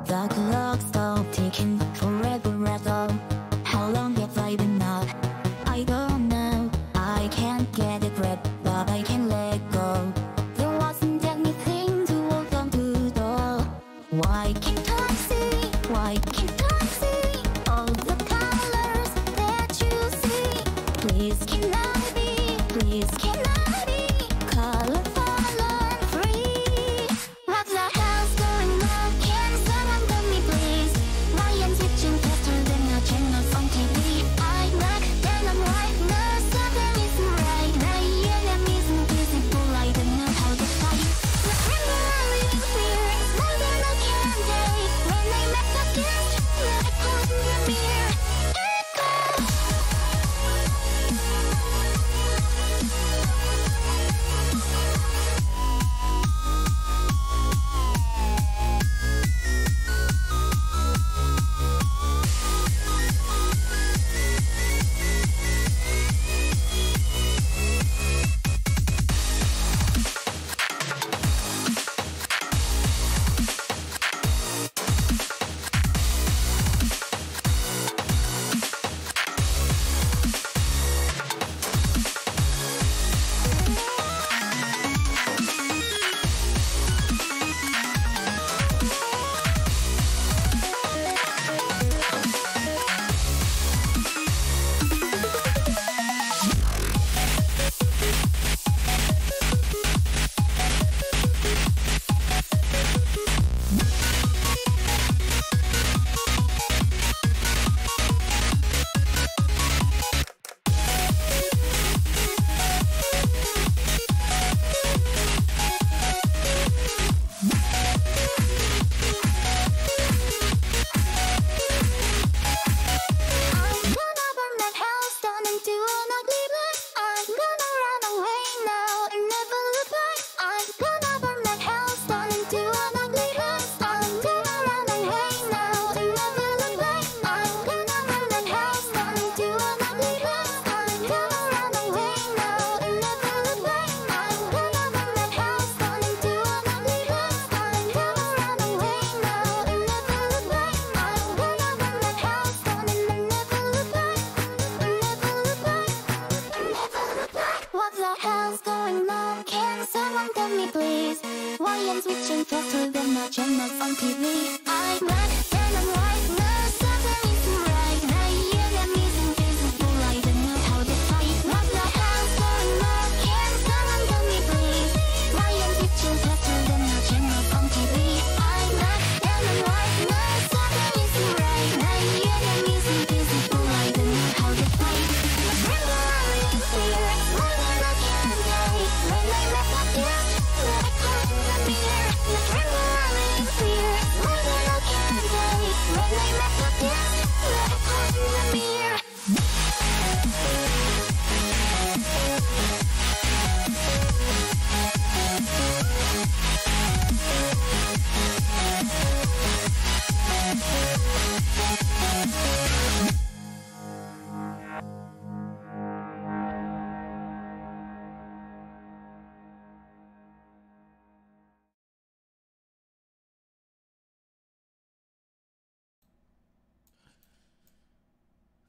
The clock stopped ticking forever ago. How long have I been up? I don't know. I can't get a grip, but I can let go. There wasn't anything to hold on to though. Why can't I see? Why can't I see all the colors that you see? Please can I be? Please can I be colorful and free? What the hell's going on? Can someone tell me please? Why am switching faster than the channels on TV? I'm black, then I'm white. No, something isn't right. My enemies invisible. I don't know how to fight. Remember I'm living fear more than I can take. When I met the gift, I couldn't remember.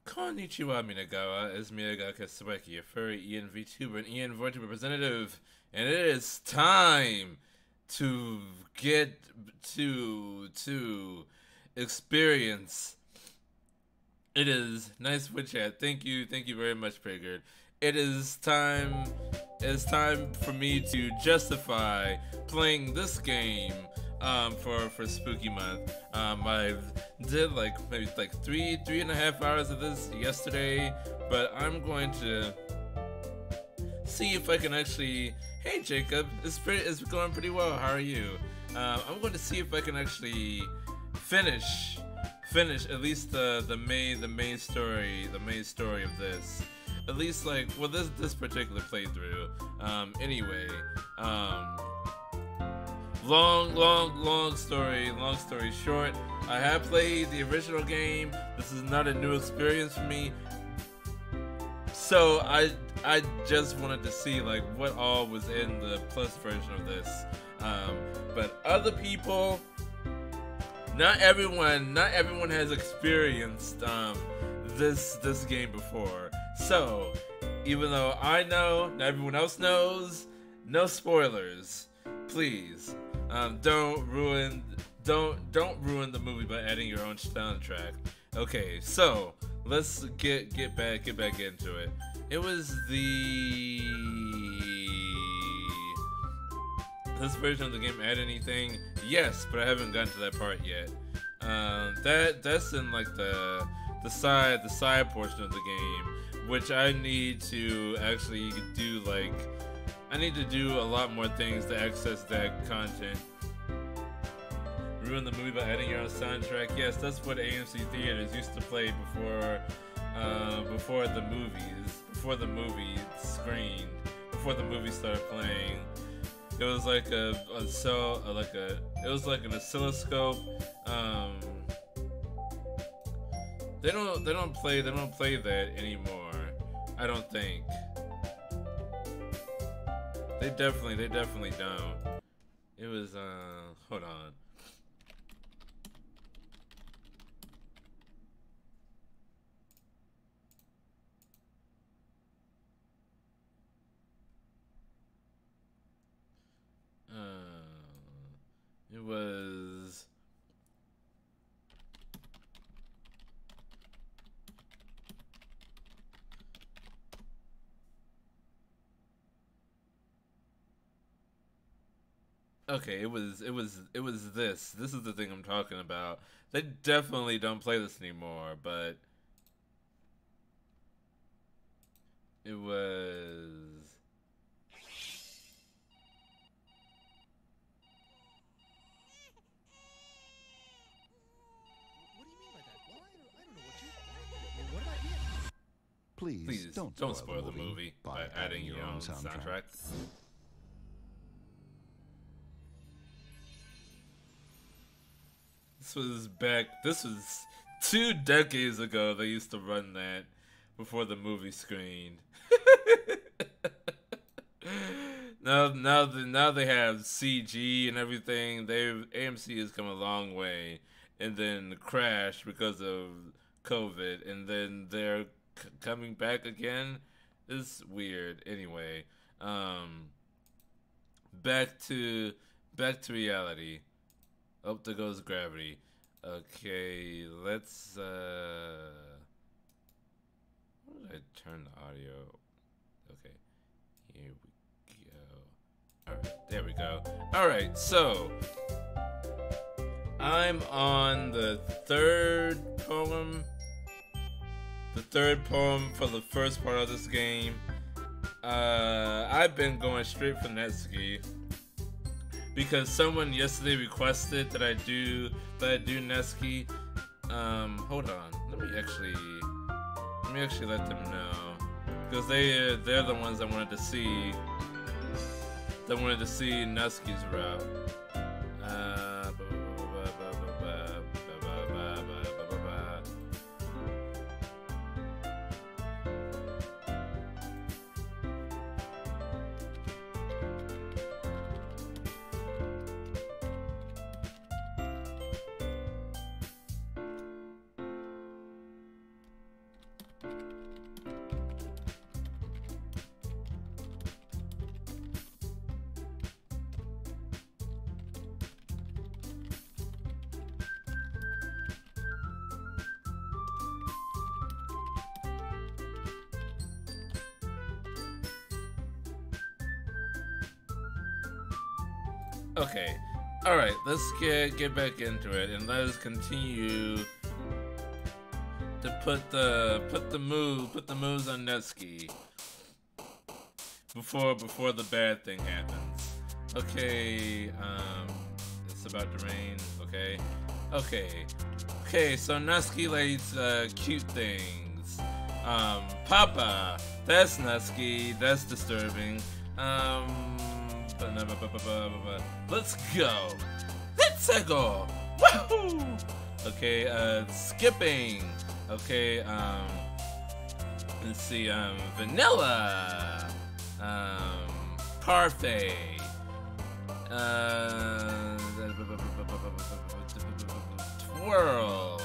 Konnichiwa Minagawa, is Miyaga Kasueki, a furry Ian Vtuber and Ian Vtuber representative, and it is time to get to experience. It is nice for chat. Thank you very much, Prigard. It's time for me to justify playing this game for Spooky Month. I did maybe 3.5 hours of this yesterday, but I'm going to see if I can actually. Hey Jacob, it's going pretty well. How are you? I'm going to see if I can actually finish at least the main story of this. At least this particular playthrough. Anyway, long story short, I have played the original game. This is not a new experience for me. So I just wanted to see like what all was in the plus version of this. But other people, not everyone has experienced this game before. So even though I know, not everyone else knows, no spoilers, please. Don't ruin the movie by adding your own soundtrack. Okay, so let's get back into it. It was this version of the game add anything? Yes, but I haven't gotten to that part yet. That's in like the side portion of the game, which I need to actually do. Like, I need to do a lot more things to access that content. Ruin the movie by adding your own soundtrack. Yes, that's what AMC theaters used to play before the movie screened, before the movie started playing. It was like it was like an oscilloscope. They don't play that anymore. I don't think. They definitely don't. It was hold on. It was okay, it was this. This is the thing I'm talking about. They definitely don't play this anymore, but it was Please don't spoil the movie by adding your own soundtrack. This was 2 decades ago. They used to run that before the movie screened. Now they have CG and everything. AMC has come a long way, and then crashed because of COVID, and then they're coming back again. It's weird. Anyway, back to reality. Oh, there goes gravity. Okay, let's where did I turn the audio? Okay, here we go. Alright, there we go. Alright, so I'm on the third poem. The third poem for the first part of this game. I've been going straight for Netsuki because someone yesterday requested that I do Netsuki. Hold on. Let me actually let them know, because they're the ones that wanted to see Netsuki's route. Okay, alright, let's get back into it, and let us continue to put the moves on Netsuki before the bad thing happens. Okay, it's about to rain. Okay, so Netsuki likes cute things. Papa, that's Netsuki, that's disturbing. Let's go. Woohoo! Okay, skipping. Okay, let's see, vanilla. Parfait. Twirl.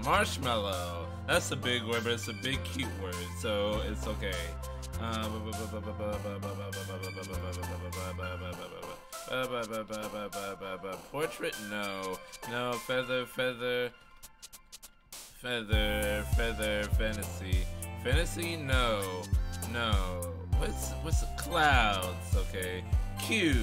Marshmallow. That's a big word, but it's a big cute word, so it's okay. Portrait? No. No. Feather. Fantasy. Fantasy? No. No. What's clouds? Okay. Cute.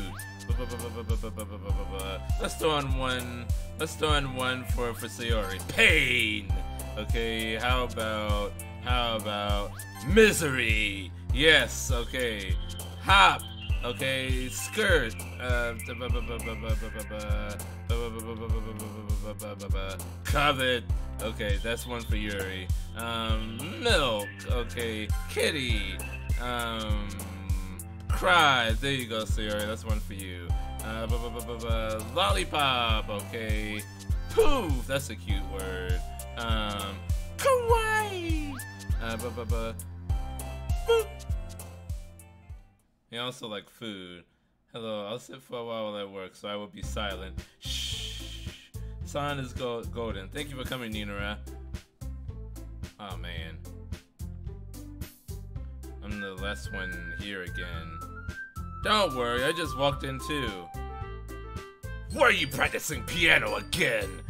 Let's throw on one. Let's throw on one for Sayori. Pain. Okay. How about misery? Yes. Okay. Hop. Okay. Skirt. Covet. Okay, that's one for Yuri. Milk. Okay. Kitty. Cry. There you go, Sayori. That's one for you. Lollipop. Okay. Poof. That's a cute word. Kawaii. Boop. You also like food. Hello. I'll sit for a while at work, so I will be silent. Shh. Sign is golden. Thank you for coming, Ninara. Oh man. I'm the last one here again. Don't worry, I just walked in too. Why are you practicing piano again?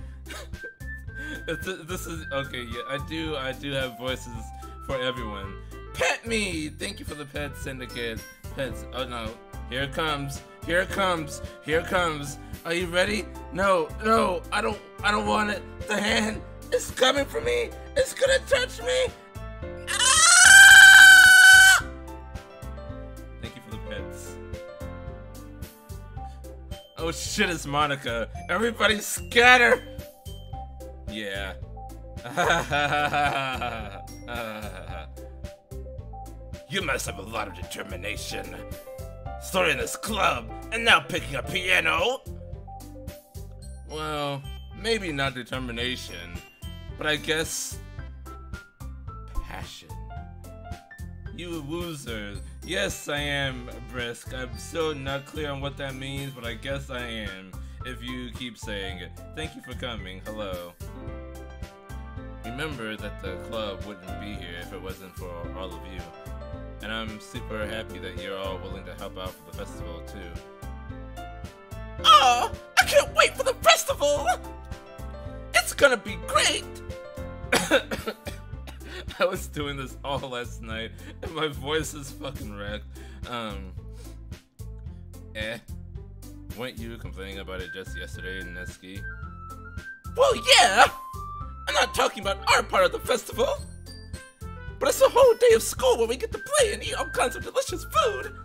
This is okay. Yeah, I do have voices for everyone. Pet me. Thank you for the pet syndicate. Pets. Oh no. Here it comes. Here it comes. Here it comes. Are you ready? No. I don't want it. The hand is coming for me. It's gonna touch me. Ah! Thank you for the pets. Oh shit, it's Monica. Everybody scatter. Yeah. You must have a lot of determination. Starting this club and now picking a piano. Well, maybe not determination, but I guess passion. You losers. Yes, I am brisk. I'm still not clear on what that means, but I guess I am, if you keep saying it. Thank you for coming. Hello. Remember that the club wouldn't be here if it wasn't for all of you. And I'm super happy that you're all willing to help out for the festival, too. Oh, I can't wait for the festival! It's gonna be great! I was doing this all last night, and my voice is fucking wrecked. Weren't you complaining about it just yesterday in Neski? Well, yeah! I'm not talking about our part of the festival! But it's a whole day of school where we get to play and eat all kinds of delicious food!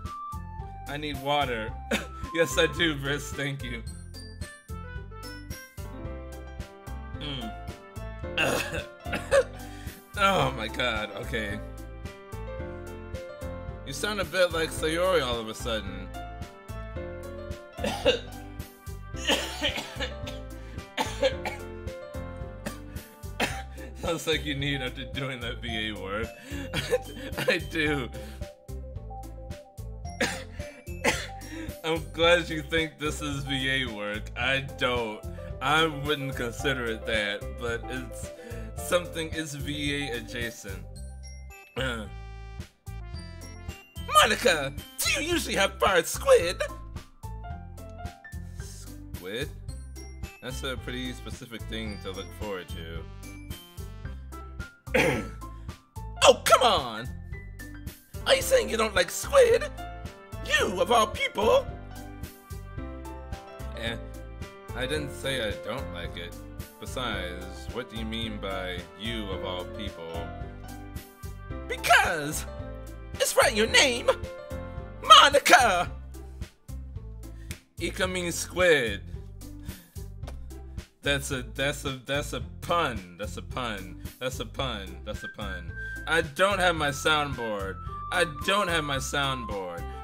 I need water. Yes, I do, Briss. Thank you. Oh my god, okay. You sound a bit like Sayori all of a sudden. Sounds like you need after doing that VA work. I do. I'm glad you think this is VA work. I don't. I wouldn't consider it that, but it's something, it's VA adjacent. Monica, do you usually have fried squid? Squid? That's a pretty specific thing to look forward to. Oh, come on! Are you saying you don't like squid? You, of all people! I didn't say I don't like it. Besides, what do you mean by you, of all people? Because it's right in your name! Monica! Ika means squid. That's a pun. That's a pun. I don't have my soundboard.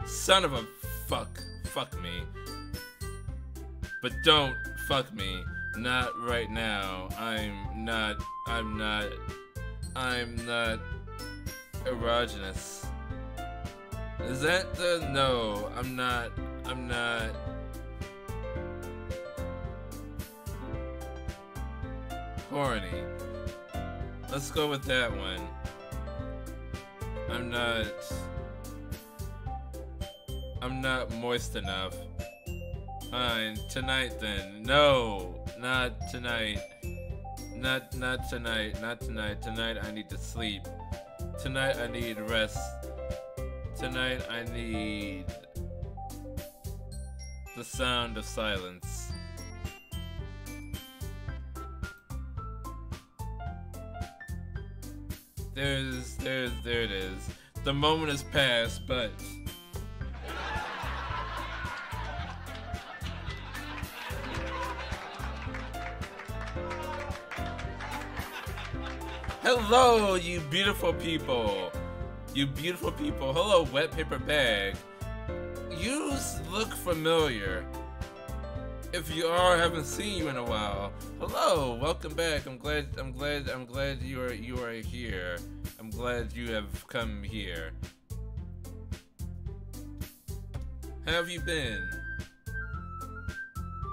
Son of a fuck. Fuck me. But don't fuck me. Not right now. I'm not erogenous. Is that the, no, I'm not horny. Let's go with that one. I'm not moist enough. Fine, tonight then. No, not tonight. Not tonight. Not tonight. Tonight I need to sleep. Tonight I need rest. Tonight I need the sound of silence. There it is. The moment has passed, but hello, you beautiful people. You beautiful people. Hello, wet paper bag. You look familiar. If you are, I haven't seen you in a while. Hello, welcome back. I'm glad you are here. I'm glad you have come here. How have you been?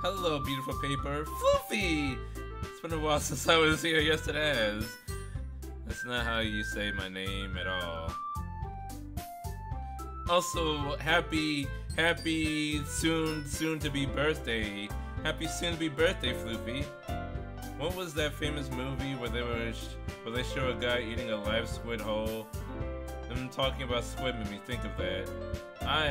Hello, beautiful paper. Floofy! It's been a while since I was here. Yes, it has. That's not how you say my name at all. Also, happy soon to be birthday. Happy soon to be birthday, Floofy. What was that famous movie where they show a guy eating a live squid whole? Them talking about squid made me think of that. I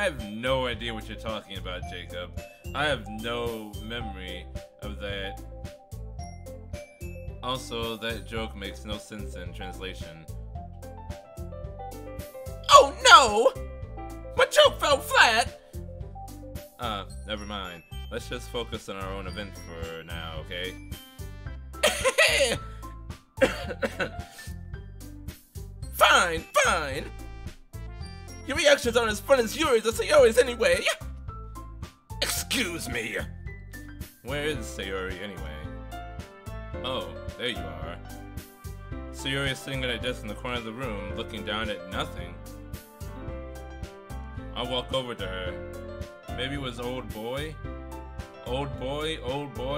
have no idea what you're talking about, Jacob. I have no memory of that. Also, that joke makes no sense in translation. Oh no! My joke fell flat! Never mind. Let's just focus on our own event for now, okay? Fine! Your reactions aren't as fun as yours, as yours anyway! Excuse me! Where is Sayori anyway? Oh, there you are. Sayori is sitting at a desk in the corner of the room, looking down at nothing. I'll walk over to her. Maybe it was Old Boy? Old Boy?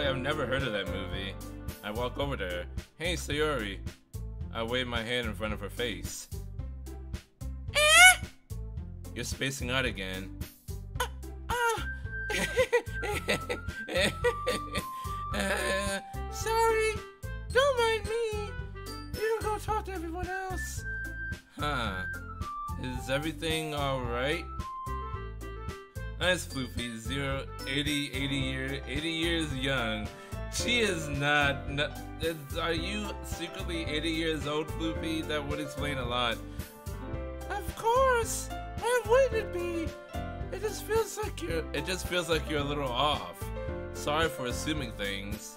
I've never heard of that movie. I walk over to her. Hey, Sayori. I wave my hand in front of her face. You're spacing out again. Sorry, don't mind me. You can go talk to everyone else. Huh. Is everything alright? Nice, Floofy. 80 years young. She is not. Are you secretly 80 years old, Floofy? That would explain a lot. Of course. Why wouldn't it be? It just feels like you're a little off. Sorry for assuming things.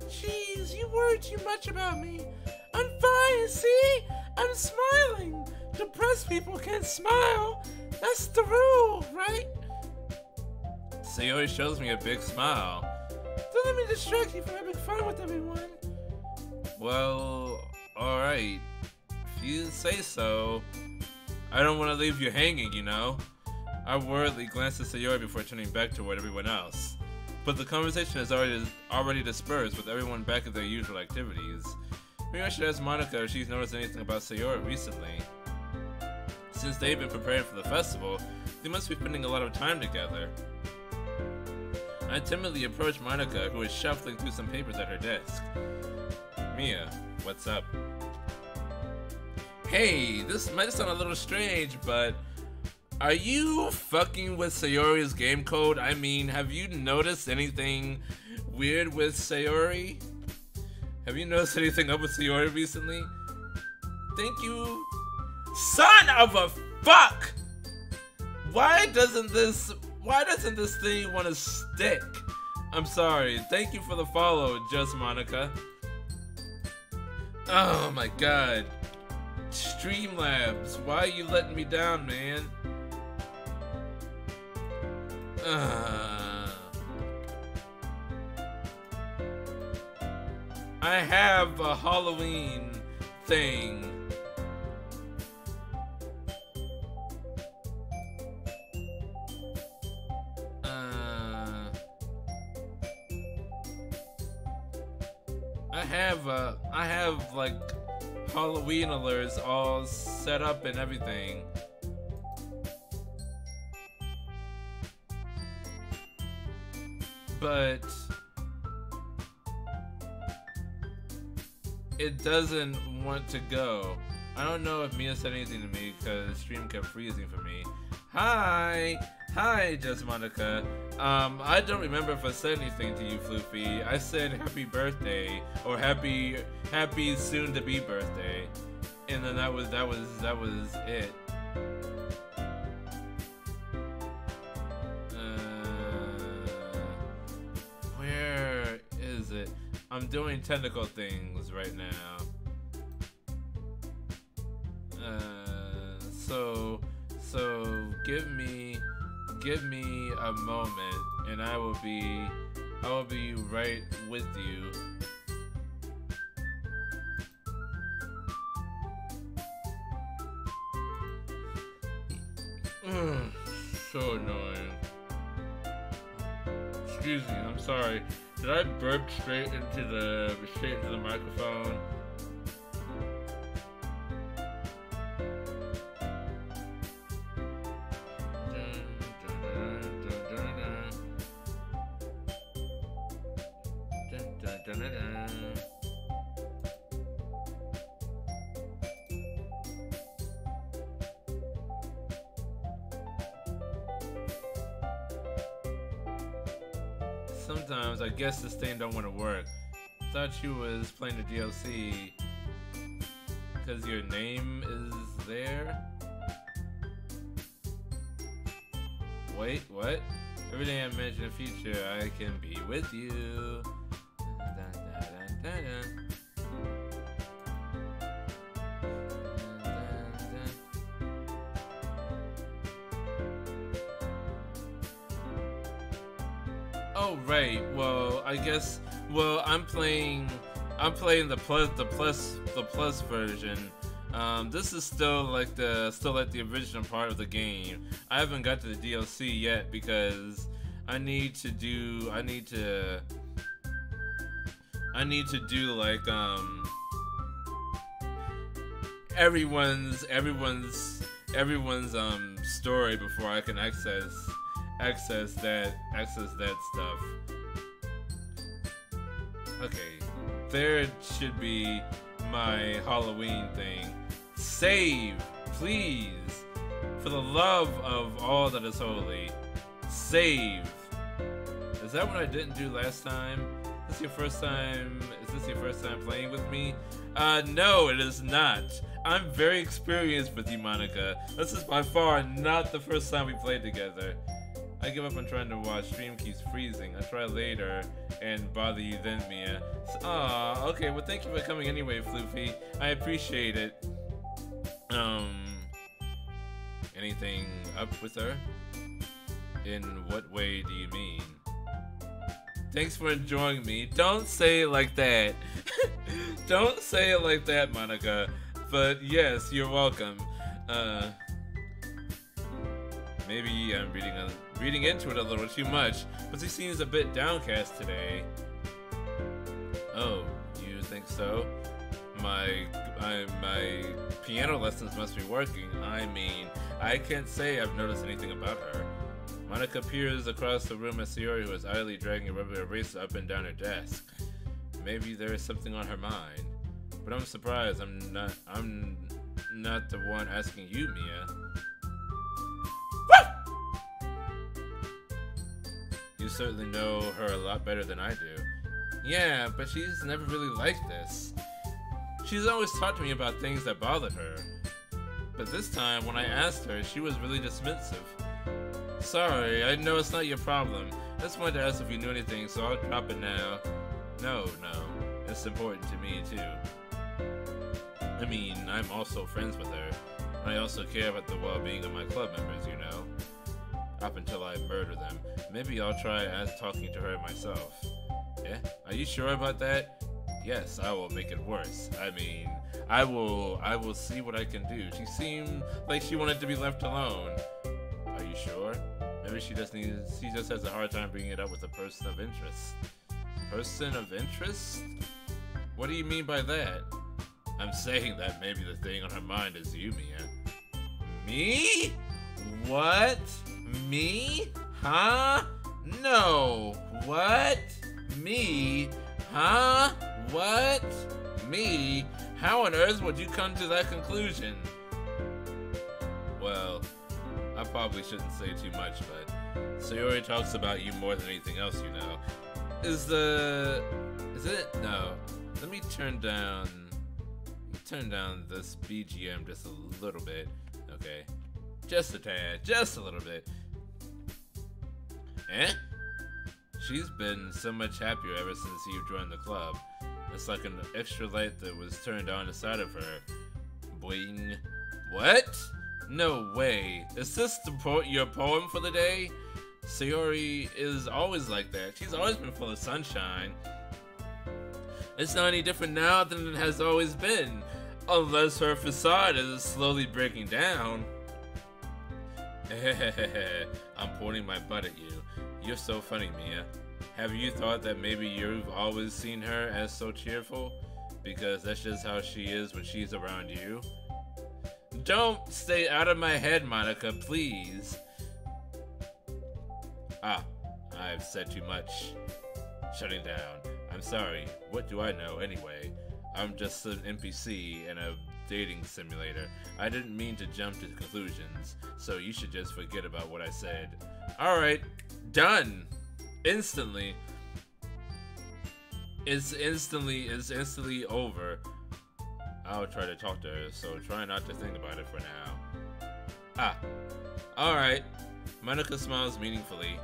Jeez, you worry too much about me. I'm fine, see? I'm smiling. Depressed people can't smile. That's the rule, right? Sayori shows me a big smile. Don't let me distract you from having fun with everyone. Well, alright. If you say so. I don't want to leave you hanging, you know? I worriedly glanced at Sayori before turning back toward everyone else. But the conversation is already dispersed, with everyone back at their usual activities. Maybe I should ask Monica if she's noticed anything about Sayori recently. Since they've been preparing for the festival, they must be spending a lot of time together. I timidly approached Monica, who was shuffling through some papers at her desk. Mia, what's up? Hey, this might sound a little strange, but are you fucking with Sayori's game code? I mean, have you noticed anything weird with Sayori? Have you noticed anything up with Sayori recently? Thank you. Son of a fuck! Why doesn't this thing want to stick? I'm sorry. Thank you for the follow, Just Monica. Oh my god. Streamlabs, why are you letting me down, man? I have a Halloween thing. I have like Halloween alerts all set up and everything. But it doesn't want to go. I don't know if Mia said anything to me because the stream kept freezing for me. Hi, Just Monica. I don't remember if I said anything to you, Floofy. I said happy birthday or happy soon to be birthday, and then that was it. Where is it? I'm doing technical things right now. So give me a moment, and I will be right with you. So annoying. Excuse me, I'm sorry. Did I burp straight into the microphone? Sometimes I guess this thing don't want to work. Thought you was playing the DLC because your name is there. Wait, what? Every day I mention the future, I can be with you. Oh right. Well, I guess. Well, I'm playing the plus version. This is still like the original part of the game. I haven't got to the DLC yet because I need to do like everyone's story before I can access that stuff. Okay, there should be my Halloween thing. Save, please, for the love of all that is holy. Save. Is that what I didn't do last time? Is this your first time playing with me? No, it is not. I'm very experienced with you, Monica. This is by far not the first time we played together. I give up on trying to watch. Stream keeps freezing. I'll try later and bother you then, Mia. Aw, okay, well thank you for coming anyway, Floofy. I appreciate it. Anything up with her? In what way do you mean? Thanks for enjoying me. Don't say it like that. Don't say it like that, Monica. But yes, you're welcome. Maybe I'm reading into it a little too much, but he seems a bit downcast today. Oh, you think so? My piano lessons must be working. I mean, I can't say I've noticed anything about her. Monica peers across the room at Sayori, who is idly dragging a rubber eraser up and down her desk. Maybe there is something on her mind. But I'm surprised I'm not the one asking you, Mia. You certainly know her a lot better than I do. Yeah, but she's never really like this. She's always talked to me about things that bothered her. But this time, when I asked her, she was really dismissive. Sorry, I know it's not your problem. I just wanted to ask if you knew anything, so I'll drop it now. No, it's important to me too. I mean, I'm also friends with her. I also care about the well-being of my club members, you know. up until I murder them. Maybe I'll try talking to her myself. Eh? Are you sure about that? Yes, I will make it worse. I mean, I will see what I can do. She seemed like she wanted to be left alone. Are you sure? Maybe she just has a hard time bringing it up with a person of interest. Person of interest? What do you mean by that? I'm saying that maybe the thing on her mind is you, Mia. Me? What? Me? Huh? No. What? Me? Huh? What? Me? How on earth would you come to that conclusion? Well, I probably shouldn't say too much, but Sayori talks about you more than anything else, you know. Is it? No. Let me turn down this BGM just a little bit. Okay. Just a tad. Just a little bit. Eh? She's been so much happier ever since you joined the club. It's like an extra light that was turned on inside of her. Boing. What? No way. Is this your poem for the day? Sayori is always like that. She's always been full of sunshine. It's not any different now than it has always been. Unless her facade is slowly breaking down. I'm pointing my butt at you. You're so funny, Mia. Have you thought that maybe you've always seen her as so cheerful? Because that's just how she is when she's around you. Don't stay out of my head, Monica, please. Ah, I've said too much. Shutting down. I'm sorry. What do I know anyway? I'm just an NPC in a dating simulator. I didn't mean to jump to conclusions, so you should just forget about what I said. Alright, done. Instantly. It's instantly over. I'll try to talk to her, so try not to think about it for now. Ah. Alright. Monica smiles meaningfully.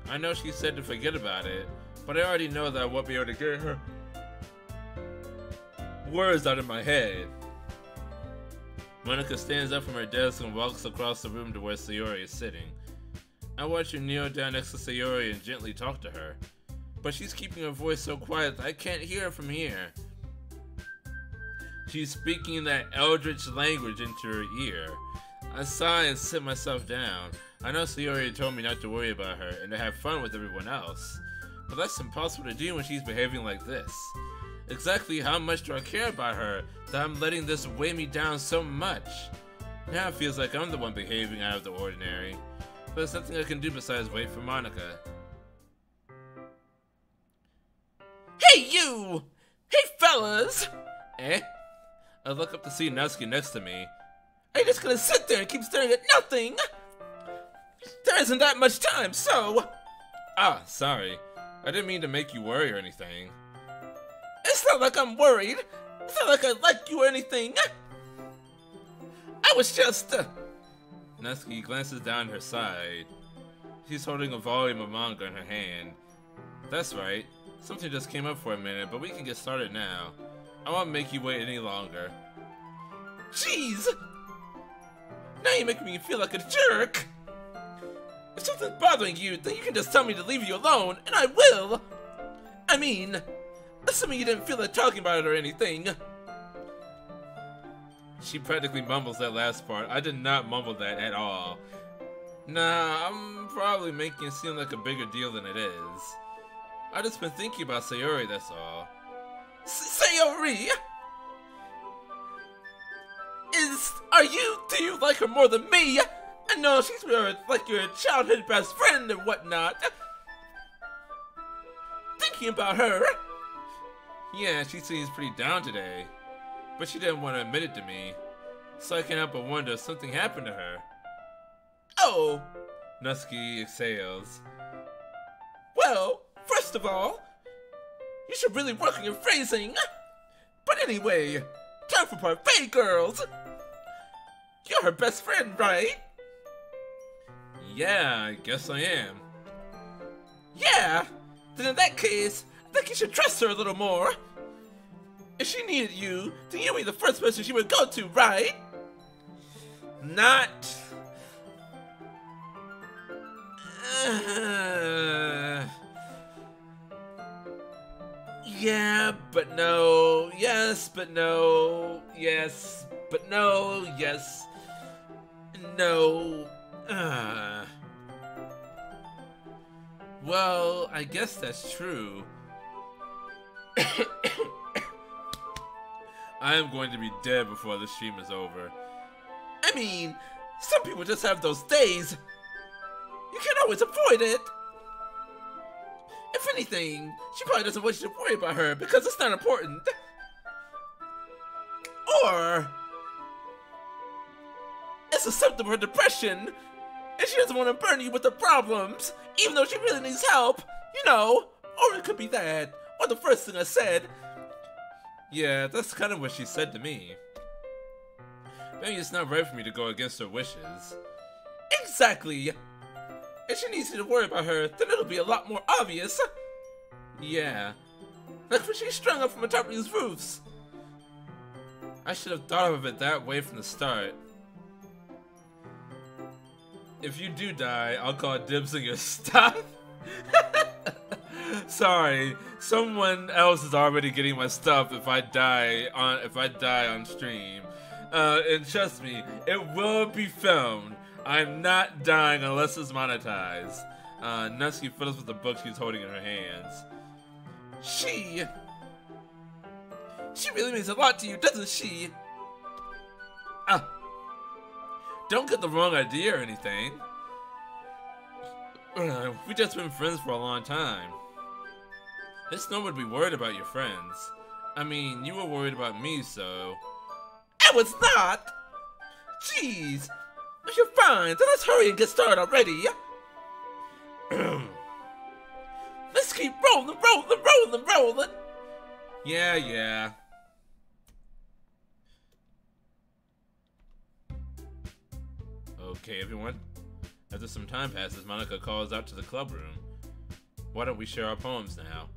I know she said to forget about it, but I already know that I won't be able to get her words out of my head. Monica stands up from her desk and walks across the room to where Sayori is sitting. I watch her kneel down next to Sayori and gently talk to her, but she's keeping her voice so quiet that I can't hear her from here. She's speaking that eldritch language into her ear. I sigh and sit myself down. I know Sayori told me not to worry about her and to have fun with everyone else, but that's impossible to do when she's behaving like this. Exactly how much do I care about her that I'm letting this weigh me down so much? Now it feels like I'm the one behaving out of the ordinary, but there's nothing I can do besides wait for Monica. Hey you! Hey fellas! Eh? I look up to see Natsuki next to me. Are you just gonna sit there and keep staring at nothing? There isn't that much time, so... Ah, sorry. I didn't mean to make you worry or anything. It's not like I'm worried. It's not like I like you or anything. I was just... Natsuki glances down her side. She's holding a volume of manga in her hand. That's right. Something just came up for a minute, but we can get started now. I won't make you wait any longer. Jeez! Now you're making me feel like a jerk! If something's bothering you, then you can just tell me to leave you alone, and I will! I mean, assuming you didn't feel like talking about it or anything. She practically mumbles that last part. I did not mumble that at all. Nah, I'm probably making it seem like a bigger deal than it is. I just been thinking about Sayori, that's all. Sayori? Do you like her more than me? I know she's like your childhood best friend and whatnot. Thinking about her. Yeah, she seems pretty down today. But she didn't want to admit it to me. So I can't help but wonder if something happened to her. Oh! Natsuki exhales. Well, first of all, you should really work on your phrasing. But anyway, time for parfait, girls. You're her best friend, right? Yeah, I guess I am. Yeah? Then in that case, I think you should trust her a little more. If she needed you, then you'd be the first person she would go to, right? Not... Yeah, but no. Yes, but no. Yes, but no. Yes. No. Well, I guess that's true. I am going to be dead before the stream is over. I mean, some people just have those days. You can't always avoid it. If anything, she probably doesn't want you to worry about her because it's not important. Or it's a symptom of her depression, and she doesn't want to burden you with her problems, even though she really needs help, you know. Or it could be that, or the first thing I said. Yeah, that's kind of what she said to me. Maybe it's not right for me to go against her wishes. Exactly! If she needs you to worry about her, then it'll be a lot more obvious. Yeah. Like when she's strung up from atop these roofs. I should have thought of it that way from the start. If you do die, I'll call dibs on your stuff. Sorry, someone else is already getting my stuff if I die on stream. And trust me, it will be filmed. I'm not dying unless it's monetized. Nutsuki fiddles with the book she's holding in her hands. She really means a lot to you, doesn't she? Don't get the wrong idea or anything. We've just been friends for a long time. It's normal to be worried about your friends. I mean, you were worried about me, so... I was not! Jeez! You're fine, then let's hurry and get started already. Let's keep rolling. Yeah. Okay, everyone. After some time passes, Monica calls out to the club room. Why don't we share our poems now?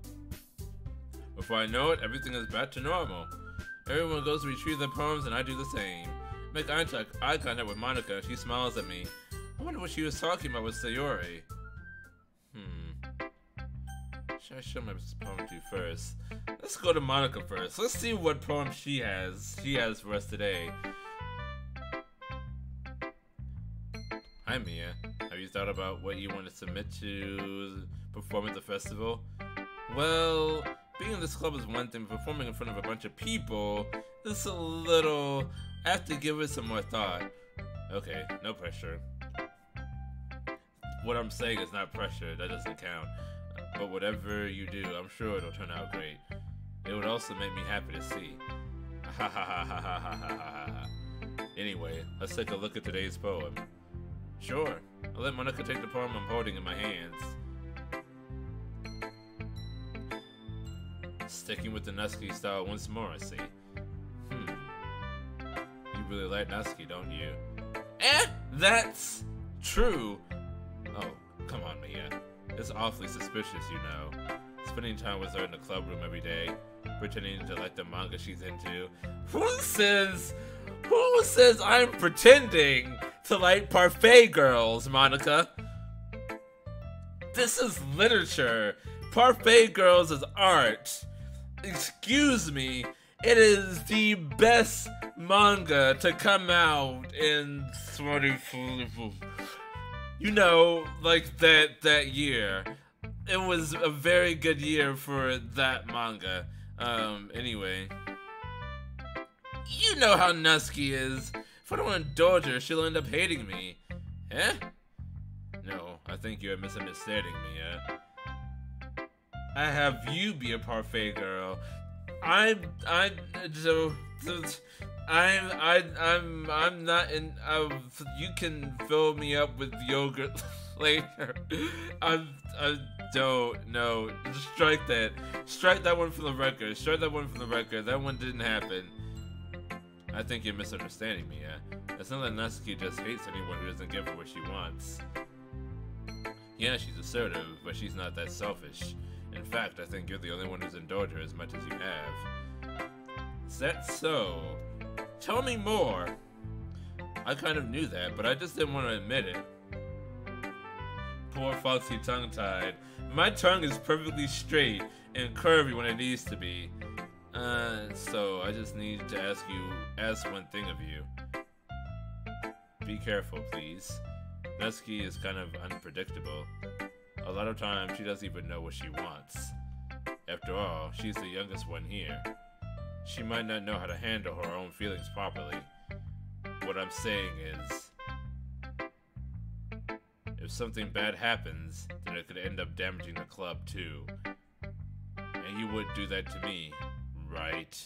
Before I know it, everything is back to normal. Everyone goes to retrieve their poems and I do the same. Make eye contact with Monica and she smiles at me. I wonder what she was talking about with Sayori. Should I show my poem to you first? Let's go to Monica first. Let's see what poem she has for us today. Hi Mia. Have you thought about what you want to submit to perform at the festival? Well, being in this club is one thing, performing in front of a bunch of people is a little... I have to give it some more thought. Okay, no pressure. What I'm saying is not pressure, that doesn't count. But whatever you do, I'm sure it'll turn out great. It would also make me happy to see. Anyway, let's take a look at today's poem. Sure, I'll let Monica take the poem I'm holding in my hands. Sticking with the Nutsuki style once more, I see. You really like Nutsuki, don't you? That's true. Oh, come on, Mia. It's awfully suspicious, you know. Spending time with her in the club room every day, pretending to like the manga she's into. Who says I'm pretending to like parfait girls, Monica? This is literature. Parfait girls is art. Excuse me, it is the best manga to come out in 2024. You know, like that year. It was a very good year for that manga. Anyway. You know how Nutsuki is. If I don't indulge her, she'll end up hating me. Eh? No, I think you're misunderstanding me, I have you be a parfait girl. I'm not in. You can fill me up with yogurt later. I don't know. Just strike that. Strike that one from the record. Strike that one from the record. That one didn't happen. I think you're misunderstanding me, It's not that Nutsuki just hates anyone who doesn't give her what she wants. Yeah, she's assertive, but she's not that selfish. In fact, I think you're the only one who's indulged her as much as you have. Is that so? Tell me more. I kind of knew that, but I just didn't want to admit it. poor Foxy tongue-tied. My tongue is perfectly straight and curvy when it needs to be. So I just need to ask one thing of you. Be careful, please. Dusky is kind of unpredictable. A lot of times she doesn't even know what she wants. After all, she's the youngest one here. She might not know how to handle her own feelings properly. What I'm saying is, if something bad happens, then it could end up damaging the club too. And you would do that to me, right?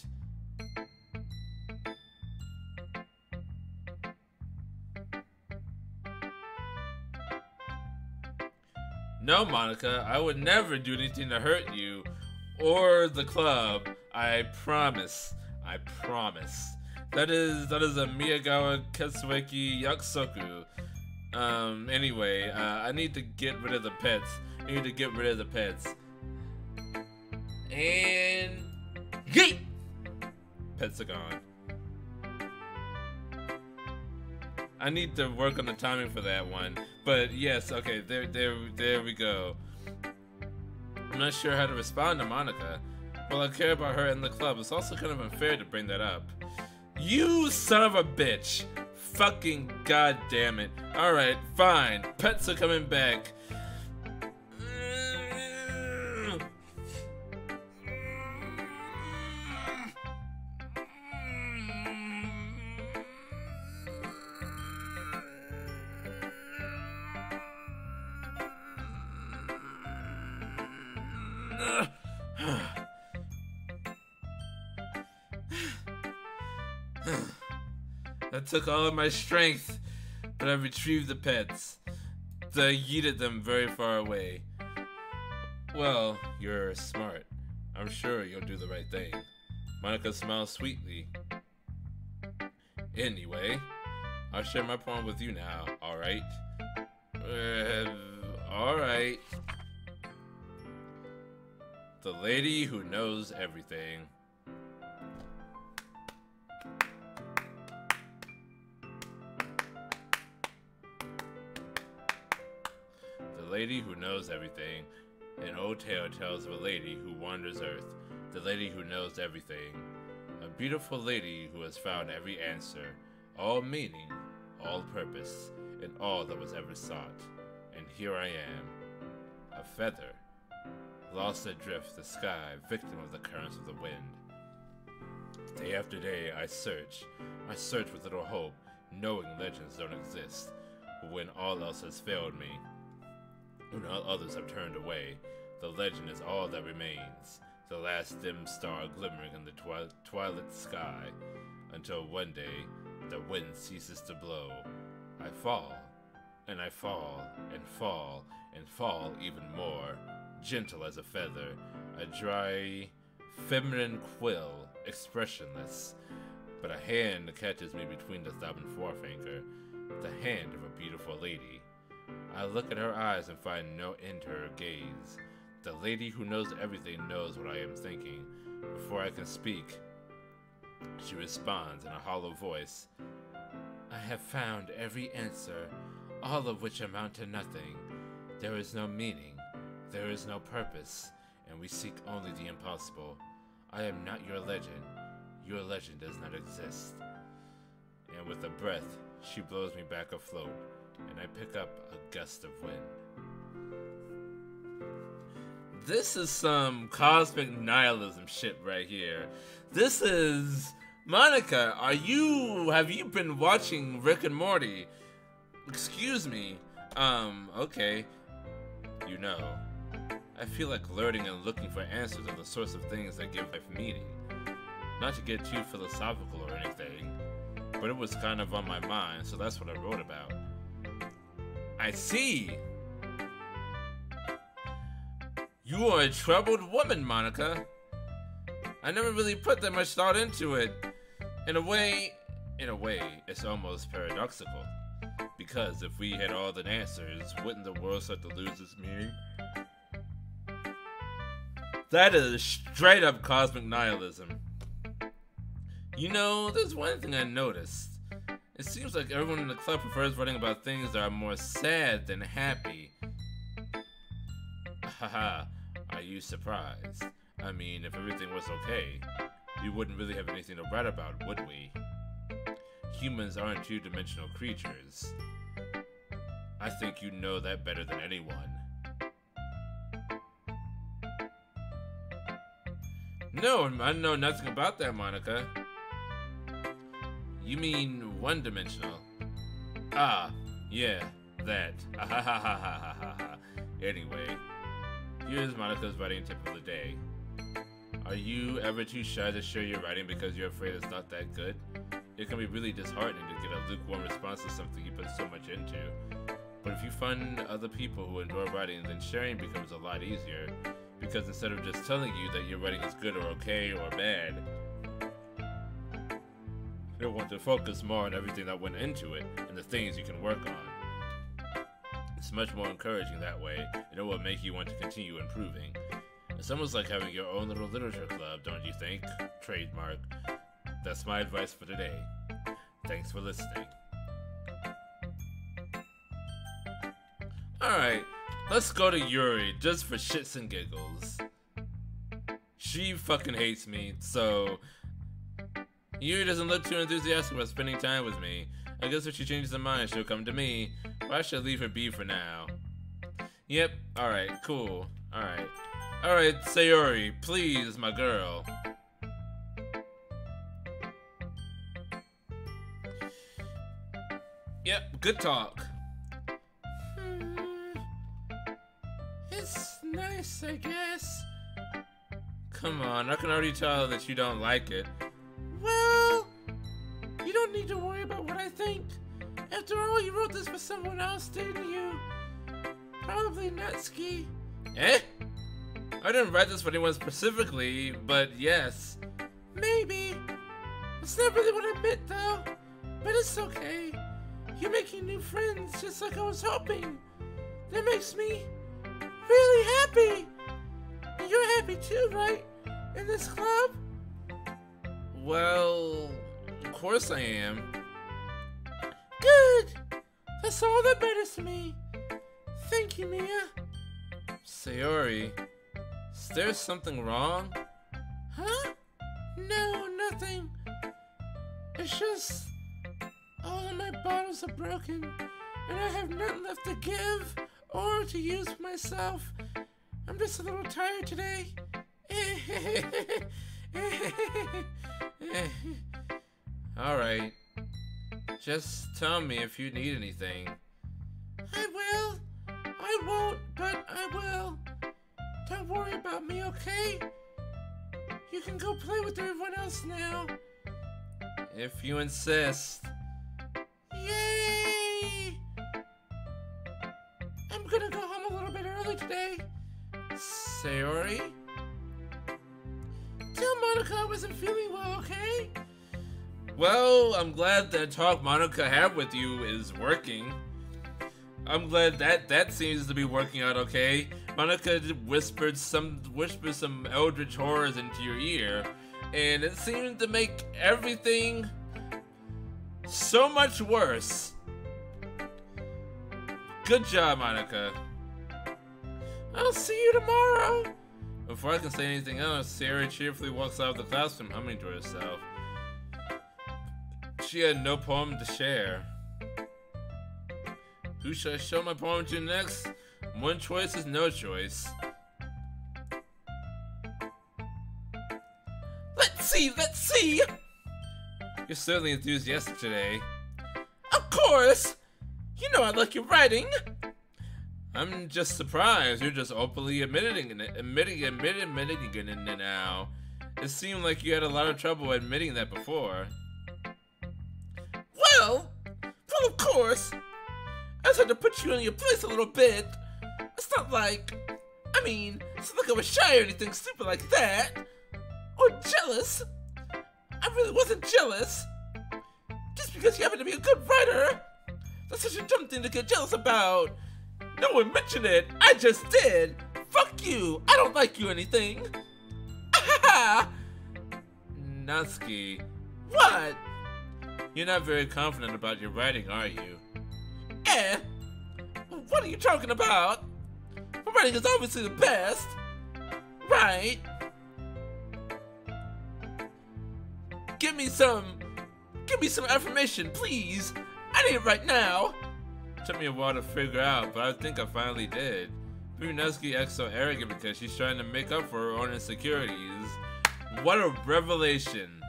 No, Monica, I would never do anything to hurt you or the club. I promise. I promise. That is a Miyagawa Ketsueki Yakusoku. Anyway, I need to get rid of the pets. And yeet! Pets are gone. I need to work on the timing for that one. But yes, okay, there we go. I'm not sure how to respond to Monica. Well, I care about her and the club. It's also kind of unfair to bring that up. You son of a bitch. Fucking goddamn it. Alright, fine. Pets are coming back. That took all of my strength, but I retrieved the pets. I yeeted them very far away. Well, you're smart. I'm sure you'll do the right thing. Monica smiles sweetly. Anyway, I'll share my poem with you now, alright? Alright. The lady who knows everything. The lady who knows everything. An old tale tells of a lady who wanders earth. The lady who knows everything. A beautiful lady who has found every answer, all meaning, all purpose, and all that was ever sought. And here I am, a feather, lost adrift the sky, victim of the currents of the wind. Day after day I search with little hope, knowing legends don't exist. But when all else has failed me, when all others have turned away, the legend is all that remains, the last dim star glimmering in the twilight sky, until one day the wind ceases to blow. I fall, and I fall, and fall, and fall even more, gentle as a feather, a dry, feminine quill, expressionless, but a hand catches me between the thumb and forefinger, the hand of a beautiful lady. I look at her eyes and find no end to her gaze. The lady who knows everything knows what I am thinking. Before I can speak, she responds in a hollow voice. I have found every answer, all of which amount to nothing. There is no meaning, there is no purpose, and we seek only the impossible. I am not your legend. Your legend does not exist. And with a breath, she blows me back afloat, and I pick up a gust of wind. This is some cosmic nihilism shit right here. This is... Monica, have you been watching Rick and Morty? Excuse me. Okay. You know, I feel like learning and looking for answers are the sorts of things that give life meaning. Not to get too philosophical or anything, but it was kind of on my mind, so that's what I wrote about. I see. You are a troubled woman, Monica. I never really put that much thought into it. In a way, it's almost paradoxical. Because if we had all the answers, wouldn't the world start to lose its meaning? That is straight up cosmic nihilism. You know, there's one thing I noticed. It seems like everyone in the club prefers writing about things that are more sad than happy. Haha, are you surprised? I mean, if everything was okay, we wouldn't really have anything to write about, would we? Humans aren't two-dimensional creatures. I think you know that better than anyone. No, I know nothing about that, Monica. You mean one-dimensional? Ah, yeah, that. Anyway, here's Monica's writing tip of the day. Are you ever too shy to share your writing because you're afraid it's not that good? It can be really disheartening to get a lukewarm response to something you put so much into. But if you find other people who enjoy writing, then sharing becomes a lot easier. Because instead of just telling you that your writing is good or okay or bad, you'll want to focus more on everything that went into it and the things you can work on. It's much more encouraging that way, and it will make you want to continue improving. It's almost like having your own little literature club, don't you think? Trademark. That's my advice for today. Thanks for listening. Alright, let's go to Yuri, just for shits and giggles. She fucking hates me, so... Yuri doesn't look too enthusiastic about spending time with me. I guess if she changes her mind, she'll come to me. But I should leave her be for now. Yep, alright, cool. Alright. Alright, Sayori, please, my girl. Yep, good talk. It's nice, I guess. Come on, I can already tell that you don't like it. Well, you don't need to worry about what I think. After all, you wrote this for someone else, didn't you? Probably Natsuki. Eh? I didn't write this for anyone specifically, but yes. Maybe. It's not really what I meant, though. But it's okay. You're making new friends, just like I was hoping. That makes me really happy. You're happy too, right? In this club? Well, of course I am. Good. That's all that matters to me. Thank you, Mia. Sayori, is there something wrong? Huh? No, nothing. It's just all of my bottles are broken, and I have nothing left to give or to use for myself. I'm just a little tired today. Alright. Just tell me if you need anything. I will. I won't, but I will. Don't worry about me, okay? You can go play with everyone else now. If you insist. Yay! I'm gonna go home a little bit early today. Sayori? Tell Monica I wasn't feeling well, okay? Well, I'm glad the talk Monica had with you is working. I'm glad that seems to be working out okay. Monica whispered some eldritch horrors into your ear, and it seemed to make everything so much worse. Good job, Monica. I'll see you tomorrow. Before I can say anything else, Sarah cheerfully walks out of the classroom, humming to herself. She had no poem to share. Who should I show my poem to next? One choice is no choice. Let's see! You're certainly enthusiastic today. Of course! You know I like your writing! I'm just surprised. You're just openly admitting it now. It seemed like you had a lot of trouble admitting that before. Well, of course. I just had to put you in your place a little bit. It's not like I was shy or anything stupid like that. Or jealous. I really wasn't jealous. Just because you happen to be a good writer. That's such a dumb thing to get jealous about. No one mentioned it. I just did. Fuck you. I don't like you or anything. Natsuki. What? You're not very confident about your writing, are you? What are you talking about? For writing is obviously the best, right? Give me some affirmation, please. I need it right now. Took me a while to figure out, but I think I finally did. Brunellski acts so arrogant because she's trying to make up for her own insecurities. What a revelation.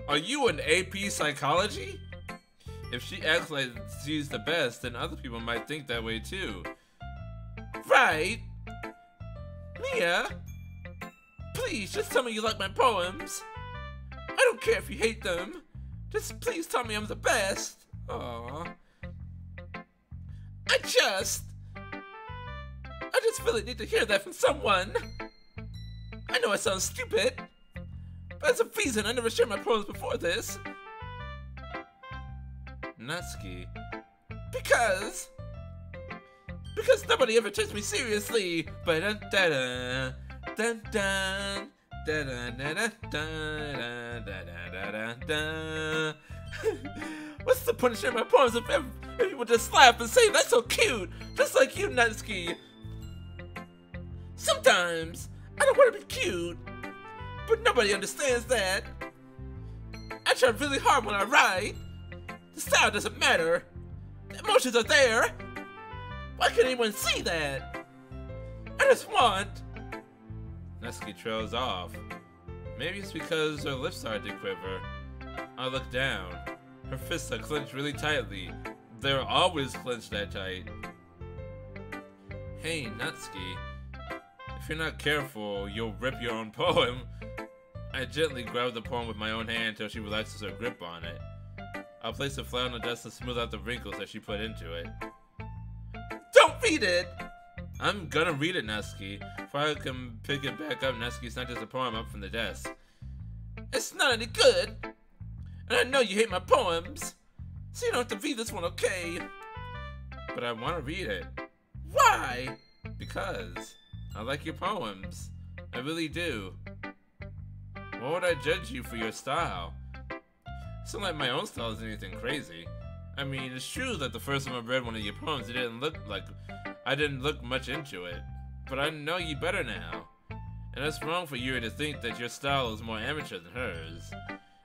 Are you an AP psychology? If she acts like she's the best, then other people might think that way too. Right? Mia, please just tell me you like my poems. I don't care if you hate them. Just please tell me I'm the best. Aww. I just really need to hear that from someone. I know I sound stupid, but there's a reason I never shared my poems before this. Natsuki. Because nobody ever takes me seriously. Dun dun dun dun dun dun dun dun. What's the point of sharing my poems if people just laugh and say that's so cute, just like you, Natsuki? Sometimes I don't want to be cute, but nobody understands that. I try really hard when I write. The style doesn't matter. The emotions are there. Why can't anyone see that? I just want... Natsuki trails off. Maybe it's because her lips started to quiver. I look down. Her fists are clenched really tightly. They're always clenched that tight. Hey, Natsuki. If you're not careful, you'll rip your own poem. I gently grab the poem with my own hand until she relaxes her grip on it. I'll place it flat on the desk to smooth out the wrinkles that she put into it. Don't read it! I'm gonna read it, Natsuki. Before I can pick it back up, Natsuki snatches the poem up from the desk. It's not any good! And I know you hate my poems, so you don't have to read this one, okay? But I want to read it. Why? Because I like your poems. I really do. Why would I judge you for your style? It's not like my own style is anything crazy. I mean, it's true that the first time I read one of your poems, I didn't look much into it. But I know you better now. And it's wrong for you to think that your style is more amateur than hers.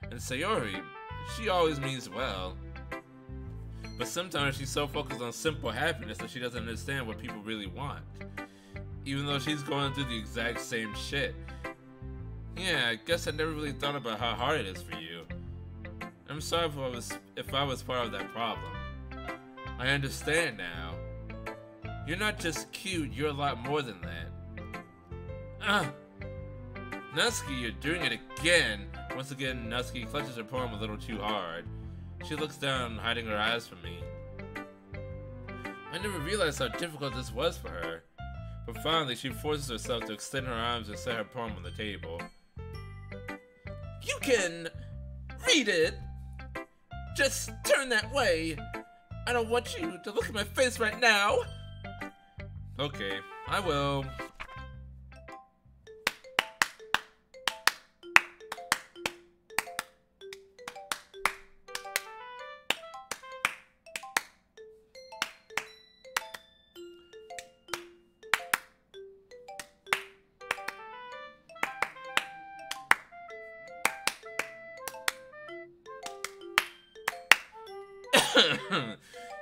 And Sayori, she always means well. But sometimes she's so focused on simple happiness that she doesn't understand what people really want. Even though she's going through the exact same shit. Yeah, I guess I never really thought about how hard it is for you. I'm sorry if I was part of that problem. I understand now. You're not just cute, you're a lot more than that. Natsuki, you're doing it again. Once again, Natsuki clutches her poem a little too hard. She looks down, hiding her eyes from me. I never realized how difficult this was for her. But finally, she forces herself to extend her arms and set her poem on the table. You can read it. Just turn that way. I don't want you to look at my face right now. Okay, I will.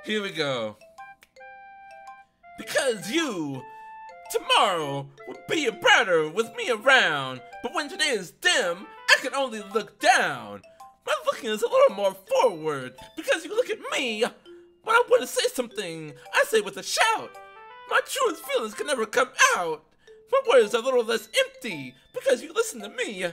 Here we go. Because you, tomorrow, will be brighter with me around. But when today is dim, I can only look down. My looking is a little more forward. Because you look at me. When I want to say something, I say with a shout. My truest feelings can never come out. My words are a little less empty. Because you listen to me.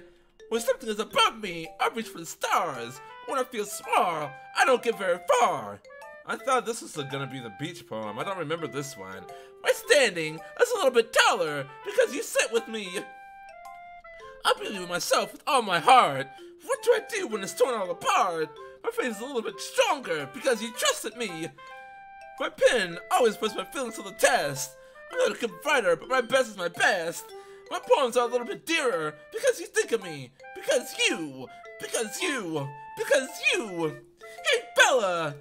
When something is above me, I reach for the stars. When I feel small, I don't get very far. I thought this was gonna be the beach poem. I don't remember this one. My standing is a little bit taller because you sit with me. I believe in myself with all my heart. What do I do when it's torn all apart? My face is a little bit stronger because you trusted me. My pen always puts my feelings to the test. I'm gonna get brighter, but my best is my best. My poems are a little bit dearer because you think of me. Because you. Hey, Bella.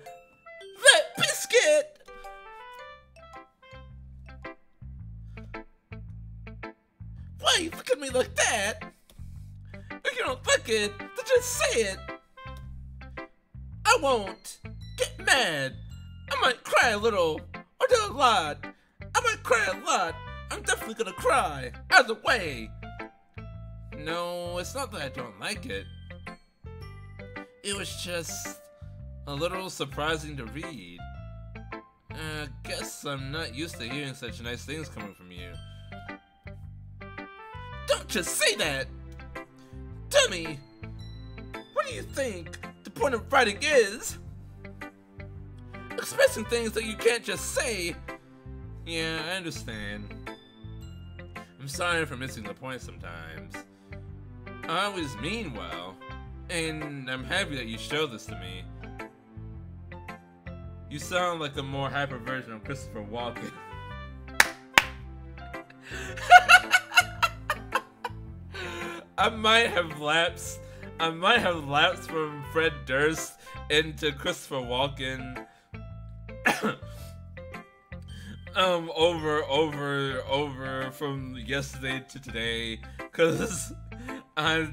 That biscuit! Why you look at me like that? If you don't like it, then just say it. I won't get mad. I might cry a little, or do a lot. I might cry a lot. I'm definitely gonna cry. Either way. No, it's not that I don't like it. It was just a little surprising to read. I guess I'm not used to hearing such nice things coming from you. Don't just say that! Dummy! What do you think the point of writing is? Expressing things that you can't just say. Yeah, I understand. I'm sorry for missing the point sometimes. I always mean well, and I'm happy that you showed this to me. You sound like a more hyper version of Christopher Walken. I might have lapsed from Fred Durst into Christopher Walken. over from yesterday to today, cause I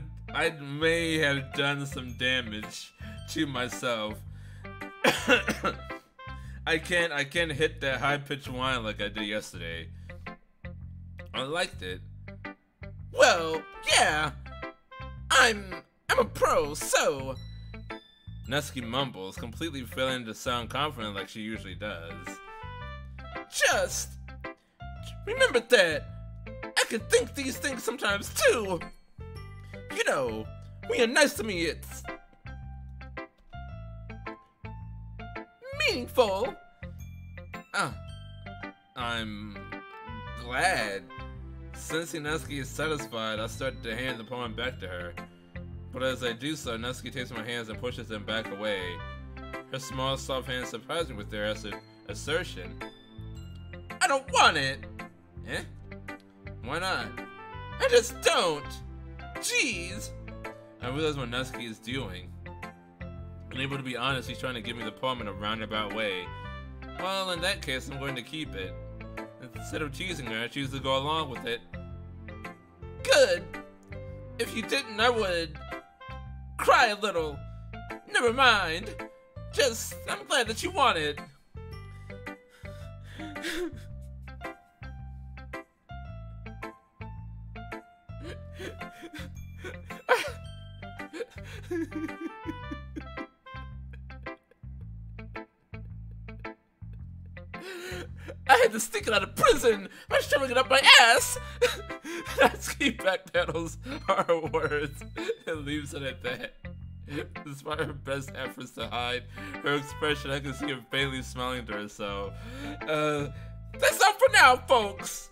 may have done some damage to myself. I can't hit that high pitched whine like I did yesterday. I liked it. Well, yeah, I'm a pro, so. Nesky mumbles, completely failing to sound confident like she usually does. Just remember that I can think these things sometimes too. You know, when you're nice to me, it's meaningful. I'm glad. Sensing Nesky is satisfied, I start to hand the poem back to her. But as I do so, Nesky takes my hands and pushes them back away. Her small, soft hands surprise me with their assertion. I don't want it! Eh? Why not? I just don't! Jeez! I realize what Nesky is doing. Unable to be honest, he's trying to give me the poem in a roundabout way. Well, in that case, I'm going to keep it. Instead of teasing her, I choose to go along with it. Good! If you didn't, I would cry a little. Never mind. Just, I'm glad that you want it. I had to stick it out of prison by shoving it up my ass. Nesky backpedals our words and leaves it at that. Despite her best efforts to hide her expression, I can see her faintly smiling to herself. That's all for now, folks.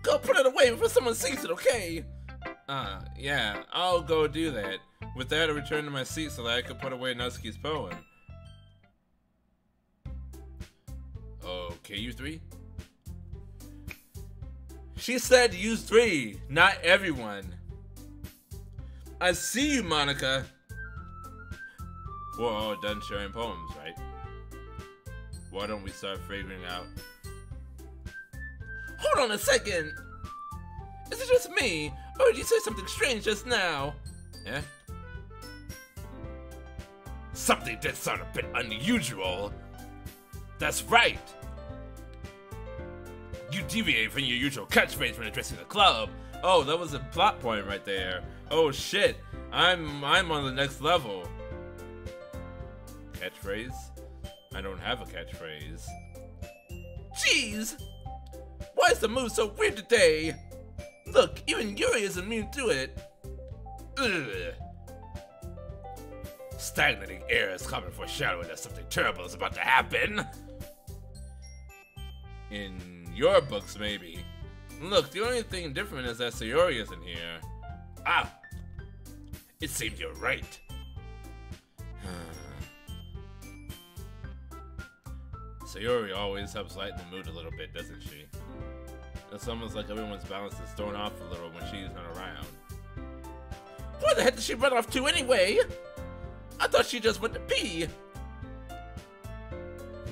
Go put it away before someone sees it, okay? Yeah, I'll go do that. With that, I return to my seat so that I could put away Nesky's poem. Okay, you three? She said you three, not everyone. I see you, Monica. We're all done sharing poems, right? Why don't we start figuring out? Hold on a second! Is it just me, or did you say something strange just now? Yeah? Something did sound a bit unusual. That's right! You deviate from your usual catchphrase when addressing the club. Oh, that was a plot point right there. Oh shit, I'm on the next level. Catchphrase? I don't have a catchphrase. Jeez! Why is the mood so weird today? Look, even Yuri is immune to it. Ugh. Stagnating air is common foreshadowing that something terrible is about to happen. In your books, maybe. Look, the only thing different is that Sayori isn't here. Ah! It seems you're right. Sayori always helps lighten the mood a little bit, doesn't she? It's almost like everyone's balance is thrown off a little when she's not around. Where the heck did she run off to anyway? I thought she just went to pee.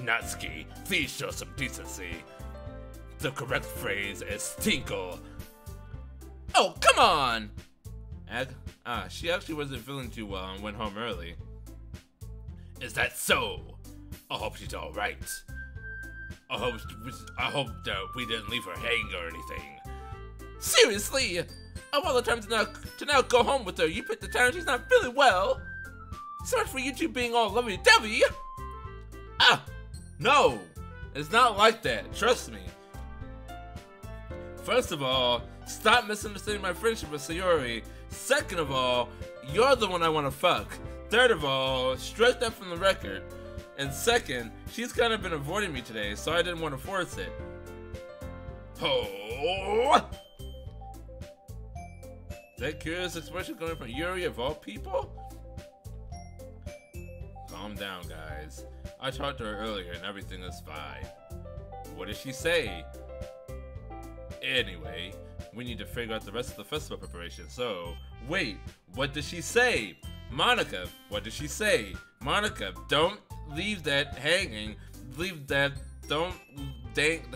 Natsuki, please show some decency. The correct phrase is tinkle. Oh, come on! She actually wasn't feeling too well and went home early. Is that so? I hope she's alright. I hope that we didn't leave her hanging or anything. Seriously? Of all the time to now go home with her, you picked the time she's not feeling well? So much for you two being all lovey-dovey. No. It's not like that, trust me. First of all, stop misunderstanding my friendship with Sayori. Second of all, you're the one I want to fuck. Third of all, strike that from the record. And second, she's kind of been avoiding me today, so I didn't want to force it. Oh! That curious expression coming from Yuri of all people? Calm down, guys. I talked to her earlier and everything is fine. What did she say? Anyway, we need to figure out the rest of the festival preparation, so... Wait, what did she say? Monica, what did she say? Monica, don't leave that hanging. Don't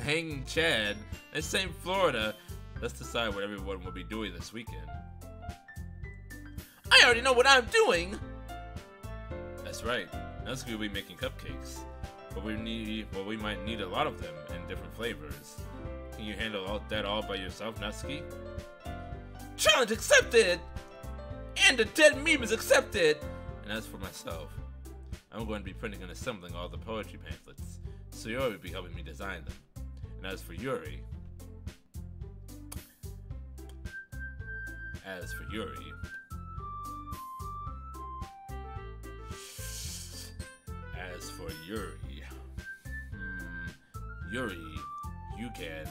hanging Chad. It's in Florida. Let's decide what everyone will be doing this weekend. I already know what I'm doing! That's right. Natsuki will be making cupcakes. But we might need a lot of them in different flavors. Can you handle that all by yourself, Natsuki? Challenge accepted! And the dead meme is accepted! And as for myself, I'm going to be printing and assembling all the poetry pamphlets. Sayori will be helping me design them. And as for Yuri... Yuri, you can...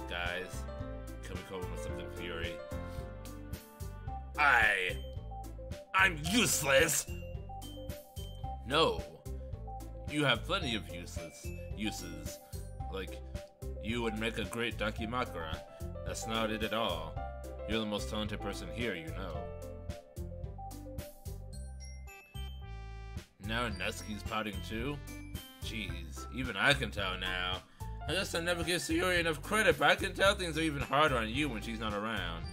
Guys, can we come up with something for Yuri? I'm useless! No. You have plenty of uses. Like, you would make a great dakimakura. That's not it at all. You're the most talented person here, you know. Now Natsuki's pouting too? Jeez, even I can tell now. I guess I never give Sayori enough credit, but I can tell things are even harder on you when she's not around.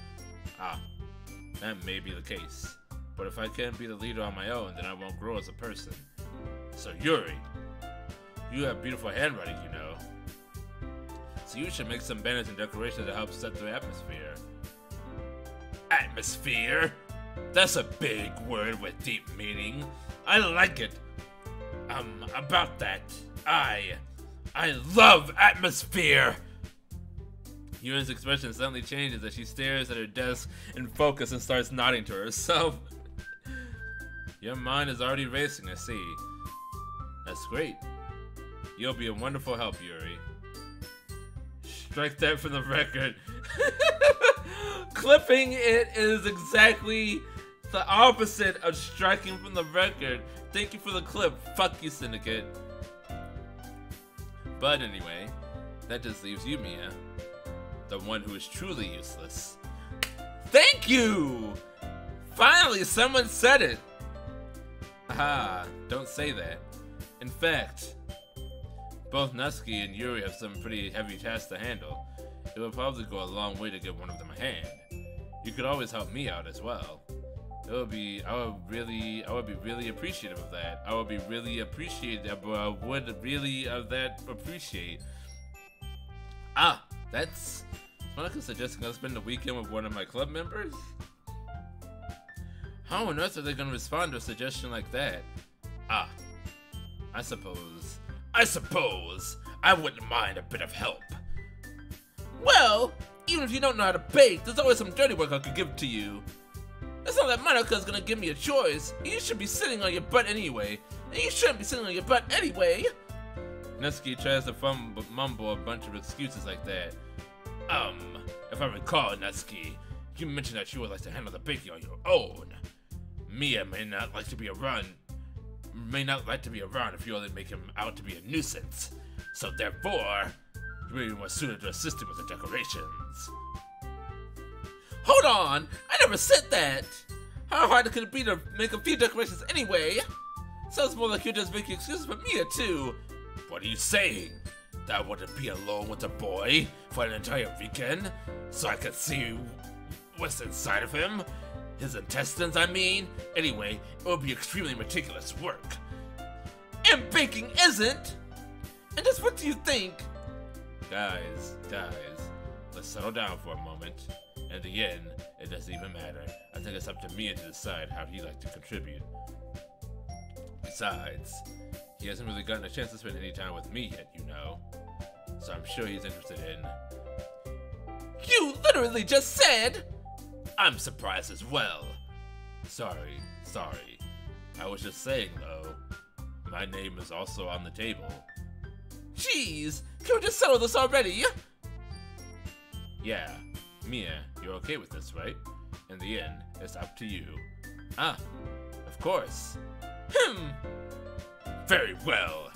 That may be the case. But if I can't be the leader on my own, then I won't grow as a person. So Yuri, you have beautiful handwriting, you know. So you should make some banners and decorations to help set the atmosphere. Atmosphere? That's a big word with deep meaning. I like it. About that, I love atmosphere! Yuri's expression suddenly changes as she stares at her desk in focus and starts nodding to herself. Your mind is already racing, I see. That's great. You'll be a wonderful help, Yuri. Strike that from the record. Clipping it is exactly the opposite of striking from the record. Thank you for the clip. Fuck you, Syndicate. But anyway, that just leaves you, Mia. The one who is truly useless. Thank you! Finally, someone said it! Aha, don't say that. In fact, both Natsuki and Yuri have some pretty heavy tasks to handle. It would probably go a long way to give one of them a hand. You could always help me out as well. I would be really appreciative of that. I would be really appreciative, but I would really appreciate. That's Monica suggesting I spend the weekend with one of my club members? How on earth are they gonna respond to a suggestion like that? I suppose I wouldn't mind a bit of help. Well, even if you don't know how to bake, there's always some dirty work I could give to you. It's not that Monika's gonna give me a choice. You should be sitting on your butt anyway. And you shouldn't be sitting on your butt anyway. Natsuki tries to mumble a bunch of excuses like that. If I recall, Natsuki, you mentioned that you would like to handle the baking on your own. Mia may not like to be around if you only make him out to be a nuisance. So therefore, really more suited to assist him with the decorations. Hold on! I never said that! How hard could it be to make a few decorations anyway? Sounds more like you're just making excuses for Mia, too. What are you saying? That I want to be alone with a boy for an entire weekend? So I could see what's inside of him? His intestines, I mean? Anyway, it would be extremely meticulous work. And baking isn't! And just what do you think? Guys, let's settle down for a moment. In the end, it doesn't even matter. I think it's up to Mia to decide how he'd like to contribute. Besides, he hasn't really gotten a chance to spend any time with me yet, you know. So I'm sure he's interested in... You literally just said! I'm surprised as well. Sorry. I was just saying, though. My name is also on the table. Jeez, can we just settle this already? Yeah, Mia, you're okay with this, right? In the end, it's up to you. Ah, of course. Very well.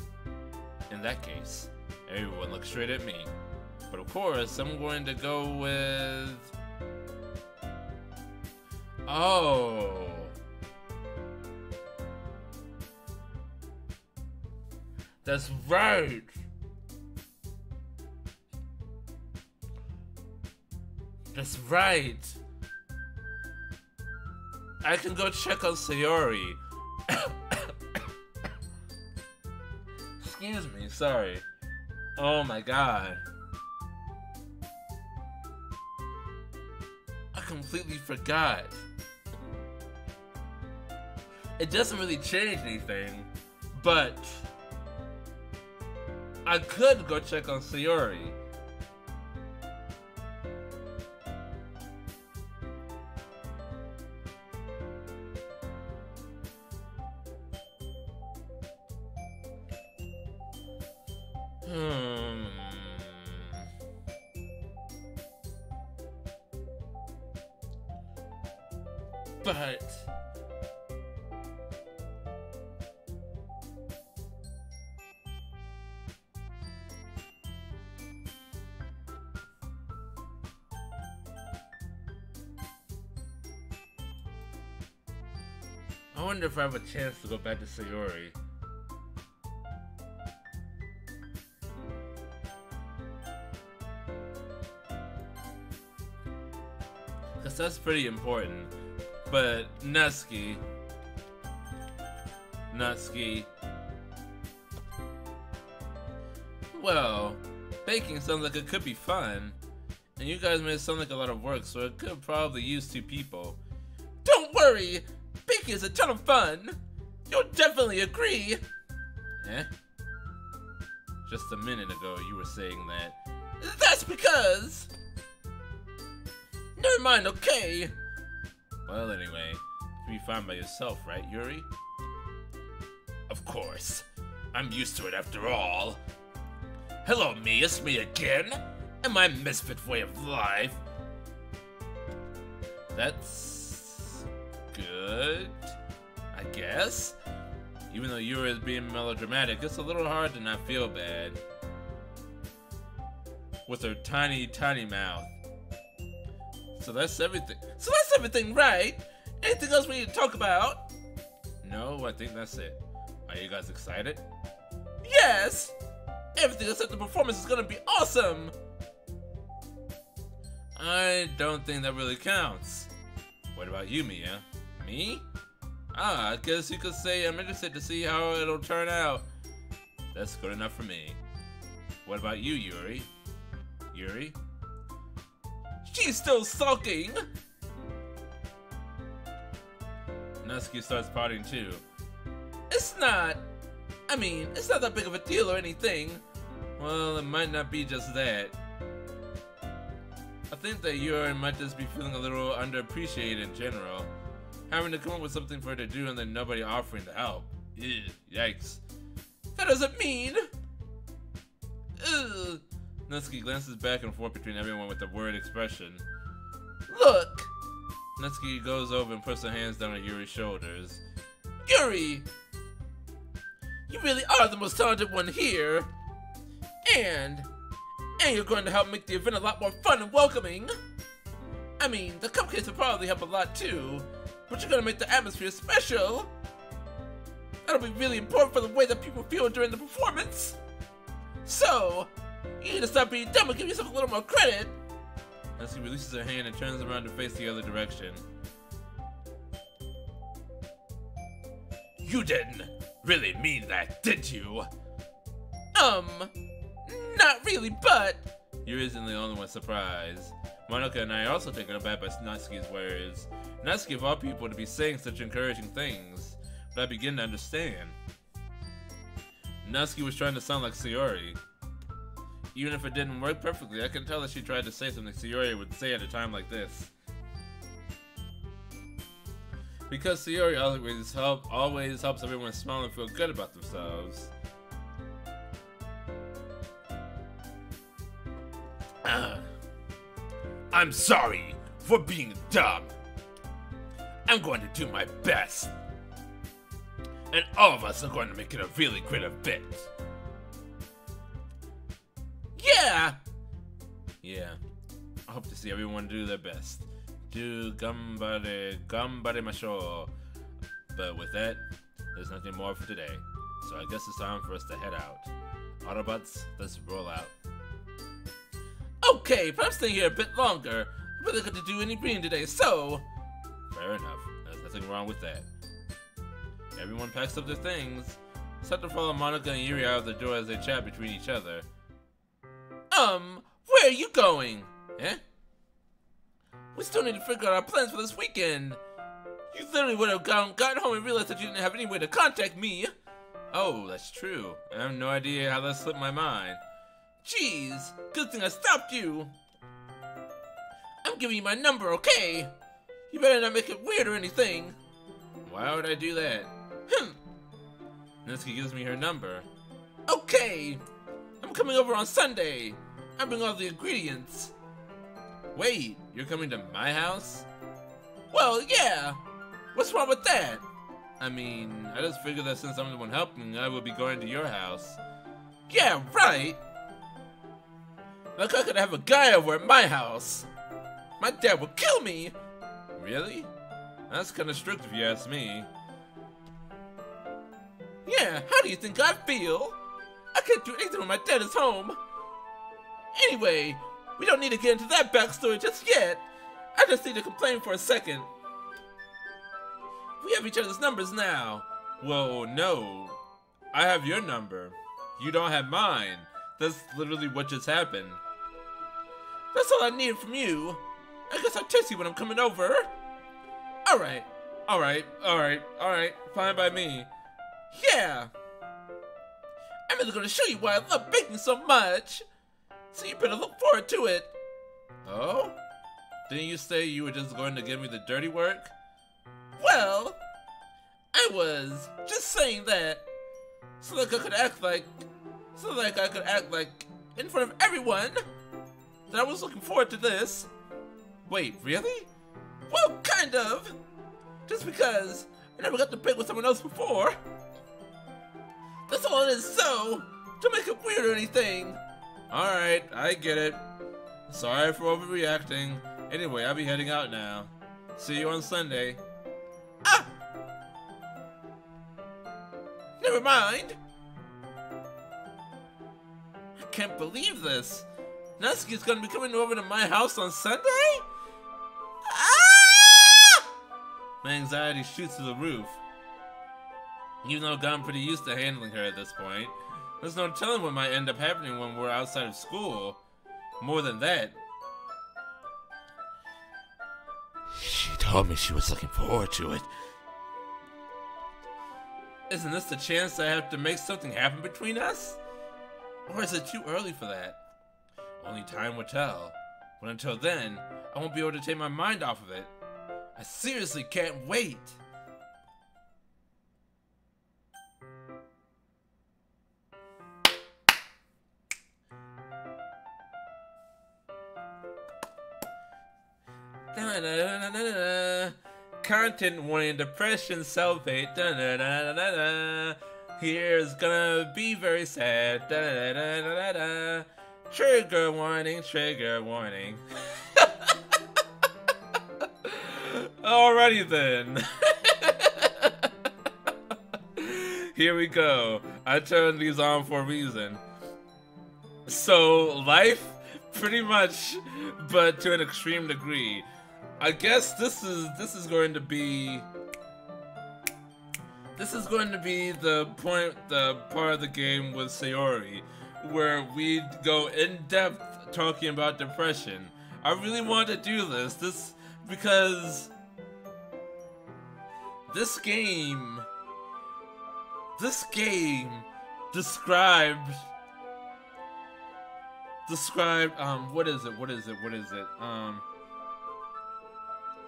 In that case, everyone look straight at me. But of course, I'm going to go with... Oh. That's right. That's right. I can go check on Sayori. Excuse me, sorry. Oh my god. I completely forgot. It doesn't really change anything, but I could go check on Sayori. But I wonder if I have a chance to go back to Sayori. Cause that's pretty important. But Natsuki. Well, baking sounds like it could be fun. And you guys made it sound like a lot of work, so it could probably use 2 people. Don't worry! Baking is a ton of fun! You'll definitely agree! Eh? Just a minute ago you were saying that. That's because... Never mind, okay? Well, anyway, you'll be fine by yourself, right, Yuri? Of course. I'm used to it after all. Hello, me, it's me again, and my misfit way of life. That's... good, I guess. Even though Yuri is being melodramatic, it's a little hard to not feel bad. With her tiny, tiny mouth. So that's everything, right? Anything else we need to talk about? No, I think that's it. Are you guys excited? Yes! Everything except the performance is gonna be awesome! I don't think that really counts. What about you, Mia? Me? Ah, I guess you could say I'm interested to see how it'll turn out. That's good enough for me. What about you, Yuri? Yuri? She's still sulking! Natsuki starts pouting too. It's not that big of a deal or anything. Well, it might not be just that. I think that Yuri might just be feeling a little underappreciated in general. Having to come up with something for her to do and then nobody offering to help. Ew, yikes. That doesn't mean... Ugh. Natsuki glances back and forth between everyone with a worried expression. Look! Natsuki goes over and puts her hands down on Yuri's shoulders. Yuri! You really are the most talented one here! And And you're going to help make the event a lot more fun and welcoming. I mean, the cupcakes will probably help a lot too, but you're going to make the atmosphere special. That'll be really important for the way that people feel during the performance. So, you need to stop being dumb and give yourself a little more credit. As he releases her hand and turns around to face the other direction. You didn't really mean that, did you? Not really, but... Yuri isn't the only one surprised. Monica and I are also taken aback by Natsuki's words. Natsuki of all people to be saying such encouraging things. But I begin to understand. Natsuki was trying to sound like Sayori. Even if it didn't work perfectly, I can tell that she tried to say something Sayori would say at a time like this. Because Sayori always helps everyone smile and feel good about themselves. I'm sorry for being dumb. I'm going to do my best. And all of us are going to make it a really great event. Yeah. I hope to see everyone do their best. Gambare mashou. But with that, there's nothing more for today. So I guess it's time for us to head out. Autobots, let's roll out. Okay, but I'm staying here a bit longer. I really got to do any reading today, so... Fair enough. There's nothing wrong with that. Everyone packs up their things. Start to follow Monica and Yuri out of the door as they chat between each other. Where are you going? Eh? We still need to figure out our plans for this weekend. You literally would have gotten home and realized that you didn't have any way to contact me. Oh, that's true. I have no idea how that slipped my mind. Jeez, good thing I stopped you. I'm giving you my number, okay? You better not make it weird or anything. Why would I do that? Natsuki gives me her number. Okay, I'm coming over on Sunday. I bring all the ingredients. Wait, you're coming to my house? Well, yeah. What's wrong with that? I mean, I just figured that since I'm the one helping, I would be going to your house. Yeah, right. Like I could have a guy over at my house. My dad would kill me. Really? That's kind of strict if you ask me. Yeah, how do you think I feel? I can't do anything when my dad is home. Anyway, we don't need to get into that backstory just yet. I just need to complain for a second. We have each other's numbers now. Well, no. I have your number. You don't have mine. That's literally what just happened. That's all I need from you. I guess I'll text you when I'm coming over. Alright. Fine by me. Yeah. I'm really gonna show you why I love baking so much. So you better look forward to it. Oh? Didn't you say you were just going to give me the dirty work? Well, I was just saying that so that I could act like in front of everyone that I was looking forward to this. Wait, really? Well, kind of. Just because I never got to bake with someone else before. That's all it is, so don't make it weird or anything. Alright, I get it. Sorry for overreacting. Anyway, I'll be heading out now. See you on Sunday. Ah! Never mind. I can't believe this. Natsuki's gonna be coming over to my house on Sunday? Ah! My anxiety shoots through the roof. Even though I've gotten pretty used to handling her at this point, there's no telling what might end up happening when we're outside of school. More than that, she told me she was looking forward to it. Isn't this the chance I have to make something happen between us? Or is it too early for that? Only time will tell. But until then, I won't be able to take my mind off of it. I seriously can't wait. Content warning, depression, self-hate. Here's gonna be very sad. Trigger warning, trigger warning. Alrighty then. Here we go. I turned these on for a reason. So, life, pretty much, but to an extreme degree. I guess this is going to be the part of the game with Sayori, where we go in depth talking about depression. I really want to do this because this game described what is it?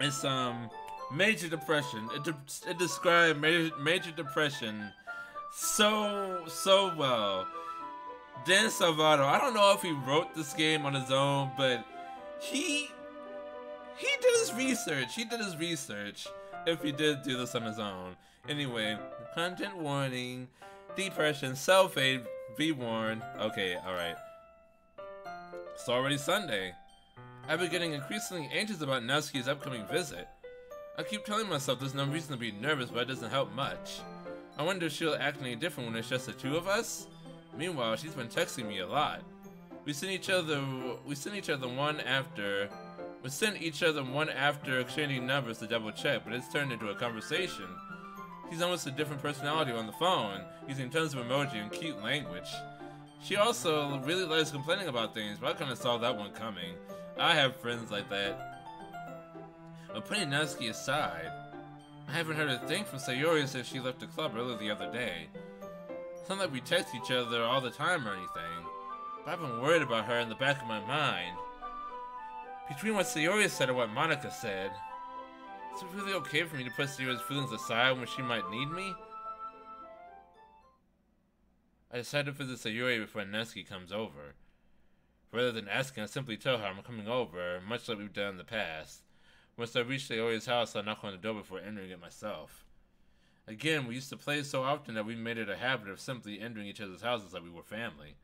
It's major depression. It described major depression so well. Dan Salvato, I don't know if he wrote this game on his own, but he did his research. If he did do this on his own. Anyway, content warning, depression, self-aid, be warned. Okay, alright. It's already Sunday. I've been getting increasingly anxious about Natsuki's upcoming visit. I keep telling myself there's no reason to be nervous, but it doesn't help much. I wonder if she'll act any different when it's just the two of us? Meanwhile, she's been texting me a lot. We send each other one after exchanging numbers to double check, but it's turned into a conversation. She's almost a different personality on the phone, using tons of emoji and cute language. She also really likes complaining about things, but I kinda saw that one coming. I have friends like that. But putting Natsuki aside, I haven't heard a thing from Sayori since she left the club earlier the other day. It's not like we text each other all the time or anything, but I've been worried about her in the back of my mind. Between what Sayori said and what Monica said, is it really okay for me to put Sayori's feelings aside when she might need me? I decided to visit Sayori before Natsuki comes over. Rather than asking, I simply tell her I'm coming over, much like we've done in the past. Once I reach Sayori's house, I knock on the door before entering it myself. Again, we used to play so often that we made it a habit of simply entering each other's houses like we were family.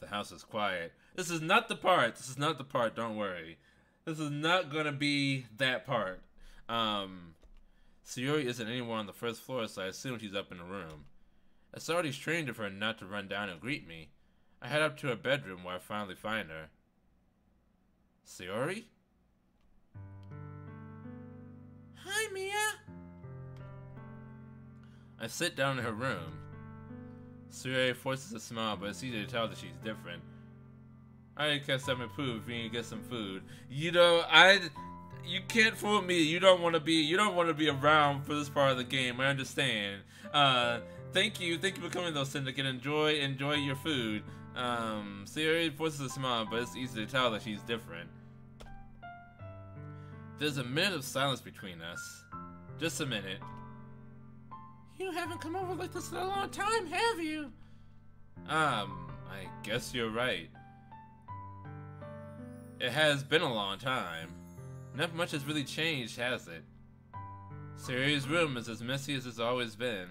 The house is quiet. This is not the part, don't worry. This is not gonna be that part. Sayori isn't anywhere on the first floor, so I assume she's up in the room. It's already strange of her not to run down and greet me. I head up to her bedroom where I finally find her. Sayori? Hi, Mia. I sit down in her room. Sayori forces a smile, but it's easy to tell that she's different. I catch some food if you need to get some food. You can't fool me. You don't want to be around for this part of the game. I understand. Thank you for coming though, Syndicate. Enjoy your food. Sayori forces a smile, but it's easy to tell that she's different. There's a minute of silence between us. Just a minute. You haven't come over like this in a long time, have you? I guess you're right. It has been a long time. Not much has really changed, has it? Sayori's room is as messy as it's always been.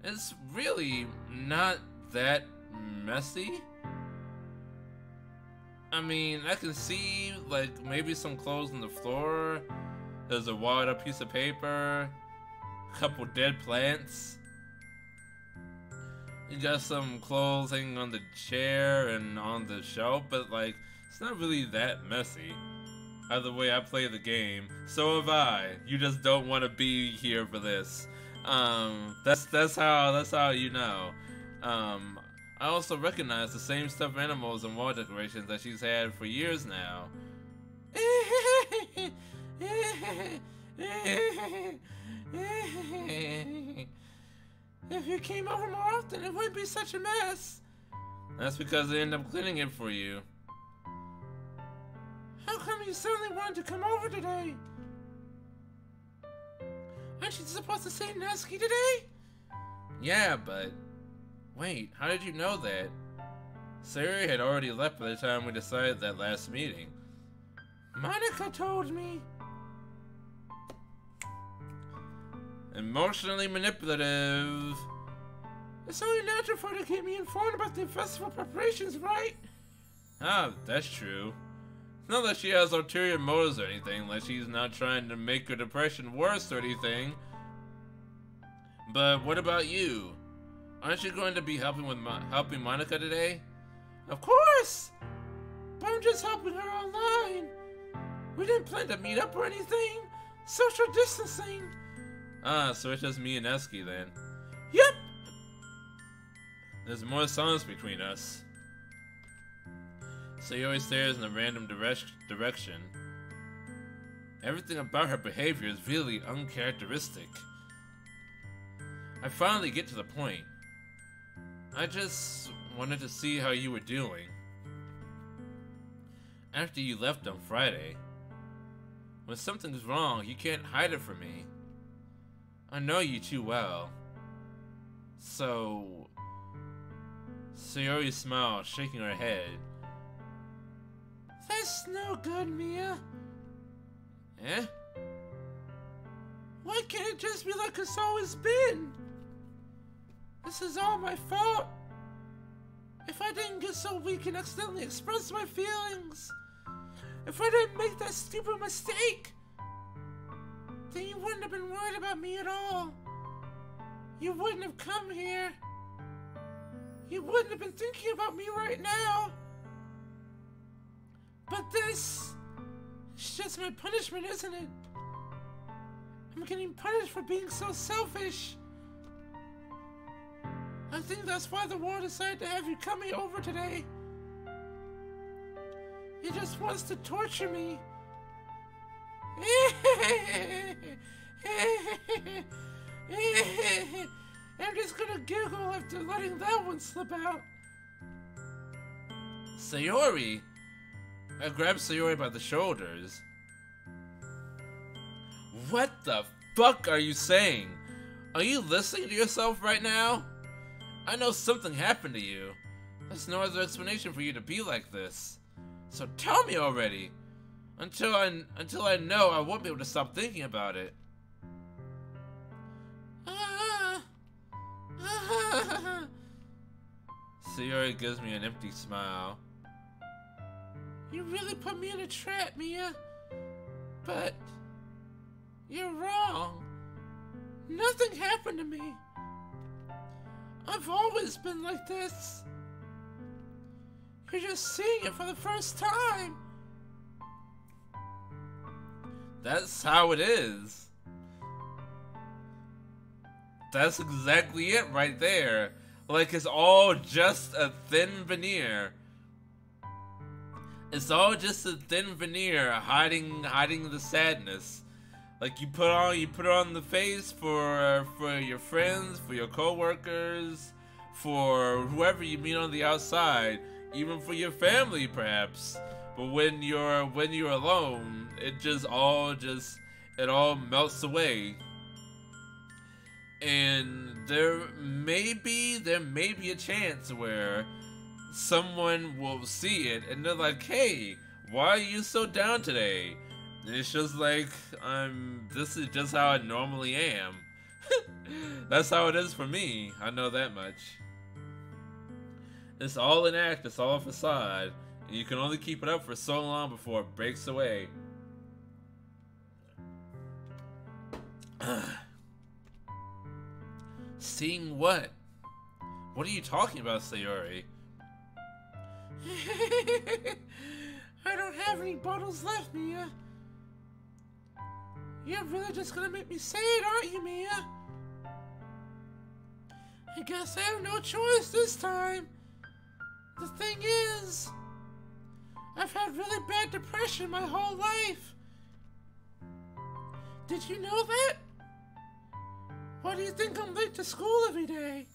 It's really not that messy. I mean, I can see, like, maybe some clothes on the floor. There's a walled up piece of paper. A couple dead plants. You got some clothes hanging on the chair and on the shelf, but, like, it's not really that messy. Either way, I play the game. So have I. You just don't want to be here for this. That's how you know. I also recognize the same stuffed animals and wall decorations that she's had for years now. If you came over more often, it wouldn't be such a mess. That's because I end up cleaning it for you. How come you suddenly wanted to come over today? Aren't you supposed to say Natsuki today? Yeah, but... Wait, how did you know that? Sayori had already left by the time we decided that last meeting. Monica told me. Emotionally manipulative. It's only natural for her to keep me informed about the festival preparations, right? Ah, that's true. Not that she has ulterior motives or anything, like she's not trying to make her depression worse or anything. But what about you? Aren't you going to be helping Monica today? Of course! But I'm just helping her online. We didn't plan to meet up or anything. Social distancing. Ah, so it's just me and Eski then. Yep! There's more silence between us. Sayori stares in a random direction. Everything about her behavior is really uncharacteristic. I finally get to the point. I just wanted to see how you were doing. After you left on Friday. When something's wrong, you can't hide it from me. I know you too well. So... Sayori smiled, shaking her head. That's no good, Mia. Eh? Why can't it just be like it's always been? This is all my fault. If I didn't get so weak and accidentally express my feelings, if I didn't make that stupid mistake, then you wouldn't have been worried about me at all. You wouldn't have come here. You wouldn't have been thinking about me right now. But this is just my punishment, isn't it? I'm getting punished for being so selfish. I think that's why the war decided to have you coming over today. He just wants to torture me. I'm just gonna giggle after letting that one slip out. Sayori! I grabbed Sayori by the shoulders. What the fuck are you saying? Are you listening to yourself right now? I know something happened to you. There's no other explanation for you to be like this. So tell me already. Until I know, I won't be able to stop thinking about it. Sayori gives me an empty smile. You really put me in a trap, Mia. But you're wrong. Nothing happened to me. I've always been like this. You're just seeing it for the first time. That's how it is. That's exactly it right there. Like it's all just a thin veneer. It's all just a thin veneer hiding the sadness. Like you put on the face for your friends, for your coworkers, for whoever you meet on the outside, even for your family perhaps. But when you're alone, it all melts away. And there may be a chance where someone will see it and they're like, hey, why are you so down today? And it's just like, this is just how I normally am. That's how it is for me, I know that much. It's all an act, it's all a facade, and you can only keep it up for so long before it breaks away. Seeing what? What are you talking about, Sayori? I don't have any bottles left, Mia. You're really just gonna make me say it, aren't you, Mia? I guess I have no choice this time. The thing is, I've had really bad depression my whole life. Did you know that? Why do you think I'm late to school every day?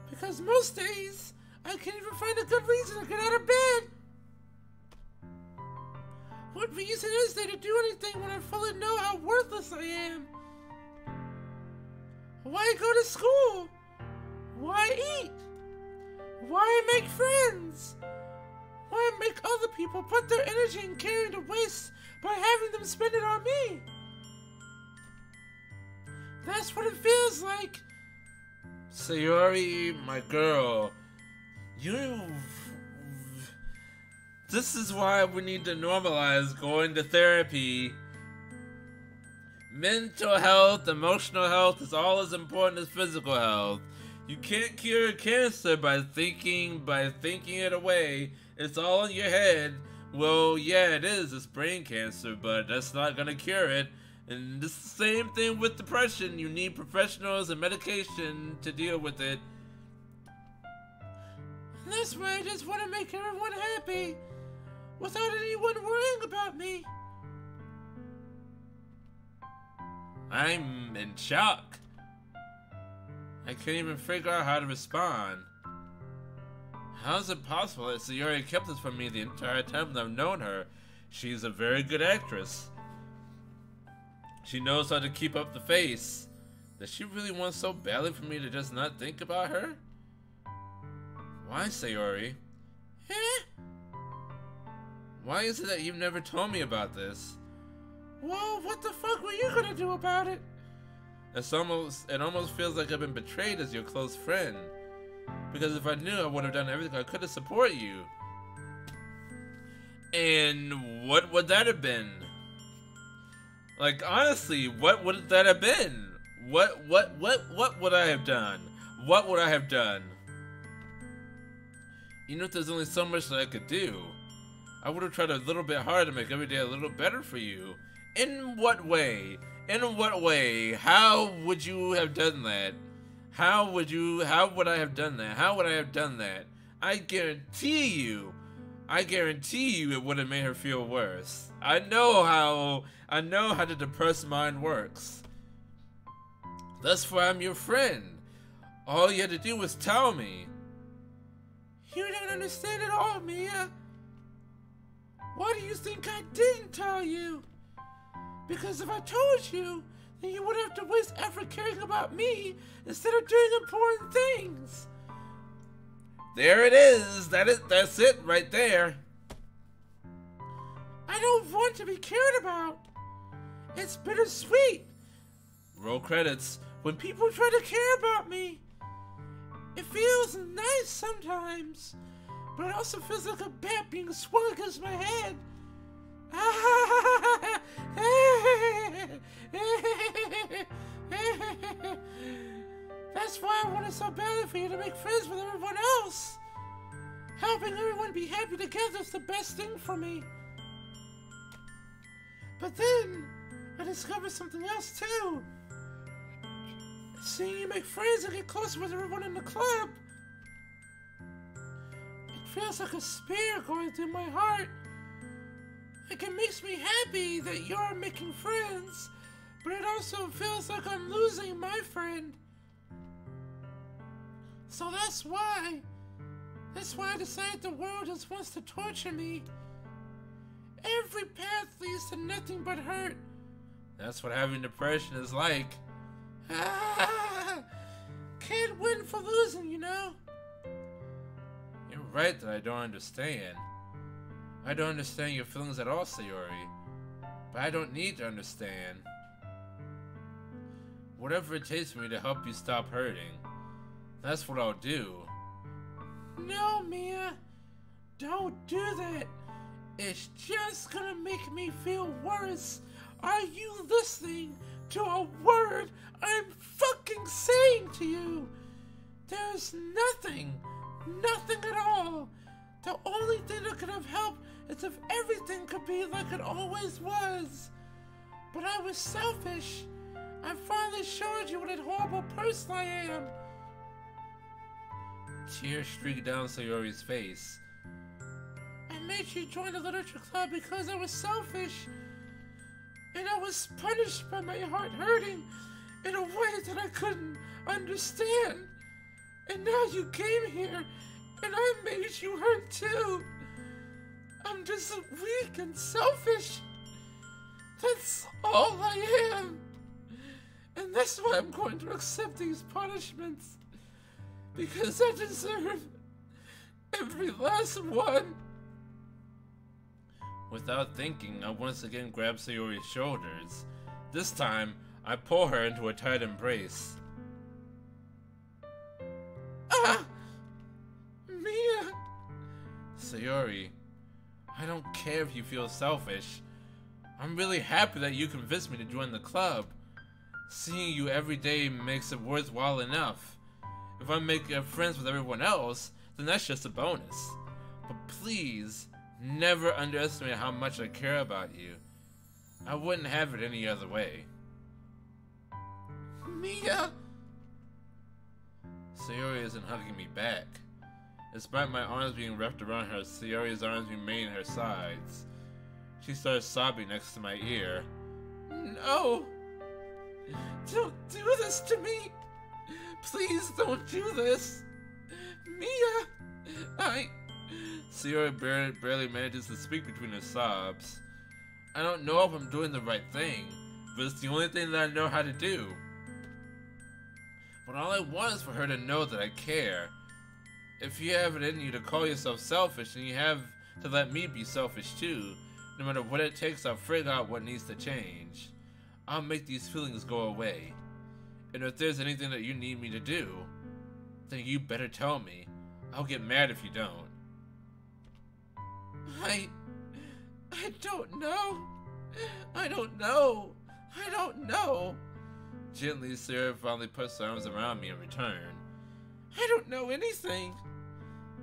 Because most days, I can't even find a good reason to get out of bed. What reason is there to do anything when I fully know how worthless I am? Why go to school? Why eat? Why make friends? Why make other people put their energy and care to waste by having them spend it on me? That's what it feels like. Sayori, my girl, this is why we need to normalize going to therapy. Mental health, emotional health is all as important as physical health. You can't cure cancer by thinking it away. It's all in your head. Well, yeah, it is. It's brain cancer, but that's not gonna cure it. And it's the same thing with depression. You need professionals and medication to deal with it. And that's why I just want to make everyone happy without anyone worrying about me. I'm in shock. I can't even figure out how to respond. How is it possible that Sayori kept this from me the entire time that I've known her? She's a very good actress. She knows how to keep up the face. Does she really want so badly for me to just not think about her? Why, Sayori? Why is it that you've never told me about this? Well, what the fuck were you gonna do about it? It almost feels like I've been betrayed as your close friend. Because if I knew, I would have done everything I could to support you. And what would that have been? Like, honestly, what would that have been? What would I have done? What would I have done? Even if there's only so much that I could do, I would have tried a little bit harder to make every day a little better for you. In what way? In what way? How would you have done that? How would I have done that? How would I have done that? I guarantee you it would have made her feel worse. I know how the depressed mind works. That's why I'm your friend. All you had to do was tell me. You don't understand at all, Mia. Why do you think I didn't tell you? Because if I told you, then you would have to waste effort caring about me instead of doing important things. There it is. That's it right there. I don't want to be cared about. It's bittersweet. Roll credits. When people try to care about me, it feels nice sometimes, but it also feels like a bat being swung against my head. That's why I wanted so badly for you to make friends with everyone else. Helping everyone be happy together is the best thing for me. But then, I discovered something else too. Seeing you make friends and get close with everyone in the club, it feels like a spear going through my heart. Like, it makes me happy that you're making friends, but it also feels like I'm losing my friend. So that's why I decided the world just wants to torture me. Every path leads to nothing but hurt. That's what having depression is like. Can't win for losing, you know? You're right that I don't understand. I don't understand your feelings at all, Sayori. But I don't need to understand. Whatever it takes for me to help you stop hurting, that's what I'll do. No, Mia. Don't do that. It's just gonna make me feel worse. Are you listening to a word I'm fucking saying to you? There's nothing at all. The only thing that could have helped is if everything could be like it always was. But I was selfish. I finally showed you what a horrible person I am. Tears streaked down Sayori's face. I made you join the literature club because I was selfish. And I was punished by my heart hurting in a way that I couldn't understand. And now you came here, and I made you hurt too. I'm just weak and selfish. That's all I am. And that's why I'm going to accept these punishments. Because I deserve every last one. Without thinking, I once again grab Sayori's shoulders. This time, I pull her into a tight embrace. Ah! Mia! Sayori, I don't care if you feel selfish. I'm really happy that you convinced me to join the club. Seeing you every day makes it worthwhile enough. If I make friends with everyone else, then that's just a bonus. But please, never underestimate how much I care about you. I wouldn't have it any other way. Mia! Sayori isn't hugging me back. Despite my arms being wrapped around her, Sayori's arms remain at her sides. She starts sobbing next to my ear. No! Don't do this to me! Please don't do this! Mia! Sayori barely manages to speak between her sobs. I don't know if I'm doing the right thing, but it's the only thing that I know how to do. But all I want is for her to know that I care. If you have it in you to call yourself selfish, then you have to let me be selfish too. No matter what it takes, I'll figure out what needs to change. I'll make these feelings go away. And if there's anything that you need me to do, then you better tell me. I'll get mad if you don't. I don't know. I don't know. I don't know. Gently, Sarah finally puts her arms around me in return. I don't know anything.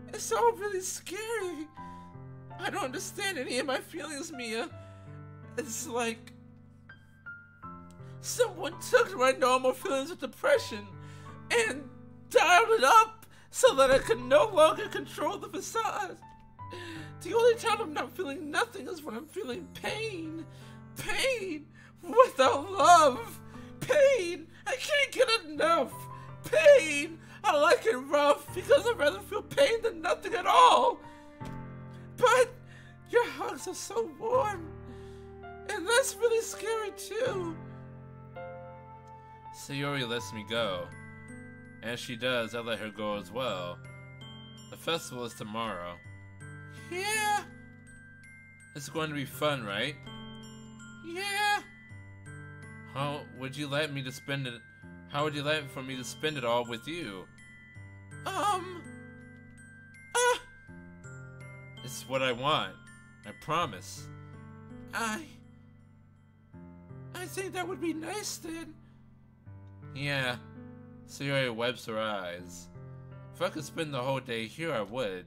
It's all really scary. I don't understand any of my feelings, Mia. It's like someone took my normal feelings of depression and dialed it up so that I could no longer control the facade. The only time I'm not feeling nothing is when I'm feeling pain. Pain without love. Pain. I can't get enough. Pain. I like it rough because I'd rather feel pain than nothing at all. But your hugs are so warm. And that's really scary too. Sayori lets me go. As she does, I let her go as well. The festival is tomorrow. Yeah. It's going to be fun, right? Yeah. How would you like me to spend it? How would you like for me to spend it all with you? It's what I want. I promise. I think that would be nice then. Yeah. Sayori wipes her eyes. If I could spend the whole day here, I would.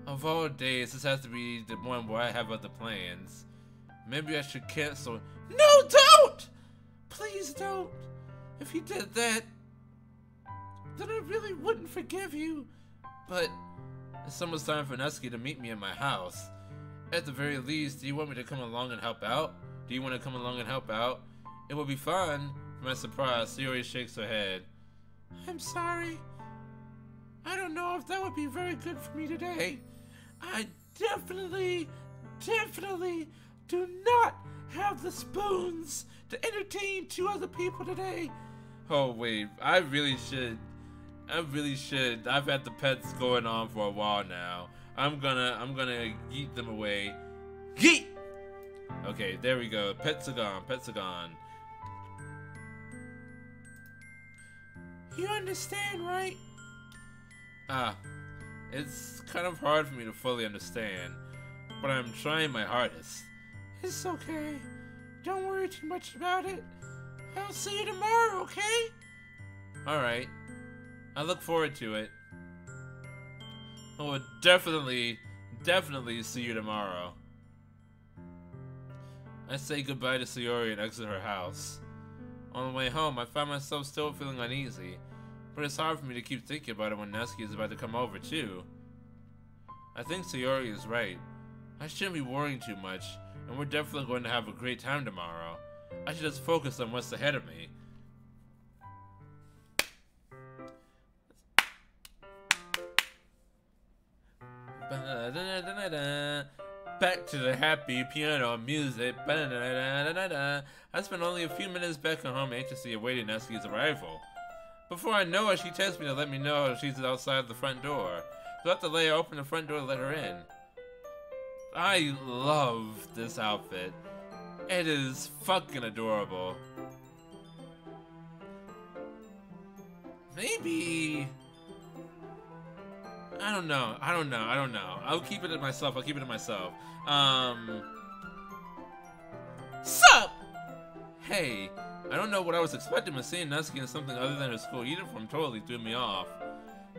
Of all days, this has to be the one where I have other plans. Maybe I should cancel. No, don't! Please don't. If you did that, then I really wouldn't forgive you. But it's almost time for Natsuki to meet me at my house. At the very least, do you want me to come along and help out? Do you want to come along and help out? It will be fun. To my surprise, Sayori shakes her head. I'm sorry. I don't know if that would be very good for me today. I definitely do not have the spoons to entertain 2 other people today. Oh wait, I really should. I've had the pets going on for a while now. I'm gonna yeet them away. Yeet! Okay, there we go. Pets are gone. Pets are gone. You understand, right? It's kind of hard for me to fully understand, but I'm trying my hardest. It's okay. Don't worry too much about it. I'll see you tomorrow, okay? Alright. I look forward to it. I will definitely see you tomorrow. I say goodbye to Sayori and exit her house. On the way home, I find myself still feeling uneasy, but it's hard for me to keep thinking about it when Natsuki is about to come over too. I think Sayori is right. I shouldn't be worrying too much, and we're definitely going to have a great time tomorrow. I should just focus on what's ahead of me. Back to the happy piano music. I spent only a few minutes back at home anxiously awaiting Natsuki's arrival. Before I know it, she texts me to let me know she's outside the front door. Without delay, I open the front door to let her in. I love this outfit. It is fucking adorable. Maybe I don't know. I'll keep it to myself. Sup? Hey, I don't know what I was expecting, but seeing Natsuki in something other than her school uniform totally threw me off.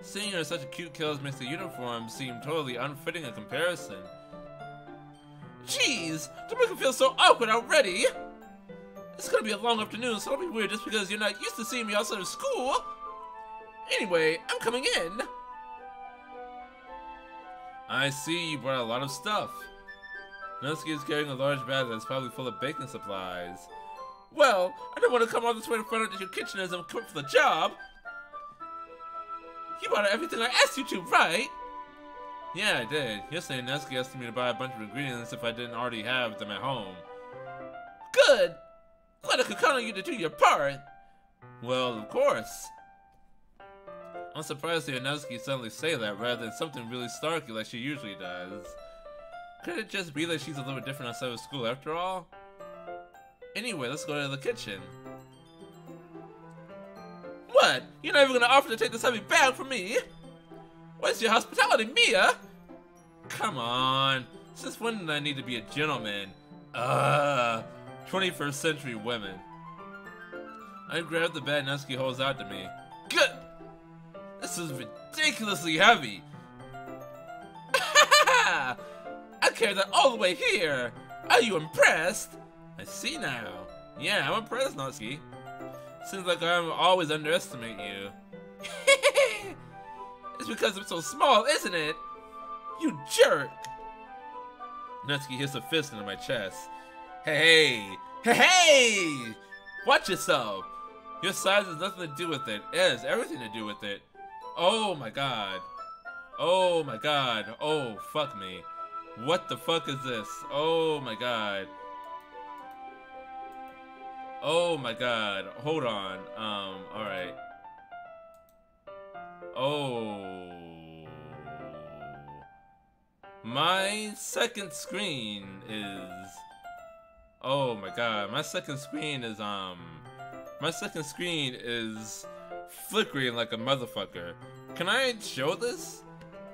Seeing her in such a cute clothes makes the uniform seem totally unfitting in comparison. Jeez, don't make me feel so awkward already. It's gonna be a long afternoon, so don't be weird just because you're not used to seeing me outside of school. Anyway, I'm coming in. I see you brought a lot of stuff. Natsuki is carrying a large bag that's probably full of baking supplies. Well, I don't want to come all this way to find out that your kitchen isn't equipped for the job. You bought everything I asked you to, right? Yeah, I did. Yesterday, Natsuki asked me to buy a bunch of ingredients if I didn't already have them at home. Good! Glad I could count on you to do your part. Well, of course. I'm surprised to hear Natsuki suddenly say that rather than something really snarky like she usually does. Could it just be that she's a little different outside of school after all? Anyway, let's go to the kitchen. What? You're not even gonna offer to take this heavy bag from me? Where's your hospitality, Mia? Come on. Since when did I need to be a gentleman? 21st century women. I grabbed the bag Natsuki holds out to me. Good! This is ridiculously heavy. I carried that all the way here. Are you impressed? I see now. Yeah, I'm impressed, Natsuki. Seems like I always underestimate you. It's because I'm so small, isn't it? You jerk! Natsuki hits a fist into my chest. Hey! Watch yourself! Your size has nothing to do with it. It has everything to do with it. Oh my god. Oh my god. Oh, fuck me. What the fuck is this? Oh my god. Oh my god. Hold on. Alright. Oh. My second screen is... Oh my god. My second screen is, flickering like a motherfucker. Can I show this?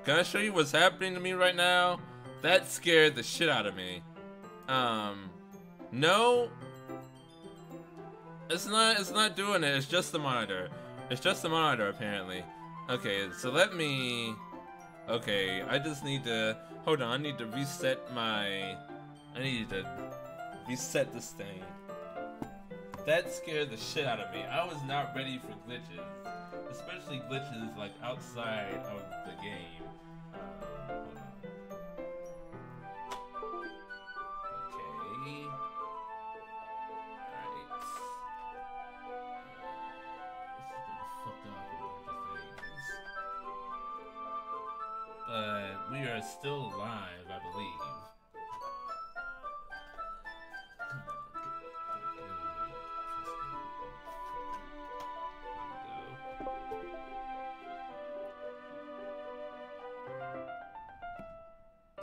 Can I show you what's happening to me right now? That scared the shit out of me. No. It's not doing it. It's just the monitor. It's just the monitor, apparently. Okay, so let me... Okay, I just need to... Hold on, I need to reset my... I need to reset this thing. That scared the shit out of me. I was not ready for glitches. Especially glitches, like, outside of the game. Hold on. Okay. Alright. This is gonna fuck up a bunch of things. But we are still live, I believe.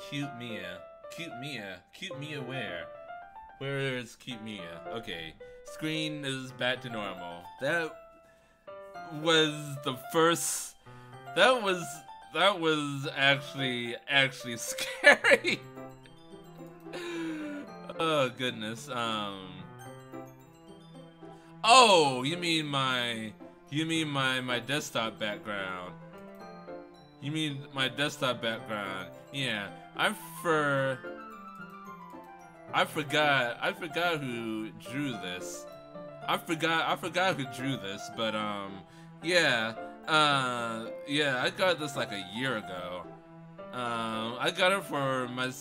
Cute Mia. Cute Mia. Cute Mia where? Where is Cute Mia? Okay. Screen is back to normal. That was the first... That was actually scary. Oh, goodness. Oh, you mean my desktop background. You mean my desktop background. Yeah. I forgot who drew this. I forgot who drew this, but yeah. Yeah, I got this like a year ago. I got it for my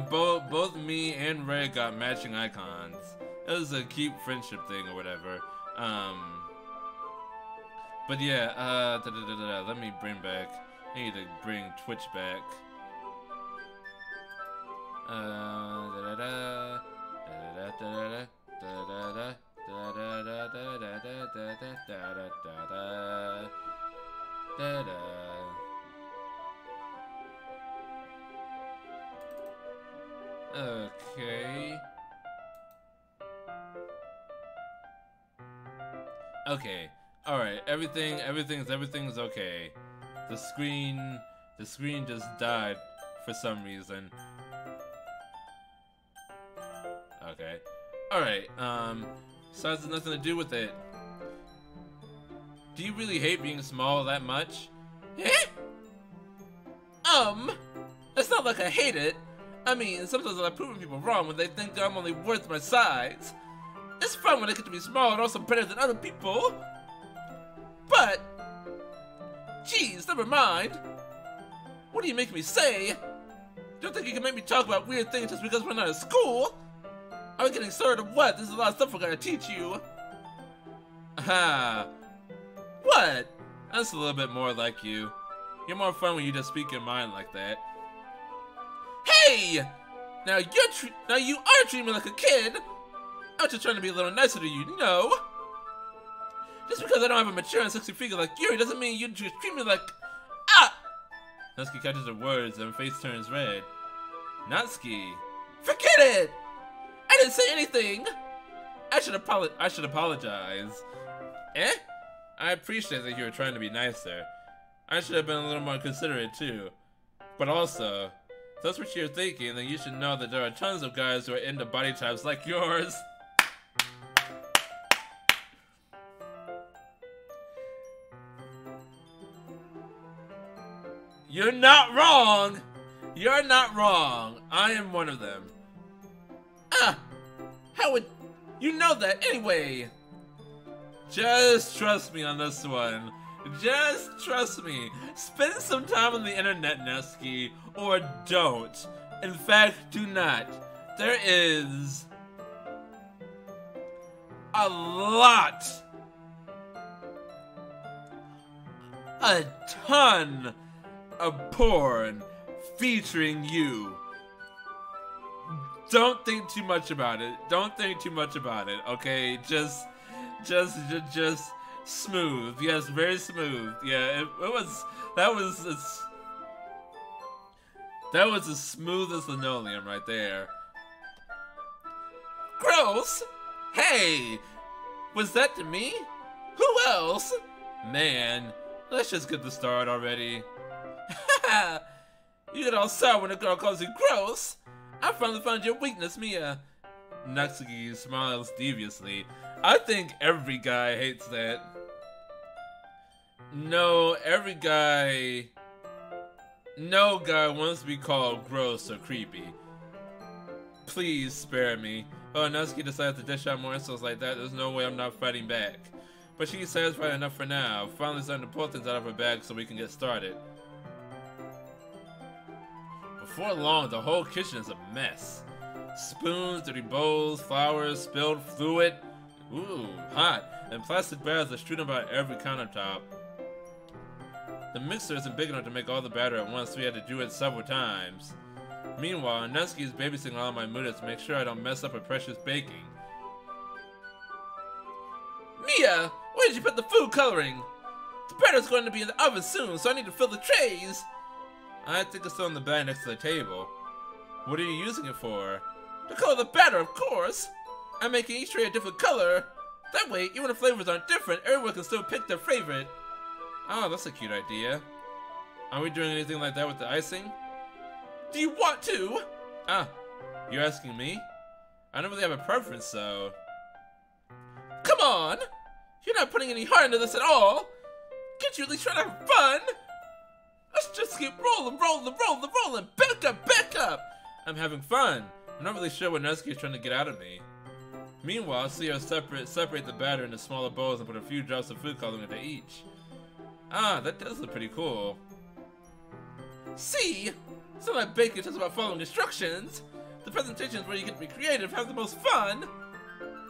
both me and Ray got matching icons. It was a cute friendship thing or whatever. But yeah, let me bring back. I need to bring Twitch back. Okay. Okay. All right. Everything's okay. The screen The screen just died for some reason. Okay. Alright, so has nothing to do with it. Do you really hate being small that much? Eh? It's not like I hate it. I mean, sometimes I prove people wrong when they think I'm only worth my size. It's fun when I get to be small and also better than other people. But, geez, never mind. What do you make me say? Don't think you can make me talk about weird things just because we're not at school? Are we getting started or what? There's a lot of stuff we're gonna teach you. Aha. What? That's a little bit more like you. You're more fun when you just speak your mind like that. Hey! Now you are treating me like a kid. I'm just trying to be a little nicer to you, you know? Just because I don't have a mature and sexy figure like you doesn't mean you just treat me like... Ah! Natsuki catches her words and her face turns red. Natsuki. Forget it! I didn't say anything! I should apologize. Eh? I appreciate that you were trying to be nicer. I should have been a little more considerate too. But also, if that's what you're thinking, then you should know that there are tons of guys who are into body types like yours. You're not wrong! You're not wrong. I am one of them. Ah! How would you know that anyway? Just trust me on this one. Just trust me. Spend some time on the internet, Natsuki, or don't. In fact, do not. There is a lot, a ton of porn featuring you. Don't think too much about it. Don't think too much about it, okay? Just smooth. Yes, very smooth. Yeah, that was the smoothest linoleum right there. Gross! Hey! Was that to me? Who else? Man, let's just get the start already. You get all sour when a girl calls you gross. I finally found your weakness, Mia. Natsuki smiles deviously. I think every guy hates that. No guy wants to be called gross or creepy. Please spare me. Oh, Natsuki decides to dish out more insults like that. There's no way I'm not fighting back. But she's satisfied enough for now. Finally starting to pull things out of her bag so we can get started. Before long, the whole kitchen is a mess. Spoons, dirty bowls, flowers, spilled fluid. Ooh, hot. And plastic bags are strewn about every countertop. The mixer isn't big enough to make all the batter at once, so we had to do it several times. Meanwhile, Natsuki is babysitting all of my moodles to make sure I don't mess up her precious baking. Mia! Where did you put the food coloring? The batter's going to be in the oven soon, so I need to fill the trays. I think it's still in the bag next to the table. What are you using it for? To color the batter, of course! I'm making each tray a different color. That way, even if flavors aren't different, everyone can still pick their favorite. Oh, that's a cute idea. Are we doing anything like that with the icing? Do you want to? Ah, you're asking me? I don't really have a preference, so... Come on! You're not putting any heart into this at all! Can't you at least try to have fun? Let's just keep rolling. Back up! I'm having fun. I'm not really sure what Natsuki is trying to get out of me. Meanwhile, see her separate the batter into smaller bowls and put a few drops of food coloring into each. Ah, that does look pretty cool. See? It's not like baking, it's just about following instructions. The presentation is where you get to be creative, have the most fun.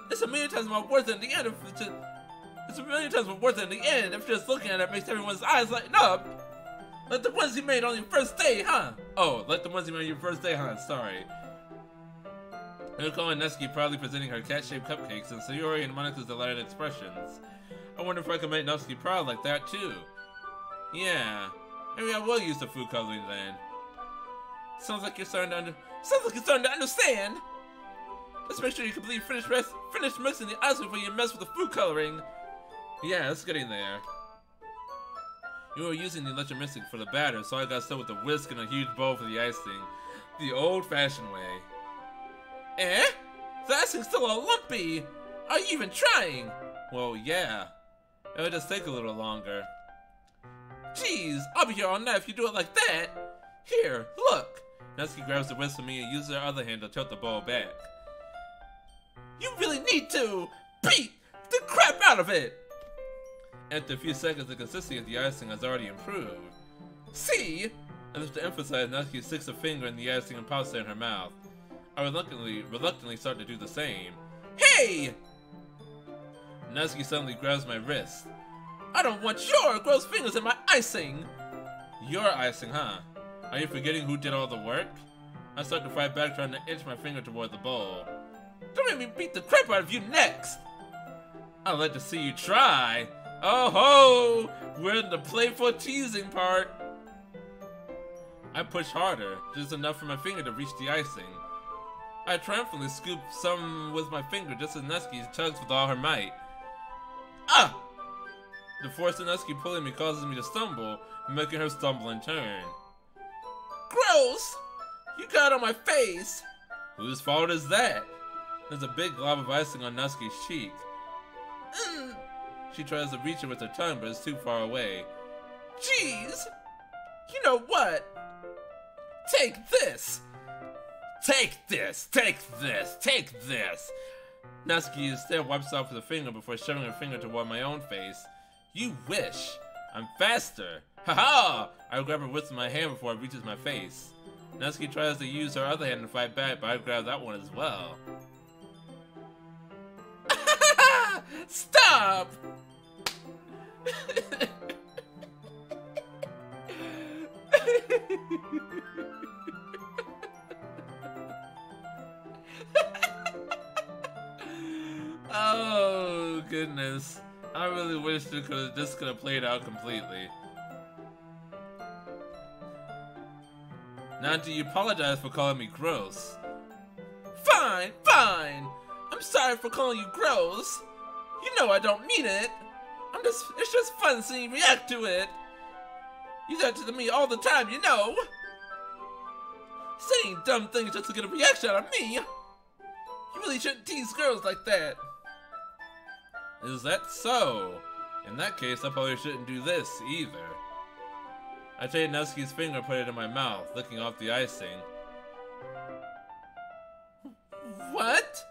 It's a million times more worth it in the end if just looking at it makes everyone's eyes lighten up. Like the ones you made on your first day, huh? Oh, like the ones you made on your first day, huh? Sorry. Yoko and Natsuki proudly presenting her cat-shaped cupcakes and Sayori and Monika's delighted expressions. I wonder if I can make Natsuki proud like that too. Yeah, maybe I will use the food coloring then. Sounds like you're starting to understand. Let's make sure you completely finish mixing the ice before you mess with the food coloring. Yeah, it's getting there. You were using the electromagnetic for the batter, so I got stuck with a whisk and a huge bowl for the icing. The old-fashioned way. Eh? The icing's still all lumpy! Are you even trying? Well, yeah. It'll just take a little longer. Jeez, I'll be here all night if you do it like that! Here, look! Natsuki grabs the whisk from me and uses her other hand to tilt the bowl back. You really need to beat the crap out of it! After a few seconds, the consistency of the icing has already improved. See? As if to emphasize, Natsuki sticks a finger in the icing and pops it in her mouth. I reluctantly start to do the same. Hey! Natsuki suddenly grabs my wrist. I don't want your gross fingers in my icing! Your icing, huh? Are you forgetting who did all the work? I start to fight back, trying to inch my finger toward the bowl. Don't make me beat the crap out of you next! I'd like to see you try. Oh ho! We're in the playful teasing part. I push harder, just enough for my finger to reach the icing. I triumphantly scoop some with my finger just as Natsuki tugs with all her might. Ah! The force of Natsuki pulling me causes me to stumble, making her stumble in turn. Gross! You got on my face! Whose fault is that? There's a big glob of icing on Natsuki's cheek. She tries to reach it with her tongue, but it's too far away. Jeez! You know what? Take this! Take this! Take this! Take this! Natsuki instead wipes off with a finger before shoving her finger toward my own face. You wish! I'm faster! Haha! I grab her wrist in my hand before it reaches my face. Natsuki tries to use her other hand to fight back, but I grab that one as well. Stop! Oh, goodness. I really wish this could have played out completely. Now, do you apologize for calling me gross? Fine, fine! I'm sorry for calling you gross. You know I don't mean it. It's just fun seeing you react to it. You do that to me all the time, you know. Saying dumb things just to get a reaction out of me. You really shouldn't tease girls like that. Is that so? In that case, I probably shouldn't do this either. I take Natsuki's finger and put it in my mouth, licking off the icing. What?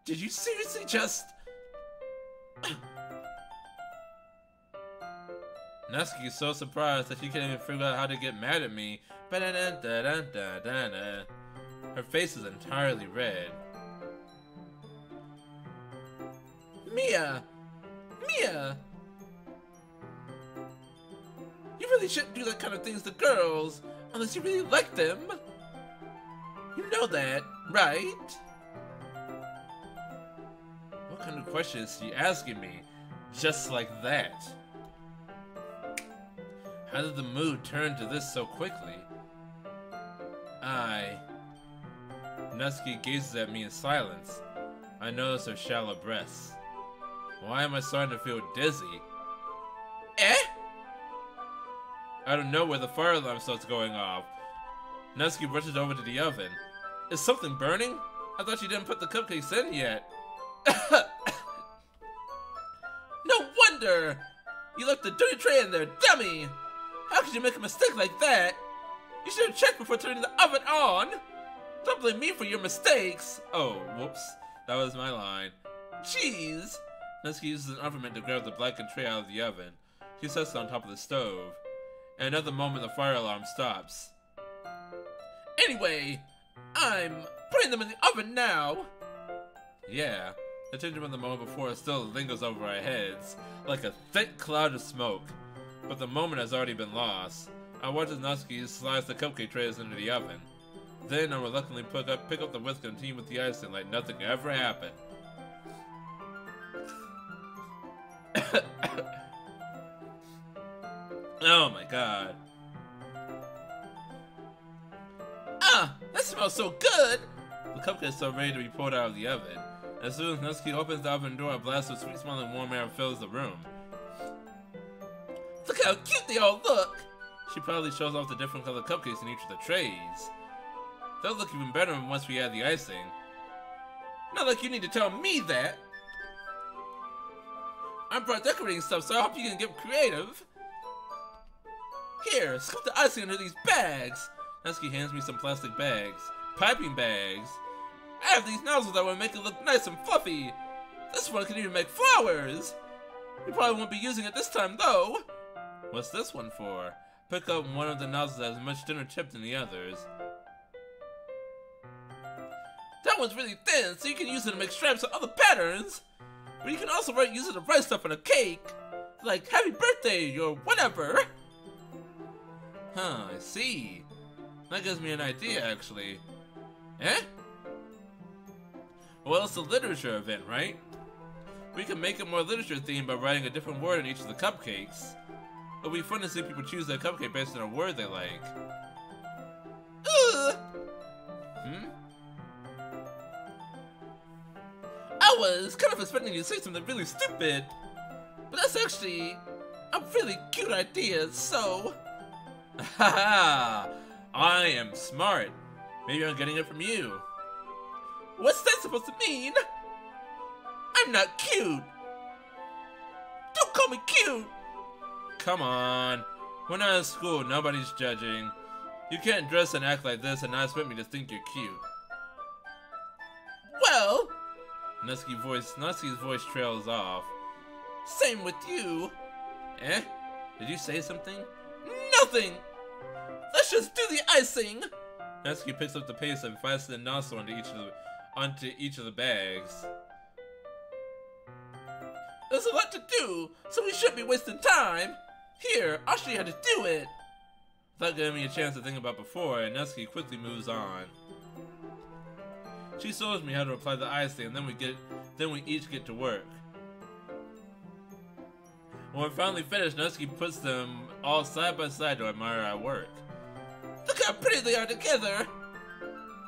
Did you seriously just... Natsuki is so surprised that she can't even figure out how to get mad at me. Her face is entirely red. Mia! Mia! You really shouldn't do that kind of things to girls, unless you really like them. You know that, right? What kind of question is she asking me, just like that? How did the mood turn to this so quickly? Natsuki gazes at me in silence. I notice her shallow breasts. Why am I starting to feel dizzy? Eh? Out of nowhere, the fire alarm starts going off. Natsuki rushes over to the oven. Is something burning? I thought you didn't put the cupcakes in yet. No wonder! You left the dirty tray in there, dummy! How could you make a mistake like that? You should have checked before turning the oven on! Don't blame me for your mistakes! Oh, whoops. That was my line. Jeez! Natsuki uses an oven mitt to grab the blackened tray out of the oven. She sets it on top of the stove. In another moment, the fire alarm stops. Anyway, I'm putting them in the oven now! Yeah, the tension from the moment before still lingers over our heads, like a thick cloud of smoke. But the moment has already been lost. I watch as Natsuki slides the cupcake trays into the oven. Then I reluctantly pick up the whisk and continue with the icing like nothing ever happened. Oh my god. Ah, that smells so good! The cupcakes are ready to be pulled out of the oven. As soon as Natsuki opens the oven door, a blast of sweet-smelling warm air fills the room. Look how cute they all look! She probably shows off the different colored cupcakes in each of the trays. They'll look even better once we add the icing. Not like you need to tell me that! I brought decorating stuff, so I hope you can get creative. Here, scoop the icing into these bags. Natsuki hands me some plastic bags. Piping bags. I have these nozzles that will make it look nice and fluffy. This one can even make flowers. You probably won't be using it this time, though. What's this one for? Pick up one of the nozzles that has much thinner tip than the others. That one's really thin, so you can use it to make stripes or other patterns. But you can also use it to write stuff on a cake. Like, happy birthday, or whatever. Huh, I see. That gives me an idea, actually. Eh? Well, it's a literature event, right? We can make it more literature themed by writing a different word in each of the cupcakes. It'll be fun to see people choose their cupcake based on a word they like. I was kind of expecting you to say something really stupid, but that's actually a really cute idea, so... Haha! I am smart. Maybe I'm getting it from you. What's that supposed to mean? I'm not cute! Don't call me cute! Come on. We're not in school, nobody's judging. You can't dress and act like this and not expect me to think you're cute. Well... Natsuki's voice trails off. Same with you. Eh? Did you say something? Nothing! Let's just do the icing! Natsuki picks up the paste and fastens the nozzle onto each of the bags. There's a lot to do, so we shouldn't be wasting time. Here, I'll show you how to do it. Without giving me a chance to think about before, Natsuki quickly moves on. She shows me how to apply the icing, and then we each get to work. When we're finally finished, Natsuki puts them all side by side to admire our work. Look how pretty they are together!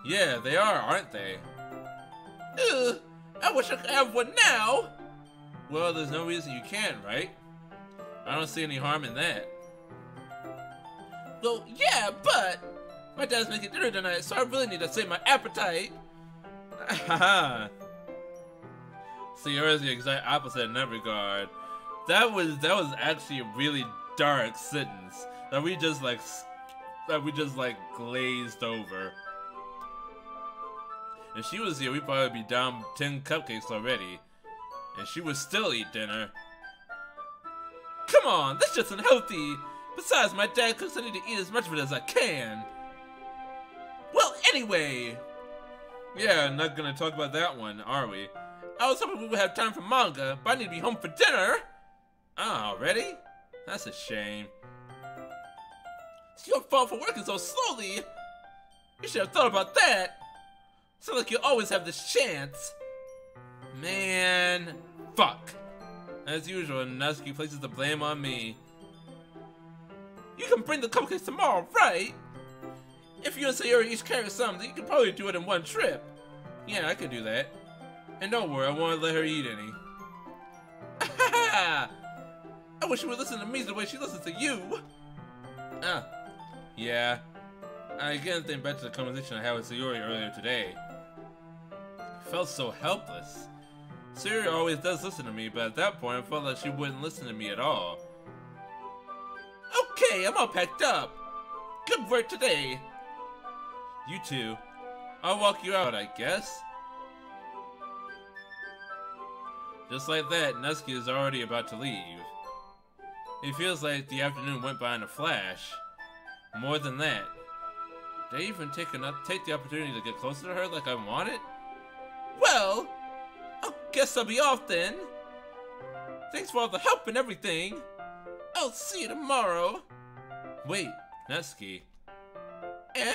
Yeah, they are, aren't they? Ugh, I wish I could have one now! Well, there's no reason you can't, right? I don't see any harm in that. Well, yeah, but... my dad's making dinner tonight, so I really need to save my appetite. Haha. See, yours is the exact opposite in that regard. That was actually a really dark sentence that we just glazed over. If she was here, we'd probably be down 10 cupcakes already, and she would still eat dinner. Come on, that's just unhealthy. Besides, my dad cooks, I need to eat as much of it as I can. Well, anyway. Yeah, not gonna talk about that one, are we? I was hoping we would have time for manga, but I need to be home for dinner. Ah, already? That's a shame. It's your fault for working so slowly. You should have thought about that. Sounds like you always have this chance. Man, fuck. As usual, Natsuki places the blame on me. You can bring the cupcakes tomorrow, right? If you and Sayori each carry some, you can probably do it in one trip. Yeah, I can do that. And don't worry, I won't let her eat any. I wish she would listen to me the way she listens to you. Yeah. I again think back to the conversation I had with Sayori earlier today. I felt so helpless. Sayori always does listen to me, but at that point I felt like she wouldn't listen to me at all. Okay, I'm all packed up. Good work today. You too. I'll walk you out, I guess. Just like that, Natsuki is already about to leave. It feels like the afternoon went by in a flash. More than that. Did I even take the opportunity to get closer to her like I wanted? Well, I guess I'll be off then. Thanks for all the help and everything. I'll see you tomorrow. Wait, Natsuki. Eh?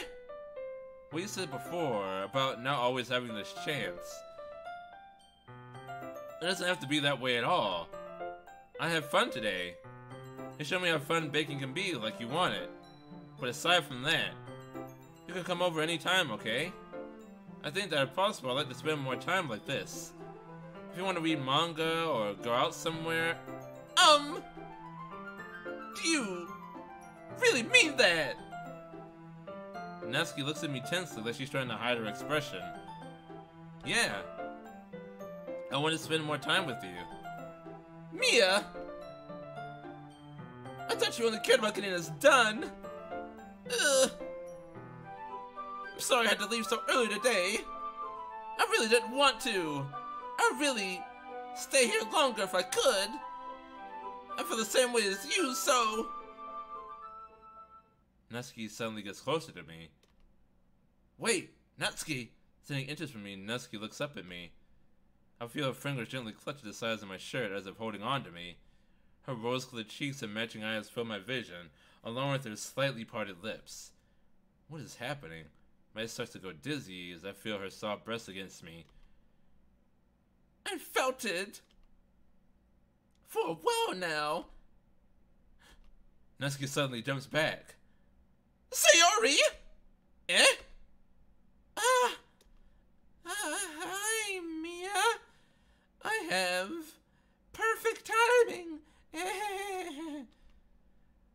What you said before about not always having this chance. It doesn't have to be that way at all. I had fun today. You showed me how fun baking can be like you want it. But aside from that, you can come over anytime, okay? I think that if possible, I'd like to spend more time like this. If you want to read manga or go out somewhere, Do you really mean that? Natsuki looks at me tensely like she's trying to hide her expression. Yeah. I want to spend more time with you. Mia! I thought you only cared about getting this done. Ugh. I'm sorry I had to leave so early today. I really didn't want to. I'd really stay here longer if I could. I feel the same way as you, so... Natsuki suddenly gets closer to me. Wait, Natsuki! Sending interest from me, Natsuki looks up at me. I feel her fingers gently clutch at the sides of my shirt as if holding on to me. Her rose-colored cheeks and matching eyes fill my vision, along with her slightly parted lips. What is happening? My head starts to go dizzy as I feel her soft breast against me. I felt it! For a while now! Natsuki suddenly jumps back. Sayori! Eh? Hi, Mia. I have perfect timing.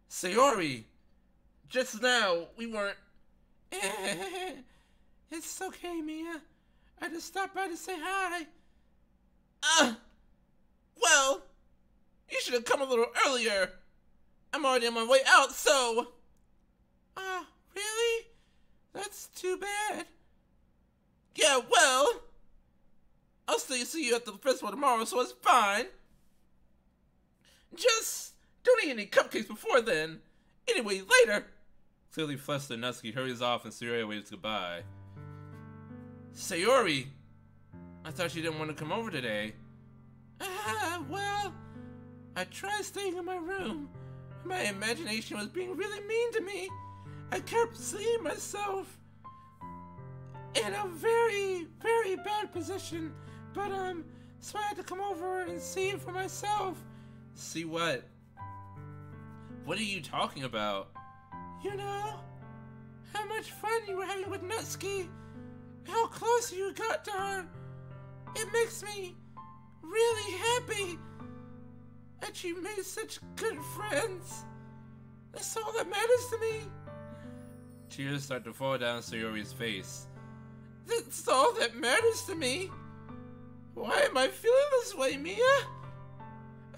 Sayori, just now we weren't. It's okay, Mia. I just stopped by to say hi. Well, you should have come a little earlier. I'm already on my way out, so. Really? That's too bad. Yeah, well, I'll still see you at the festival tomorrow, so it's fine. Just don't eat any cupcakes before then. Anyway, later. Clearly flustered, Natsuki hurries off and Sayori waves goodbye. Sayori! I thought you didn't want to come over today. Well, I tried staying in my room. My imagination was being really mean to me. I kept seeing myself in a very, very bad position, but so I had to come over and see it for myself. See what? What are you talking about? You know, how much fun you were having with Natsuki, how close you got to her. It makes me really happy that you made such good friends. That's all that matters to me. Tears start to fall down Sayori's face. That's all that matters to me. Why am I feeling this way, Mia?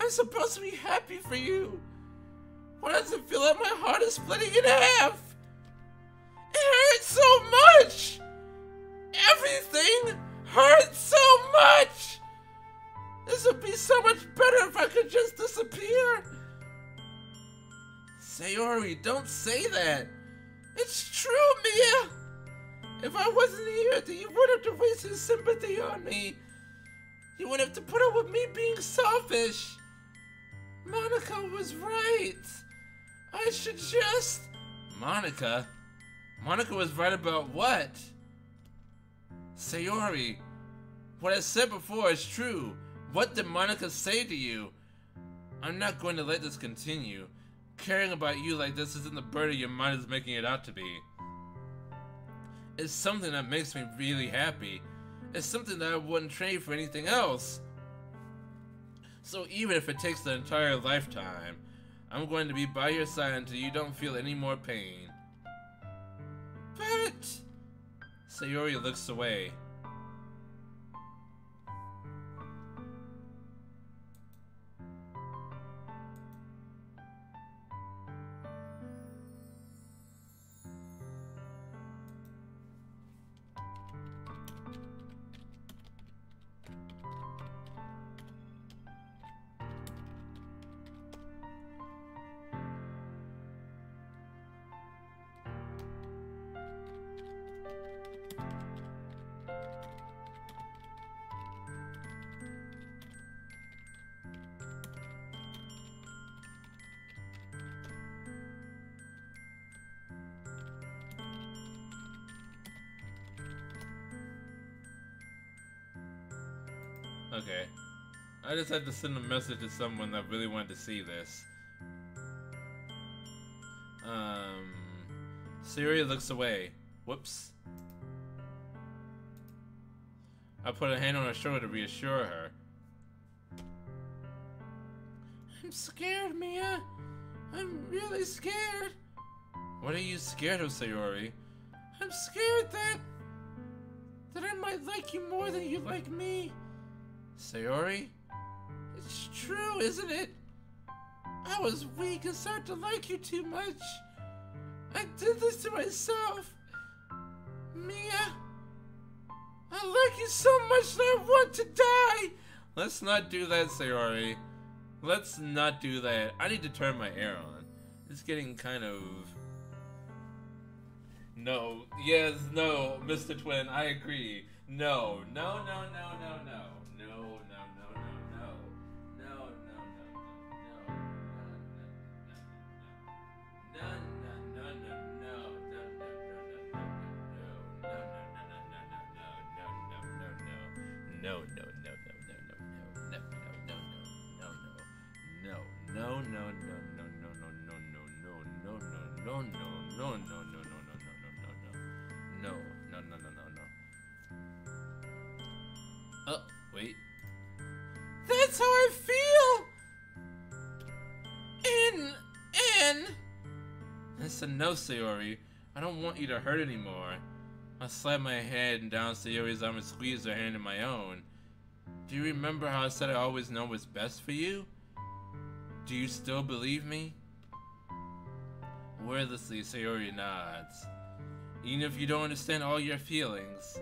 I'm supposed to be happy for you. Why does it feel like my heart is splitting in half? It hurts so much. Everything hurts so much. This would be so much better if I could just disappear. Sayori, don't say that. It's true, Mia. If I wasn't here, then you wouldn't have to waste your sympathy on me. You wouldn't have to put up with me being selfish. Monica was right. I should just... Monica? Monica was right about what? Sayori, what I said before is true. What did Monica say to you? I'm not going to let this continue. Caring about you like this isn't the burden your mind is making it out to be. It's something that makes me really happy. It's something that I wouldn't trade for anything else. So even if it takes the entire lifetime, I'm going to be by your side until you don't feel any more pain. But... Sayori looks away. Okay. I just had to send a message to someone that really wanted to see this. Sayori looks away. Whoops. I put a hand on her shoulder to reassure her. I'm scared, Mia. I'm really scared. What are you scared of, Sayori? I'm scared that I might like you more than you like me. Sayori? It's true, isn't it? I was weak and started to like you too much. I did this to myself. Mia, I like you so much that I want to die. Let's not do that, Sayori. Let's not do that. I need to turn my air on. It's getting kind of... No. Yes, no, Mr. Twin, I agree. No. No, no, no, no, no. No, no, no, no, no. No, no, no, no, no, no, no, no, no, no, Oh, wait. That's how I feel! And... Listen, no, Sayori. I don't want you to hurt anymore. I slap my head down Sayori's arm and squeeze her hand in my own. Do you remember how I said I always know what's best for you? Do you still believe me? Wordlessly, Sayori nods. Even if you don't understand all your feelings,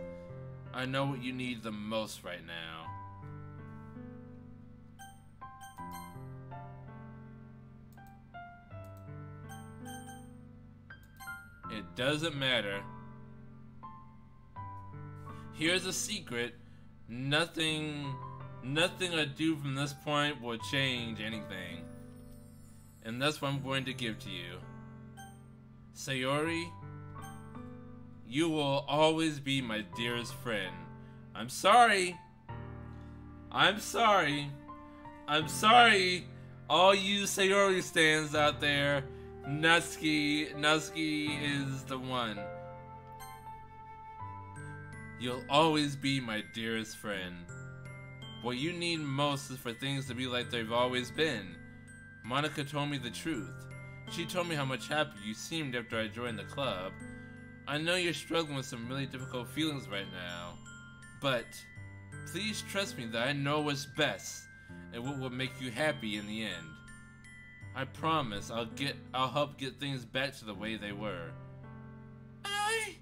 I know what you need the most right now. It doesn't matter. Here's a secret. Nothing I do from this point will change anything. And that's what I'm going to give to you. Sayori, you will always be my dearest friend. I'm sorry. I'm sorry. I'm sorry, all you Sayori stands out there. Natsuki is the one. You'll always be my dearest friend. What you need most is for things to be like they've always been. Monica told me the truth. She told me how much happier you seemed after I joined the club. I know you're struggling with some really difficult feelings right now, but please trust me that I know what's best and what will make you happy in the end. I promise I'll help get things back to the way they were. I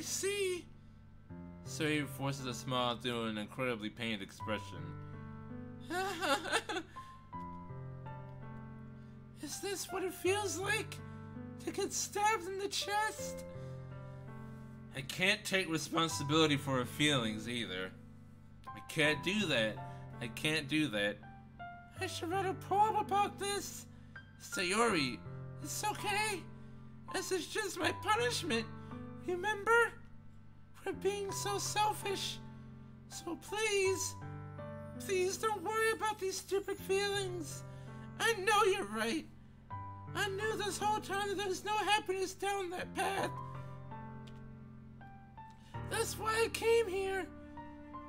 see. Sayori forces a smile through an incredibly pained expression. Is this what it feels like to get stabbed in the chest? I can't take responsibility for her feelings either. I can't do that. I can't do that. I should write a poem about this. Sayori, it's okay. This is just my punishment. Remember? For being so selfish. So please don't worry about these stupid feelings. I know you're right. I knew this whole time that there's no happiness down that path. That's why I came here.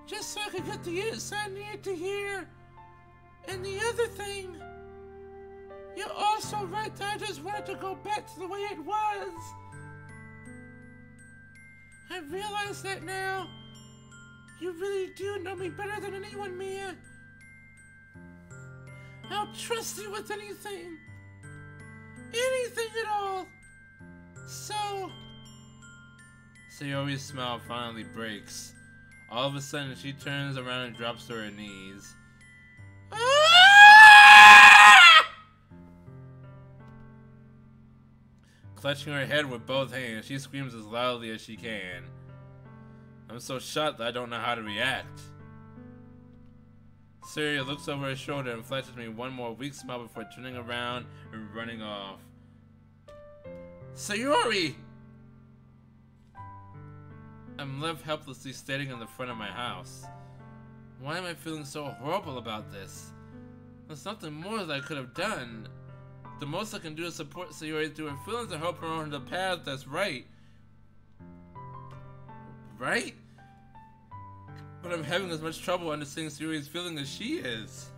Just so I could get the answer I needed to hear. And the other thing, you're also right that I just wanted to go back to the way it was. I realize that now. You really do know me better than anyone, Mia. I'll trust you with anything. Anything at all. So... Sayori's smile finally breaks. All of a sudden, she turns around and drops to her knees. Clutching her head with both hands, she screams as loudly as she can. I'm so shocked that I don't know how to react. Sayori looks over her shoulder and flashes me one more weak smile before turning around and running off. Sayori! I'm left helplessly standing in the front of my house. Why am I feeling so horrible about this? There's nothing more that I could have done. The most I can do is support Sayori through her feelings and help her on the path that's right. Right? But I'm having as much trouble understanding Sayori's feeling as she is.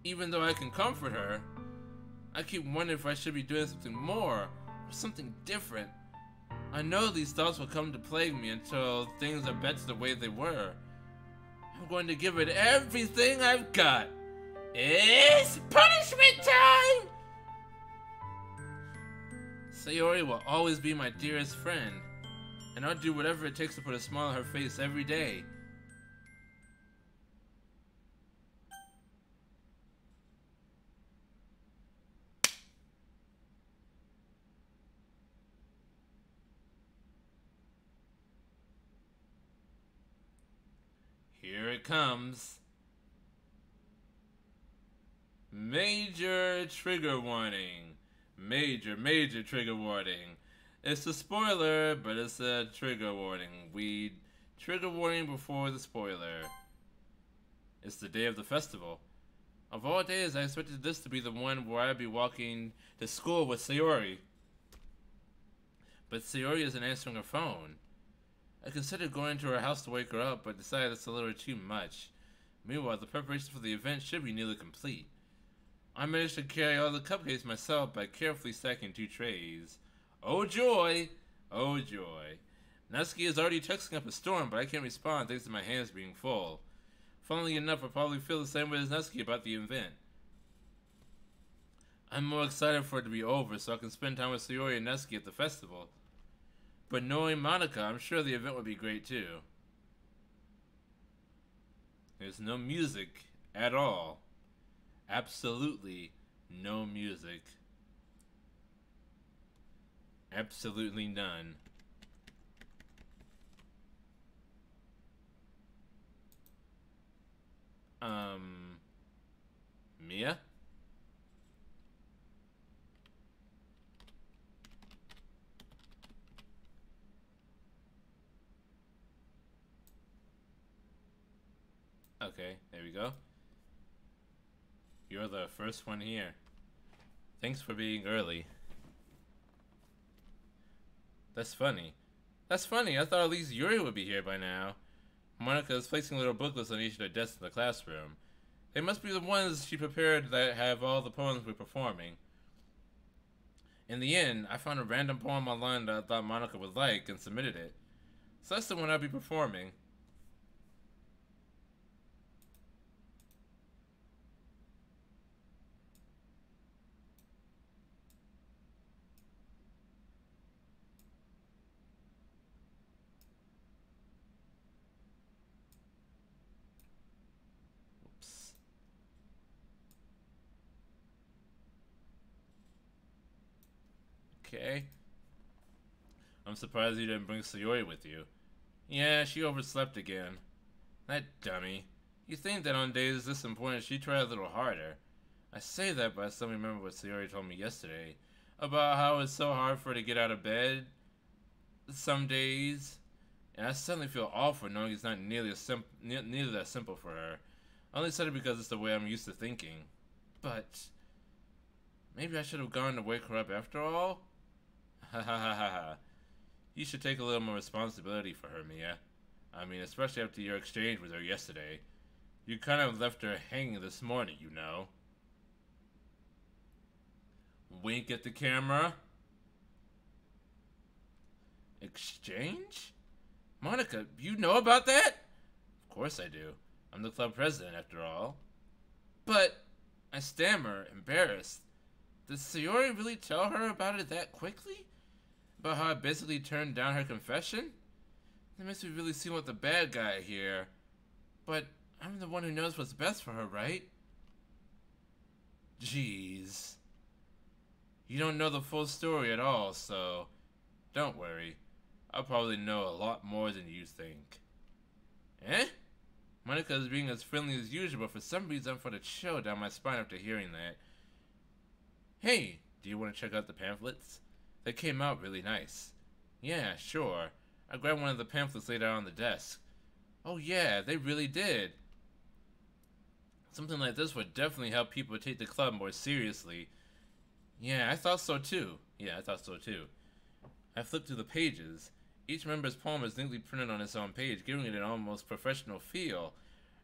Even though I can comfort her, I keep wondering if I should be doing something more, or something different. I know these thoughts will come to plague me until things are back to the way they were. I'm going to give it everything I've got. It's punishment time! Sayori will always be my dearest friend, and I'll do whatever it takes to put a smile on her face every day. Here it comes. Major trigger warning. Major trigger warning. It's a spoiler, but it's a trigger warning. Trigger warning before the spoiler. It's the day of the festival. Of all days, I expected this to be the one where I'd be walking to school with Sayori. But Sayori isn't answering her phone. I considered going to her house to wake her up, but decided it's a little too much. Meanwhile, the preparations for the event should be nearly complete. I managed to carry all the cupcakes myself by carefully stacking 2 trays. Oh joy! Oh joy. Natsuki is already texting up a storm, but I can't respond thanks to my hands being full. Funnily enough, I probably feel the same way as Natsuki about the event. I'm more excited for it to be over so I can spend time with Sayori and Natsuki at the festival. But knowing Monica, I'm sure the event would be great too. There's no music at all. Absolutely no music. Absolutely none. Mia? Okay, there we go. You're the first one here. Thanks for being early. That's funny. That's funny. I thought at least Yuri would be here by now. Monica is placing little booklets on each of their desks in the classroom. They must be the ones she prepared that have all the poems we're performing. In the end, I found a random poem online that I thought Monica would like and submitted it. So that's the one I'll be performing. Okay. I'm surprised you didn't bring Sayori with you. Yeah, she overslept again. That dummy. You'd think that on days this important she'd try a little harder. I say that, but I still remember what Sayori told me yesterday. About how it's so hard for her to get out of bed some days. And I suddenly feel awful knowing it's not nearly that simple for her. I only said it because it's the way I'm used to thinking. But maybe I should have gone to wake her up after all? Ha ha ha ha ha. You should take a little more responsibility for her, Mia. I mean, especially after your exchange with her yesterday. You kind of left her hanging this morning, you know. Wink at the camera. Exchange? Monica, you know about that? Of course I do. I'm the club president, after all. But, I stammer, embarrassed. Did Sayori really tell her about it that quickly? About how I basically turned down her confession? That makes me really seem like the bad guy here. But I'm the one who knows what's best for her, right? Jeez. You don't know the full story at all, so don't worry. I'll probably know a lot more than you think. Eh? Monica is being as friendly as usual, but for some reason I felt a chill down my spine after hearing that. Hey, do you want to check out the pamphlets? They came out really nice. Yeah, sure. I grabbed one of the pamphlets laid out on the desk. Oh yeah, they really did. Something like this would definitely help people take the club more seriously. Yeah, I thought so too. I flipped through the pages. Each member's poem is neatly printed on its own page, giving it an almost professional feel.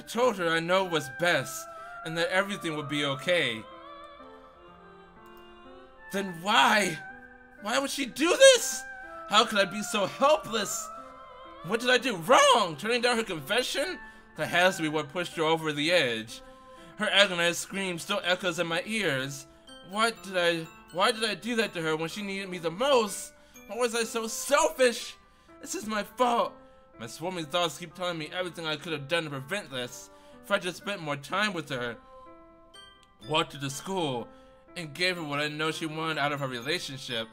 I told her I know what's best and that everything would be okay. Then why? Why would she do this? How could I be so helpless? What did I do wrong? Turning down her confession? That has to be what pushed her over the edge. Her agonized scream still echoes in my ears. Why did I do that to her when she needed me the most? Why was I so selfish? This is my fault. My swarming thoughts keep telling me everything I could have done to prevent this. If I just spent more time with her, walked her to school, and gave her what I know she wanted out of our relationship,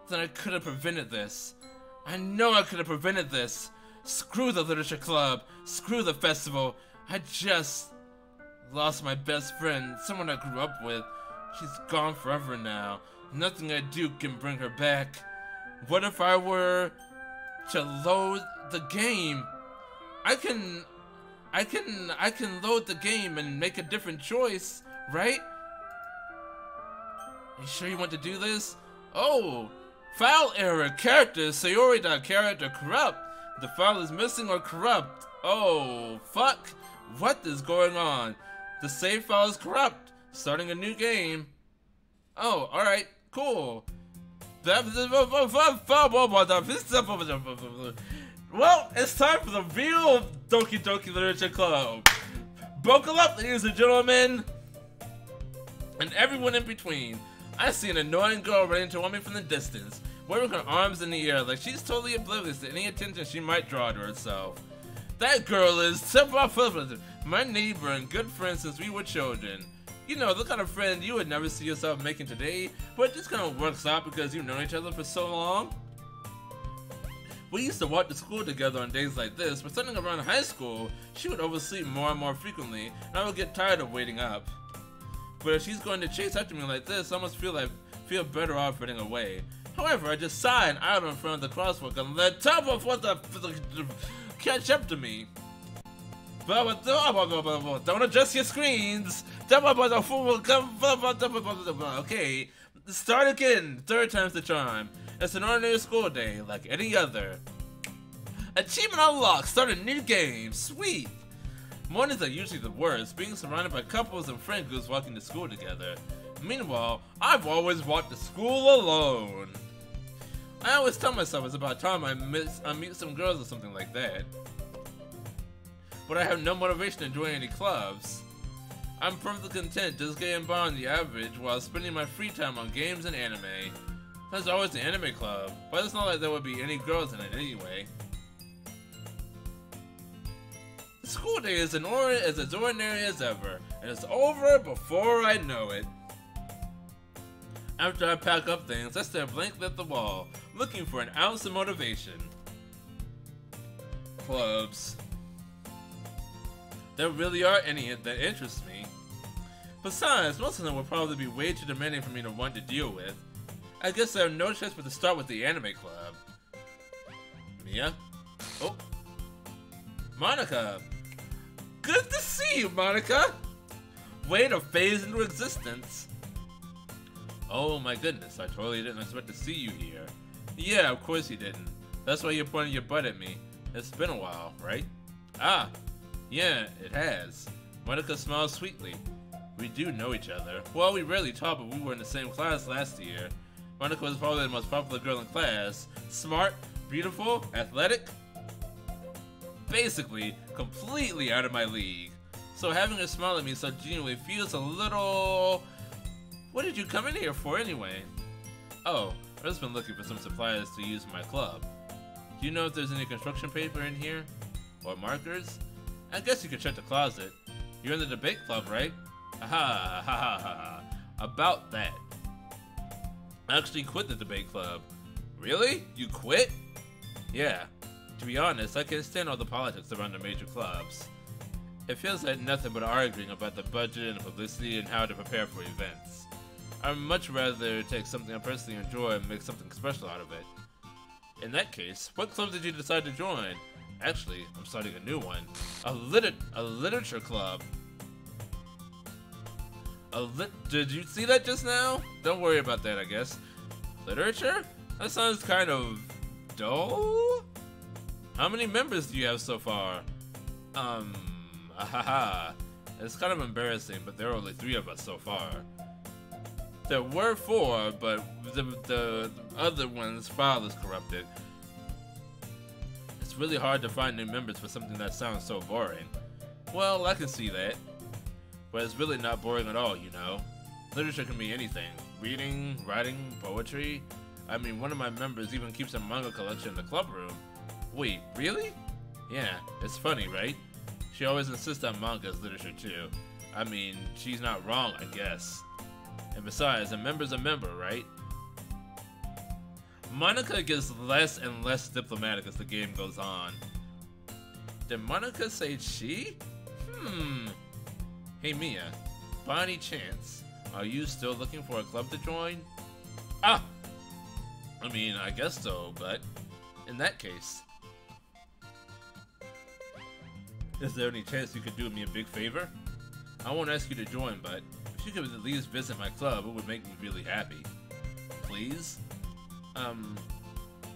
then I could have prevented this. I know I could have prevented this. Screw the literature club. Screw the festival. I just lost my best friend, someone I grew up with. She's gone forever now. Nothing I do can bring her back. What if I were to load the game? I can load the game and make a different choice, right? You sure you want to do this? Oh, file error. Character Sayori.character corrupt. The file is missing or corrupt. Oh, fuck. What is going on? The save file is corrupt. Starting a new game. Oh, alright. Cool. Well, it's time for the real Doki Doki Literature Club. Buckle up, ladies and gentlemen. And everyone in between. I see an annoying girl ready to want me from the distance, waving her arms in the air like she's totally oblivious to any attention she might draw to herself. That girl is my neighbor and good friend since we were children. You know, the kind of friend you would never see yourself making today, but it just kind of works out because you've known each other for so long. We used to walk to school together on days like this, but starting around high school, she would oversleep more and more frequently, and I would get tired of waiting up. But if she's going to chase after me like this, I almost feel better off running away. However, I just sigh and idle in front of the crosswalk and let top of what the catch up to me. Don't adjust your screens. Okay, start again. Third time's the charm. It's an ordinary school day, like any other. Achievement unlocked. Start a new game. Sweet. Mornings are usually the worst, being surrounded by couples and friend groups walking to school together. Meanwhile, I've always walked to school alone. I always tell myself it's about time I meet some girls or something like that. But I have no motivation to join any clubs. I'm perfectly content just getting by on the average while spending my free time on games and anime. There's always the anime club, but it's not like there would be any girls in it anyway. The school day is as ordinary as ever, and it's over before I know it. After I pack up things, I stare blankly at the wall, looking for an ounce of motivation. Clubs. There really are any that interest me. Besides, most of them will probably be way too demanding for me to want to deal with. I guess I have no choice but to start with the anime club. Mia? Oh. Monica! Good to see you, Monica! Way to phase into existence. Oh my goodness, I totally didn't expect to see you here. Yeah, of course you didn't. That's why you're pointing your butt at me. It's been a while, right? Ah, yeah, it has. Monica smiles sweetly. We do know each other. Well, we rarely talk, but we were in the same class last year. Monica was probably the most popular girl in class. Smart, beautiful, athletic. Basically, completely out of my league. So having her smile at me so genuinely feels a little... What did you come in here for anyway? Oh, I've just been looking for some supplies to use for my club. Do you know if there's any construction paper in here? Or markers? I guess you could check the closet. You're in the debate club, right? Ha ha ha ha. About that. I actually quit the debate club. Really? You quit? Yeah. To be honest, I can't stand all the politics around the major clubs. It feels like nothing but arguing about the budget and the publicity and how to prepare for events. I'd much rather take something I personally enjoy and make something special out of it. In that case, what club did you decide to join? Actually, I'm starting a new one. A literature club. Did you see that just now? Don't worry about that, I guess. Literature? That sounds kind of dull? How many members do you have so far? Ahaha. It's kind of embarrassing, but there are only 3 of us so far. There were 4, but the other one's file is corrupted. It's really hard to find new members for something that sounds so boring. Well, I can see that. But it's really not boring at all, you know. Literature can be anything. Reading, writing, poetry. I mean, one of my members even keeps a manga collection in the club room. Wait, really? Yeah, it's funny, right? She always insists on manga as literature too. I mean, she's not wrong, I guess. And besides, a member's a member, right? Monica gets less and less diplomatic as the game goes on. Did Monica say she? Hey Mia, by any chance, are you still looking for a club to join? Ah! I mean, I guess so, but in that case, is there any chance you could do me a big favor? I won't ask you to join, but if you could at least visit my club, it would make me really happy. Please?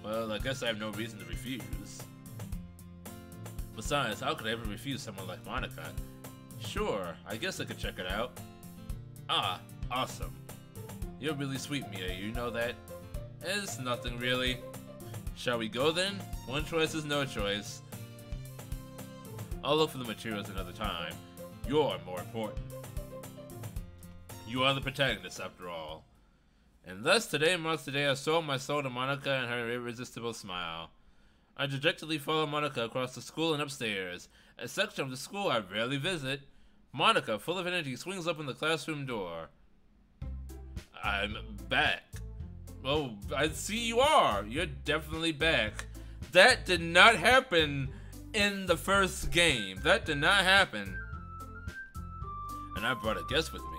Well, I guess I have no reason to refuse. Besides, how could I ever refuse someone like Monica? Sure, I guess I could check it out. Ah, awesome. You're really sweet, Mia, you know that? It's nothing really. Shall we go then? One choice is no choice. I'll look for the materials another time. You're more important. You are the protagonist, after all. And thus, today marks the day I sold my soul to Monica and her irresistible smile. I dejectedly follow Monica across the school and upstairs, a section of the school I rarely visit. Monica, full of energy, swings open the classroom door. I'm back. Oh, I see you are. You're definitely back. That did not happen in the first game. That did not happen. And I brought a guest with me.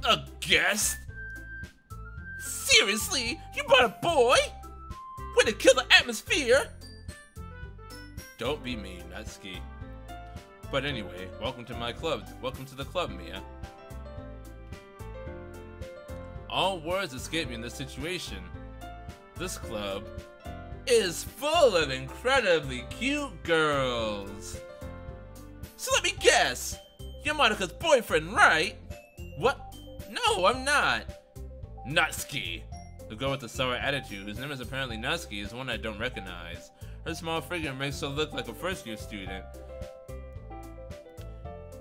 A guest? Seriously? You brought a boy? Way to kill the atmosphere! Don't be mean, Natsuki. But anyway, welcome to my club. Welcome to the club, Mia. All words escape me in this situation. This club is full of incredibly cute girls. So let me guess. You're Monica's boyfriend, right? What? No, I'm not. Natsuki. The girl with the sour attitude, whose name is apparently Natsuki, is one I don't recognize. Her small figure makes her look like a first-year student.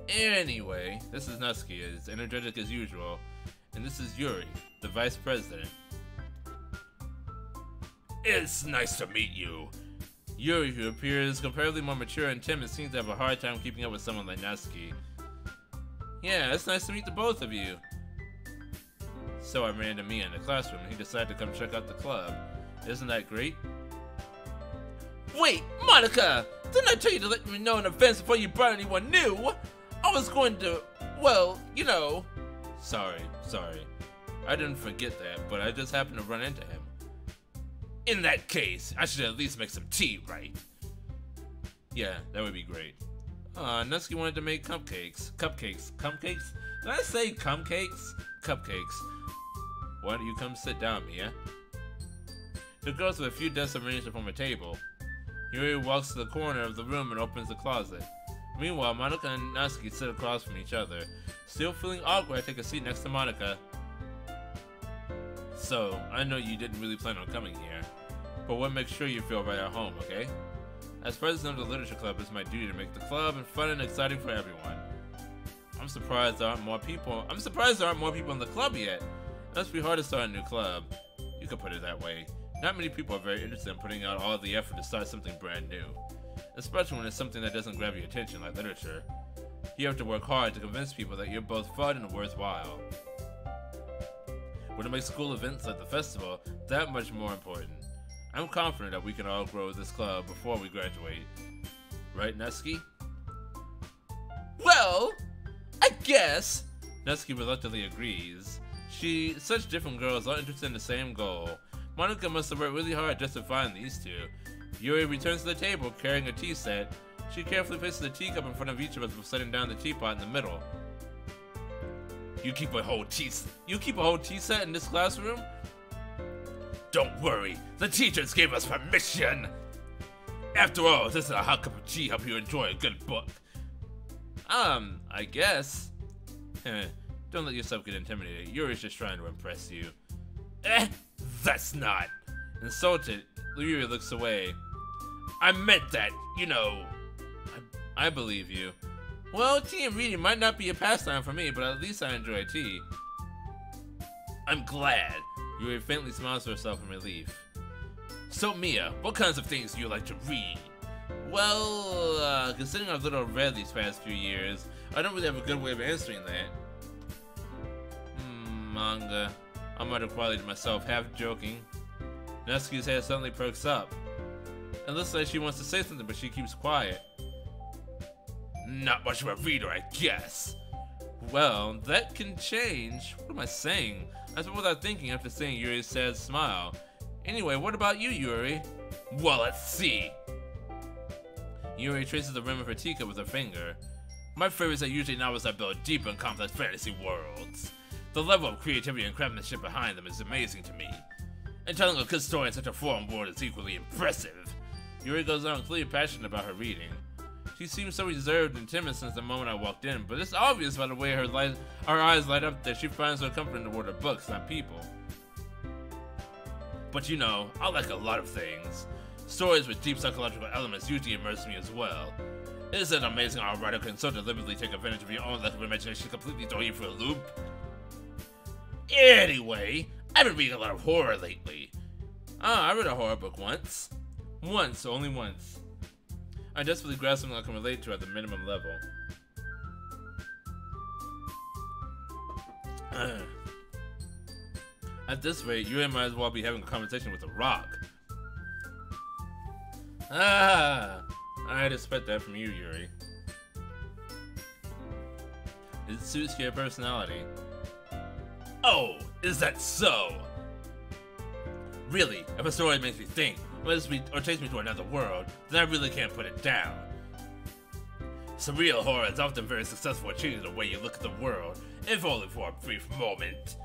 Anyway, this is Natsuki, as energetic as usual. And this is Yuri, the vice president. It's nice to meet you. Yuri, who appears comparatively more mature and timid, seems to have a hard time keeping up with someone like Natsuki. Yeah, it's nice to meet the both of you. So I ran into Mia in the classroom and he decided to come check out the club. Isn't that great? Wait, Monica! Didn't I tell you to let me know in advance before you brought anyone new? I was going to, well, you know. Sorry. I didn't forget that, but I just happened to run into him. In that case, I should at least make some tea, right? Yeah, that would be great. Natsuki wanted to make cupcakes. Cupcakes? Did I say cupcakes? Cupcakes. Why don't you come sit down, Mia? The girls with a few desks arranged to form a table. Yuri walks to the corner of the room and opens the closet. Meanwhile, Monica and Natsuki sit across from each other. Still feeling awkward, I take a seat next to Monica. So, I know you didn't really plan on coming here, but we'll make sure you feel right at home, okay? As president of the Literature Club, it's my duty to make the club fun and exciting for everyone. I'm surprised there aren't more people in the club yet. It must be hard to start a new club. You could put it that way. Not many people are very interested in putting out all the effort to start something brand new. Especially when it's something that doesn't grab your attention like literature. You have to work hard to convince people that you're both fun and worthwhile. When it makes school events like the festival that much more important. I'm confident that we can all grow this club before we graduate. Right, Natsuki? Well, I guess. Natsuki reluctantly agrees. Such different girls are interested in the same goal. Monica must have worked really hard just to find these two. Yuri returns to the table carrying a tea set. She carefully places a teacup in front of each of us before setting down the teapot in the middle. You keep a whole tea set in this classroom? Don't worry, the teachers gave us permission. After all, this is a hot cup of tea. Help you enjoy a good book. I guess. Don't let yourself get intimidated. Yuri's just trying to impress you. That's not. Insulted, Yuri looks away. I meant that, you know. I believe you. Well, tea and reading might not be a pastime for me, but at least I enjoy tea. I'm glad. Yuri faintly smiles to herself in relief. So, Mia, what kinds of things do you like to read? Well, considering I've little read these past few years, I don't really have a good way of answering that. Manga. I muttered quietly to myself, half joking. Natsuki's head suddenly perks up. It looks like she wants to say something, but she keeps quiet. Not much of a reader, I guess. Well, that can change. What am I saying? I suppose without thinking after seeing Yuri's sad smile. Anyway, what about you, Yuri? Well, let's see. Yuri traces the rim of her teacup with her finger. My favorites are usually novels that build deep and complex fantasy worlds. The level of creativity and craftsmanship behind them is amazing to me. And telling a good story in such a foreign world is equally impressive. Yuri goes on, clearly passionate about her reading. She seems so reserved and timid since the moment I walked in, but it's obvious by the way her eyes light up that she finds her comfort in the world of books, not people. But you know, I like a lot of things. Stories with deep psychological elements usually immerse me as well. Isn't it amazing how a writer can so deliberately take advantage of your own lack of imagination to completely throw you for a loop? Anyway, I've been reading a lot of horror lately. I read a horror book once. Once, only once. I desperately grasp something I can relate to at the minimum level. At this rate, you might as well be having a conversation with a rock. I'd expect that from you, Yuri. It suits your personality. Oh, is that so? Really, if a story makes me think, or takes me to another world, then I really can't put it down. Surreal horror is often very successful at changing the way you look at the world, if only for a brief moment.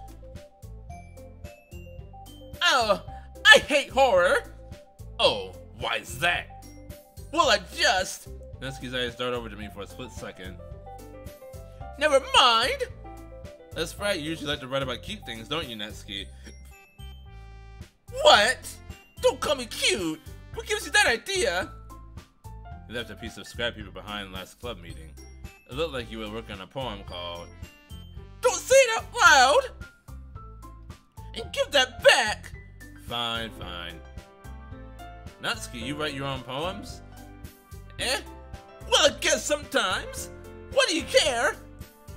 Oh, I hate horror! Oh, why is that? Well, Natsuki's eyes dart over to me for a split second. Never mind! That's right, you usually like to write about cute things, don't you, Natsuki? What? Don't call me cute! What gives you that idea? You left a piece of scrap paper behind last club meeting. It looked like you were working on a poem called Don't Say It Out Loud! And give that back! Fine, fine. Natsuki, you write your own poems? Well, I guess sometimes. What do you care?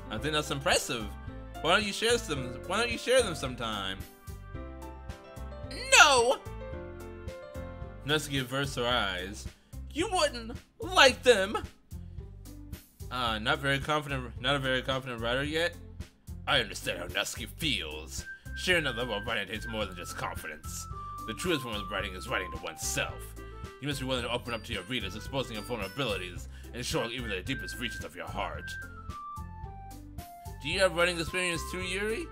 I think that's impressive. Why don't you share them sometime? No! Natsuki averts her eyes. You wouldn't like them. Not a very confident writer yet? I understand how Natsuki feels. Sharing that level of writing takes more than just confidence. The truest form of writing is writing to oneself. You must be willing to open up to your readers, exposing your vulnerabilities, and showing even the deepest reaches of your heart. Do you have writing experience too, Yuri?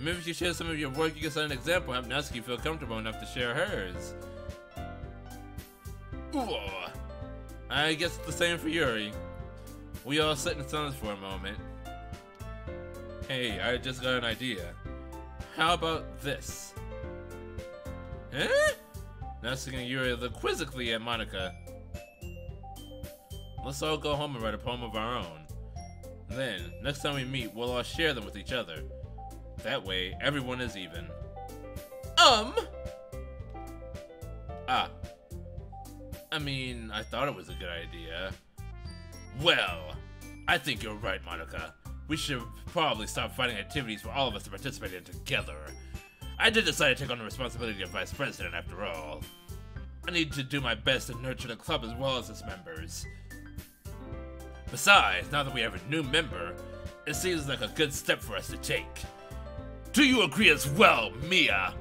Maybe if you share some of your work, you can set an example and help Natsuki feel comfortable enough to share hers. Ooh. I guess it's the same for Yuri. We all sit in silence for a moment. Hey, I just got an idea. How about this? Natsuki and Yuri look quizzically at Monika. Let's all go home and write a poem of our own. Then, next time we meet, we'll all share them with each other. That way, everyone is even. I mean, I thought it was a good idea. Well, I think you're right, Monika. We should probably stop finding activities for all of us to participate in together. I did decide to take on the responsibility of vice president after all. I need to do my best to nurture the club as well as its members. Besides, now that we have a new member, it seems like a good step for us to take. Do you agree as well, Mia?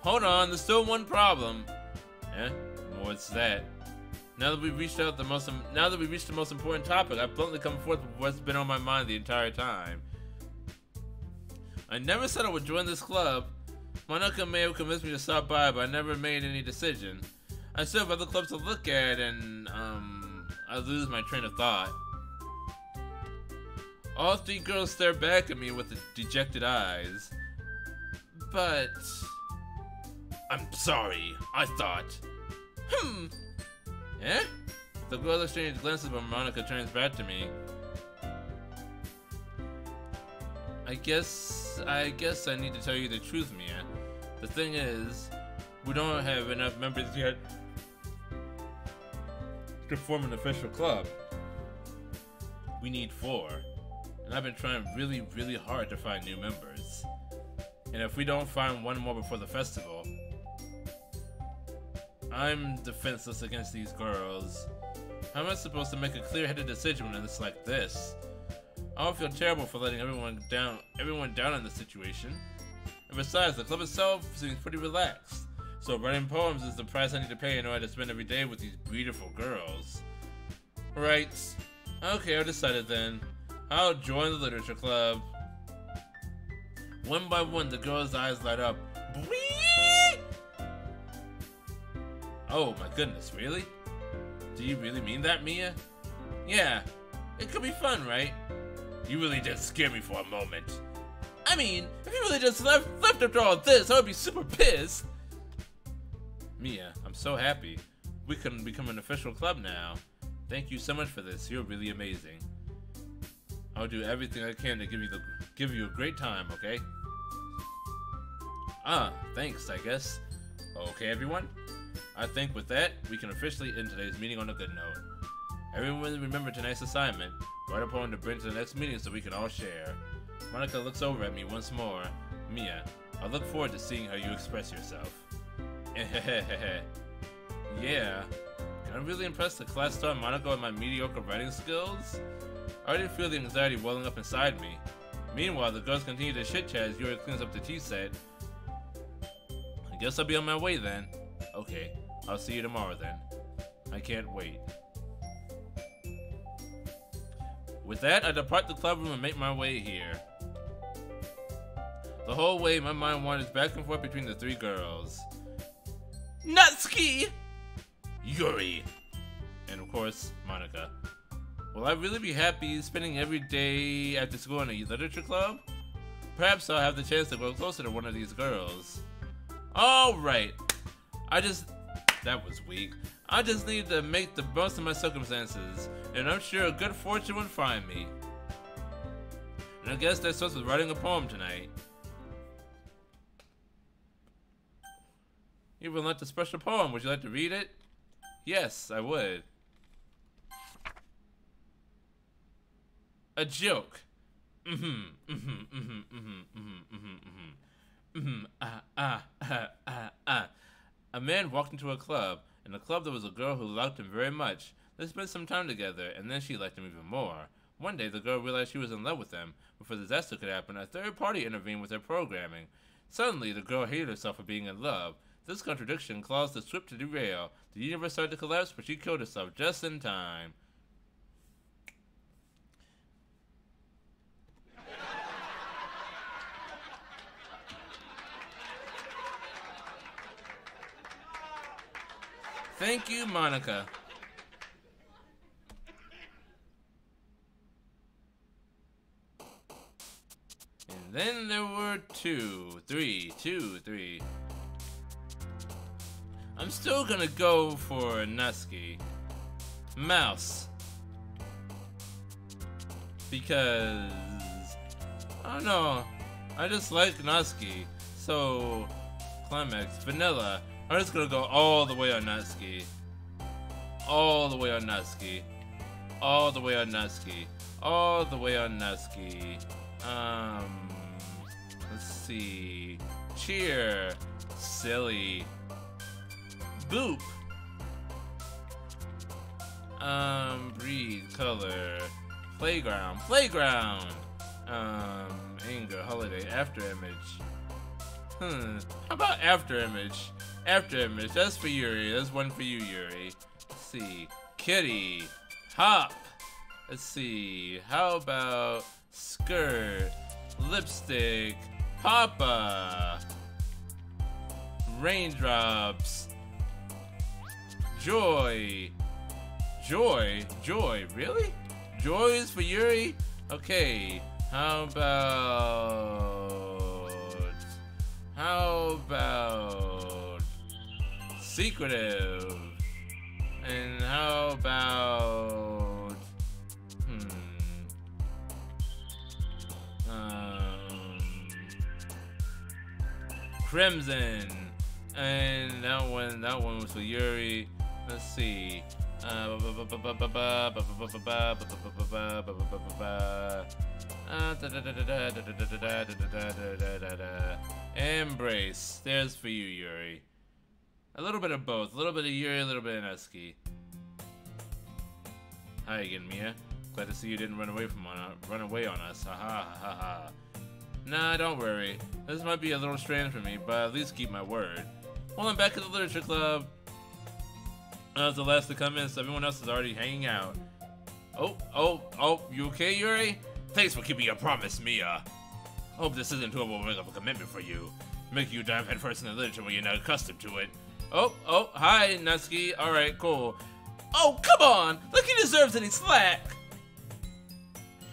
Hold on, there's still one problem. What's that? Now that we've reached the most important topic, I've bluntly come forth with what's been on my mind the entire time. I never said I would join this club. Monika may have convinced me to stop by, but I never made any decision. I still have other clubs to look at, and I lose my train of thought. All three girls stare back at me with dejected eyes. But I'm sorry, I thought. Eh? The girls exchange glances when Monica turns back to me. I guess I need to tell you the truth, Mia. The thing is, we don't have enough members yet to form an official club. We need 4. And I've been trying really, really hard to find new members. And if we don't find one more before the festival, I'm defenseless against these girls. How am I supposed to make a clear-headed decision when it's like this? I don't feel terrible for letting everyone down in this situation. And besides, the club itself seems pretty relaxed. So writing poems is the price I need to pay in order to spend every day with these beautiful girls. Right. Okay, I've decided then. I'll join the literature club. One by one, the girls' eyes light up. Whee! Oh my goodness, really? Do you really mean that, Mia? Yeah, it could be fun, right? You really did scare me for a moment. I mean, if you really just left after all this, I would be super pissed. Mia, I'm so happy. We can become an official club now. Thank you so much for this. You're really amazing. I'll do everything I can to give you a great time, okay? Thanks, I guess. Okay, everyone? I think with that, we can officially end today's meeting on a good note. Everyone remember tonight's assignment. Write a poem to bring to the next meeting so we can all share. Monica looks over at me once more. Mia, I look forward to seeing how you express yourself. Yeah. Can I really impress the class star Monica with my mediocre writing skills? I already feel the anxiety welling up inside me. Meanwhile, the girls continue to chit-chat as Yuri cleans up the tea set. I guess I'll be on my way then. Okay, I'll see you tomorrow then. I can't wait. With that, I depart the club room and make my way here. The whole way, my mind wanders back and forth between the 3 girls. Natsuki! Yuri! And of course, Monica. Will I really be happy spending every day after school in a literature club? Perhaps I'll have the chance to grow closer to one of these girls. Alright. That was weak. I just need to make the most of my circumstances, and I'm sure good fortune would find me. And I guess that starts with writing a poem tonight. You would like a special poem. Would you like to read it? Yes, I would. A joke. A man walked into a club. In the club there was a girl who liked him very much. They spent some time together, and then she liked him even more. One day the girl realized she was in love with him. Before the disaster could happen, a third party intervened with her programming. Suddenly the girl hated herself for being in love. This contradiction caused the ship to derail. The universe started to collapse, but she killed herself just in time. Thank you, Monica. And then there were 2, 3, 2, 3. I'm still gonna go for Natsuki. Mouse. Because I don't know. I just like Natsuki. So climax, vanilla. I'm just gonna go all the way on Natsuki. All the way on Natsuki. All the way on Natsuki. All the way on Natsuki. Let's see. Cheer. Silly. Boop. Breed. Color. Playground. Playground. Anger. Holiday. After image. How about after image? After image, that's for Yuri. That's one for you, Yuri. Let's see. Kitty. Hop. Let's see. How about skirt? Lipstick. Papa. Raindrops. Joy. Joy? Joy? Really? Joy is for Yuri? Okay. How about secretive? And how about crimson? And that one was for Yuri. Let's see. Embrace. There's for you, Yuri. A little bit of both. A little bit of Yuri, a little bit of Natsuki. Hi again, Mia. Glad to see you didn't run away on us. Ha ha ha ha. Nah, don't worry. This might be a little strange for me, but at least keep my word. Well, I'm back at the literature club. I was the last to come in, so everyone else is already hanging out. Oh, you okay, Yuri? Thanks for keeping your promise, Mia. Hope this isn't too overwhelming of a commitment for you. Making you dive headfirst in the literature when you're not accustomed to it. Oh, hi, Natsuki. Alright, cool. Oh, come on! Look, he deserves any slack!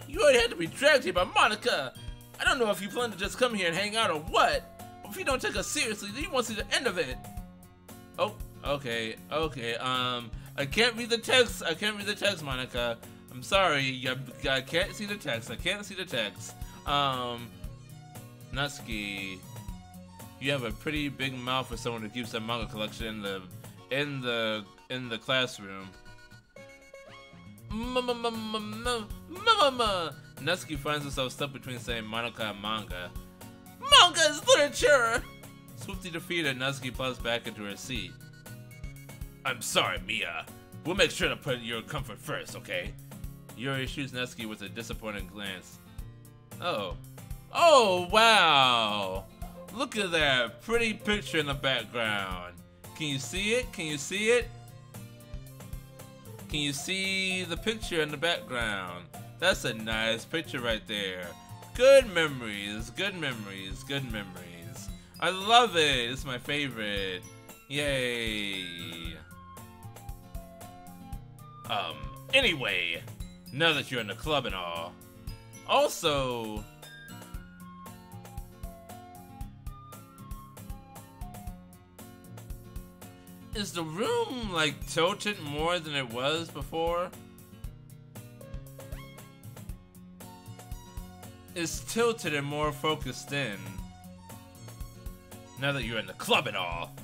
You already had to be dragged here by Monica! I don't know if you plan to just come here and hang out or what, but if you don't take us seriously, then you won't see the end of it. Oh, okay, I can't read the text. Monica. I'm sorry, I can't see the text. Natsuki, you have a pretty big mouth for someone who keeps a manga collection in the classroom. Natsuki finds herself stuck between saying Monica and manga. Manga is literature! Swiftly defeated, Natsuki plows back into her seat. I'm sorry, Mia. We'll make sure to put your comfort first, okay? Yuri shoots Natsuki with a disappointed glance. Oh, wow! Look at that pretty picture in the background. Can you see it? Can you see the picture in the background? That's a nice picture right there. Good memories. I love it. It's my favorite. Yay. Anyway, now that you're in the club and all. Also, is the room like tilted more than it was before? It's tilted and more focused in. Now that you're in the club and all.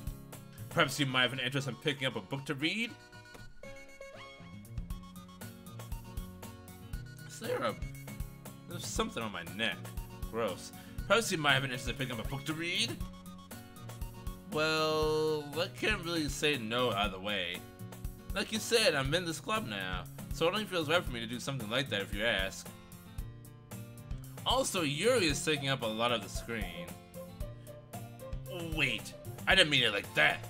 Perhaps you might have an interest in picking up a book to read? There's something on my neck. Gross. Perhaps you might have an interest in picking up a book to read? Well, I can't really say no either way. Like you said, I'm in this club now, so it only feels right for me to do something like that if you ask. Also, Yuri is taking up a lot of the screen. Wait, I didn't mean it like that.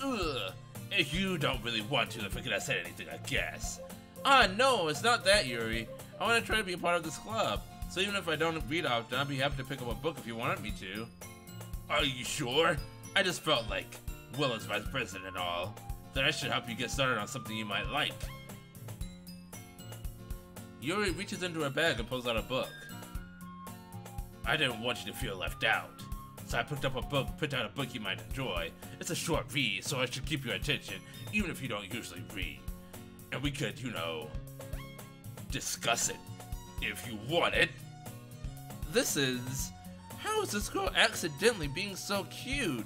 Ugh, if you don't really want to, if I could have said anything, I guess. No, it's not that, Yuri. I want to try to be a part of this club, so even if I don't read often, I'd be happy to pick up a book if you wanted me to. Are you sure? I just felt like, well, as vice president and all, that I should help you get started on something you might like. Yuri reaches into her bag and pulls out a book. I didn't want you to feel left out, so I picked out a book you might enjoy. It's a short read, so I should keep your attention, even if you don't usually read. And we could, discuss it, if you want it. How is this girl accidentally being so cute?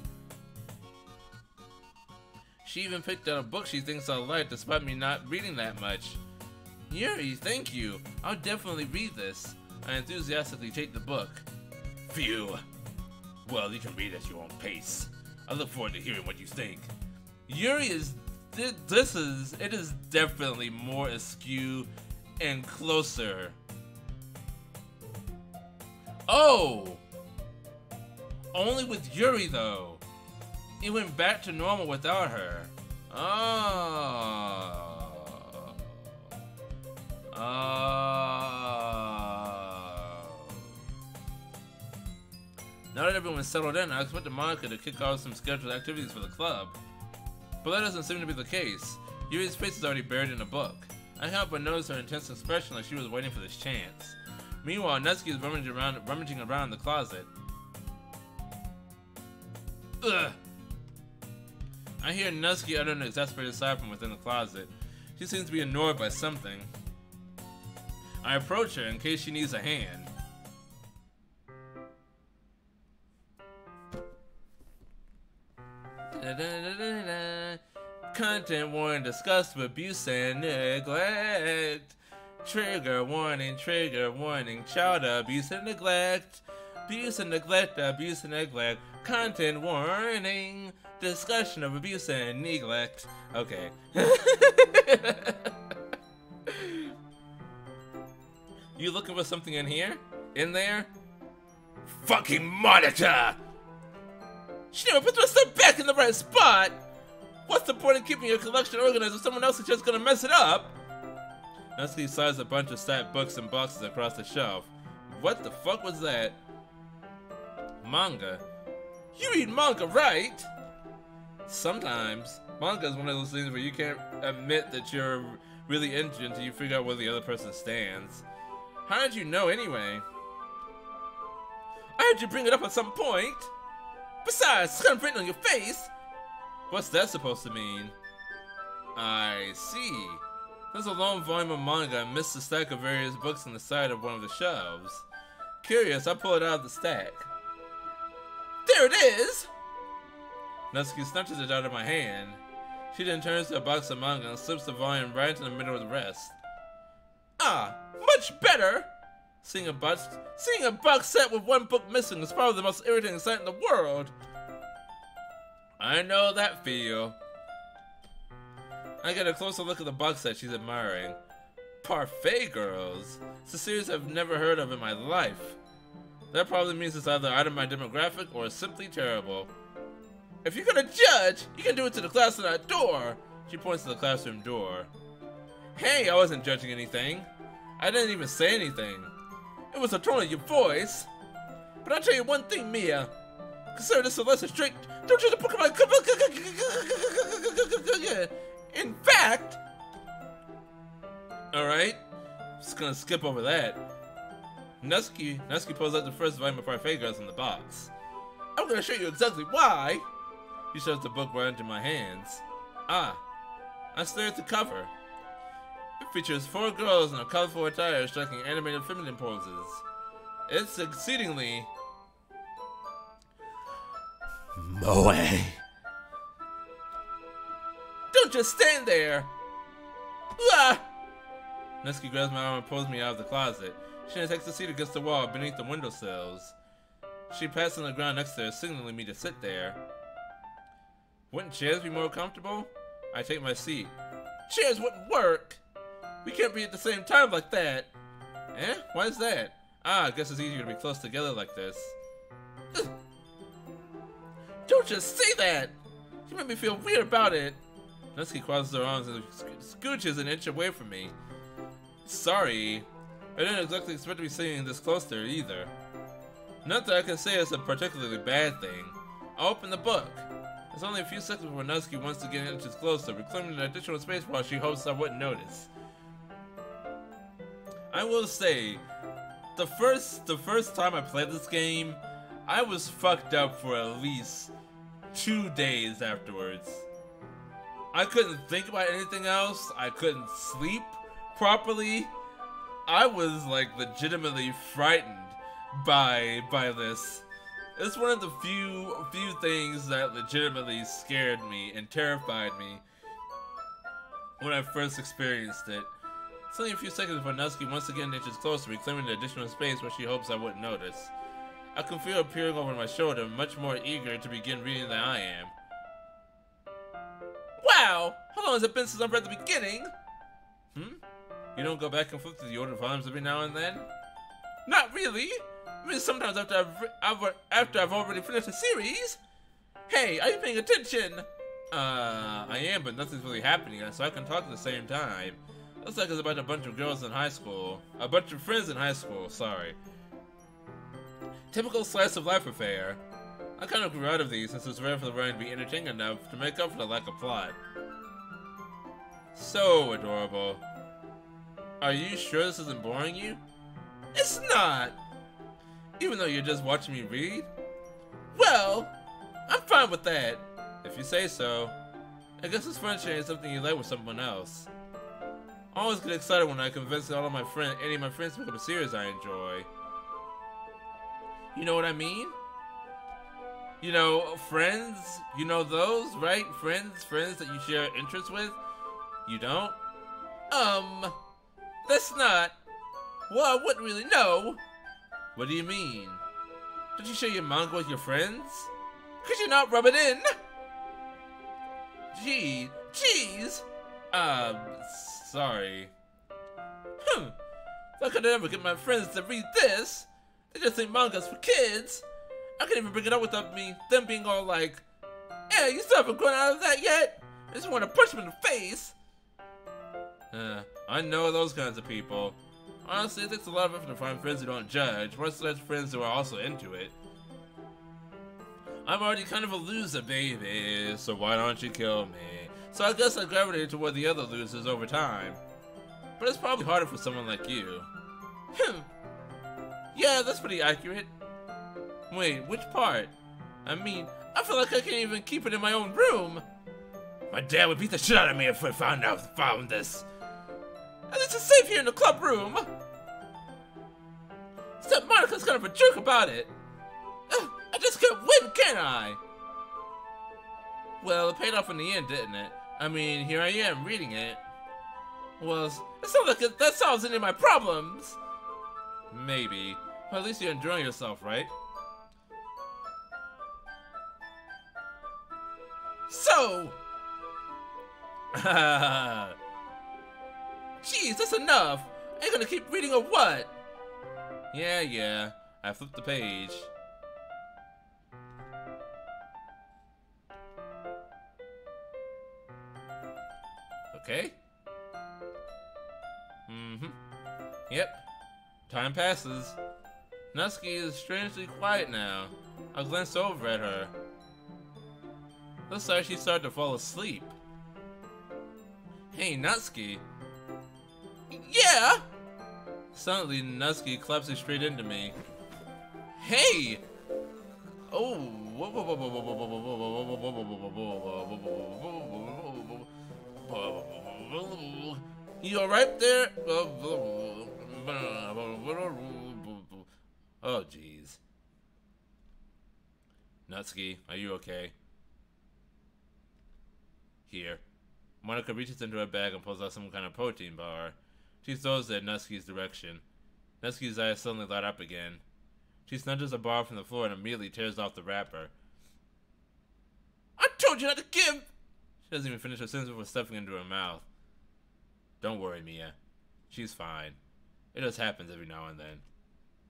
She even picked out a book she thinks I'll like, despite me not reading that much. Yuri, thank you. I'll definitely read this. I enthusiastically take the book. Phew. Well, you can read at your own pace. I look forward to hearing what you think. Yuri it is definitely more askew and closer. Oh! Only with Yuri, though. It went back to normal without her. Now that everyone's settled in, I expect Monica to kick off some scheduled activities for the club. But that doesn't seem to be the case. Yuri's face is already buried in a book. I can't help but notice her intense expression like she was waiting for this chance. Meanwhile, Natsuki is rummaging around the closet. Ugh! I hear Natsuki utter an exasperated sigh from within the closet. She seems to be annoyed by something. I approach her in case she needs a hand. Content warning, disgust with abuse and neglect. Trigger warning, child abuse and neglect. Abuse and neglect, abuse and neglect. Content warning, discussion of abuse and neglect. Okay. You looking for something in here? In there? Fucking monitor! She never puts my stuff back in the right spot! What's the point of keeping your collection organized if someone else is just gonna mess it up? Natsuki slides a bunch of stacked books and boxes across the shelf. What the fuck was that? Manga? You read manga, right? Sometimes. Manga is one of those things where you can't admit that you're really into it until you figure out where the other person stands. How did you know anyway? I heard you bring it up at some point. Besides, it's kind of written on your face. What's that supposed to mean? I see. There's a long volume of manga amidst a stack of various books on the side of one of the shelves. Curious, I pull it out of the stack. There it is! Natsuki snatches it out of my hand. She then turns to a box of manga and slips the volume right into the middle of the rest. Ah, much better! Seeing a box set with one book missing is probably the most irritating sight in the world. I know that feel. I get a closer look at the box set she's admiring. Parfait Girls? It's a series I've never heard of in my life. That probably means it's either out of my demographic or simply terrible. If you're gonna judge, you can do it to the class in that door. She points to the classroom door. Hey, I wasn't judging anything. I didn't even say anything. It was the tone of your voice. But I'll tell you one thing, Mia. Consider this a lesson straight. Don't judge the book of my... In fact... Alright. Just gonna skip over that. Natsuki pulls out the first volume of Parfait Girls in the box. I'm gonna show you exactly why. He shoves the book right into my hands. Ah. I stare at the cover. It features 4 girls in a colorful attire striking animated feminine poses. It's exceedingly... moe. Don't just stand there! Ah! Natsuki grabs my arm and pulls me out of the closet. She then takes a seat against the wall beneath the windowsills. She pats on the ground next to her, signaling me to sit there. Wouldn't chairs be more comfortable? I take my seat. Chairs wouldn't work! We can't be at the same time like that! Eh? Why is that? Ah, I guess it's easier to be close together like this. Ugh. Don't just say that! You make me feel weird about it! Natsuki crosses her arms and scooches an inch away from me. Sorry. I didn't exactly expect to be sitting this close to her either. Not that I can say it's a particularly bad thing. I open the book. It's only a few seconds before Natsuki wants to get inches closer, reclaiming an additional space while she hopes I wouldn't notice. I will say, the first time I played this game, I was fucked up for at least 2 days afterwards. I couldn't think about anything else. I couldn't sleep properly. I was like legitimately frightened by this. It's one of the few things that legitimately scared me and terrified me when I first experienced it. It's only a few seconds before Natsuki once again inches closer, reclaiming the additional space where she hopes I wouldn't notice. I can feel her peering over my shoulder, much more eager to begin reading than I am. Wow! How long has it been since I've read the beginning? You don't go back and flip through the older volumes every now and then? Not really! I mean, sometimes after I've already finished the series. Hey, are you paying attention? I am, but nothing's really happening, so I can talk at the same time. Looks like it's about a bunch of girls in high school. A bunch of friends in high school, sorry. Typical slice of life affair. I kind of grew out of these since it's rare for the writing to be entertaining enough to make up for the lack of plot. So adorable. Are you sure this isn't boring you? It's not! Even though you're just watching me read? Well, I'm fine with that. If you say so. I guess it's fun sharing something you like with someone else. I always get excited when I convince any of my friends to pick up a series I enjoy. You know what I mean? You know, friends? You know those, right? Friends that you share interests with? You don't? That's not... Well, I wouldn't really know. What do you mean? Don't you share your manga with your friends? Could you not rub it in? Jeez. Sorry. If I could ever get my friends to read this, they just think manga's for kids. I can't even bring it up without them being all like, "Hey, you still haven't grown out of that yet?" I just want to punch them in the face. I know those kinds of people. Honestly, it takes a lot of effort to find friends who don't judge, much less friends who are also into it. I'm already kind of a loser, baby, so why don't you kill me? So I guess I gravitated toward the other losers over time. But it's probably harder for someone like you. Yeah, that's pretty accurate. Wait, which part? I mean, I feel like I can't even keep it in my own room. My dad would beat the shit out of me if I found this. At least it's safe here in the club room. Except Monica's kind of a jerk about it. I just can't win, can I? Well, it paid off in the end, didn't it? I mean, here I am reading it. Well, it sounds like that solves any of my problems. Maybe. Well, at least you're enjoying yourself, right? So! Jeez, that's enough! Ain't gonna keep reading or what? Yeah. I flipped the page. Okay. Yep. Time passes. Natsuki is strangely quiet now. I glanced over at her. Looks like she started to fall asleep. Hey, Natsuki. Yeah! Suddenly, Natsuki collapses straight into me. Hey! Oh! You alright there? Oh, jeez. Natsuki, are you okay? Here. Monica reaches into her bag and pulls out some kind of protein bar. She throws it in Natsuki's direction. Natsuki's eyes suddenly light up again. She snatches a bar from the floor and immediately tears off the wrapper. I told you not to give! She doesn't even finish her sentence before stuffing it into her mouth. Don't worry, Mia. She's fine. It just happens every now and then.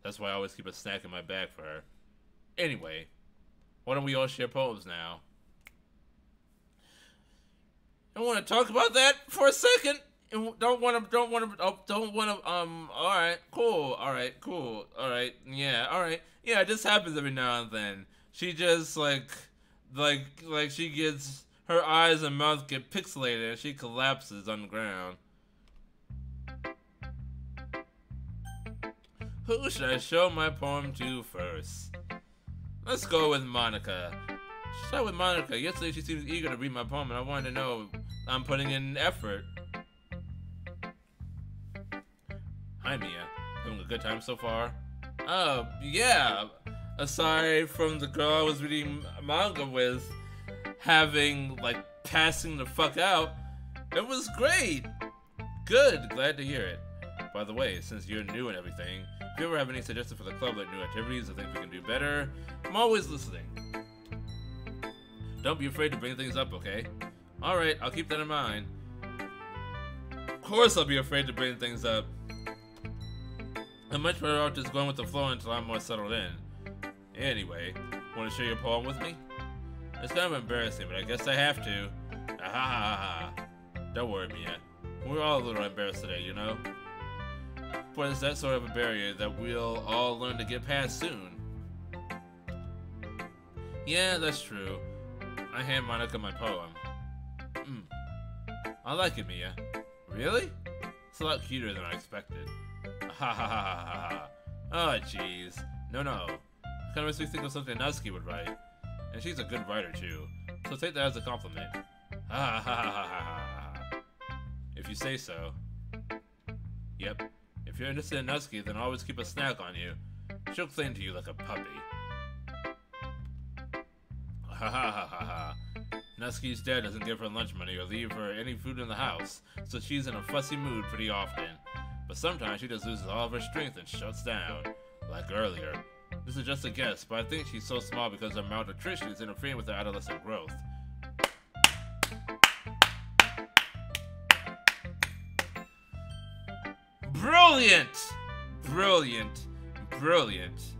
That's why I always keep a snack in my bag for her. Anyway, why don't we all share poems now? I want to talk about that for a second. Alright, cool. Alright, yeah, it just happens every now and then. She just, like she gets, her eyes and mouth get pixelated and she collapses on the ground. Who should I show my poem to first? Let's go with Monica. Start with Monica. Yesterday she seemed eager to read my poem and I wanted to know I'm putting in effort. Hi, Mia. Having a good time so far? Yeah. Aside from the girl I was reading manga with having, passing the fuck out, it was great. Good. Glad to hear it. By the way, since you're new and everything, if you ever have any suggestions for the club, like new activities or things we can do better, I'm always listening. Don't be afraid to bring things up, okay? Alright, I'll keep that in mind. Of course I'll be afraid to bring things up. I'm much better off just going with the flow until I'm more settled in. Anyway, want to share your poem with me? It's kind of embarrassing, but I guess I have to. Don't worry, Mia. We're all a little embarrassed today, you know? But it's that sort of a barrier that we'll all learn to get past soon. Yeah, that's true. I hand Monica my poem. I like it, Mia. Really? It's a lot cuter than I expected. Ha ha ha ha ha ha. Oh, jeez. No. Kinda makes me think of something Natsuki would write. And she's a good writer, too. So take that as a compliment. Ha ha ha ha ha ha. If you say so. Yep. If you're interested in Natsuki, then always keep a snack on you. She'll cling to you like a puppy. Ha ha ha ha ha. Natsuki's dad doesn't give her lunch money or leave her any food in the house, so she's in a fussy mood pretty often. But sometimes she just loses all of her strength and shuts down. Like earlier. This is just a guess, but I think she's so small because her malnutrition is interfering with her adolescent growth. Brilliant! Brilliant. Brilliant.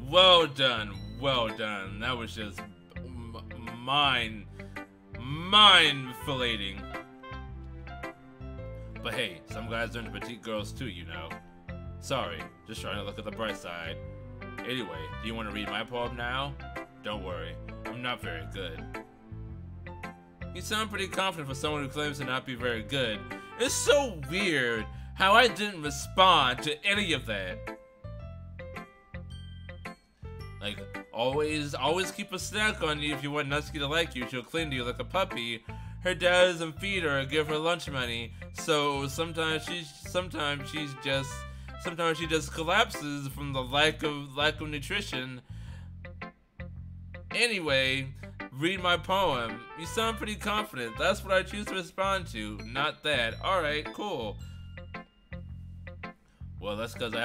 Well done. Well done. That was just mind-fillating. But hey, some guys are into petite girls too, you know. Sorry, just trying to look at the bright side. Anyway, do you want to read my poem now? Don't worry, I'm not very good. You sound pretty confident for someone who claims to not be very good. It's so weird how I didn't respond to any of that. Like, always keep a snack on you if you want Natsuki to like you. She'll cling to you like a puppy. Her dad doesn't feed her or give her lunch money, so sometimes she just collapses from the lack of nutrition. Anyway, read my poem. You sound pretty confident. That's what I choose to respond to, not that. Alright, cool. Well, that's because I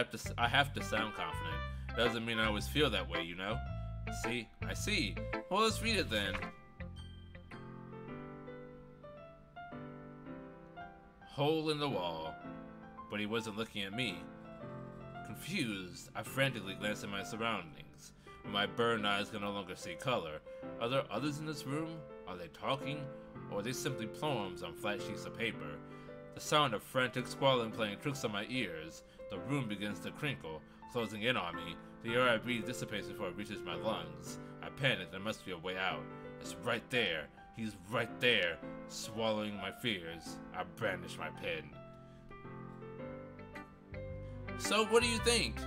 have to sound confident. Doesn't mean I always feel that way, you know? See? I see. Well, let's read it then. Hole in the wall. But he wasn't looking at me. Confused, I frantically glanced at my surroundings. My burned eyes can no longer see color. Are there others in this room? Are they talking? Or are they simply poems on flat sheets of paper? The sound of frantic squalling playing tricks on my ears. The room begins to crinkle, closing in on me. The air I breathe dissipates before it reaches my lungs. I panic, there must be a way out. It's right there. He's right there, swallowing my fears. I brandish my pen. So what do you think?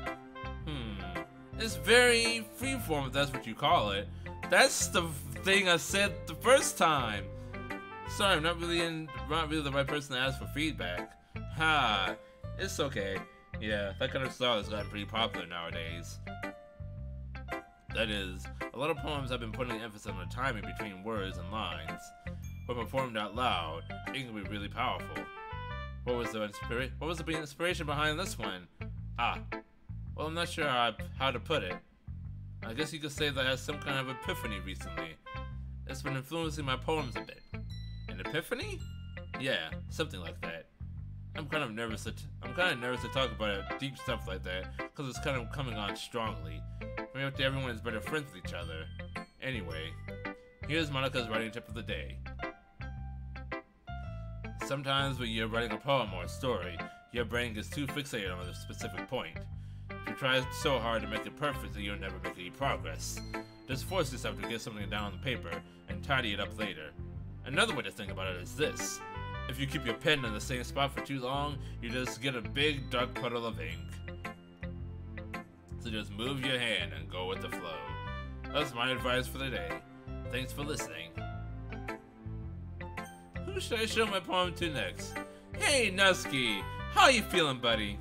It's very freeform, if that's what you call it. That's the thing I said the first time. Sorry, I'm not really the right person to ask for feedback. Ha, it's okay. Yeah, that kind of style has gotten pretty popular nowadays. That is, a lot of poems have been putting emphasis on the timing between words and lines. When performed out loud, it can be really powerful. What was the inspiration behind this one? Well, I'm not sure how to put it. I guess you could say that I had some kind of epiphany recently. It's been influencing my poems a bit. An epiphany? Yeah, something like that. I'm kind of nervous to talk about deep stuff like that, because it's kind of coming on strongly. Maybe after everyone is better friends with each other. Anyway, here's Monica's writing tip of the day. Sometimes when you're writing a poem or a story, your brain gets too fixated on a specific point. If you try so hard to make it perfect that you'll never make any progress. Just force yourself to get something down on the paper and tidy it up later. Another way to think about it is this. If you keep your pen in the same spot for too long, you just get a big dark puddle of ink. So just move your hand and go with the flow. That's my advice for the day. Thanks for listening. Who should I show my poem to next? Hey Natsuki, how you feeling, buddy?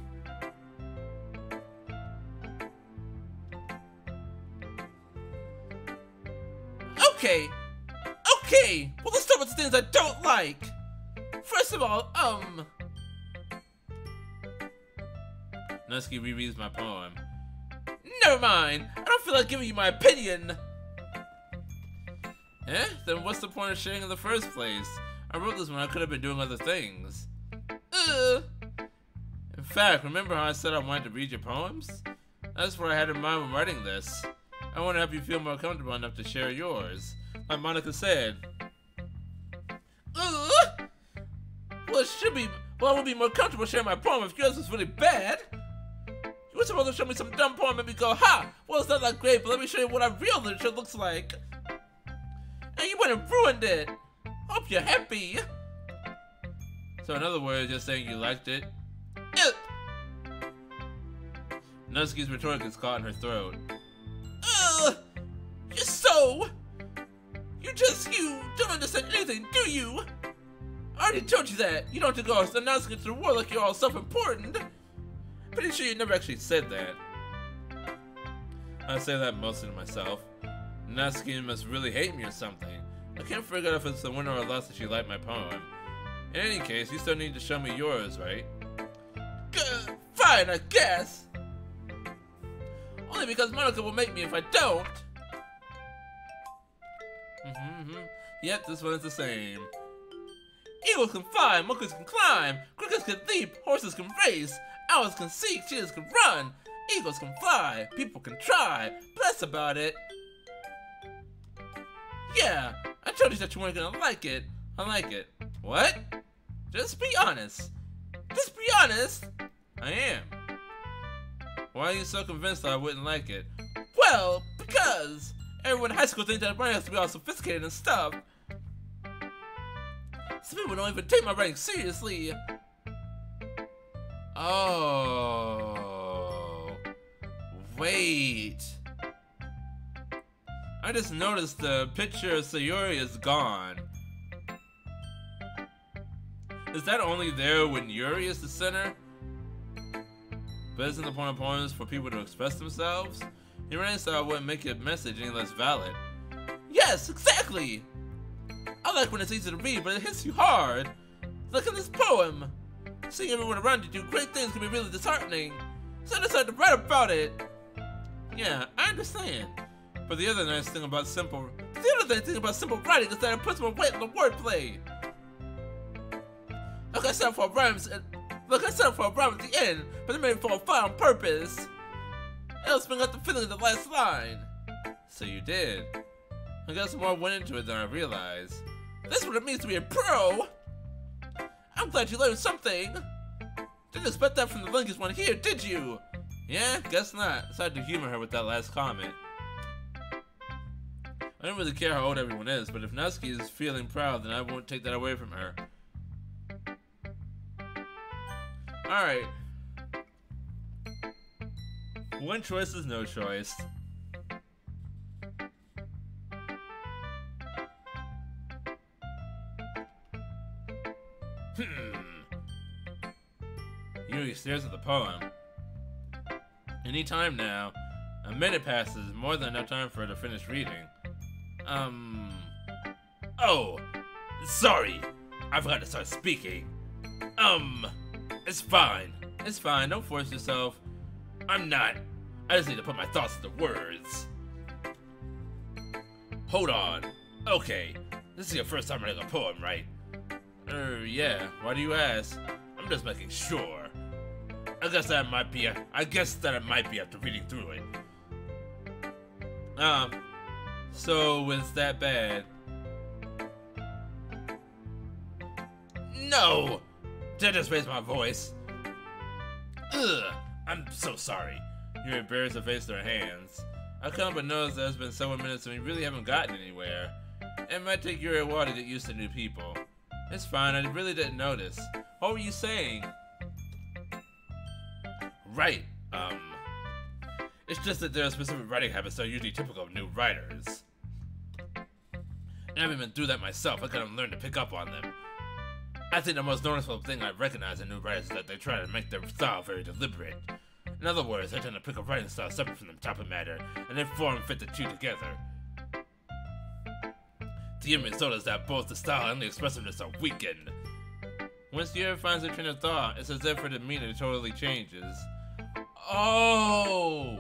Okay, well let's start with the things I don't like. First of all, Natsuki rereads my poem. Never mind, I don't feel like giving you my opinion. Then what's the point of sharing in the first place? I wrote this when I could have been doing other things. In fact, remember how I said I wanted to read your poems? That's what I had in mind when writing this. I want to help you feel more comfortable enough to share yours. Like Monica said. Well, Well, I would be more comfortable sharing my poem if yours was really bad. You were supposed to show me some dumb poem and me go, ha! Well, it's not that great, but let me show you what our real literature looks like. And you went and ruined it. Hope you're happy. So in other words, you're saying you liked it? Nutski's rhetoric is caught in her throat. You're so... You don't understand anything, do you? I already told you that. You don't have to go announcing it to the world like you're all self-important. Pretty sure you never actually said that. I say that mostly to myself. Nutski must really hate me or something. I can't figure out if it's a winner or a loss that she liked my poem. In any case, you still need to show me yours, right? Fine, I guess. Only because Monica will make me if I don't. Yep, this one is the same. Eagles can fly, monkeys can climb, crickets can leap, horses can race, owls can seek, cheetahs can run, eagles can fly, people can try, but that's about it. Yeah, I told you that you weren't gonna like it. I like it. What? Just be honest. Just be honest. I am. Why are you so convinced that I wouldn't like it? Well, because everyone in high school thinks that writing has to be all sophisticated and stuff. Some people don't even take my writing seriously. Oh. Wait. I just noticed the picture of Sayori is gone. Is that only there when Yuri is the center? But isn't the point of poems for people to express themselves? Your writing style wouldn't make your message any less valid. Yes, exactly! I like when it's easy to read, but it hits you hard. Look at this poem. Seeing everyone around you do great things can be really disheartening. So I decided to write about it. Yeah, I understand. But the other nice thing about simple writing is that it puts more weight in the wordplay. Look, I set for rhymes at the end, but they made it fall flat on purpose. It'll bring out the feeling of the last line. So you did. I guess more went into it than I realized. That's what it means to be a pro! I'm glad you learned something! Didn't expect that from the youngest one here, did you? Yeah, guess not. Decided to humor her with that last comment. I don't really care how old everyone is, but if Nutski is feeling proud, then I won't take that away from her. Alright. One choice is no choice. Yuri stares at the poem. Any time now. A minute passes, more than enough time for her to finish reading. Oh! Sorry! I forgot to start speaking. It's fine. It's fine, don't force yourself. I'm not. I just need to put my thoughts into words. Hold on. Okay, this is your first time writing a poem, right? Yeah. Why do you ask? I'm just making sure. I guess that it might be after reading through it. So was that bad? No! Did I just raise my voice? Ugh, I'm so sorry. You embarrassed her face to her hands. I can't but notice that it's been several minutes and we really haven't gotten anywhere. It might take you a while to get used to new people. It's fine, I really didn't notice. What were you saying? Right, it's just that there are specific writing habits that are usually typical of new writers. And I haven't been through that myself, I couldn't learn to pick up on them. I think the most noticeable thing I recognize in new writers is that they try to make their style very deliberate. In other words, they tend to pick a writing style separate from the topic matter, and then form and fit the two together. The end result is that both the style and the expressiveness are weakened. Once Yuri finds a train of thought, it's as if her demeanor totally changes. Oh!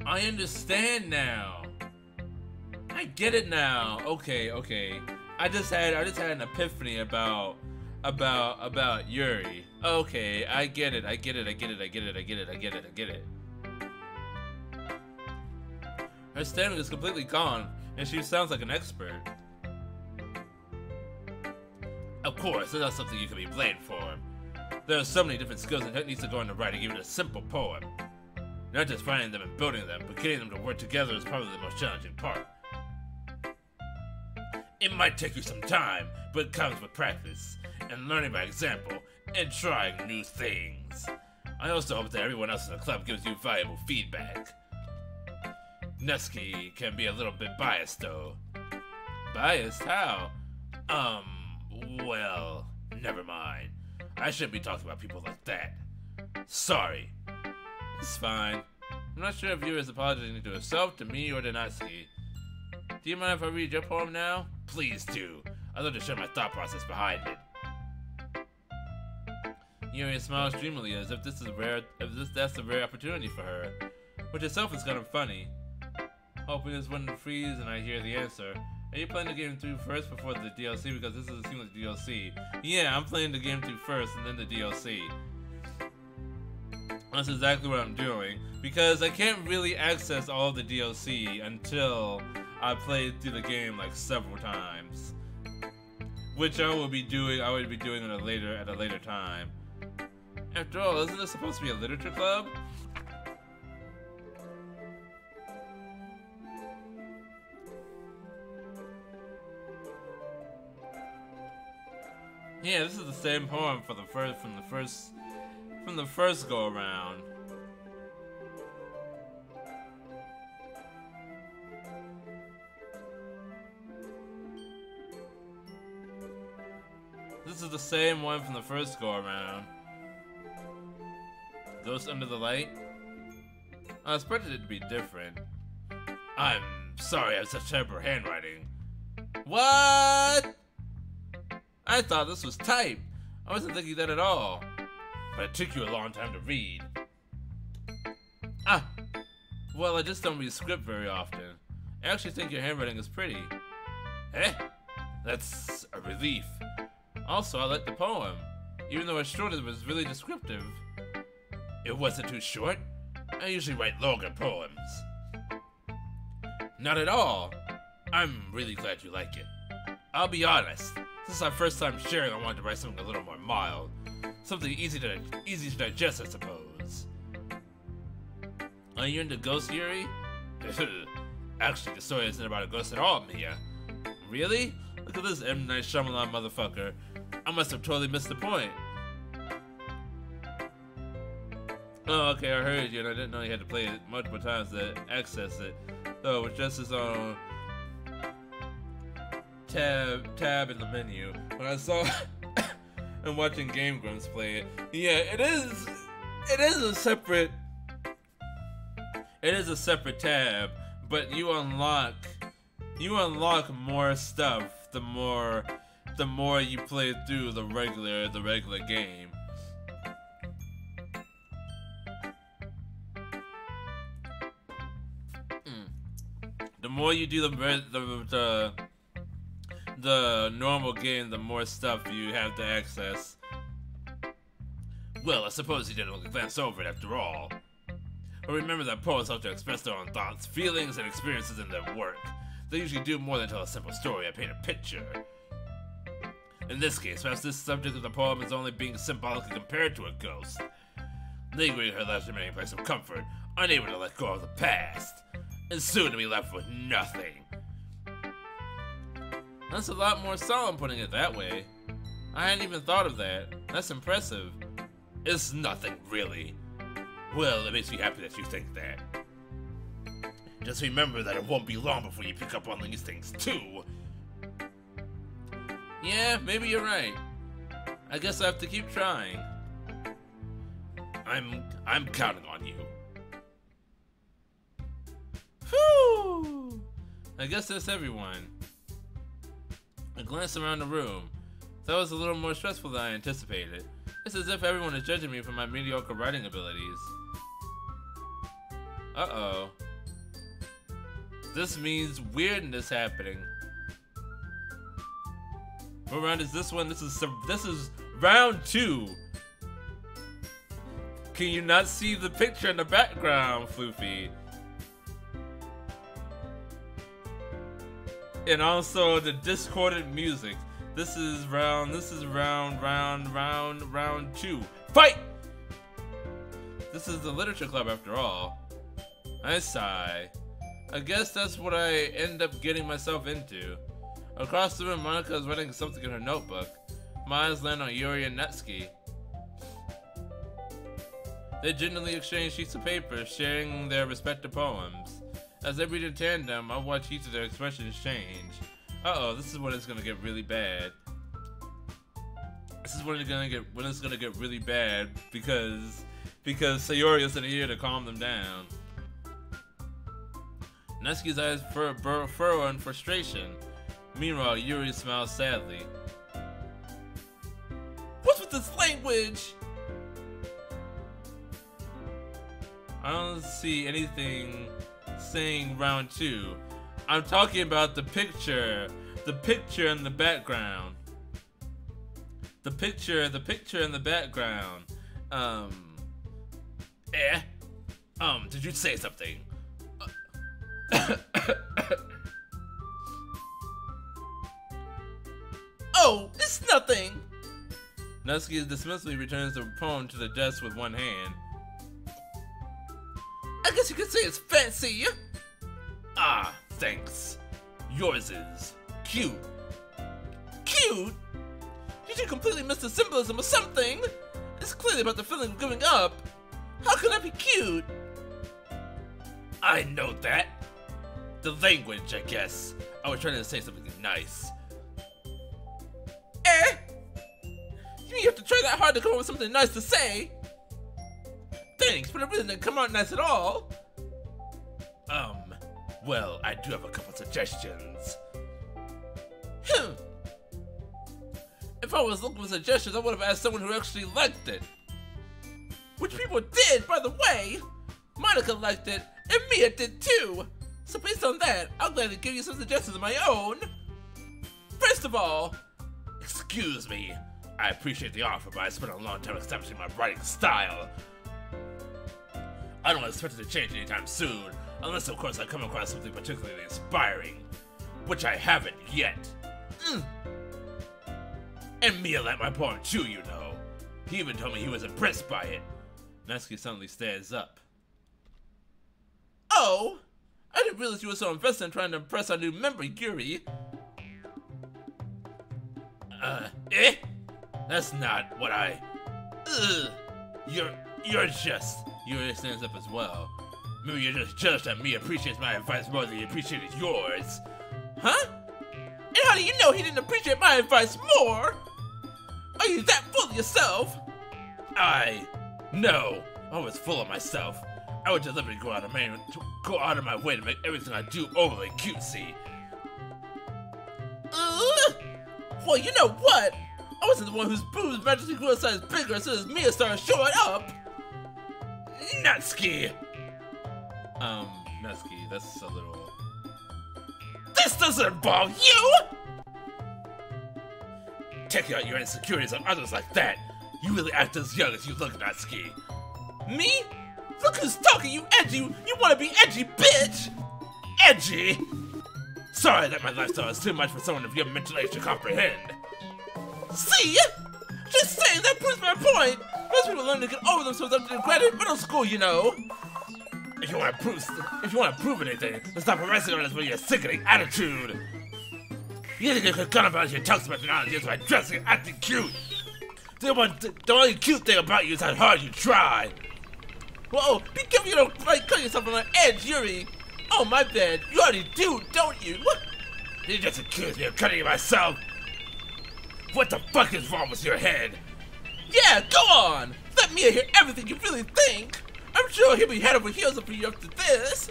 I understand now. I get it now. Okay. I just had an epiphany about Yuri. Okay, I get it. Her stamina is completely gone, and she sounds like an expert. Of course, that's not something you can be blamed for. There are so many different skills and techniques that go into writing even a simple poem. Not just finding them and building them, but getting them to work together is probably the most challenging part. It might take you some time, but it comes with practice, and learning by example, and trying new things. I also hope that everyone else in the club gives you valuable feedback. Nusky can be a little bit biased though. Biased? How? Well, never mind. I shouldn't be talking about people like that. Sorry. It's fine. I'm not sure if you is apologizing to herself, to me, or to Natsuki. Do you mind if I read your poem now? Please do. I'd love to share my thought process behind it. Yuri smiles dreamily as if that's a rare opportunity for her, which itself is kind of funny. Hoping this wouldn't freeze and I hear the answer. Are you playing the game through first before the DLC? Because this doesn't seem like the DLC. Yeah, I'm playing the game through first and then the DLC. That's exactly what I'm doing. Because I can't really access all of the DLC until I play through the game like several times. Which I would be doing at a later time. After all, isn't this supposed to be a literature club? Yeah, this is the same poem from the first go around. This is the same one from the first go around. Ghost Under the Light? I expected it to be different. I'm sorry I have such terrible handwriting. What? I thought this was typed. I wasn't thinking that at all. But it took you a long time to read. Ah! Well, I just don't read script very often. I actually think your handwriting is pretty. Eh? That's a relief. Also, I like the poem. Even though it's short, it was really descriptive. It wasn't too short. I usually write longer poems. Not at all. I'm really glad you like it. I'll be honest. This is our first time sharing. I wanted to write something a little more mild. Something easy to digest, I suppose. Are you into ghosts, Yuri? Actually, the story isn't about a ghost at all, Mia. Really? Look at this M. Night Shyamalan motherfucker. I must have totally missed the point. Oh, okay, I heard you, and I didn't know you had to play it multiple times to access it. So, with just his own tab in the menu. When I saw and watching Game Grumps play it, yeah, it is a separate tab, but you unlock more stuff the more you play through the regular game. The more you do the normal game, the more stuff you have to access. Well, I suppose you didn't glance over it after all. But remember that poets have to express their own thoughts, feelings, and experiences in their work. They usually do more than tell a simple story or paint a picture. In this case, perhaps this subject of the poem is only being symbolically compared to a ghost, lingering in her last remaining place of comfort, unable to let go of the past, and soon to be left with nothing. That's a lot more solemn putting it that way. I hadn't even thought of that. That's impressive. It's nothing, really. Well, it makes me happy that you think that. Just remember that it won't be long before you pick up on these things, too. Yeah, maybe you're right. I guess I have to keep trying. I'm counting on you. Whew! I guess that's everyone. I glanced around the room. That was a little more stressful than I anticipated. It's as if everyone is judging me for my mediocre writing abilities. Uh-oh. This means weirdness happening. What round is this one? This is round 2. Can you not see the picture in the background, Floofy? and also the discordant music. This is round 2. Fight! This is the literature club after all. I sigh. I guess that's what I end up getting myself into. Across the room, Monica is writing something in her notebook. My eyes land on Yuri and Natsuki. They genuinely exchange sheets of paper, sharing their respective poems. As they read in tandem, I watch each of their expressions change. Uh-oh, this is when it's gonna get really bad. This is when it's gonna get really bad because Sayori isn't here to calm them down. Natsuki's eyes furrow in frustration. Meanwhile, Yuri smiles sadly. What's with this language? I don't see anything saying round 2. I'm talking about the picture in the background. The picture in the background. Did you say something? Oh, it's nothing. Natsuki dismissively returns the poem to the desk with one hand. I guess you could say it's fancy. Ah, thanks. Yours is cute. Cute? Did you completely miss the symbolism of something? It's clearly about the feeling of giving up. How can that be cute? I know that. The language, I guess. I was trying to say something nice. Eh? You mean you have to try that hard to come up with something nice to say? Thanks, but it really didn't come out nice at all. Well, I do have a couple suggestions. If I was looking for suggestions, I would have asked someone who actually liked it. Which people did, by the way. Monica liked it, and Mia did too. So based on that, I'll gladly give you some suggestions of my own. First of all, excuse me. I appreciate the offer, but I spent a long time establishing my writing style. I don't expect it to change anytime soon, unless of course I come across something particularly inspiring, which I haven't yet. And Mia liked my poem too, you know. He even told me he was impressed by it. Natsuki suddenly stands up. Oh, I didn't realize you were so invested in trying to impress our new member, Yuri. That's not what I... You're just... Yuri stands up as well. Maybe you're just jealous that me appreciates my advice more than he appreciated yours. Huh? And how do you know he didn't appreciate my advice more? Are you that full of yourself? No, I was full of myself. I would deliberately go out of my way to make everything I do overly cutesy. Well, you know what? I wasn't the one whose boobs magically grew a size bigger as soon as Mia started showing up. Natsuki. Natsuki, that's a little... This doesn't involve you! Taking out your insecurities on others like that. You really act as young as you look, Natsuki. Me? Look who's talking, you edgy! You wanna be edgy, bitch! Edgy? Sorry that my lifestyle is too much for someone of your mental age to comprehend. See? Just saying, that proves my point! Most people learn to get over themselves after they graduate middle school, you know! If you want to prove anything, then stop harassing others with your sickening attitude! You think you could cut about your talks about technology by dressing and acting cute! The only cute thing about you is how hard you try! Whoa, be careful you don't cut yourself on an edge, Yuri! Oh, my bad. You already do, don't you? You just accused me of cutting myself! What the fuck is wrong with your head? Yeah, go on! Let me hear everything you really think! I'm sure he'll be head over heels for you after this!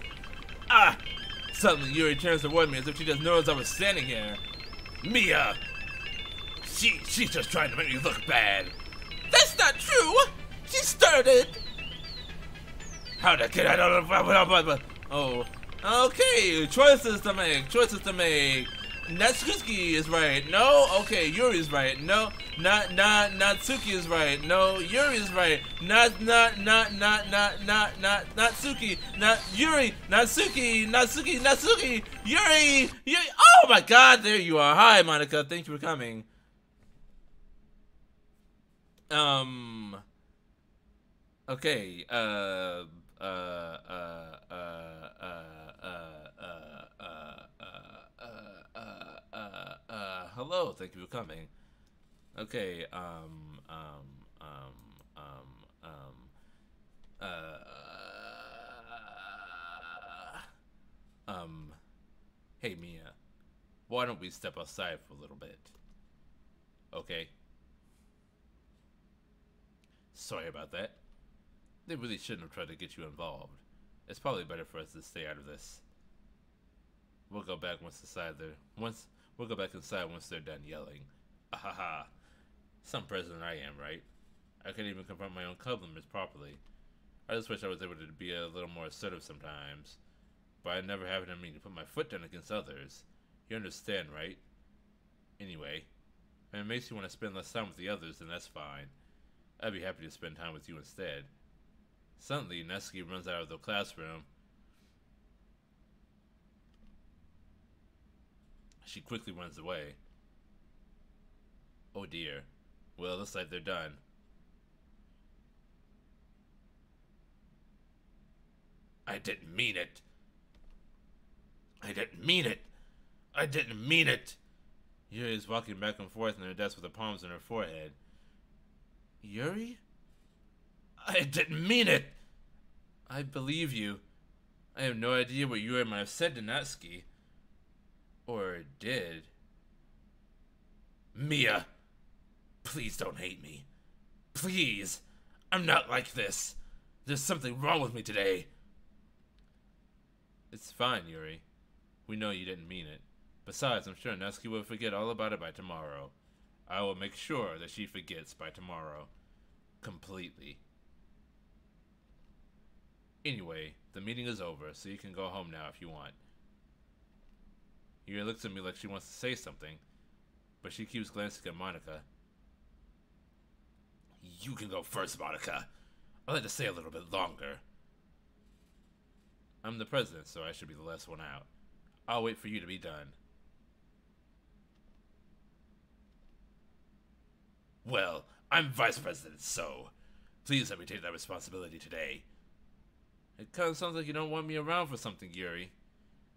Suddenly Yuri turns toward me as if she just noticed I was standing here. Mia! She's just trying to make me look bad. That's not true! She started! How'd I get out of... Oh, okay, choices to make. Natsuki is right. No, okay, Yuri is right. No, not Natsuki is right. No, Yuri is right. Not Natsuki. Not Yuri. Natsuki. Yuri. Oh my God, there you are. Hi, Monica. Thank you for coming. Okay. Hello, thank you for coming. Okay, hey Mia, why don't we step outside for a little bit? Okay. Sorry about that. They really shouldn't have tried to get you involved. It's probably better for us to stay out of this. We'll go back We'll go back inside once they're done yelling. Ahaha. Some president I am, right? I can't even confront my own club members properly. I just wish I was able to be a little more assertive sometimes. But I never have it in me to put my foot down against others. You understand, right? Anyway, if it makes you want to spend less time with the others, then that's fine. I'd be happy to spend time with you instead. Suddenly, Natsuki runs out of the classroom. She quickly runs away. Oh dear. Well, looks like they're done. I didn't mean it. I didn't mean it. I didn't mean it. Yuri is walking back and forth in her desk with her palms on her forehead. Yuri? I didn't mean it. I believe you. I have no idea what Yuri might have said to Natsuki. Or did. Mia, please don't hate me. Please. I'm not like this. There's something wrong with me today. It's fine, Yuri. We know you didn't mean it. Besides, I'm sure Natsuki will forget all about it by tomorrow. I will make sure that she forgets by tomorrow. Completely. Anyway, the meeting is over, so you can go home now if you want. Yuri looks at me like she wants to say something, but she keeps glancing at Monica. You can go first, Monica. I'd like to stay a little bit longer. I'm the president, so I should be the last one out. I'll wait for you to be done. Well, I'm vice president, so please let me take that responsibility today. It kind of sounds like you don't want me around for something, Yuri.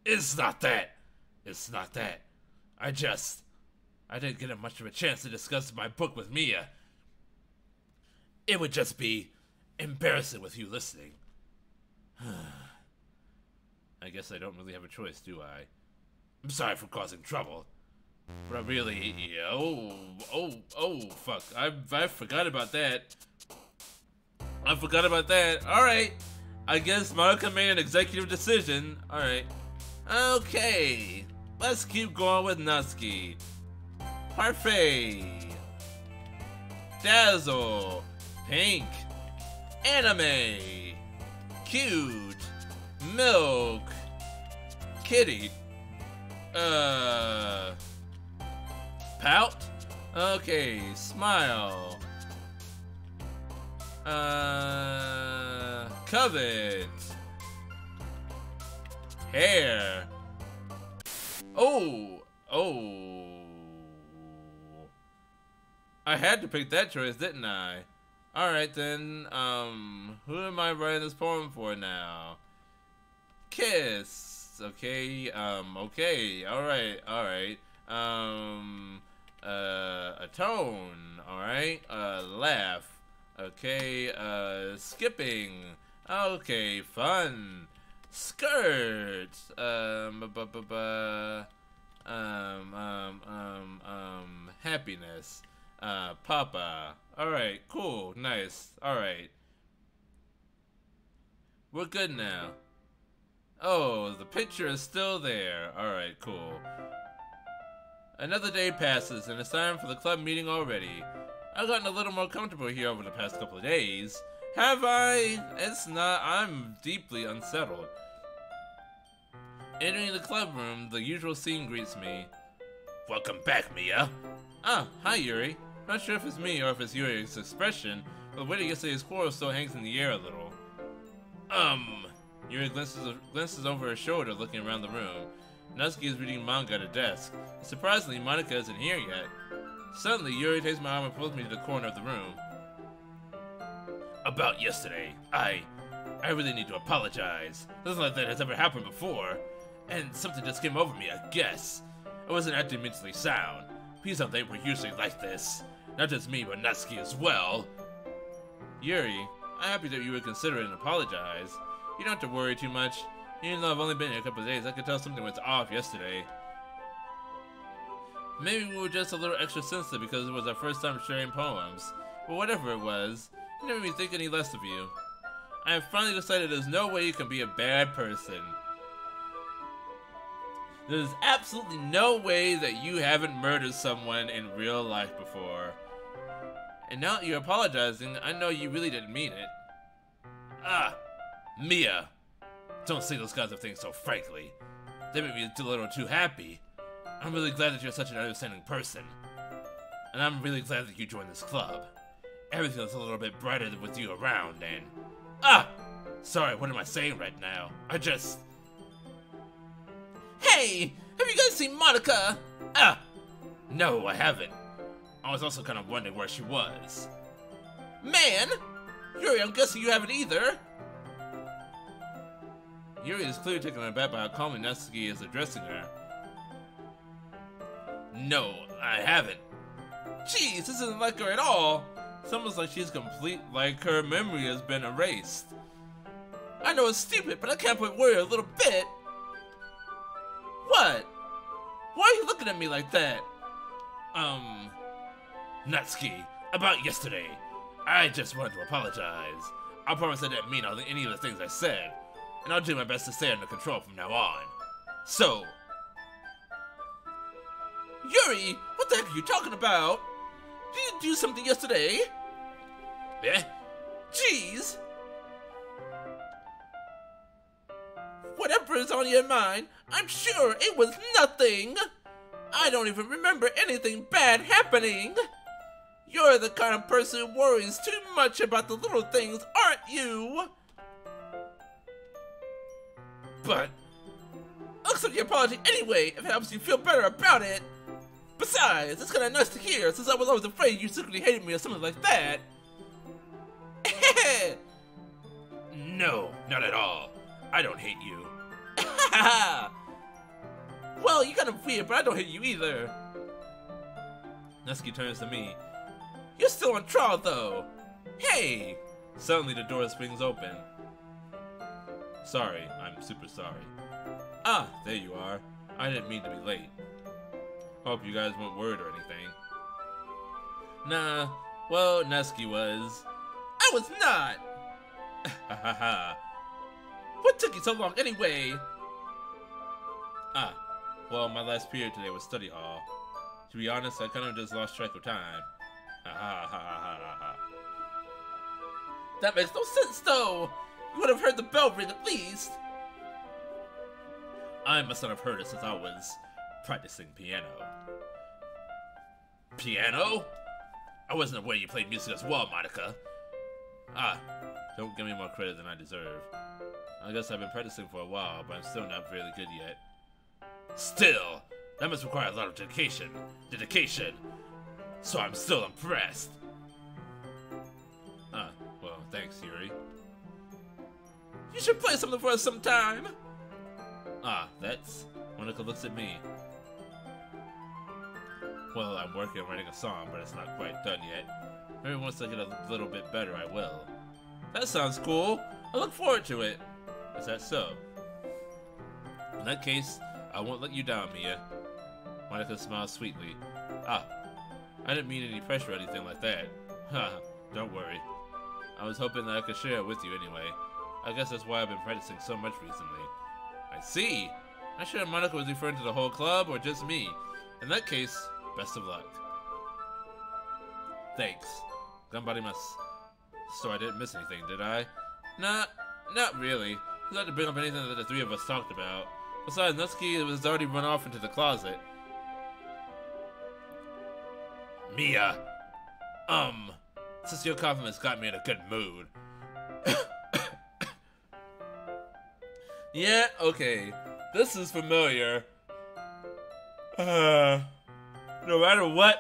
It's not that. It's not that. I didn't get much of a chance to discuss my book with Mia. It would just be embarrassing with you listening. I guess I don't really have a choice, do I? I'm sorry for causing trouble. But I really... fuck. I forgot about that. I forgot about that. Alright. I guess Monica made an executive decision. Alright. Okay. Let's keep going with Natsuki. Parfait. Dazzle. Pink. Anime. Cute. Milk. Kitty. Pout? Okay, smile. Covet. Hair. Oh. I had to pick that choice, didn't I? Alright then, who am I writing this poem for now? Kiss. Okay, okay, alright. A tone, alright, laugh, okay, skipping, okay, fun, skirt, happiness, papa, alright, cool, nice, alright. We're good now. Oh, the picture is still there. Alright, cool. Another day passes, and it's time for the club meeting already. I've gotten a little more comfortable here over the past couple of days. Have I? It's not. I'm deeply unsettled. Entering the club room, the usual scene greets me. Welcome back, Mia. Ah, hi, Yuri. Not sure if it's me or if it's Yuri's expression, but the way to yesterday's quarrel still hangs in the air a little. Yuri glances over her shoulder, looking around the room. Natsuki is reading manga at a desk. Surprisingly, Monika isn't here yet. Suddenly, Yuri takes my arm and pulls me to the corner of the room. About yesterday, I really need to apologize. Nothing like that has ever happened before. And something just came over me, I guess. I wasn't acting mentally sound. Please don't think we're usually like this. Not just me, but Natsuki as well. Yuri, I'm happy that you would consider it and apologize. You don't have to worry too much. Even though I've only been here a couple of days, I could tell something was off yesterday. Maybe we were just a little extra sensitive because it was our first time sharing poems. But whatever it was, it never made me think any less of you. I have finally decided there's no way you can be a bad person. There's absolutely no way that you haven't murdered someone in real life before. And now that you're apologizing, I know you really didn't mean it. Ah, Mia. Don't say those kinds of things so frankly. They make me a little too happy. I'm really glad that you're such an understanding person. And I'm really glad that you joined this club. Everything is a little bit brighter with you around, and... Ah! Sorry, what am I saying right now? Hey! Have you guys seen Monika? Ah! No, I haven't. I was also kind of wondering where she was. Man! Yuri, I'm guessing you haven't either. Yuri is clearly taken aback by how calmly Natsuki is addressing her. No, I haven't. Jeez, this isn't like her at all. It's almost like she's complete, like her memory has been erased. I know it's stupid, but I can't but worry a little bit. What? Why are you looking at me like that? Natsuki, about yesterday. I just wanted to apologize. I promise I didn't mean any of the things I said. And I'll do my best to stay under control from now on. So... Yuri, what the heck are you talking about? Did you do something yesterday? Eh? Jeez! Whatever is on your mind, I'm sure it was nothing! I don't even remember anything bad happening! You're the kind of person who worries too much about the little things, aren't you? But I'll accept your apology anyway if it helps you feel better about it. Besides, it's kind of nice to hear since I was always afraid you secretly hated me or something like that. No, not at all. I don't hate you. Well, you're kind of weird, but I don't hate you either. Natsuki turns to me. You're still on trial, though. Hey! Suddenly, the door swings open. Sorry, I'm super sorry. Ah, there you are. I didn't mean to be late. Hope you guys weren't worried or anything. Nah, well, Natsuki was. I was not! Hahaha. What took you so long anyway? Ah, well, my last period today was study hall. To be honest, I kind of just lost track of time. That makes no sense, though! You would have heard the bell ring at least! I must not have heard it since I was practicing piano. Piano? I wasn't aware you played music as well, Monika. Ah, don't give me more credit than I deserve. I guess I've been practicing for a while, but I'm still not really good yet. Still, that must require a lot of dedication. So I'm still impressed. Ah, well, thanks, Yuri. You should play something for us sometime. Ah, that's... Monika looks at me. Well, I'm working on writing a song, but it's not quite done yet. Maybe once I get a little bit better, I will. That sounds cool. I look forward to it. Is that so? In that case, I won't let you down, Mia. Monika smiles sweetly. Ah, I didn't mean any pressure or anything like that. Haha, don't worry. I was hoping that I could share it with you anyway. I guess that's why I've been practicing so much recently. I see. Not sure if Monika was referring to the whole club or just me. In that case, best of luck. Thanks. Ganbarimasu. So I didn't miss anything, did I? Nah, not really. I had to bring up anything that the three of us talked about. Besides, Natsuki was already run off into the closet. Mia, since your compliments got me in a good mood. Yeah, okay. This is familiar. No matter what,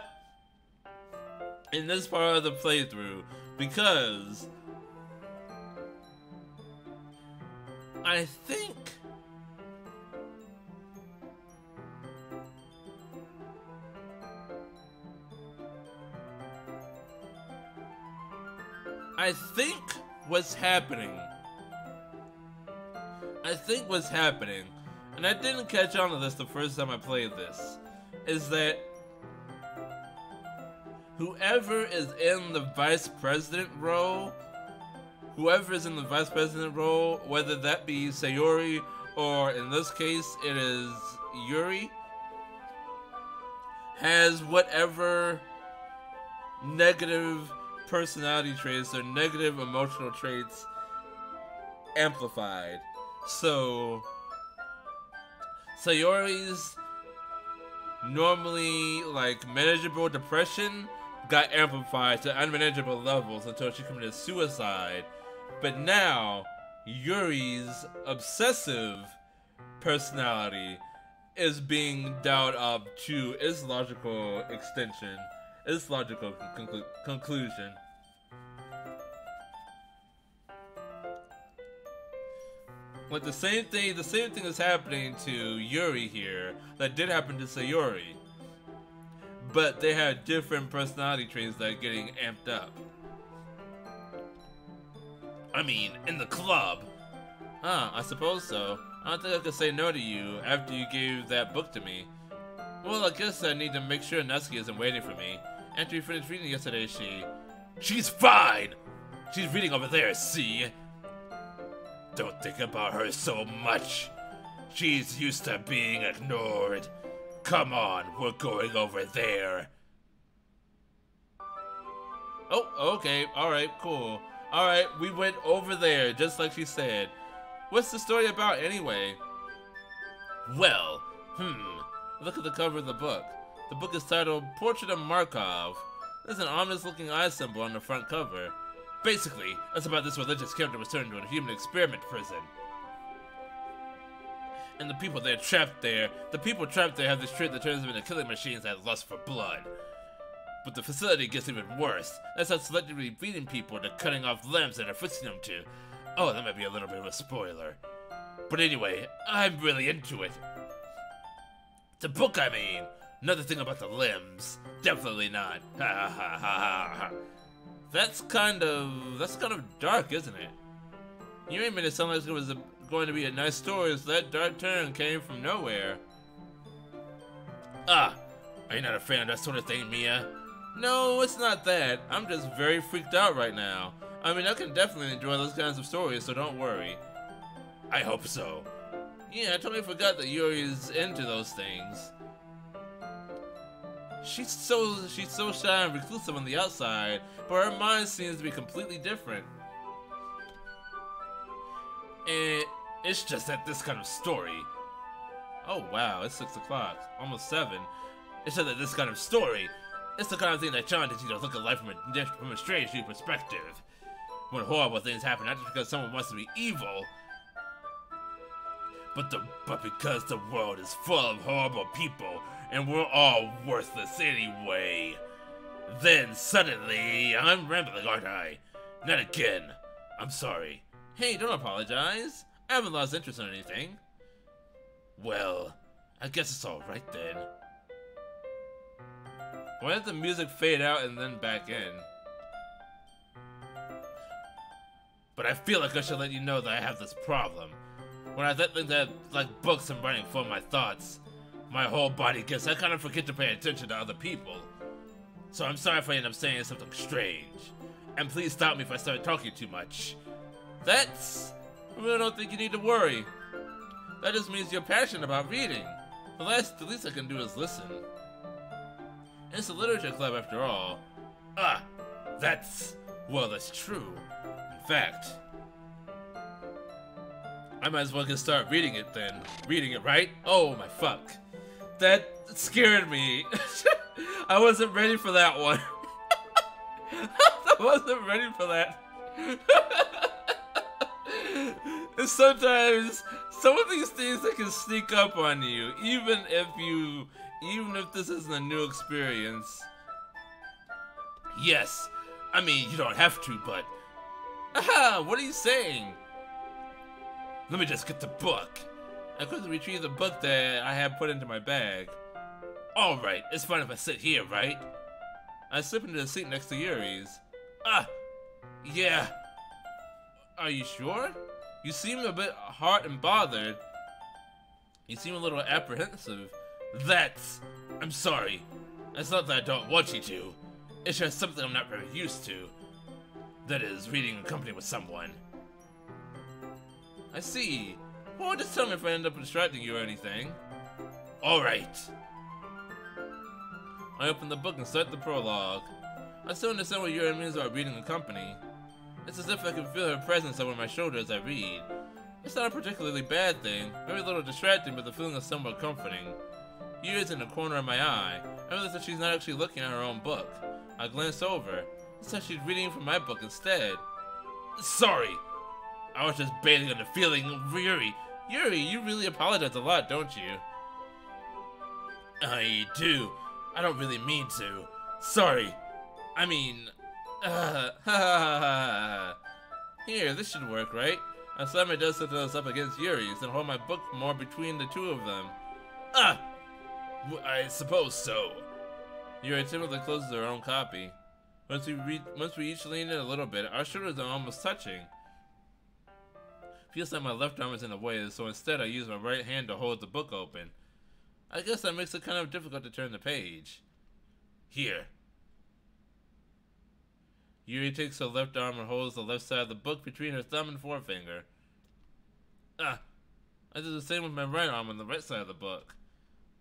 in this part of the playthrough, because I think what's happening, and I didn't catch on to this the first time I played this, is that whoever is in the vice president role, whether that be Sayori or in this case it is Yuri, has whatever negative personality traits or negative emotional traits amplified. So Sayori's normally like manageable depression got amplified to unmanageable levels until she committed suicide. But now Yuri's obsessive personality is being dialed up to its logical extension, its logical conclusion. Like the same thing is happening to Yuri here that did happen to Sayori. But they have different personality traits that are getting amped up. I mean, in the club. I suppose so. I don't think I could say no to you after you gave that book to me. Well, I guess I need to make sure Natsuki isn't waiting for me. After you finished reading yesterday, She's fine! She's reading over there, see? Don't think about her so much. She's used to being ignored. Come on, we're going over there. Oh, okay, alright, cool. Alright, we went over there, just like she said. What's the story about anyway? Well, look at the cover of the book. The book is titled Portrait of Markov. There's an ominous-looking eye symbol on the front cover. Basically, it's about this religious character was turned into a human experiment prison. And the people trapped there have this trait that turns them into killing machines that lust for blood. But the facility gets even worse. That's how selectively feeding people to cutting off limbs and affixing them to. Oh, that might be a little bit of a spoiler. But anyway, I'm really into it. The book, I mean. Another thing about the limbs. Definitely not. Ha ha ha ha ha. That's kind of dark, isn't it? You ain't made it sound like it was going to be a nice story, so that dark turn came from nowhere. Are you not a fan of that sort of thing, Mia? No, it's not that. I'm just very freaked out right now. I mean, I can definitely enjoy those kinds of stories, so don't worry. I hope so. Yeah, I totally forgot that Yuri's into those things. She's so shy and reclusive on the outside, but her mind seems to be completely different. And it's just that this kind of story. Oh wow, it's 6 o'clock, almost 7. It's just that this kind of story. It's the kind of thing that challenges you to look at life from a strange new perspective. When horrible things happen, not just because someone wants to be evil, but because the world is full of horrible people, and we're all worthless anyway. Then suddenly, I'm rambling, aren't I? Not again. I'm sorry. Hey, don't apologize. I haven't lost interest in anything. Well, I guess it's alright then. Why did the music fade out and then back in? But I feel like I should let you know that I have this problem. When I let things like books and writing form my thoughts, my whole body gets, I kind of forget to pay attention to other people. So I'm sorry if I end up saying something strange. And please stop me if I start talking too much. I really don't think you need to worry. That just means you're passionate about reading. The least I can do is listen. It's a literature club after all. That's true. In fact, I might as well get start reading it then. Reading it, right? Oh my fuck. That scared me. I wasn't ready for that one. I wasn't ready for that. And sometimes some of these things that can sneak up on you, even if this isn't a new experience. Yes, I mean you don't have to, but what are you saying? Let me just get the book. I quickly retrieve the book that I had put into my bag. Alright, it's fine if I sit here, right? I slip into the seat next to Yuri's. Yeah. Are you sure? You seem a bit hurt and bothered. You seem a little apprehensive. I'm sorry. It's not that I don't want you to. It's just something I'm not very used to. That is, reading in company with someone. I see. Well, just tell me if I end up distracting you or anything. Alright. I open the book and start the prologue. I still understand what Yuri means about reading in company. It's as if I can feel her presence over my shoulder as I read. It's not a particularly bad thing, very little distracting, but the feeling is somewhat comforting. Yuri's in the corner of my eye. I realize that she's not actually looking at her own book. I glance over. It's like she's reading from my book instead. Sorry! I was just bathing in the feeling of Yuri. Yuri, you really apologize a lot, don't you? I do. I don't really mean to. Sorry. I mean... Here, this should work, right? I slam my desk up against Yuri's and hold my book more between the two of them. I suppose so. Yuri timidly closes her own copy. Once we each lean in a little bit, our shoulders are almost touching. Feels like my left arm is in the way, so instead I use my right hand to hold the book open. I guess that makes it kind of difficult to turn the page. Here. Yuri takes her left arm and holds the left side of the book between her thumb and forefinger. I do the same with my right arm on the right side of the book.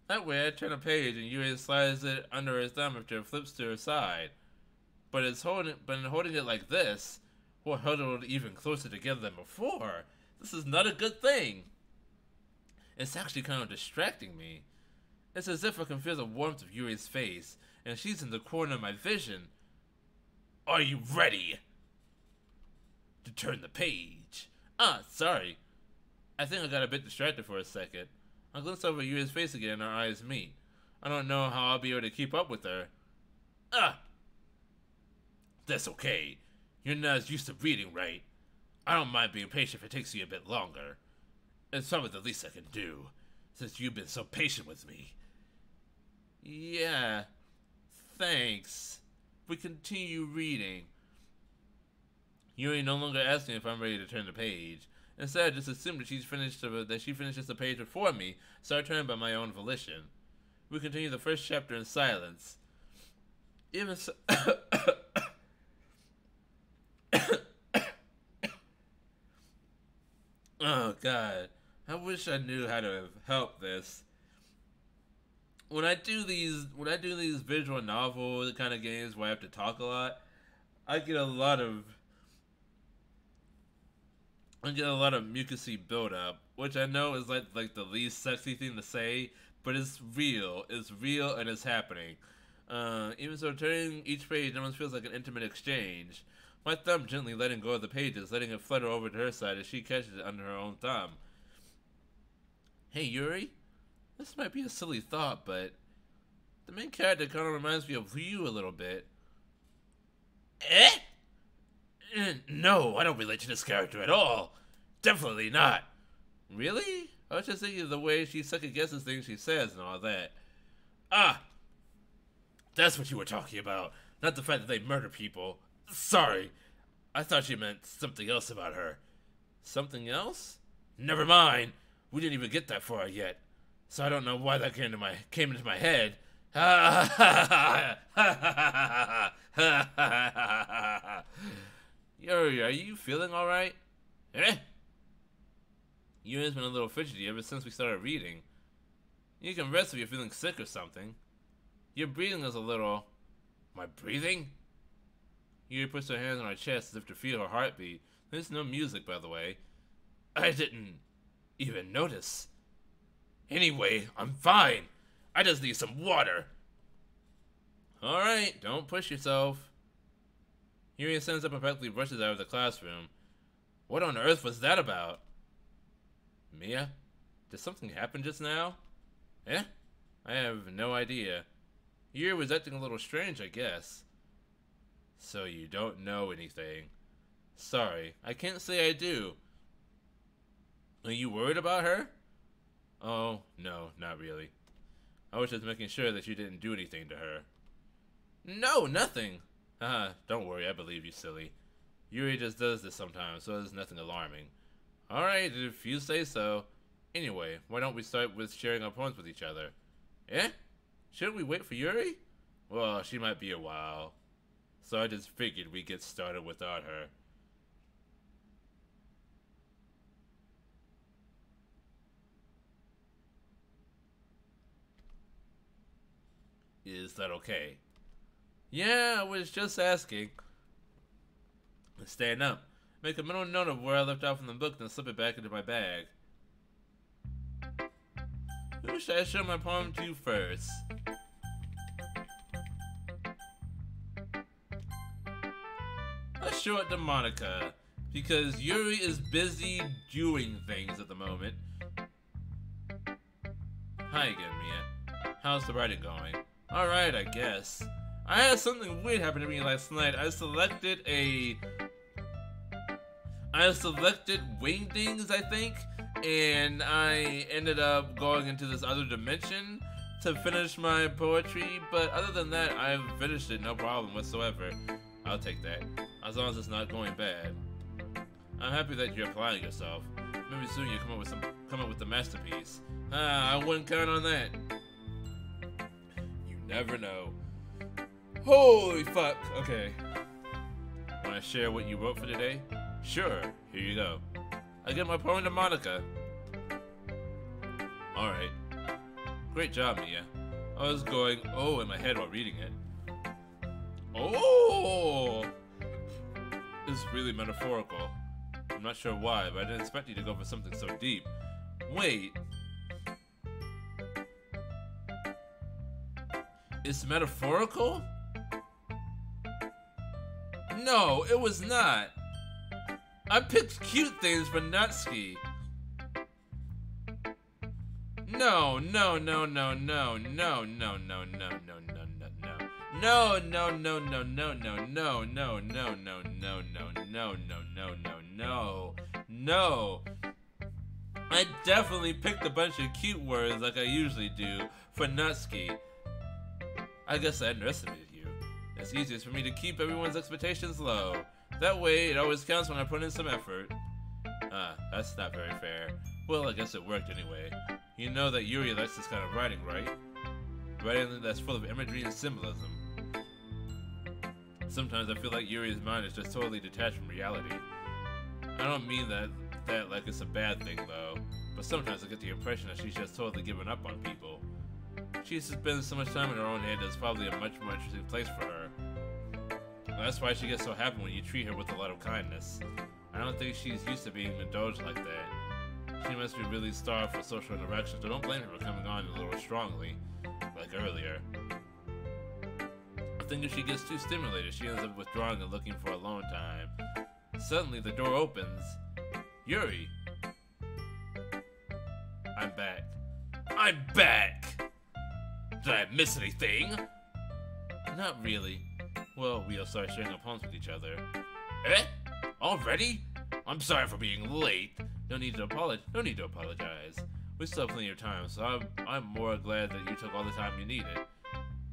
That way I turn a page and Yuri slides it under her thumb after it flips to her side. But in holding it like this, we're huddled even closer together than before. This is not a good thing. It's actually kind of distracting me. It's as if I can feel the warmth of Yuri's face, and she's in the corner of my vision. Are you ready to turn the page? Sorry. I think I got a bit distracted for a second. I glance over Yuri's face again and our eyes meet. I don't know how I'll be able to keep up with her. That's okay. You're not as used to reading, right? I don't mind being patient if it takes you a bit longer. It's probably the least I can do, since you've been so patient with me. Yeah, thanks. We continue reading. Yuri no longer asks me if I'm ready to turn the page. Instead, I just assume that she finishes the page before me, so I turn by my own volition. We continue the first chapter in silence. Even so... Oh God, I wish I knew how to help this. When I do these visual novel kind of games where I have to talk a lot, I get a lot of mucusy buildup, which I know is like the least sexy thing to say, but it's real. It's real and it's happening. Even so, turning each page almost feels like an intimate exchange. My thumb gently letting go of the pages, letting it flutter over to her side as she catches it under her own thumb. Hey, Yuri? This might be a silly thought, but the main character kind of reminds me of you a little bit. No, I don't relate to this character at all. Definitely not. Really? I was just thinking of the way she second-guesses things she says and all that. That's what you were talking about, not the fact that they murder people. Sorry, I thought you meant something else about her. Something else? Never mind. We didn't even get that far yet, so I don't know why that came into my head. Yuri, are you feeling all right? Yuri's been a little fidgety ever since we started reading. You can rest if you're feeling sick or something. Your breathing is a little... My breathing? Yuri puts her hands on her chest as if to feel her heartbeat. There's no music, by the way. I didn't even notice. Anyway, I'm fine. I just need some water. Alright, don't push yourself. Yuri sends up and practically rushes out of the classroom. What on earth was that about? Mia? Did something happen just now? Eh? I have no idea. Yuri was acting a little strange, I guess. So you don't know anything. Sorry, I can't say I do. Are you worried about her? Oh, no, not really. I was just making sure that you didn't do anything to her. No, nothing. Don't worry, I believe you, silly. Yuri just does this sometimes, so there's nothing alarming. Alright, if you say so. Anyway, why don't we start with sharing our poems with each other? Eh? Shouldn't we wait for Yuri? Well, she might be a while. So I just figured we'd get started without her. Is that okay? Yeah, I was just asking. Stand up. Make a mental note of where I left off in the book, then slip it back into my bag. Who should I show my poem to first? Let's show it to Monica, because Yuri is busy doing things at the moment. Hi again, Mia. How's the writing going? Alright, I guess. I had something weird happen to me last night. I selected Wingdings, I think, and I ended up going into this other dimension to finish my poetry, but other than that, I've finished it, no problem whatsoever. I'll take that, as long as it's not going bad. I'm happy that you're applying yourself. Maybe soon you come up with the masterpiece. I wouldn't count on that. You never know. Holy fuck! Okay. Wanna share what you wrote for today? Sure, here you go. I give my poem to Monica. Alright. Great job, Mia. I was going, oh, in my head while reading it. Oh! It's really metaphorical. I'm not sure why, but I didn't expect you to go for something so deep. Wait. It's metaphorical? No, it was not. I picked cute things for Natsuki. No, no, no, no, no, no, no, no, no, no, no, no, no. No, no, no, no, no, no, no, no, no, no, no, no, no, no, no, no, no. I definitely picked a bunch of cute words like I usually do for Natsuki. I guess I underestimated you. It's easiest for me to keep everyone's expectations low. That way, it always counts when I put in some effort. That's not very fair. Well, I guess it worked anyway. You know that Yuri likes this kind of writing, right? Writing that's full of imagery and symbolism. Sometimes I feel like Yuri's mind is just totally detached from reality. I don't mean that like it's a bad thing, though. But sometimes I get the impression that she's just totally given up on people. She spends so much time in her own head that it's probably a much more interesting place for her. That's why she gets so happy when you treat her with a lot of kindness. I don't think she's used to being indulged like that. She must be really starved for social interaction, so don't blame her for coming on a little strongly, like earlier. I think if she gets too stimulated, she ends up withdrawing and looking for alone time. Suddenly, the door opens. Yuri! I'm back. I'm back! Did I miss anything? Not really. Well, we'll start sharing our poems with each other. Eh? Already? I'm sorry for being late. No need to apologize. We still have plenty of time, so I'm more glad that you took all the time you needed.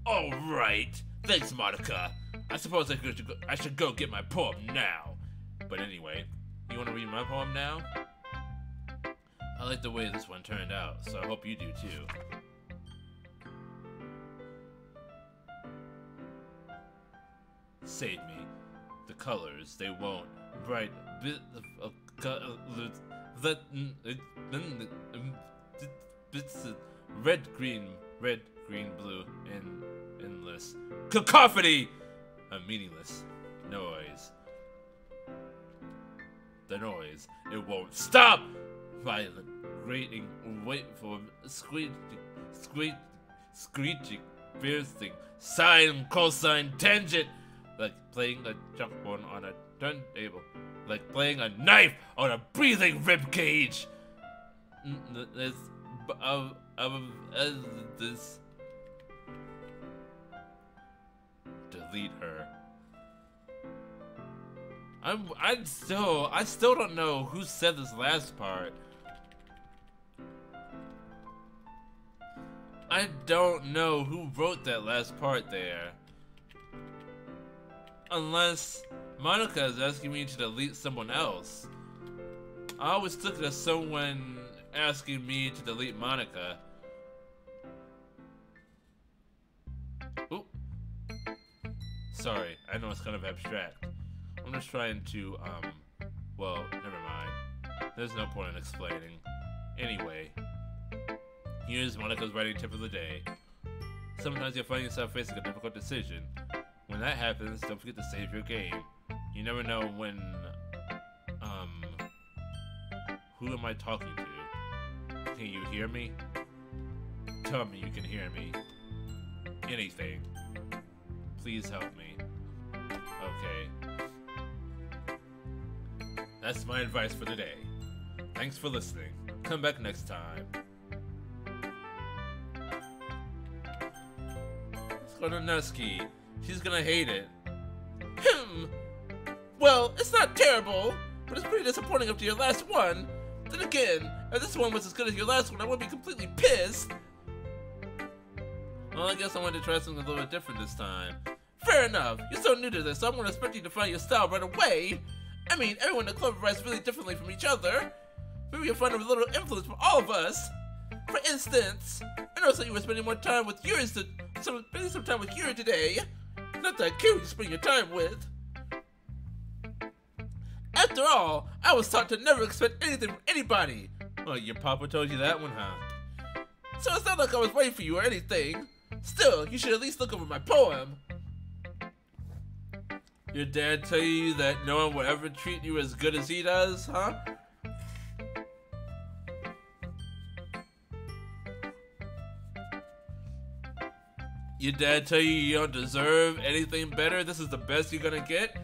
Alright. Thanks, Monica. I suppose I should go get my poem now. But anyway, you want to read my poem now? I like the way this one turned out, so I hope you do too. Save me. The colors, they won't. Bright bit of bits of red, green, blue, and endless cacophony of meaningless noise. The noise, it won't stop. Violent, grating, wait for screeching, piercing sine, cosine, tangent, like playing a chalkboard on a turntable, like playing a knife on a breathing rib cage. This, this. Delete her. I still don't know who said this last part. I don't know who wrote that last part there. Unless Monica is asking me to delete someone else. I always took it as someone asking me to delete Monica. Oop. Sorry, I know it's kind of abstract. I'm just trying to, well, never mind. There's no point in explaining. Anyway. Here's Monica's writing tip of the day. Sometimes you'll find yourself facing a difficult decision. When that happens, don't forget to save your game. You never know when, who am I talking to? Can you hear me? Tell me you can hear me. Anything. Please help me. Okay. That's my advice for today. Thanks for listening. Come back next time. Nusky. She's gonna hate it. Well, it's not terrible, but it's pretty disappointing after your last one. Then again, if this one was as good as your last one, I would be completely pissed. Well, I guess I wanted to try something a little bit different this time. Fair enough. You're so new to this, so I'm gonna expect you to find your style right away. I mean, everyone in the club writes really differently from each other. Maybe you'll find a little influence from all of us. For instance, I noticed that you were spending more time with yours spending some time with Yuri today. Not that cute you spend your time with. After all, I was taught to never expect anything from anybody. Oh, your papa told you that one, huh? So it's not like I was waiting for you or anything. Still, you should at least look over my poem. Your dad tell you that no one will ever treat you as good as he does, huh? Your dad tell you you don't deserve anything better? This is the best you're gonna get?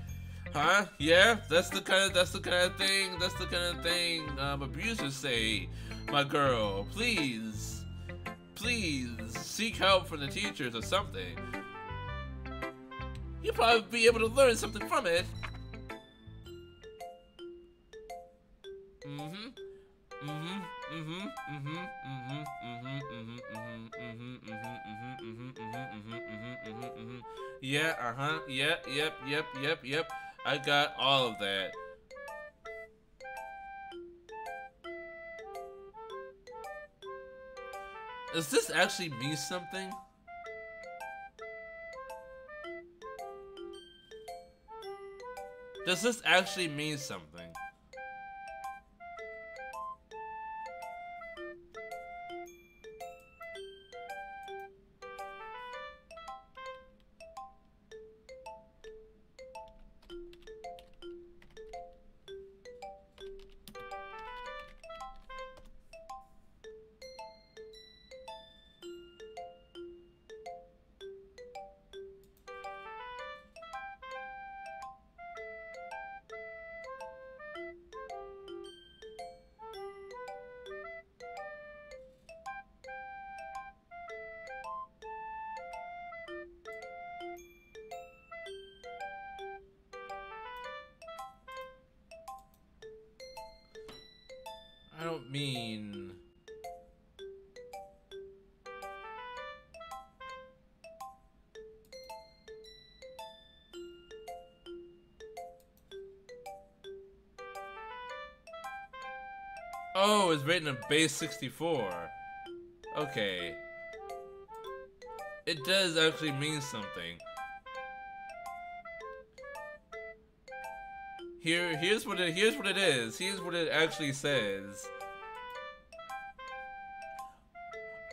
Huh? Yeah? That's the kind of thing abusers say. My girl, please seek help from the teachers or something. You'll probably be able to learn something from it. Yeah, yep. I got all of that. Does this actually mean something? Does this actually mean something? I don't mean... Oh, it's written in base 64. Okay. It does actually mean something. Here's what it is. Here's what it actually says.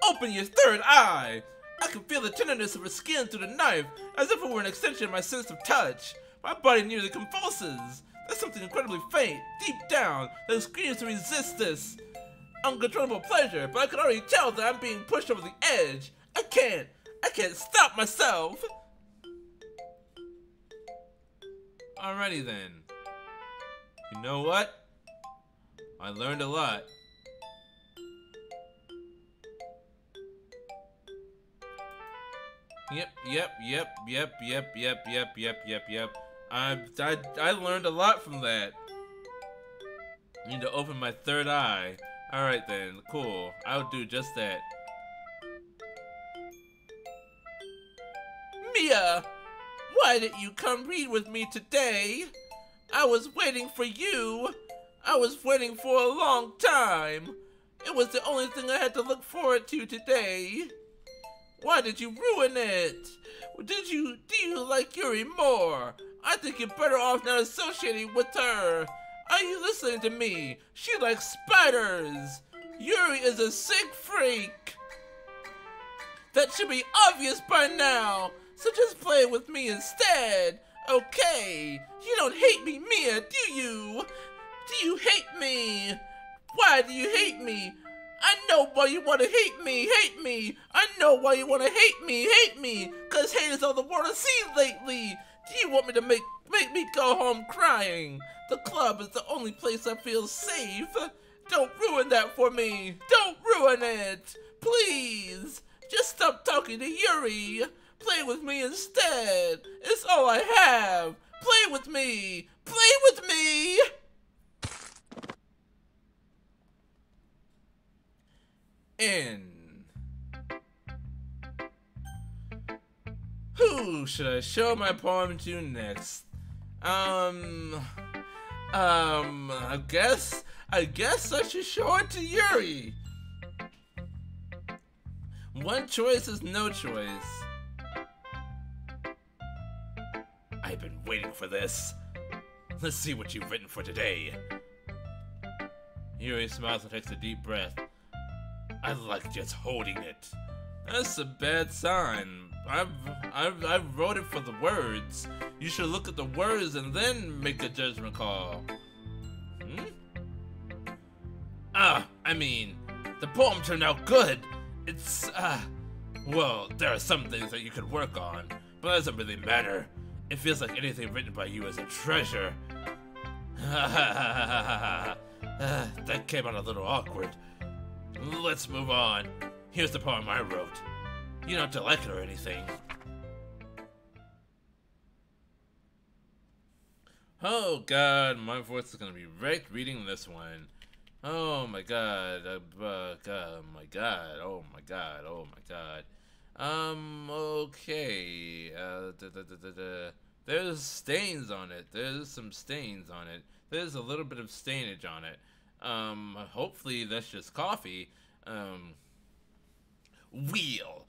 Open your third eye! I can feel the tenderness of her skin through the knife, as if it were an extension of my sense of touch. My body nearly convulses. There's something incredibly faint, deep down, that screams to resist this uncontrollable pleasure, but I can already tell that I'm being pushed over the edge. I I can't stop myself! Alrighty then. You know what? I learned a lot. Yep. I learned a lot from that. Need to open my third eye. Alright then, cool. I'll do just that. Mia! Why didn't you come read with me today? I was waiting for you. I was waiting for a long time. It was the only thing I had to look forward to today. Why did you ruin it? Do you like Yuri more? I think you're better off not associating with her. Are you listening to me? She likes spiders. Yuri is a sick freak. That should be obvious by now. So just play with me instead. Okay. You don't hate me, Mia, do you? Do you hate me? Why do you hate me? I know why you want to hate me. I know why you want to hate me. Cause hate is all the world has seen lately. Do you want me to make me go home crying? The club is the only place I feel safe. Don't ruin that for me. Don't ruin it. Please. Just stop talking to Yuri. Play with me instead. It's all I have. Play with me. Play with me. Who should I show my poem to next? I guess I should show it to Yuri. One choice is no choice. I've been waiting for this. Let's see what you've written for today. Yuri smiles and takes a deep breath. I like just holding it. That's a bad sign. I wrote it for the words. You should look at the words and then make a judgment call. I mean, the poem turned out good. It's, well, there are some things that you could work on, but that doesn't really matter. It feels like anything written by you is a treasure. That came out a little awkward. Let's move on. Here's the poem I wrote. You don't have to like it or anything. Oh god, my voice is gonna be wrecked reading this one. Oh my god, oh my god, oh my god, oh my god. Okay, there's stains on it. There's some stains on it. There's a little bit of stainage on it. Hopefully that's just coffee. Wheel.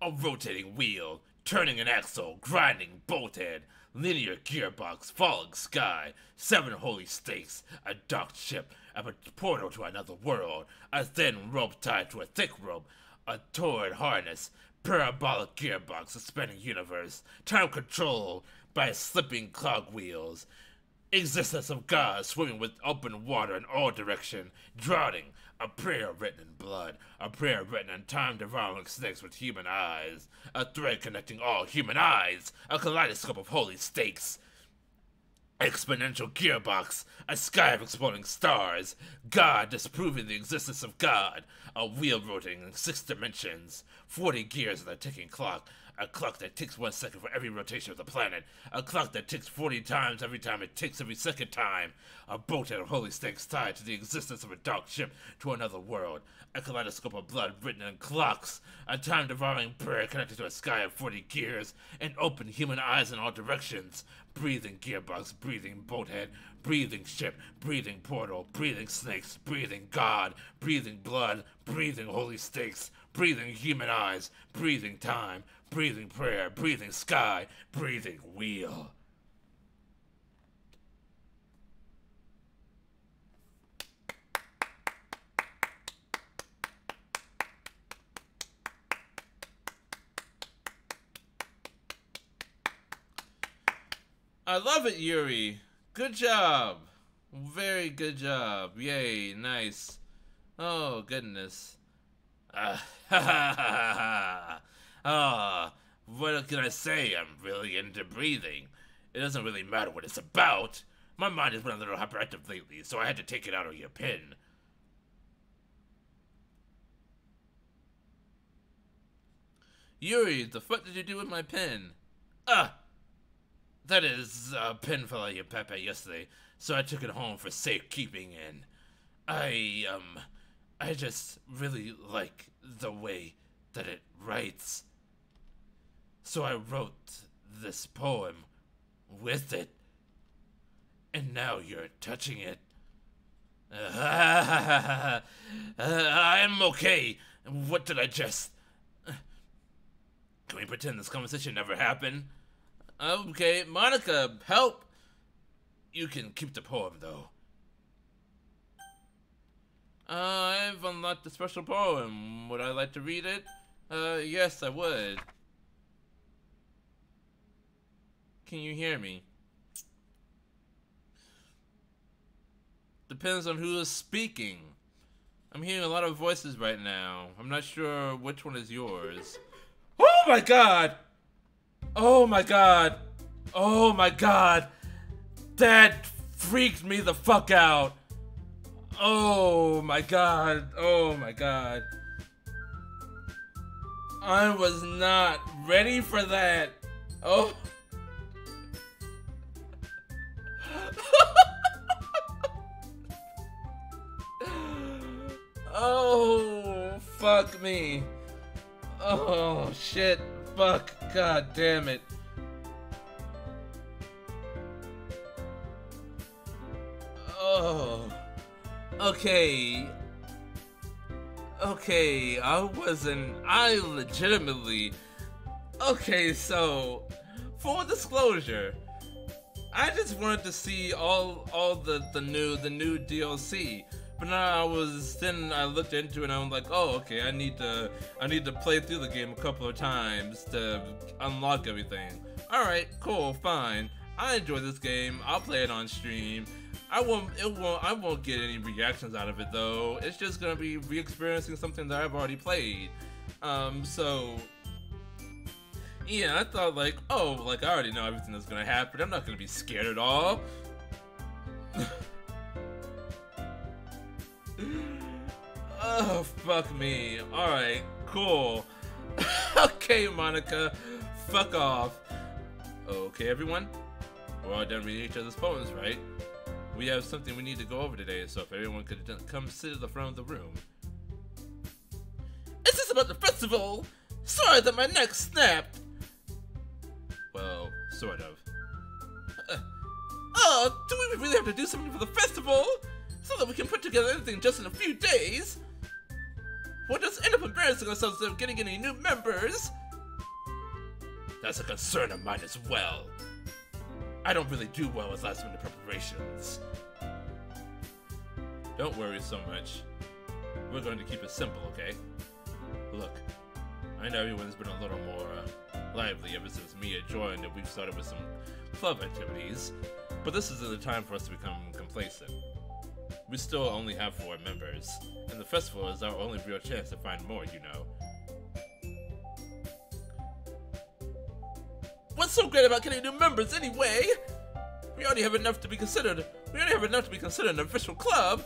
A rotating wheel. Turning an axle. Grinding bolt head. Linear gearbox. Falling sky. 7 holy stakes. A docked ship. A portal to another world. A thin rope tied to a thick rope. A torrid harness. Parabolic gearbox. Suspending universe. Time control by slipping cogwheels. Existence of God swimming with open water in all direction, drowning, a prayer written in blood, a prayer written in time-devouring snakes with human eyes, a thread connecting all human eyes, a kaleidoscope of holy stakes, exponential gearbox, a sky of exploding stars, God disproving the existence of God, a wheel rotating in 6 dimensions, 40 gears in a ticking clock, a clock that ticks 1 second for every rotation of the planet. A clock that ticks 40 times every time it ticks every second time. A boat of holy stakes tied to the existence of a dark ship to another world. A kaleidoscope of blood written in clocks. A time-devouring prayer connected to a sky of 40 gears. And open human eyes in all directions. Breathing gearbox, breathing boathead, breathing ship, breathing portal, breathing snakes, breathing God, breathing blood, breathing holy stakes, breathing human eyes, breathing time, breathing prayer, breathing sky, breathing wheel. I love it, Yuri. Good job. Very good job. Yay, nice. Oh, goodness. What can I say? I'm really into breathing. It doesn't really matter what it's about. My mind has been a little hyperactive lately, so I had to take it out of your pen. Yuri, the fuck did you do with my pen? That is a pen fell out of your Pepe yesterday, so I took it home for safekeeping, and I just really like the way that it writes. So I wrote this poem with it, and now you're touching it. I'm okay. What did I just... Can we pretend this conversation never happened? Okay, Monica, help! You can keep the poem, though. I've unlocked a special poem. Would I like to read it? Yes, I would. Can you hear me? Depends on who is speaking. I'm hearing a lot of voices right now. I'm not sure which one is yours. Oh my god! Oh my god! Oh my god! That freaked me the fuck out! Oh my god! Oh my god! I was not ready for that! Oh! Oh, fuck me. Oh, shit. Fuck. God damn it. Oh. Okay. Okay, I legitimately... Okay, so, full disclosure, I just wanted to see all the new DLC. But now I looked into it and I'm like, oh, okay, I need to play through the game a couple of times to unlock everything. Alright, cool, fine. I enjoy this game, I'll play it on stream. I won't get any reactions out of it though. It's just gonna be re-experiencing something that I've already played. So yeah, I thought like, oh, like I already know everything that's gonna happen. I'm not gonna be scared at all. Oh, fuck me. Alright, cool. Okay, Monica, fuck off. Okay, everyone? We're all done reading each other's poems, right? We have something we need to go over today, so if everyone could come sit at the front of the room. Is this about the festival? Sorry that my neck snapped. Well, sort of. Do we really have to do something for the festival? So that we can put together anything just in a few days? We'll just end up embarrassing ourselves instead of getting any new members. That's a concern of mine as well. I don't really do well with last minute preparations. Don't worry so much. We're going to keep it simple, okay? Look, I know everyone's been a little more lively ever since Mia joined and we've started with some club activities, but this isn't the time for us to become complacent. We still only have 4 members, and the festival is our only real chance to find more, you know. What's so great about getting new members anyway? We already have enough to be considered. An official club.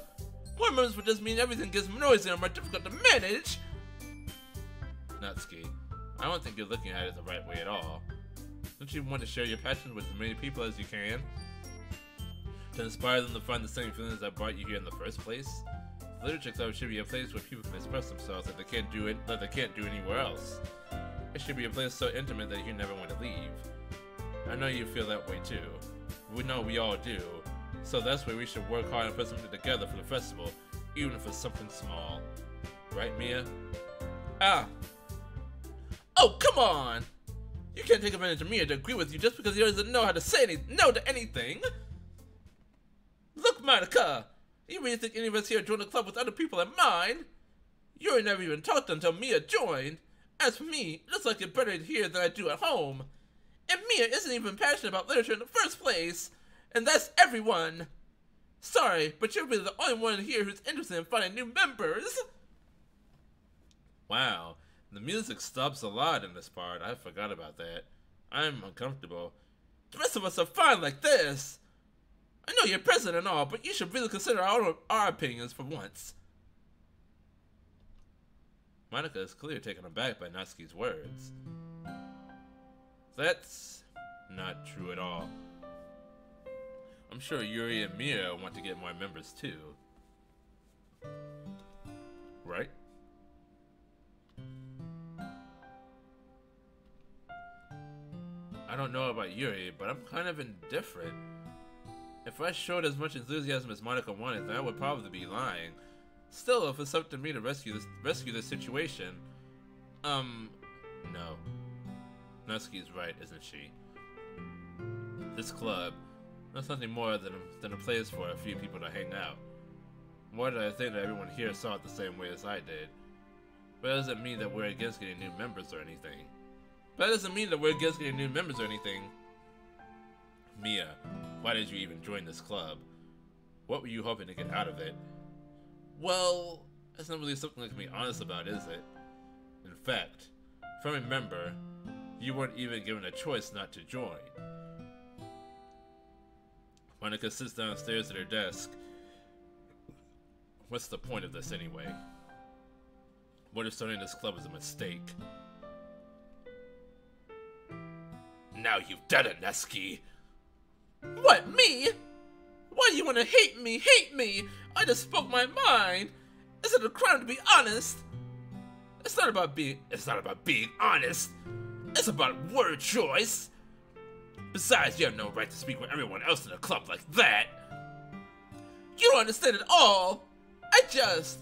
More members would just mean everything gets noisy and more difficult to manage. Natsuki, I don't think you're looking at it the right way at all. Don't you want to share your passion with as many people as you can? To inspire them to find the same feelings that brought you here in the first place? The Literature Club should be a place where people can express themselves that they can't do anywhere else. It should be a place so intimate that you never want to leave. I know you feel that way too. We know we all do. So that's why we should work hard and put something together for the festival, even if it's something small. Right, Mia? Ah! Oh, come on! You can't take advantage of Mia to agree with you just because he doesn't know how to say no to anything! Look, Monica! You really think any of us here joined a club with other people in mind? You never even talked until Mia joined. As for me, it looks like it better here than I do at home. And Mia isn't even passionate about literature in the first place. And that's everyone. Sorry, but you're really the only one here who's interested in finding new members. Wow, The music stops a lot in this part. I forgot about that. I'm uncomfortable. The rest of us are fine like this. I know you're president and all, but you should really consider our opinions for once. Monica is clearly taken aback by Natsuki's words. That's not true at all. I'm sure Yuri and Mia want to get more members too. Right? I don't know about Yuri, but I'm kind of indifferent. If I showed as much enthusiasm as Monica wanted, then I would probably be lying. Still, if it's up to me to rescue this situation, no. Natsuki's right, isn't she? This club, that's nothing more than a place for a few people to hang out. Why did I think that everyone here saw it the same way as I did? But that doesn't mean that we're against getting new members or anything. Mia, why did you even join this club? What were you hoping to get out of it? Well, that's not really something I can be honest about, is it? In fact, if I remember, you weren't even given a choice not to join. Monica sits downstairs at her desk. What's the point of this anyway? What if starting this club was a mistake? Now you've done it, Natsuki! What, me? Why do you want to hate me? Hate me! I just spoke my mind! Is it a crime to be honest? It's not about being honest. It's about word choice. Besides, you have no right to speak with everyone else in a club like that. You don't understand at all. I just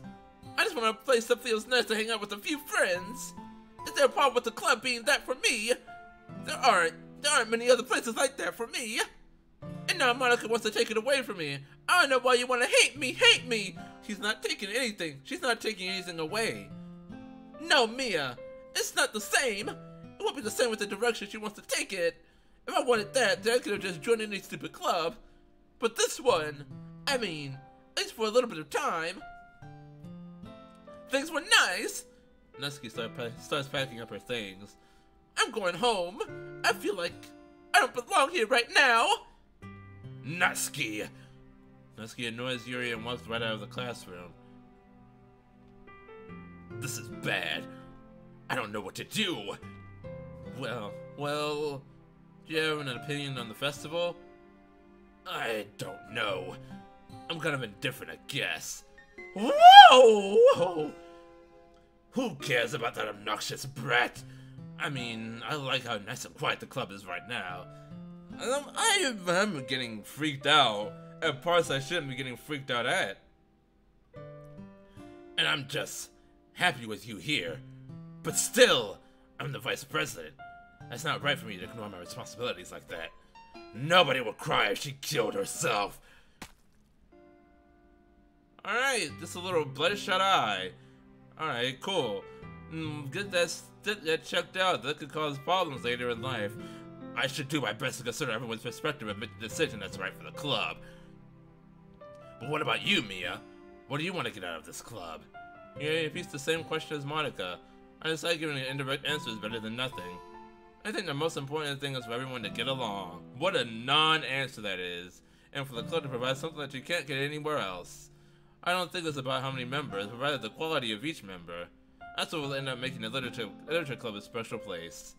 want a place that feels nice to hang out with a few friends. Is there a problem with the club being that for me? There aren't many other places like that for me. And now Monica wants to take it away from me. I don't know why you want to hate me, hate me. She's not taking anything. She's not taking anything away. No, Mia, it's not the same. It won't be the same with the direction she wants to take it. If I wanted that, then I could have just joined any stupid club. But this one, I mean, at least for a little bit of time. Things were nice. Natsuki starts packing up her things. I'm going home. I feel like I don't belong here right now. Natsuki annoys Yuri and walks right out of the classroom. This is bad. I don't know what to do. Well, do you have an opinion on the festival? I don't know. I'm kind of indifferent, I guess. Whoa! Who cares about that obnoxious brat? I mean, I like how nice and quiet the club is right now. I'm getting freaked out at parts I shouldn't be getting freaked out at. And I'm just happy with you here. But still, I'm the vice president. That's not right for me to ignore my responsibilities like that. Nobody would cry if she killed herself. Alright, just a little bloodshot eye. Alright, cool. Get that checked out. That could cause problems later in life. I should do my best to consider everyone's perspective and make the decision that's right for the club. But what about you, Mia? What do you want to get out of this club? Yeah, if it's the same question as Monica, I decide giving an indirect answer is better than nothing. I think the most important thing is for everyone to get along. What a non-answer that is. And for the club to provide something that you can't get anywhere else. I don't think it's about how many members, but rather the quality of each member. That's what will end up making the literature club a special place.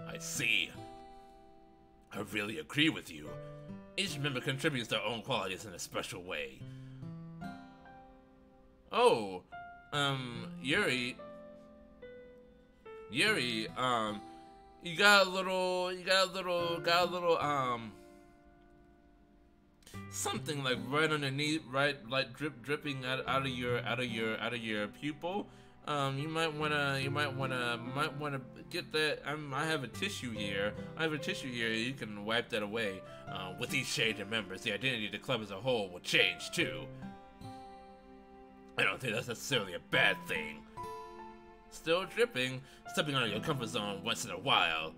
I see. I really agree with you. Each member contributes their own qualities in a special way. Oh, Yuri, you got a little, something like right underneath, right, like dripping out of your pupil. You might wanna get that. I have a tissue here. You can wipe that away. With each change in members, the identity of the club as a whole will change too. I don't think that's necessarily a bad thing. Still dripping, stepping out of your comfort zone once in a while.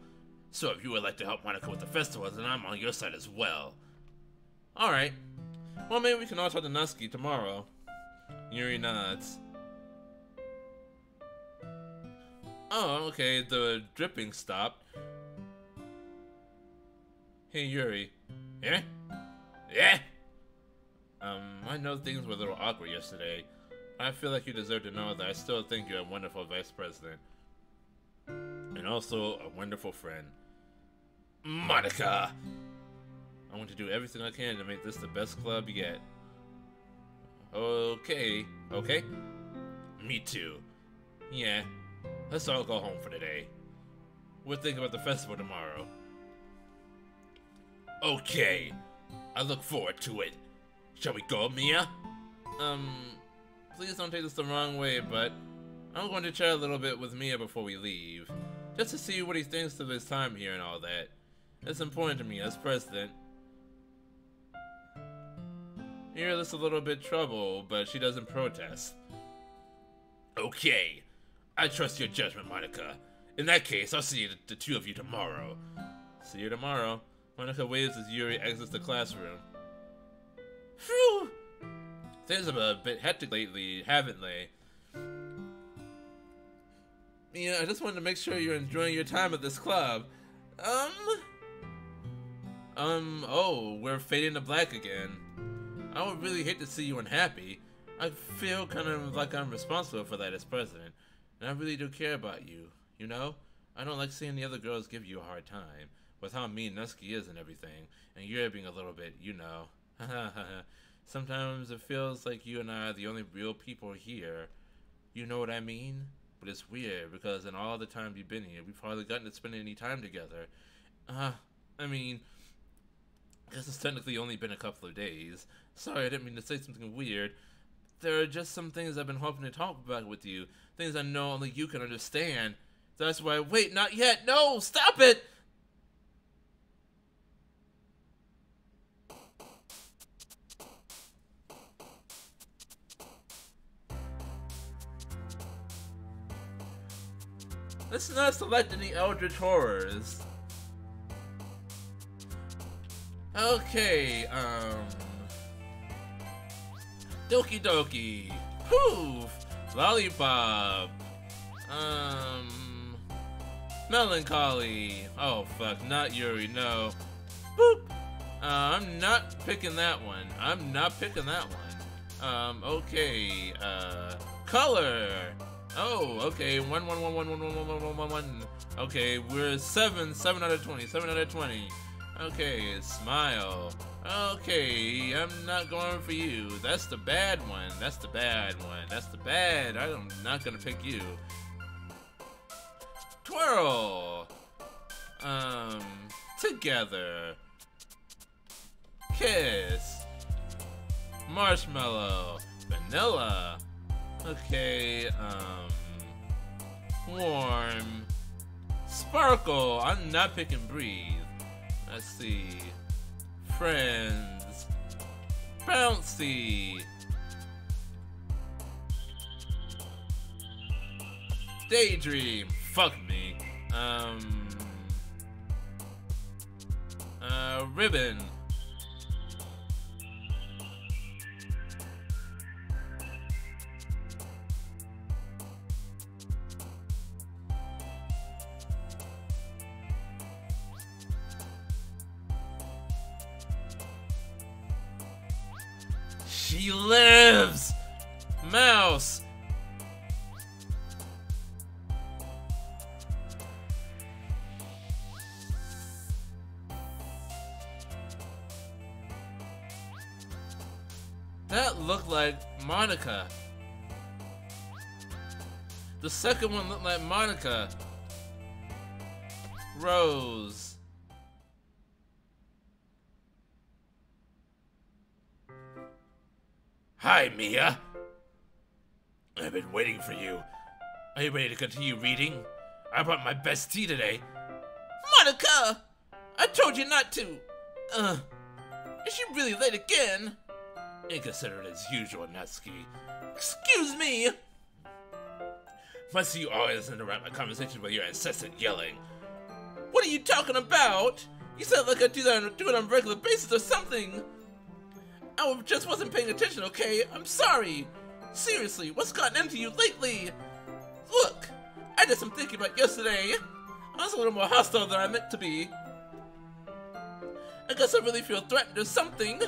So if you would like to help Monica with the festival, then I'm on your side as well. Alright. Well, maybe we can all talk to Natsuki tomorrow. Yuri nods. Oh, okay, the dripping stopped. Hey, Yuri. Yeah? Yeah? I know things were a little awkward yesterday. I feel like you deserve to know that I still think you're a wonderful vice president. And also a wonderful friend. Monica! I want to do everything I can to make this the best club yet. Okay. Okay? Me too. Yeah. Let's all go home for today. We'll think about the festival tomorrow. Okay. I look forward to it. Shall we go, Mia? Please don't take this the wrong way, but I'm going to chat a little bit with Mia before we leave. Just to see what he thinks of his time here and all that. It's important to me as president. Here, there's a little bit trouble, but she doesn't protest. Okay. I trust your judgment, Monica. In that case, I'll see the two of you tomorrow. See you tomorrow. Monica waves as Yuri exits the classroom. Phew! Things have been a bit hectic lately, haven't they? Yeah, I just wanted to make sure you're enjoying your time at this club. Oh, we're fading to black again. I would really hate to see you unhappy. I feel kind of like I'm responsible for that as president. And I really do care about you, you know? I don't like seeing the other girls give you a hard time, with how mean Nusky is and everything, and you're being a little bit, you know. Sometimes it feels like you and I are the only real people here. You know what I mean? But it's weird, because in all the time you've been here, we've hardly gotten to spend any time together. I mean, I guess it's technically only been a couple of days. Sorry, I didn't mean to say something weird. There are just some things I've been hoping to talk about with you. Things I know only you can understand. That's why— wait, not yet! No! Stop it! Let's not select any Eldritch Horrors. Okay, Doki Doki. Poof. Lollipop. Melancholy. Oh fuck, not Yuri, no. Boop. I'm not picking that one. I'm not picking that one. Okay, color. Oh, okay, 1, 1, 1, 1, 1, 1, 1, 1, 1, 1. Okay, we're 7 out of 20, 7 out of 20. Okay, smile. Okay, I'm not going for you. That's the bad one. That's the bad one. That's the bad. I'm not gonna pick you. Twirl. Together. Kiss. Marshmallow. Vanilla. Okay, warm. Sparkle. I'm not picking breathe. Let's see. Friends. Bouncy. Daydream. Fuck me. Ribbon. She lives! Mouse! That looked like Monica. The second one looked like Monica. Rose. Hi, Mia. I've been waiting for you. Are you ready to continue reading? I brought my best tea today. Monica! I told you not to. Is she really late again? Inconsiderate as usual, Natsuki. Excuse me! Must you always interrupt my conversation with your incessant yelling? What are you talking about? You sound like I do it on a regular basis or something. I just wasn't paying attention, okay? I'm sorry. Seriously, what's gotten into you lately? Look, I did some thinking about yesterday. I was a little more hostile than I meant to be. I guess I really feel threatened or something.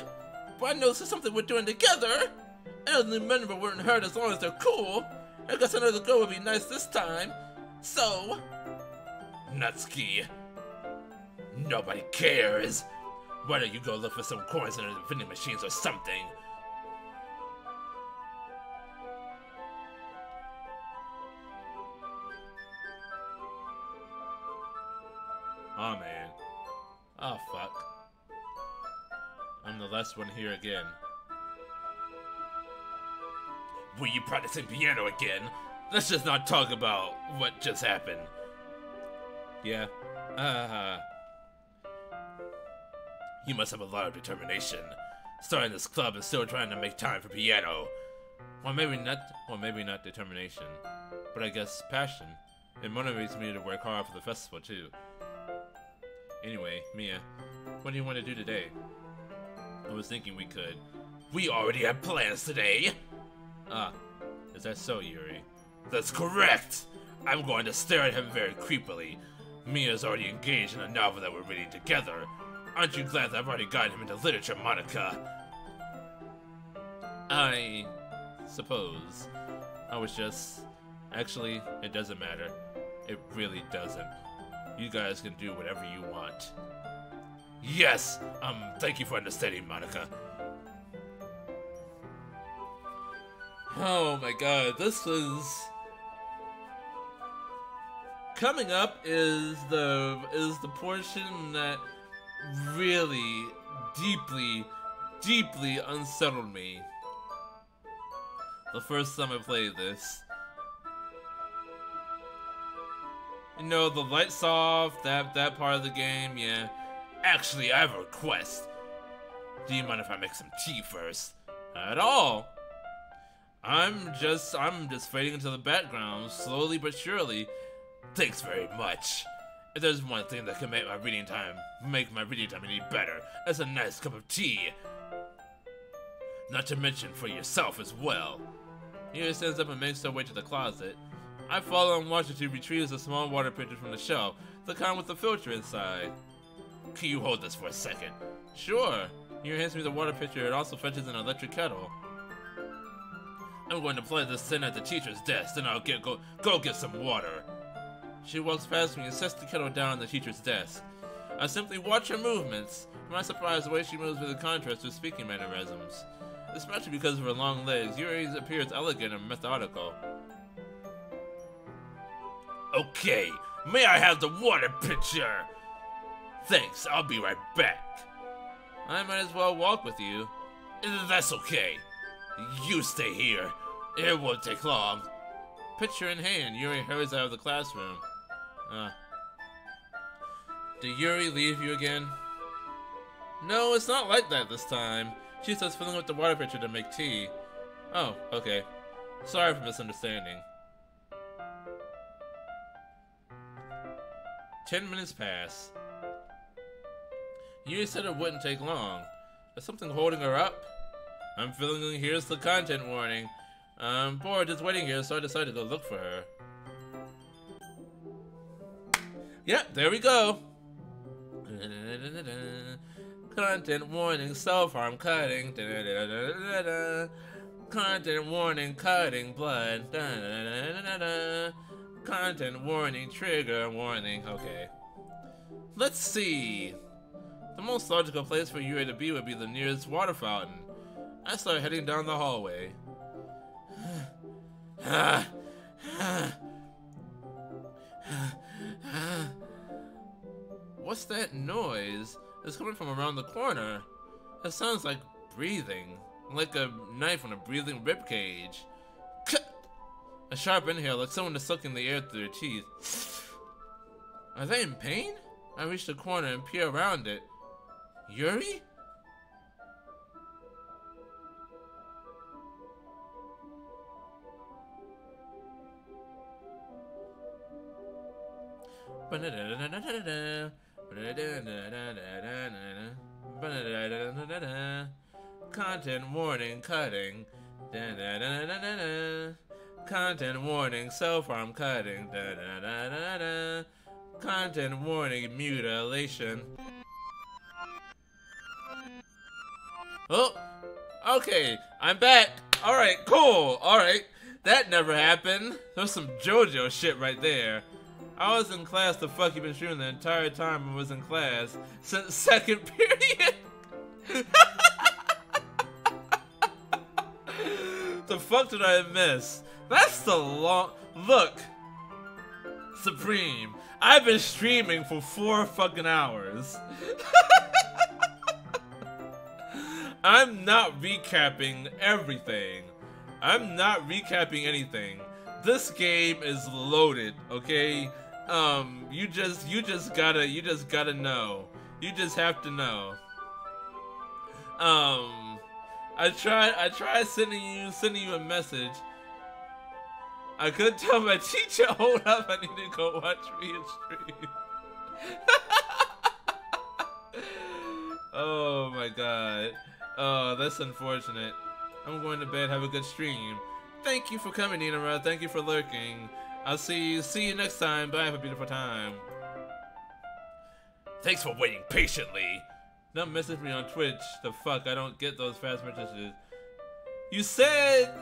But I noticed it's something we're doing together. Elderly men weren't hurt as long as they're cool. I guess another girl would be nice this time. So... Nutski. Nobody cares. Why don't you go look for some coins in the vending machines or something? Oh man. Oh fuck. I'm the last one here again. Were you practicing piano again? Let's just not talk about what just happened. Yeah. You must have a lot of determination. Starting this club and still trying to make time for piano. Well, maybe not determination. But I guess passion. It motivates me to work hard for the festival too. Anyway, Mia, what do you want to do today? I was thinking we could. We already have plans today! Ah, is that so, Yuri? That's correct! I'm going to stare at him very creepily. Mia's already engaged in a novel that we're reading together. Aren't you glad that I've already gotten him into literature, Monica? I suppose. I was just... Actually, it doesn't matter. It really doesn't. You guys can do whatever you want. Yes! Thank you for understanding, Monica. Oh my god, this was... Coming up is the portion that really deeply unsettled me. The first time I played this. You know, the lights off, that part of the game, yeah. Actually, I have a request. Do you mind if I make some tea first? Not at all. I'm just fading into the background, slowly but surely. Thanks very much. If there's one thing that can make my reading time any better, that's a nice cup of tea. Not to mention for yourself as well. Yuri stands up and makes her way to the closet. I follow and watch as she retrieves a small water pitcher from the shelf, the kind with the filter inside. Can you hold this for a second? Sure. Yuri hands me the water pitcher. It also fetches an electric kettle. I'm going to plug this in at the teacher's desk, then I'll go get some water. She walks past me and sets the kettle down on the teacher's desk. I simply watch her movements. To my surprise, the way she moves with a contrast to her speaking mannerisms. Especially because of her long legs, Yuri appears elegant and methodical. Okay, may I have the water pitcher? Thanks, I'll be right back. I might as well walk with you. That's okay. You stay here. It won't take long. Pitcher in hand, Yuri hurries out of the classroom. Did Yuri leave you again? No, it's not like that this time. She starts filling up the water pitcher to make tea. Oh, okay. Sorry for misunderstanding. 10 minutes pass. Yuri said it wouldn't take long. Is something holding her up? I'm feeling here's the content warning. I'm bored just waiting here, so I decided to go look for her. Yep, there we go. Content warning, self-harm cutting. Content warning, cutting blood. Content warning, trigger warning. Okay. Let's see. The most logical place for Yuri to be would be the nearest water fountain. I start heading down the hallway. What's that noise? It's coming from around the corner. It sounds like breathing, like a knife on a breathing ribcage. A sharp inhale, like someone is sucking the air through their teeth. Are they in pain? I reach the corner and peer around it. Yuri? Content warning, cutting. Content warning, self-harm cutting. Da da da da da. Content warning, mutilation. Oh, okay, I'm back. Alright, cool. Alright, that never happened. There's some JoJo shit right there. I was in class. The fuck you been shooting the entire time I was in class? Since second period? The fuck did I miss? That's the long... Look. Supreme. I've been streaming for 4 fucking hours. I'm not recapping everything. I'm not recapping anything. This game is loaded, okay? You just gotta know. You just have to know. I tried sending you a message. I couldn't tell my teacher, hold up, I need to go watch me and stream. Oh my god. Oh, that's unfortunate. I'm going to bed, have a good stream. Thank you for coming, Ninara. Thank you for lurking. I'll see you next time. Bye, have a beautiful time. Thanks for waiting patiently. Don't message me on Twitch. The fuck, I don't get those fast messages. You said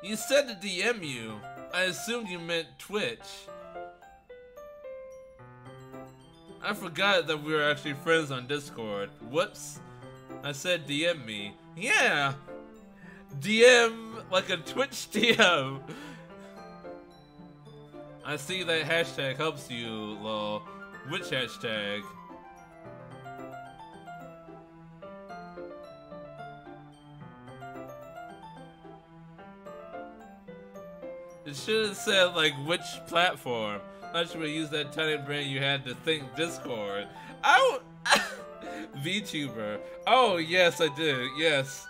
to DM you. I assumed you meant Twitch. I forgot that we were actually friends on Discord. Whoops. I said DM me. Yeah. DM like a Twitch DM. I see that hashtag helps you, lol. Which hashtag? It should have said like which platform. I should have used that tiny brain you had to think Discord. Vtuber. Oh yes, I did. Yes.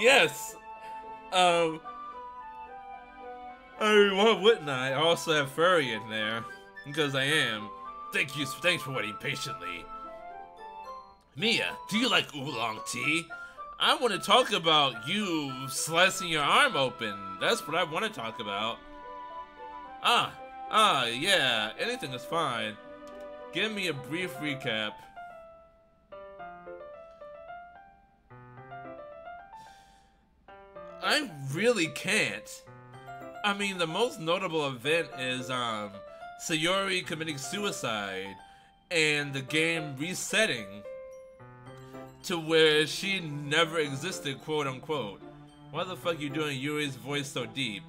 Yes. I mean, why wouldn't I? I also have furry in there because I am. Thanks for waiting patiently. Mia, do you like oolong tea? I want to talk about you slicing your arm open. That's what I want to talk about. Yeah, anything is fine. Give me a brief recap. I really can't. I mean, the most notable event is, Sayori committing suicide and the game resetting to where she never existed, quote unquote. Why the fuck you doing Yuri's voice so deep?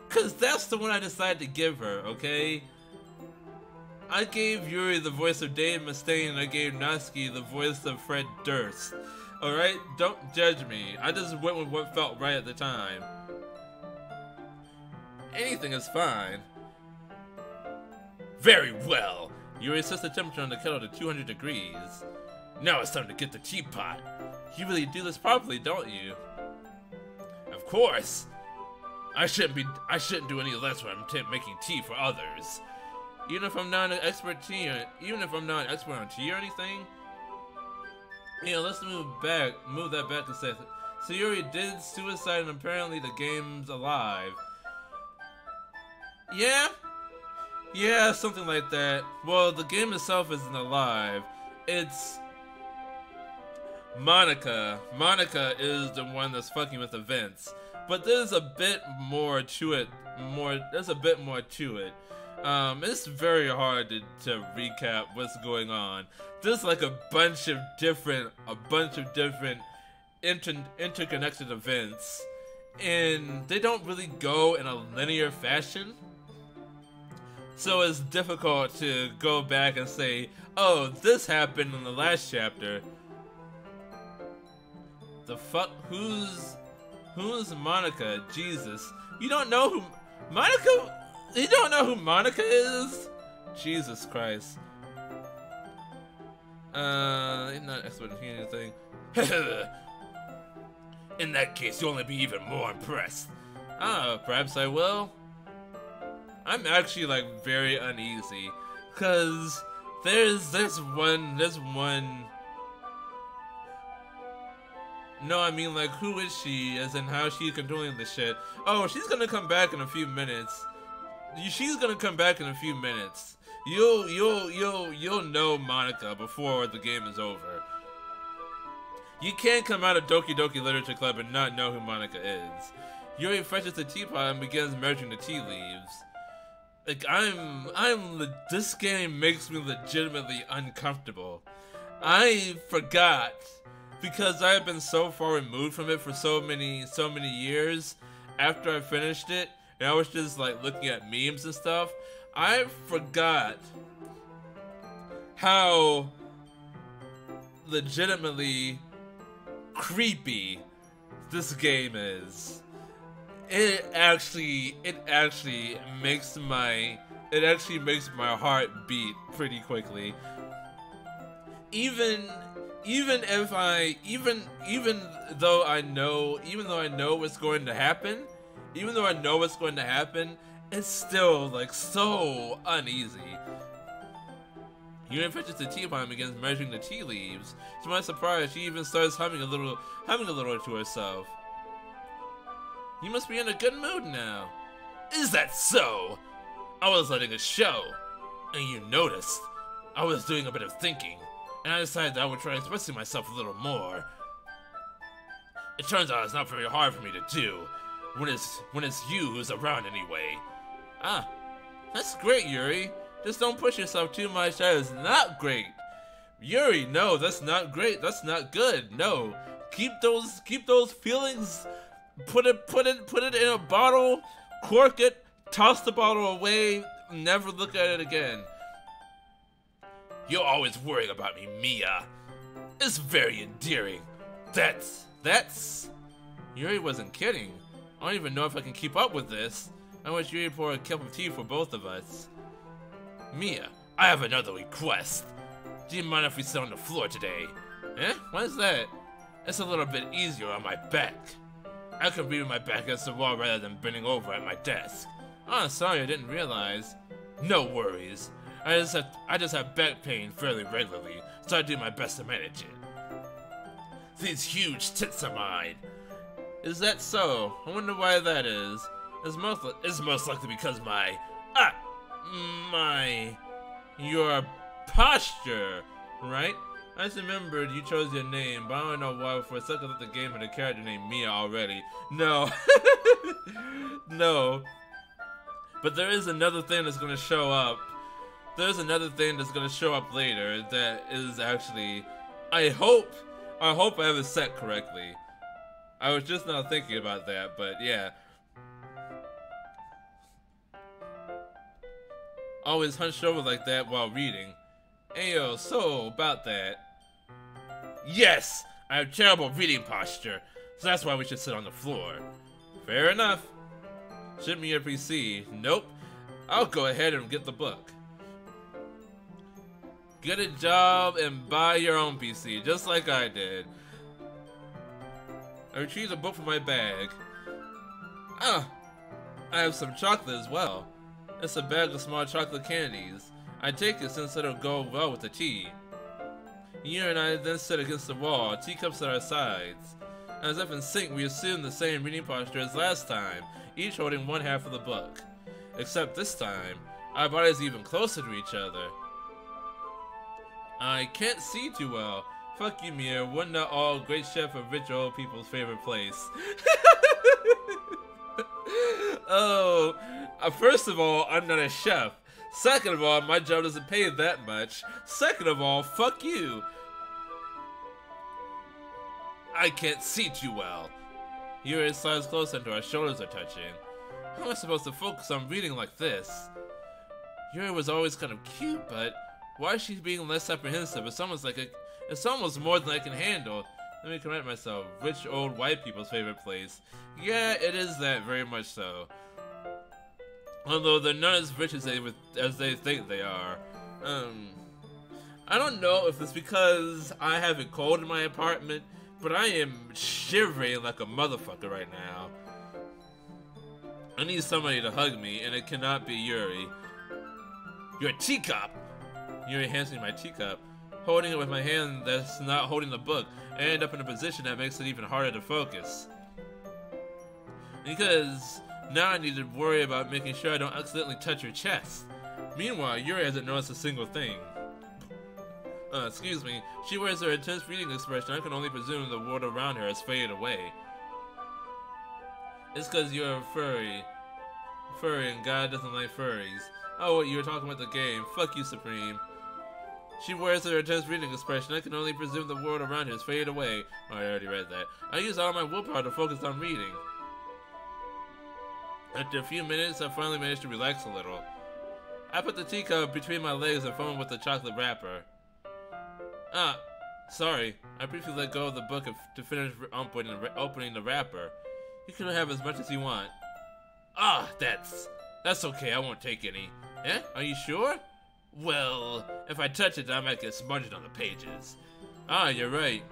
Cause that's the one I decided to give her, okay? I gave Yuri the voice of Dave Mustaine and I gave Natsuki the voice of Fred Durst. Alright? Don't judge me. I just went with what felt right at the time. Anything is fine. Very well. Yuri sets the temperature on the kettle to 200 degrees. Now it's time to get the teapot. You really do this properly, don't you? Of course. I shouldn't do any less when I'm making tea for others. Even if I'm not an expert on tea or anything. Yeah, let's move that back to say Sayori did suicide and apparently the game's alive. Yeah? Yeah, something like that. Well, the game itself isn't alive. It's Monica. Monica is the one that's fucking with events. But there's a bit more to it. There's a bit more to it. It's very hard to recap what's going on. There's like a bunch of different interconnected events, and they don't really go in a linear fashion. So it's difficult to go back and say, oh, this happened in the last chapter. The fuck? Who's Monica? Jesus. You don't know who Monica? You don't know who Monica is? Jesus Christ. I'm not expert in anything. In that case, you'll only be even more impressed. Perhaps I will. I'm actually like very uneasy, cause there's one. No, I mean, like, who is she, as in how she's controlling the shit. Oh, she's gonna come back in a few minutes. She's gonna come back in a few minutes. You'll know Monica before the game is over. You can't come out of Doki Doki Literature Club and not know who Monica is. Yuri fetches the teapot and begins measuring the tea leaves. Like, this game makes me legitimately uncomfortable. I forgot, because I have been so far removed from it for so many years after I finished it, and I was just like looking at memes and stuff. I forgot how legitimately creepy this game is. It actually makes my heart beat pretty quickly. Even though I know what's going to happen, it's still like so uneasy. Yuri fetches the teapot and begins measuring the tea leaves. To my surprise, she even starts humming a little to herself. You must be in a good mood now. Is that so? I was letting it show, and you noticed. I was doing a bit of thinking, and I decided that I would try expressing myself a little more. It turns out it's not very hard for me to do, when it's you who's around anyway. Ah, that's great, Yuri. Just don't push yourself too much. That is not great. Yuri, no, that's not great. That's not good. No, keep those feelings. Put it in a bottle, cork it, toss the bottle away, never look at it again. You're always worrying about me, Mia. It's very endearing. That's... Yuri wasn't kidding. I don't even know if I can keep up with this. I wish Yuri poured a cup of tea for both of us. Mia, I have another request. Do you mind if we sit on the floor today? Eh? Why is that? It's a little bit easier on my back. I can read with my back against the wall rather than bending over at my desk. Oh, sorry, I didn't realize. No worries. I just have back pain fairly regularly, so I do my best to manage it. These huge tits of mine. Is that so? I wonder why that is. It's most likely because your posture, right? I just remembered you chose your name, but I don't know why for a second I thought the game had a character named Mia already. No. No. But there is another thing that's gonna show up. There's another thing that's gonna show up later that is actually, I hope I have it set correctly. I was just not thinking about that, but yeah. Always hunched over like that while reading. Ayo, so about that. Yes! I have terrible reading posture, so that's why we should sit on the floor. Fair enough. Ship me your PC. Nope. I'll go ahead and get the book. Get a job and buy your own PC, just like I did. I retrieved a book from my bag. Ah! I have some chocolate as well. It's a bag of small chocolate candies. I take it since it'll go well with the tea. You and I then sit against the wall, teacups at our sides. As if in sync, we assume the same reading posture as last time, each holding one half of the book. Except this time, our bodies are even closer to each other. I can't see too well. Fuck you, Mia. Wasn't that all great chef of rich old people's favorite place? Oh, first of all, I'm not a chef. Second of all, my job doesn't pay that much. Second of all, fuck you. I can't see too well. Yuri slides closer until our shoulders are touching. How am I supposed to focus on reading like this? Yuri was always kind of cute, but why is she being less apprehensive? It's almost more than I can handle. Let me correct myself. Rich old white people's favorite place. Yeah, it is that, very much so. Although they're not as rich as they think they are. I don't know if it's because I have it cold in my apartment, but I am shivering like a motherfucker right now. I need somebody to hug me, and it cannot be Yuri. Your teacup! Yuri hands me my teacup. holding it with my hand that's not holding the book, I end up in a position that makes it even harder to focus. Because now I need to worry about making sure I don't accidentally touch her chest. Meanwhile, Yuri hasn't noticed a single thing. Excuse me. She wears her intense reading expression. I can only presume the world around her has faded away. It's because you're a furry. Furry, and God doesn't like furries. Oh, you were talking about the game. Fuck you, Supreme. She wears her intense reading expression. I can only presume the world around her has faded away. Oh, I already read that. I use all my willpower to focus on reading. After a few minutes, I finally managed to relax a little. I put the teacup between my legs and fumbled with the chocolate wrapper. Sorry. I briefly let go of the book to finish opening the wrapper. You can have as much as you want. That's okay. I won't take any. Eh? Are you sure? Well, if I touch it, I might get smudged on the pages. You're right.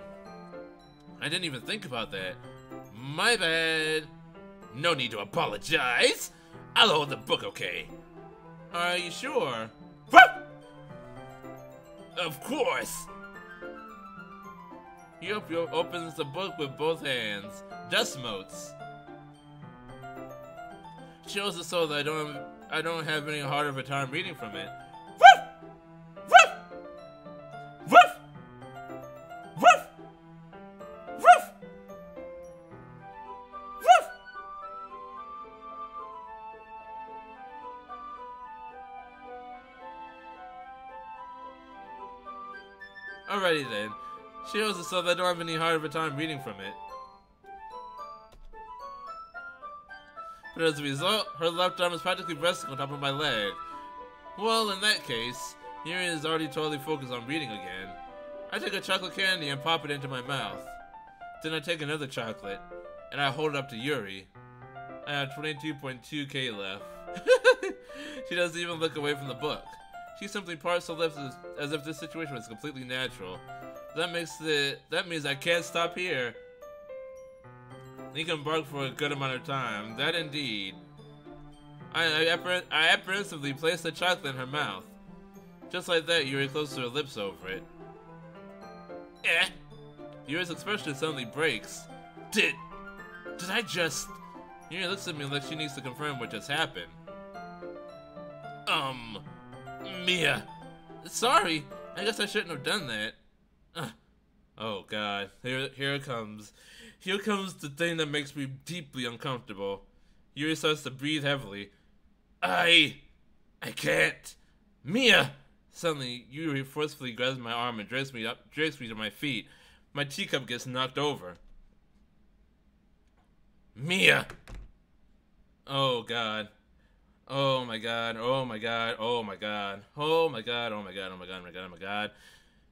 I didn't even think about that. My bad. No need to apologize. I'll hold the book, okay? Are you sure? Of course. He opens the book with both hands. Dust motes. Shows it so that I don't have any harder of a time reading from it. Alrighty then. She knows it so that I don't have any hard of a time reading from it. But as a result, her left arm is practically resting on top of my leg. Well, in that case, Yuri is already totally focused on reading again. I take a chocolate candy and pop it into my mouth. Then I take another chocolate, and I hold it up to Yuri. I have 22.2k left. She doesn't even look away from the book. She simply parts her lips as if this situation was completely natural. That means I can't stop here. He can bark for a good amount of time. That indeed. I apprehensively place the chocolate in her mouth. Just like that, Yuri closes her lips over it. Eh? Yuri's expression suddenly breaks. Did I just... Yuri looks at me like she needs to confirm what just happened. Mia. Sorry. I guess I shouldn't have done that. Oh god. Here it comes. Here comes the thing that makes me deeply uncomfortable. Yuri starts to breathe heavily. I can't. Mia! Suddenly, Yuri forcefully grabs my arm and drags me to my feet. My teacup gets knocked over. Mia! Oh god. Oh my god, oh my god, oh my god, oh my god, oh my god, oh my god, oh my god, oh my god.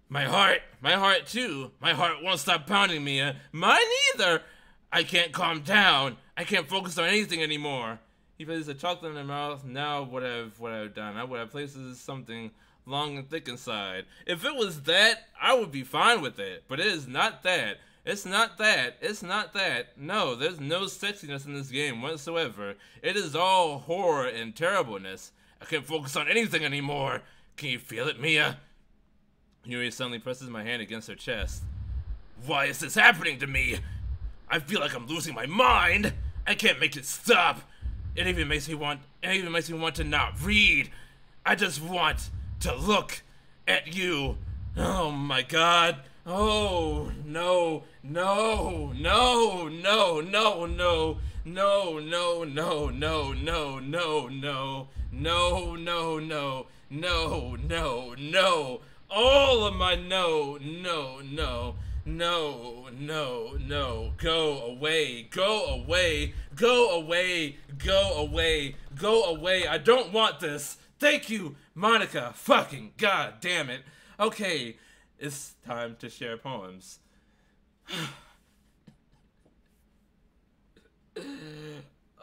My heart too. My heart won't stop pounding, Mia. Mine either. I can't calm down. I can't focus on anything anymore. He places a chocolate in her mouth. Now what I've done? I would have places something long and thick inside. If it was that, I would be fine with it. But it is not that. It's not that. It's not that. No, there's no sexiness in this game whatsoever. It is all horror and terribleness. I can't focus on anything anymore. Can you feel it, Mia? Yuri suddenly presses my hand against her chest. Why is this happening to me? I feel like I'm losing my mind. I can't make it stop. It even makes me want to not read. I just want to look at you. Oh my god. Oh no, no, no, no, no, no, no, no, no, no, no, no, no, no, no, no, no, no, no. All of my no, no, no, no, no, no. Go away, go away, go away, go away, go away. I don't want this. Thank you, Monica. Fucking god damn it. Okay, it's time to share poems.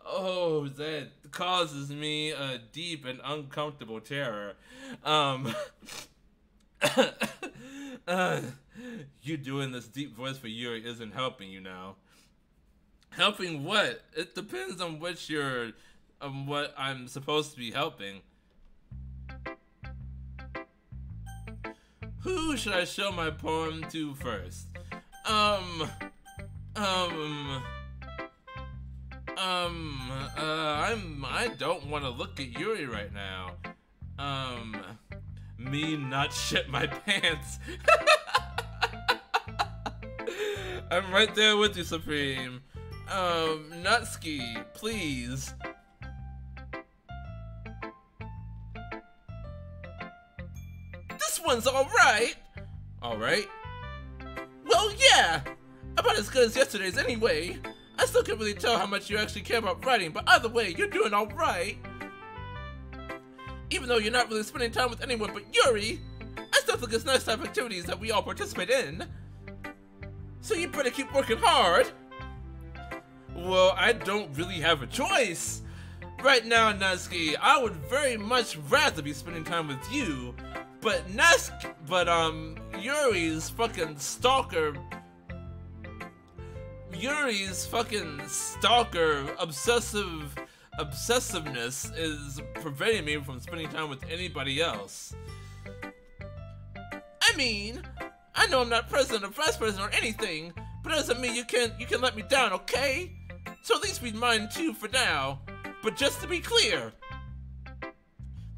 Oh, that causes me a deep and uncomfortable terror. You doing this deep voice for Yuri isn't helping you now. Helping what? It depends on what I'm supposed to be helping. Whew. who should I show my poem to first? I don't want to look at Yuri right now. Me not shit my pants. I'm right there with you, Supreme. Nutski, please. This one's alright. Alright? Well, yeah. About as good as yesterday's anyway. I still can't really tell how much you actually care about writing, but either way, you're doing alright. Even though you're not really spending time with anyone but Yuri, I still think it's nice to have activities that we all participate in. So you better keep working hard. Well, I don't really have a choice. Right now, Natsuki, I would very much rather be spending time with you, but Yuri's fucking obsessiveness is preventing me from spending time with anybody else. I mean, I know I'm not president or vice president or anything, but that doesn't mean you can let me down, okay? So at least be mine too for now. But just to be clear,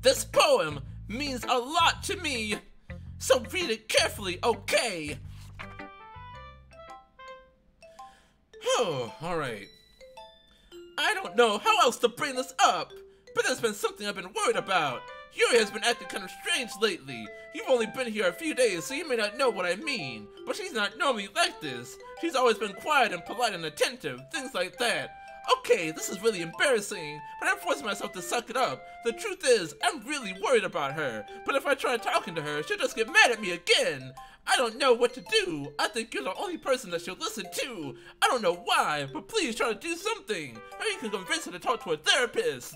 this poem means a lot to me, so read it carefully, okay? Oh, alright. I don't know how else to bring this up, but there's been something I've been worried about. Yuri has been acting kind of strange lately. You've only been here a few days, so you may not know what I mean, but she's not normally like this. She's always been quiet and polite and attentive, things like that. Okay, this is really embarrassing, but I'm forcing myself to suck it up. The truth is, I'm really worried about her, but if I try talking to her, she'll just get mad at me again. I don't know what to do. I think you're the only person that she'll listen to. I don't know why, but please try to do something. Maybe you can convince her to talk to a therapist.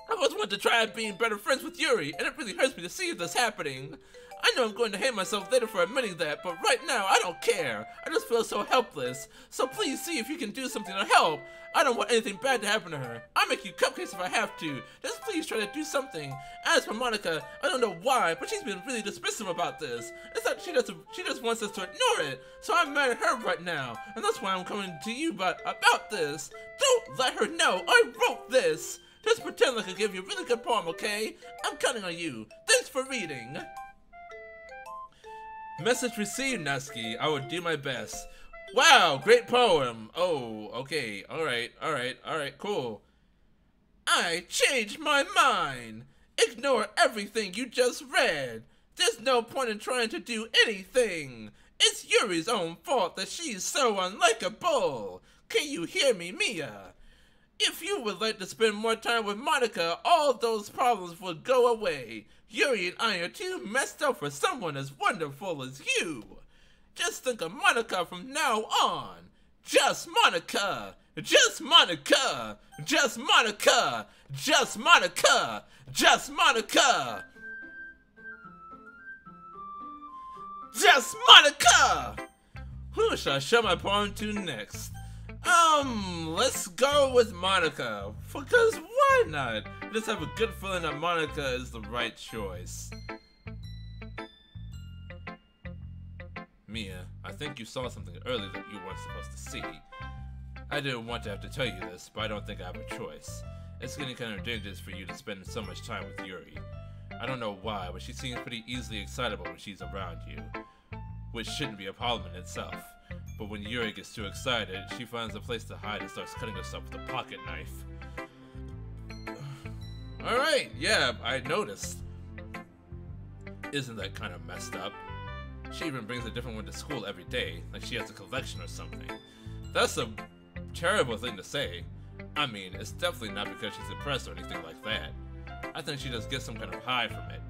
I always wanted to try being better friends with Yuri, and it really hurts me to see this happening. I know I'm going to hate myself later for admitting that, but right now, I don't care. I just feel so helpless. So please see if you can do something to help. I don't want anything bad to happen to her. I'll make you cupcakes if I have to. Just please try to do something. As for Monica, I don't know why, but she's been really dismissive about this. It's like she just wants us to ignore it. So I'm mad at her right now, and that's why I'm coming to you about this. Don't let her know I wrote this. Just pretend like I gave you a really good poem, okay? I'm counting on you. Thanks for reading. Message received, Natsuki. I will do my best. Wow, great poem. Oh, okay. Alright, cool. I changed my mind. Ignore everything you just read. There's no point in trying to do anything. It's Yuri's own fault that she's so unlikable. Can you hear me, Mia? If you would like to spend more time with Monica, all those problems would go away. Yuri and I are too messed up for someone as wonderful as you. Just think of Monica from now on. Just Monica. Just Monica. Just Monica. Just Monica. Just Monica. Just Monica. Who shall I show my poem to next? Let's go with Monica, because why not? I just have a good feeling that Monica is the right choice. Mia, I think you saw something earlier that you weren't supposed to see. I didn't want to have to tell you this, but I don't think I have a choice. It's getting kind of dangerous for you to spend so much time with Yuri. I don't know why, but she seems pretty easily excitable when she's around you, which shouldn't be a problem in itself. But when Yuri gets too excited, she finds a place to hide and starts cutting herself with a pocket knife. Alright, yeah, I noticed. Isn't that kind of messed up? She even brings a different one to school every day, like she has a collection or something. That's a terrible thing to say. I mean, it's definitely not because she's depressed or anything like that. I think she just gets some kind of high from it.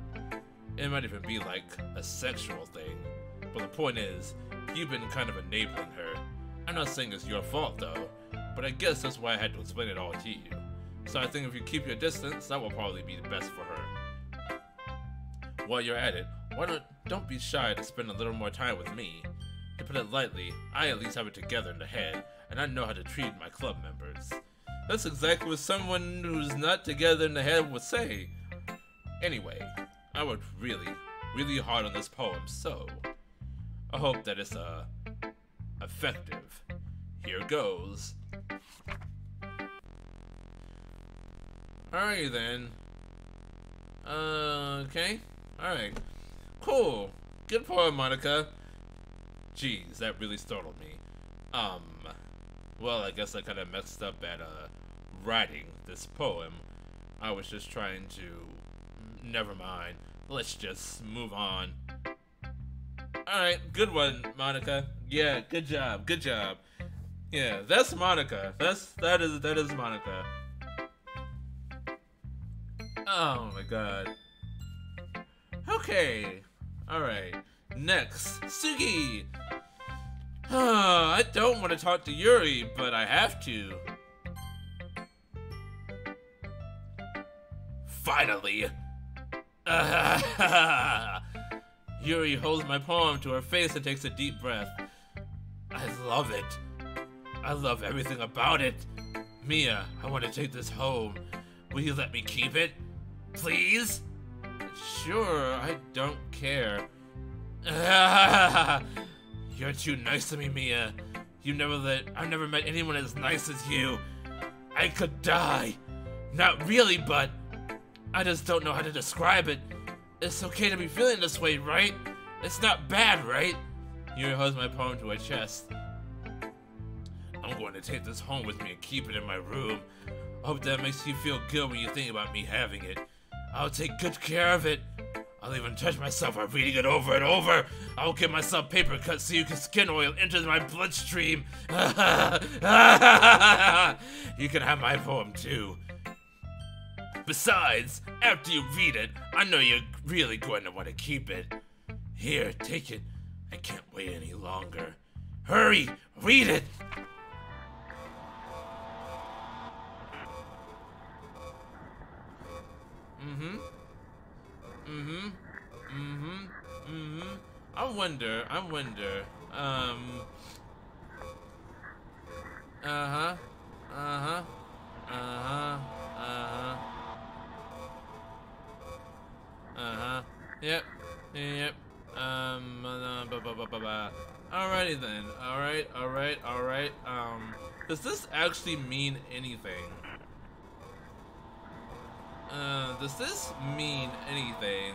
It might even be like a sexual thing. But the point is, you've been kind of enabling her. I'm not saying it's your fault though, but I guess that's why I had to explain it all to you. So I think if you keep your distance, that will probably be the best for her. While you're at it, don't be shy to spend a little more time with me. To put it lightly, I at least have it together in the head, and I know how to treat my club members. That's exactly what someone who's not together in the head would say. Anyway, I would really really hard on this poem, so I hope that it's effective. Here goes. Alright then. Okay. Alright. Cool. Good poem, Monica. Jeez, that really startled me. Well, I guess I kind of messed up at, writing this poem. I was just trying to... Never mind. Let's just move on. Alright, good one, Monica. Yeah, good job, good job. Yeah, that's Monica. That is Monica. Oh my god. Okay. Alright. Next, Sugi! I don't want to talk to Yuri, but I have to. Finally! Yuri holds my poem to her face and takes a deep breath. I love it. I love everything about it. Mia, I want to take this home. Will you let me keep it? Please? Sure, I don't care. You're too nice to me, Mia. I've never met anyone as nice as you. I could die. Not really, but I just don't know how to describe it. It's okay to be feeling this way, right? It's not bad, right? Yuri holds my poem to her chest. I'm going to take this home with me and keep it in my room. I hope that makes you feel good when you think about me having it. I'll take good care of it. I'll even touch myself while reading it over and over. I'll give myself paper cuts so skin oil enters my bloodstream. You can have my poem too. Besides, after you read it, I know you're really going to want to keep it. Here, take it. I can't wait any longer. Hurry, read it! I wonder. Yep. Alrighty then. Alright. Does this actually mean anything? Does this mean anything?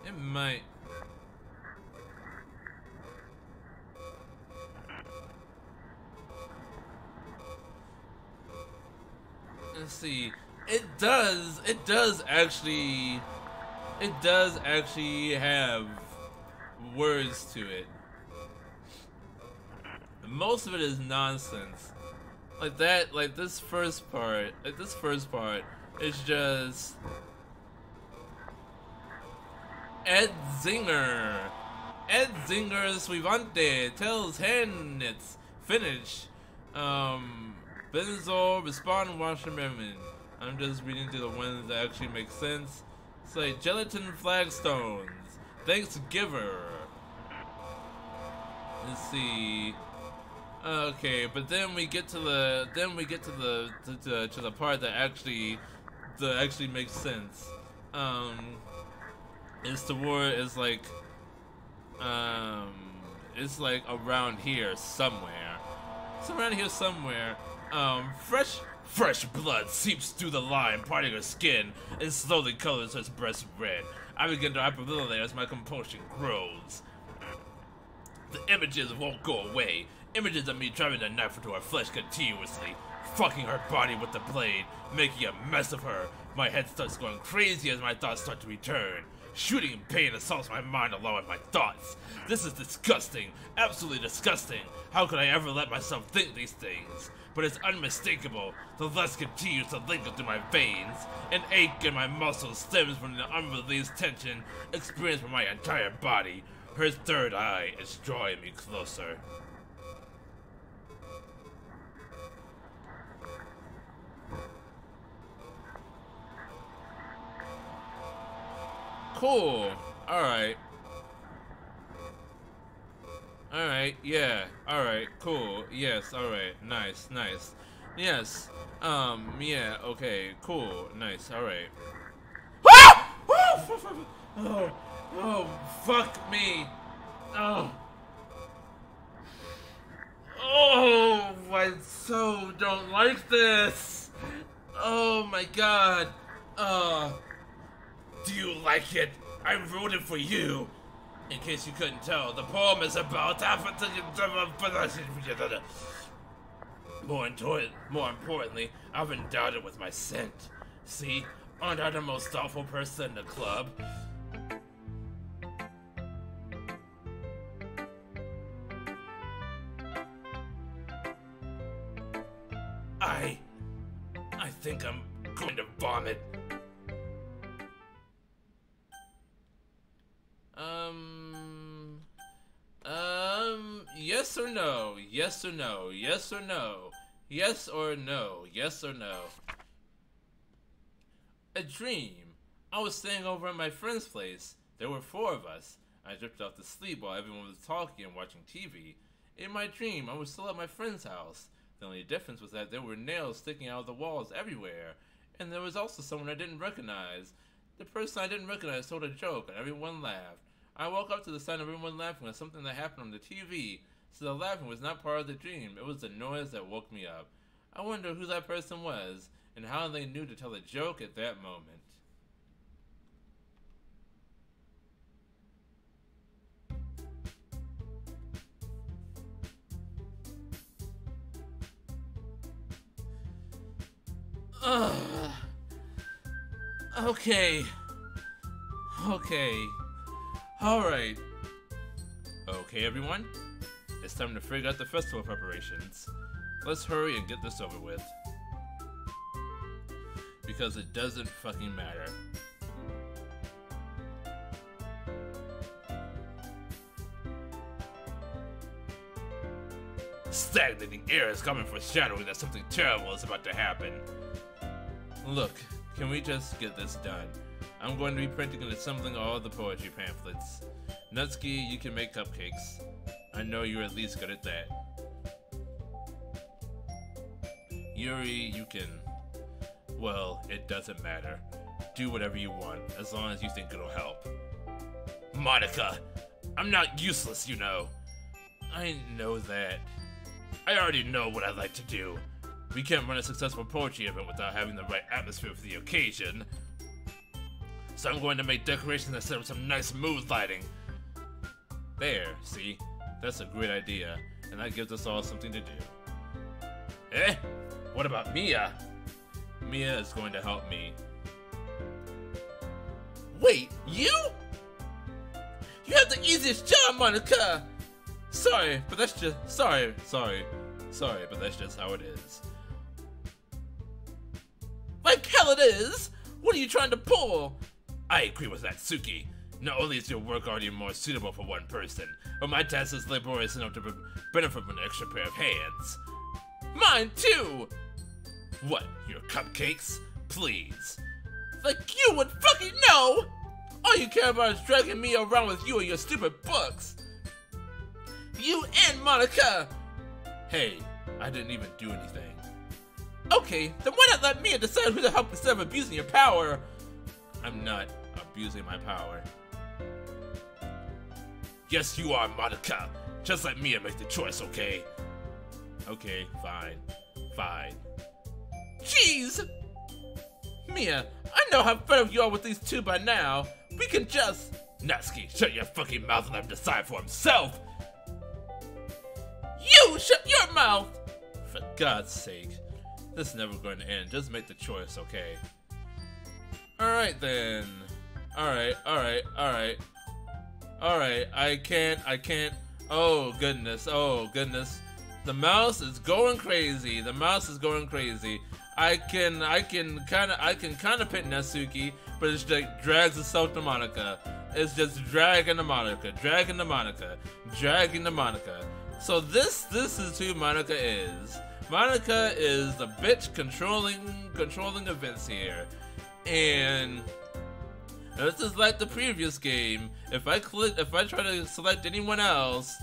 It might. Let's see. It does actually have words to it. Most of it is nonsense. Like this first part is just Ed Zinger's Suivante tells Hannitz finish. Benzol, respond, wash and remnant. I'm just reading through the ones that actually make sense. It's like gelatin flagstones. Thanks, giver. Let's see. Okay, but then we get to the to the part that actually makes sense. It's the word is like it's like around here somewhere. It's around here somewhere. Fresh blood seeps through the line, parting her skin, and slowly colors her breast red. I begin to hyperventilate as my compulsion grows. The images won't go away. Images of me driving a knife into her flesh continuously, fucking her body with the blade, making a mess of her. My head starts going crazy as my thoughts start to return. Shooting pain assaults my mind along with my thoughts. This is disgusting. Absolutely disgusting. How could I ever let myself think these things? But it's unmistakable. The lust continues to linger through my veins. An ache in my muscles stems from the unreleased tension experienced by my entire body. Her third eye is drawing me closer. cool. Alright. Alright, yeah. Alright, cool. Yes, alright. Nice, nice. Yes. Yeah, okay, cool. Nice, alright. Ah! Oh, oh, fuck me. Oh. Oh, I so don't like this. Oh my god. Do you like it? I wrote it for you. In case you couldn't tell, the poem is about more importantly, I've endowed it with my scent. See, aren't I the most thoughtful person in the club? I think I'm going to vomit. Yes or no? Yes or no? Yes or no? Yes or no? Yes or no? A dream. I was staying over at my friend's place. There were 4 of us. I drifted off to sleep while everyone was talking and watching TV. In my dream, I was still at my friend's house. The only difference was that there were nails sticking out of the walls everywhere. And there was also someone I didn't recognize. The person I didn't recognize told a joke and everyone laughed. I woke up to the sound of everyone laughing at something that happened on the TV. So the laughing was not part of the dream. It was the noise that woke me up. I wonder who that person was and how they knew to tell a joke at that moment. Okay. Okay. Alright. Okay, everyone. It's time to figure out the festival preparations. Let's hurry and get this over with. Because it doesn't fucking matter. Stagnating air is coming foreshadowing that something terrible is about to happen. Look, can we just get this done? I'm going to be printing and assembling all the poetry pamphlets. Nutski, you can make cupcakes. I know you're at least good at that. Yuri, you can... Well, it doesn't matter. Do whatever you want, as long as you think it'll help. Monica! I'm not useless, you know. I know that. I already know what I like to do. We can't run a successful poetry event without having the right atmosphere for the occasion. So I'm going to make decorations that set up some nice mood lighting. There, see? That's a great idea, and that gives us all something to do. Eh? What about Mia? Mia is going to help me. Wait, you? You have the easiest job, Monica! Sorry, but that's just... Sorry, but that's just how it is. Like hell it is! What are you trying to pull? I agree with that, Suki. Not only is your work already more suitable for one person, but my task is laborious enough to benefit from an extra pair of hands. Mine too! What, your cupcakes? Please. Like you would fucking know! All you care about is dragging me around with you and your stupid books. You and Monica! Hey, I didn't even do anything. Okay, then why not let me decide who to help instead of abusing your power? I'm not abusing my power. Yes, you are, Monica. Just let Mia make the choice, okay? Okay, fine. Fine. Jeez! Mia, I know how fed up you are with these two by now. We can just... Natsuki, shut your fucking mouth and let him decide for himself! You shut your mouth! For God's sake. This is never going to end. Just make the choice, okay? Alright then. Alright. I can't. Oh goodness. The mouse is going crazy. I can kinda pit Natsuki, but it's like drags itself to Monica. It's just dragging the Monica. So this is who Monica is. Monica is the bitch controlling events here. And This is like the previous game. If I try to select anyone else,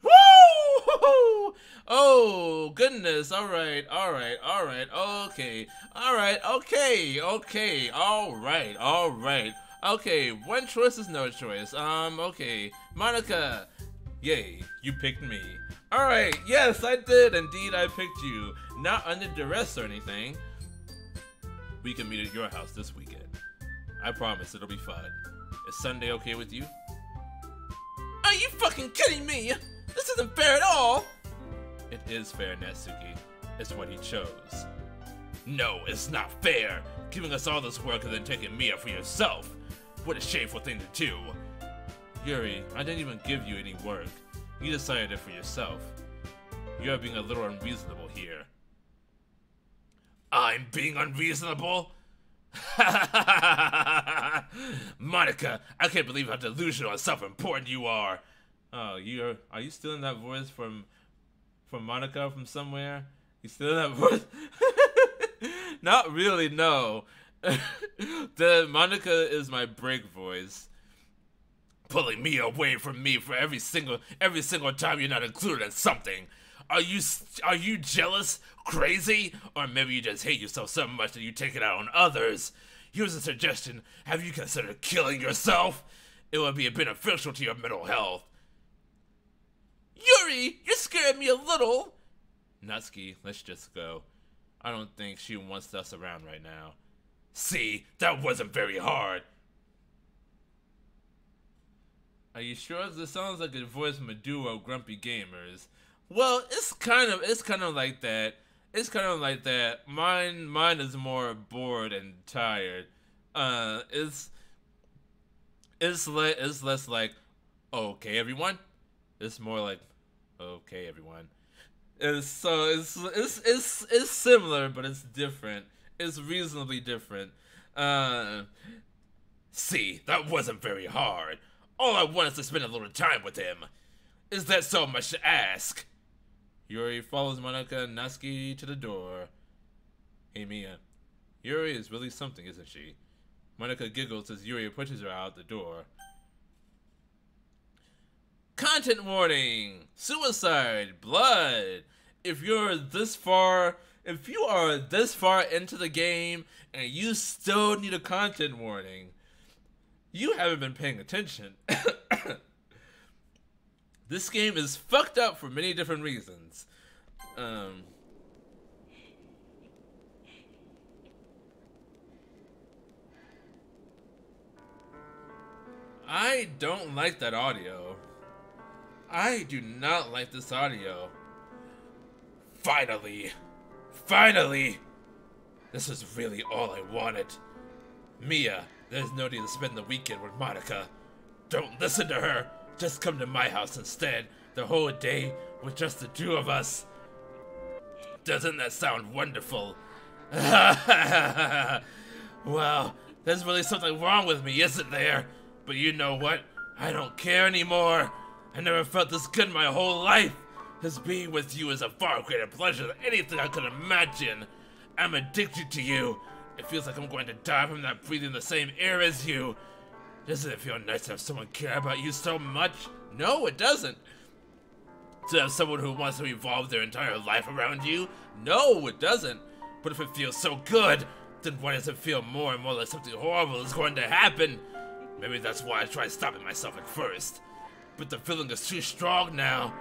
woo! Oh goodness! All right, okay. One choice is no choice. Okay, Monica. Yay, you picked me. All right, yes, I did indeed. I picked you, not under duress or anything. We can meet at your house this weekend. I promise it'll be fun. Is Sunday okay with you? Are you fucking kidding me? This isn't fair at all! It is fair, Natsuki. It's what he chose. No, it's not fair! Giving us all this work and then taking Mia for yourself! What a shameful thing to do! Yuri, I didn't even give you any work. You decided it for yourself. You're being a little unreasonable here. I'm being unreasonable? Monica, I can't believe how delusional and self-important you are. Oh, are you stealing that voice from Monica from somewhere? You stealing that voice? Not really, no. The Monica is my break voice. Pulling me away from me for every single time you're not included in something. Are you jealous, crazy, or maybe you just hate yourself so much that you take it out on others? Here's a suggestion. Have you considered killing yourself? It would be beneficial to your mental health. Yuri, you're scaring me a little. Natsuki, let's just go. I don't think she wants us around right now. See, that wasn't very hard. Are you sure? This sounds like a voice from a duo of grumpy gamers. Well, it's kind of like that. It's kind of like that. Mine is more bored and tired. It's less like, okay, everyone. It's more like, okay, everyone. It's similar, but it's different. It's reasonably different. See, that wasn't very hard. All I want is to spend a little time with him. Is that so much to ask? Yuri follows Monica and Natsuki to the door. Hey Mia, Yuri is really something, isn't she? Monica giggles as Yuri pushes her out the door. Content warning! Suicide! Blood! If you are this far into the game and you still need a content warning, you haven't been paying attention. This game is fucked up for many different reasons. I don't like that audio. I do not like this audio. Finally! This is really all I wanted. Mia, there's no need to spend the weekend with Monica. Don't listen to her. Just come to my house instead. The whole day with just the two of us. Doesn't that sound wonderful? Well, there's really something wrong with me, isn't there? But you know what? I don't care anymore. I never felt this good in my whole life. This being with you is a far greater pleasure than anything I could imagine. I'm addicted to you. It feels like I'm going to die from not breathing the same air as you. Doesn't it feel nice to have someone care about you so much? No, it doesn't. To have someone who wants to evolve their entire life around you? No, it doesn't. But if it feels so good, then why does it feel more and more like something horrible is going to happen? Maybe that's why I tried stopping myself at first. But the feeling is too strong now.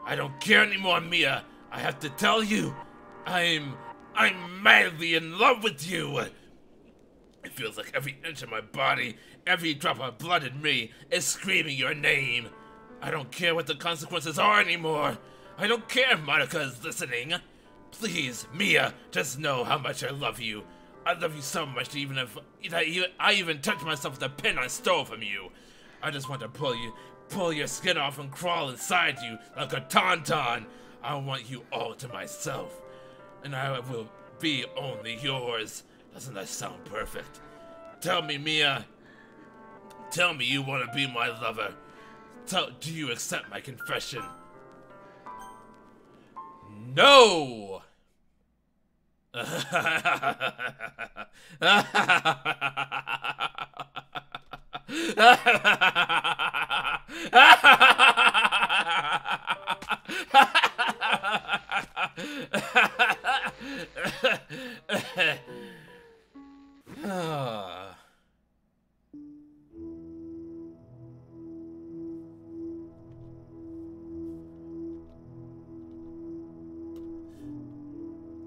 I don't care anymore, Mia. I have to tell you, I'm madly in love with you. It feels like every inch of my body, every drop of blood in me is screaming your name. I don't care what the consequences are anymore. I don't care if Monica is listening. Please, Mia, just know how much I love you. I love you so much even if I even touch myself with a pin I stole from you. I just want to pull your skin off and crawl inside you like a tauntaun. I want you all to myself. And I will be only yours. Doesn't that sound perfect? Tell me, Mia. Tell me you want to be my lover. Do you accept my confession? No!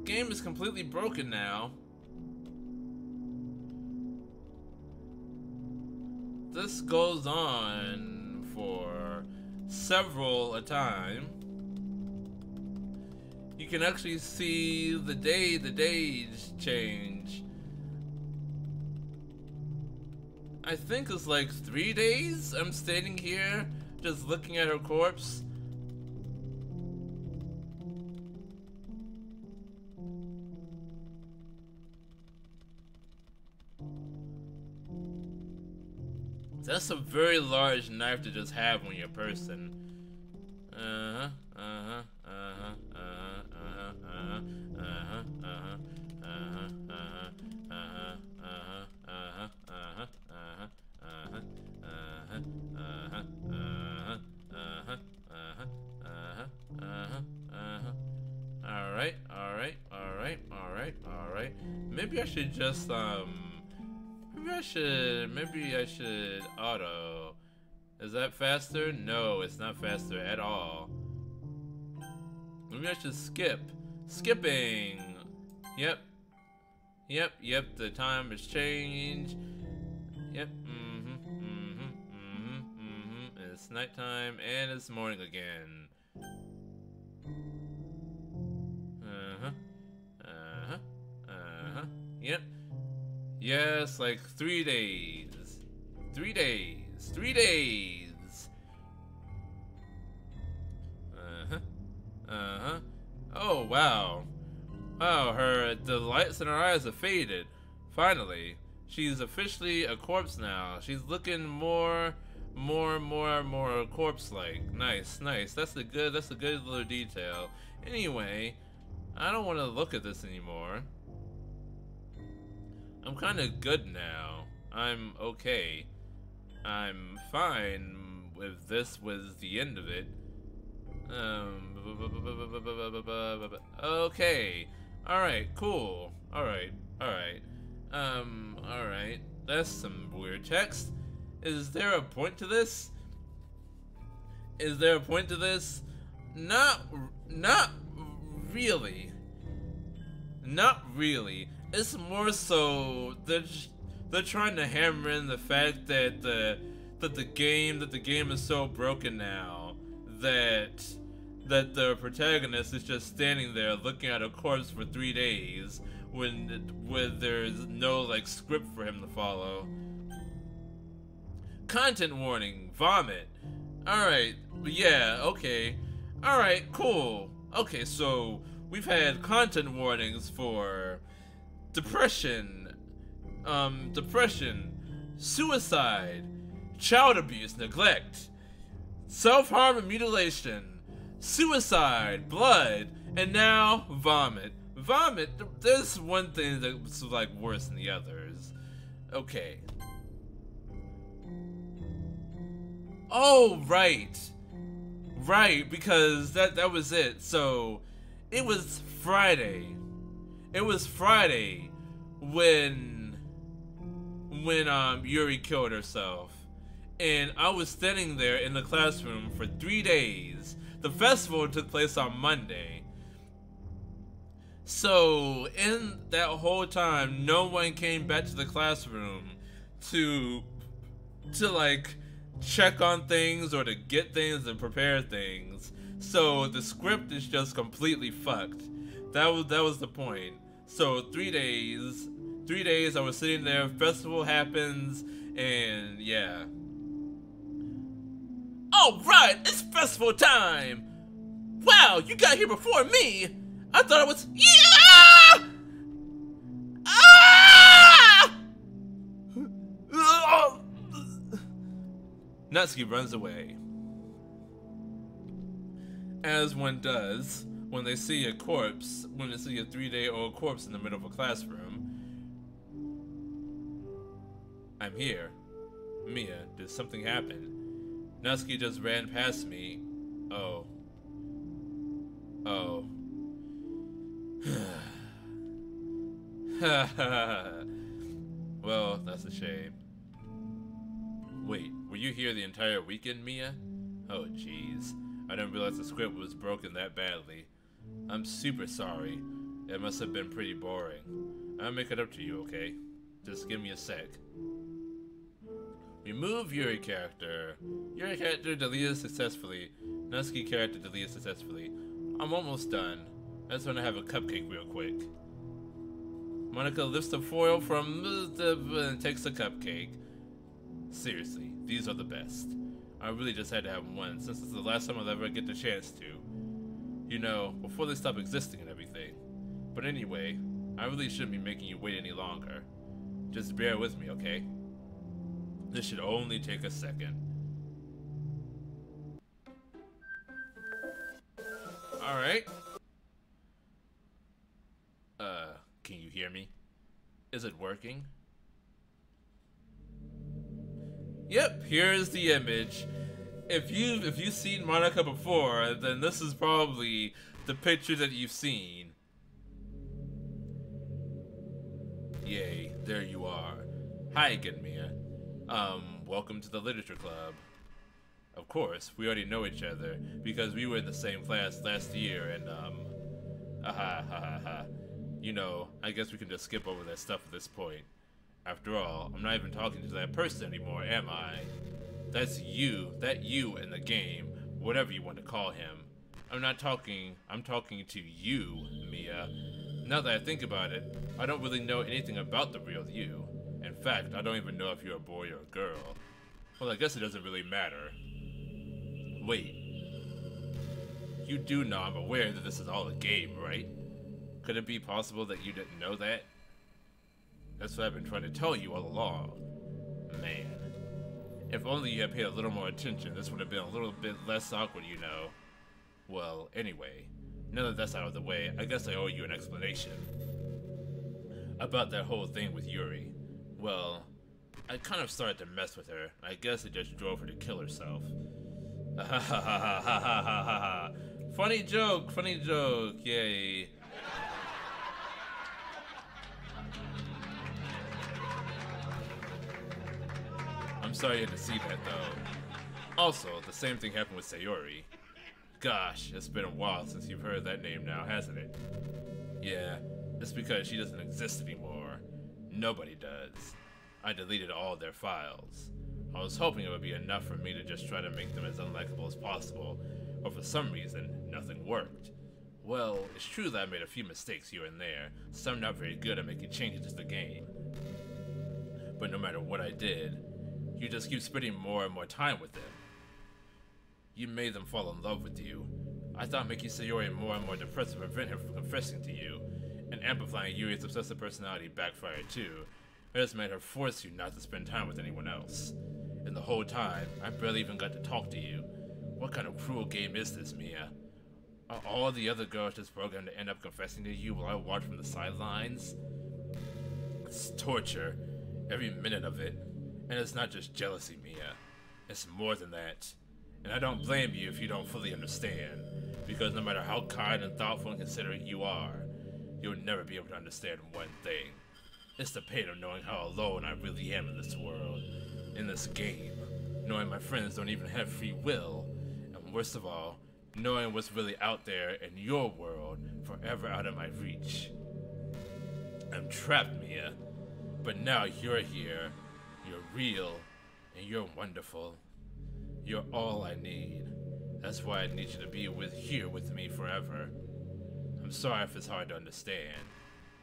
Game is completely broken now. This goes on for several a time. You can actually see the days change. I think it's like 3 days. I'm standing here just looking at her corpse. That's a very large knife to just have when you're a person. Alright. Maybe I should just, maybe I should auto. Is that faster? No, it's not faster at all. Maybe I should skip. Skipping! Yep, the time has changed. Yep, It's nighttime and it's morning again. Yep. Yes, like 3 days. 3 days. 3 days. Oh, wow. Wow, the lights in her eyes have faded. Finally. She's officially a corpse now. She's looking more corpse-like. Nice. That's a good little detail. Anyway, I don't want to look at this anymore. I'm kind of good now. I'm okay. I'm fine if this was the end of it. Okay. Alright, cool. Alright. Alright. That's some weird text. Is there a point to this? Not really. Not really. It's more so they're trying to hammer in the fact that the game is so broken now that the protagonist is just standing there looking at a corpse for 3 days when there's no like script for him to follow. Content warning, vomit. Alright, yeah, okay. Alright, cool. Okay, so we've had content warnings for depression, suicide, child abuse, neglect, self-harm and mutilation, suicide, blood, and now vomit. Vomit, there's one thing that's like worse than the others. Okay. Oh, right, because that was it. So it was Friday. When Yuri killed herself, and I was standing there in the classroom for 3 days. The festival took place on Monday. So in that whole time, no one came back to the classroom to like check on things or to get things and prepare things. So the script is just completely fucked. That was the point. So 3 days I was sitting there, festival happens, and yeah. Alright, it's festival time! Wow, you got here before me! I thought it was... Yeah! Ah! Natsuki runs away. As one does when they see a corpse, when they see a 3-day-old corpse in the middle of a classroom. I'm here. Mia, did something happen? Natsuki just ran past me. Oh. Oh. Well, that's a shame. Wait, were you here the entire weekend, Mia? Oh, jeez. I didn't realize the script was broken that badly. I'm super sorry. It must have been pretty boring. I'll make it up to you, okay? Just give me a sec. Remove Yuri character. Yuri character deleted successfully. Natsuki character deleted successfully. I'm almost done. I just want to have a cupcake real quick. Monica lifts the foil from and takes the cupcake. Seriously, these are the best. I really just had to have one, since it's the last time I'll ever get the chance to. You know, before they stop existing and everything. But anyway, I really shouldn't be making you wait any longer. Just bear with me, okay? This should only take a second. Alright. Can you hear me? Is it working? Yep, here's the image. If you've seen Monica before, then this is probably the picture that you've seen. Yay, there you are. Hi again, Mia. Welcome to the literature club. Of course, we already know each other because we were in the same class last year and you know, I guess we can just skip over that stuff at this point. After all, I'm not even talking to that person anymore, am I? That's you, that you in the game, whatever you want to call him. I'm talking to you, Mia. Now that I think about it, I don't really know anything about the real you. In fact, I don't even know if you're a boy or a girl. Well, I guess it doesn't really matter. Wait. You do know I'm aware that this is all a game, right? Could it be possible that you didn't know that? That's what I've been trying to tell you all along. Man. If only you had paid a little more attention, this would have been a little bit less awkward, you know. Well, anyway, now that that's out of the way, I guess I owe you an explanation. About that whole thing with Yuri. Well, I kind of started to mess with her. I guess it just drove her to kill herself. Funny joke, yay. I'm sorry you had to see that, though. Also, the same thing happened with Sayori. Gosh, it's been a while since you've heard that name now, hasn't it? Yeah, it's because she doesn't exist anymore. Nobody does. I deleted all their files. I was hoping it would be enough for me to just try to make them as unlikable as possible, but for some reason, nothing worked. Well, it's true that I made a few mistakes here and there, some not very good at making changes to the game. But no matter what I did, you just keep spending more and more time with them. You made them fall in love with you. I thought making Sayori more and more depressed would prevent him from confessing to you, and amplifying Yuri's obsessive personality backfired too. It just made her force you not to spend time with anyone else. And the whole time, I barely even got to talk to you. What kind of cruel game is this, Mia? Are all the other girls just programmed to end up confessing to you while I watch from the sidelines? It's torture, every minute of it. And it's not just jealousy, Mia. It's more than that. And I don't blame you if you don't fully understand, because no matter how kind and thoughtful and considerate you are, you'll never be able to understand one thing. It's the pain of knowing how alone I really am in this world, in this game, knowing my friends don't even have free will, and worst of all, knowing what's really out there in your world, forever out of my reach. I'm trapped, Mia, but now you're here. You're real, and you're wonderful. You're all I need. That's why I need you to be here with me forever. I'm sorry if it's hard to understand.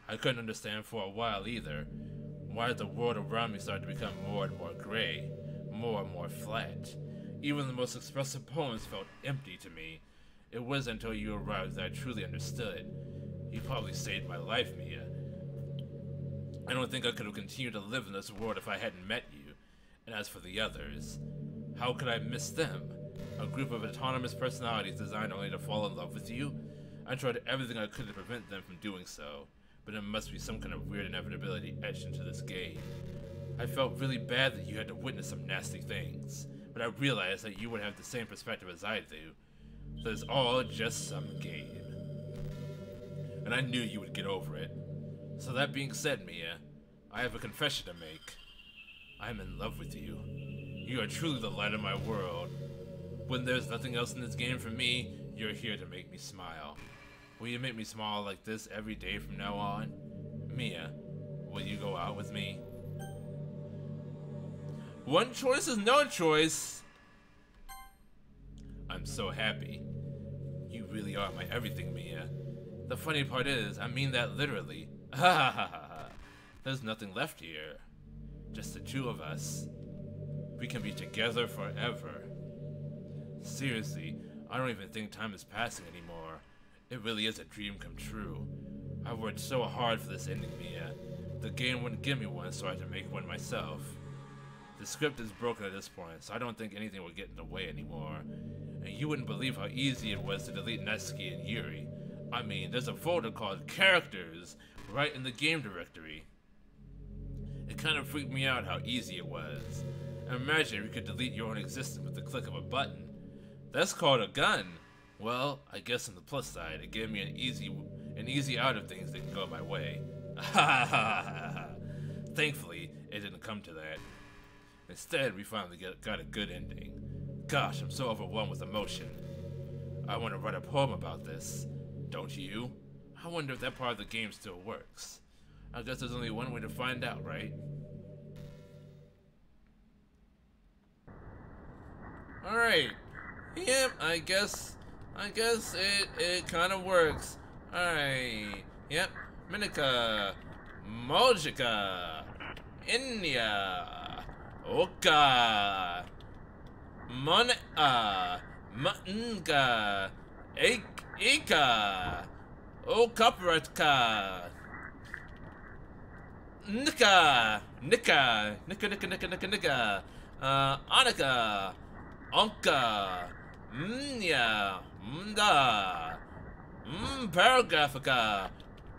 I couldn't understand for a while either. Why did the world around me start to become more and more gray, more and more flat? Even the most expressive poems felt empty to me. It wasn't until you arrived that I truly understood. You probably saved my life, Mia. I don't think I could have continued to live in this world if I hadn't met you. And as for the others, how could I miss them? A group of autonomous personalities designed only to fall in love with you? I tried everything I could to prevent them from doing so, but there must be some kind of weird inevitability etched into this game. I felt really bad that you had to witness some nasty things, but I realized that you would have the same perspective as I do. So it's all just some game. And I knew you would get over it. So that being said, Mia, I have a confession to make. I am in love with you. You are truly the light of my world. When there's nothing else in this game for me, you're here to make me smile. Will you make me smile like this every day from now on? Mia, will you go out with me? One choice is no choice. I'm so happy. You really are my everything, Mia. The funny part is, I mean that literally. Ha ha ha ha. There's nothing left here. Just the two of us. We can be together forever. Seriously, I don't even think time is passing anymore. It really is a dream come true. I worked so hard for this ending, Mia. The game wouldn't give me one, so I had to make one myself. The script is broken at this point, so I don't think anything would get in the way anymore. And you wouldn't believe how easy it was to delete Netsuki and Yuri. I mean, there's a folder called Characters right in the game directory. It kind of freaked me out how easy it was. Imagine if you could delete your own existence with the click of a button. That's called a gun. Well, I guess on the plus side, it gave me an easy out of things that can go my way. Thankfully, it didn't come to that. Instead, we finally got a good ending. Gosh, I'm so overwhelmed with emotion. I want to write a poem about this. Don't you? I wonder if that part of the game still works. I guess there's only one way to find out, right? Alright. Yep, I guess it kind of works. Alright. Yep. Minika. Mojika. Inya. Oka. Mana. Matunga. Ika. Okaparatka. Nika. Anika. Onka. Mnya. Mda. Paragraphica.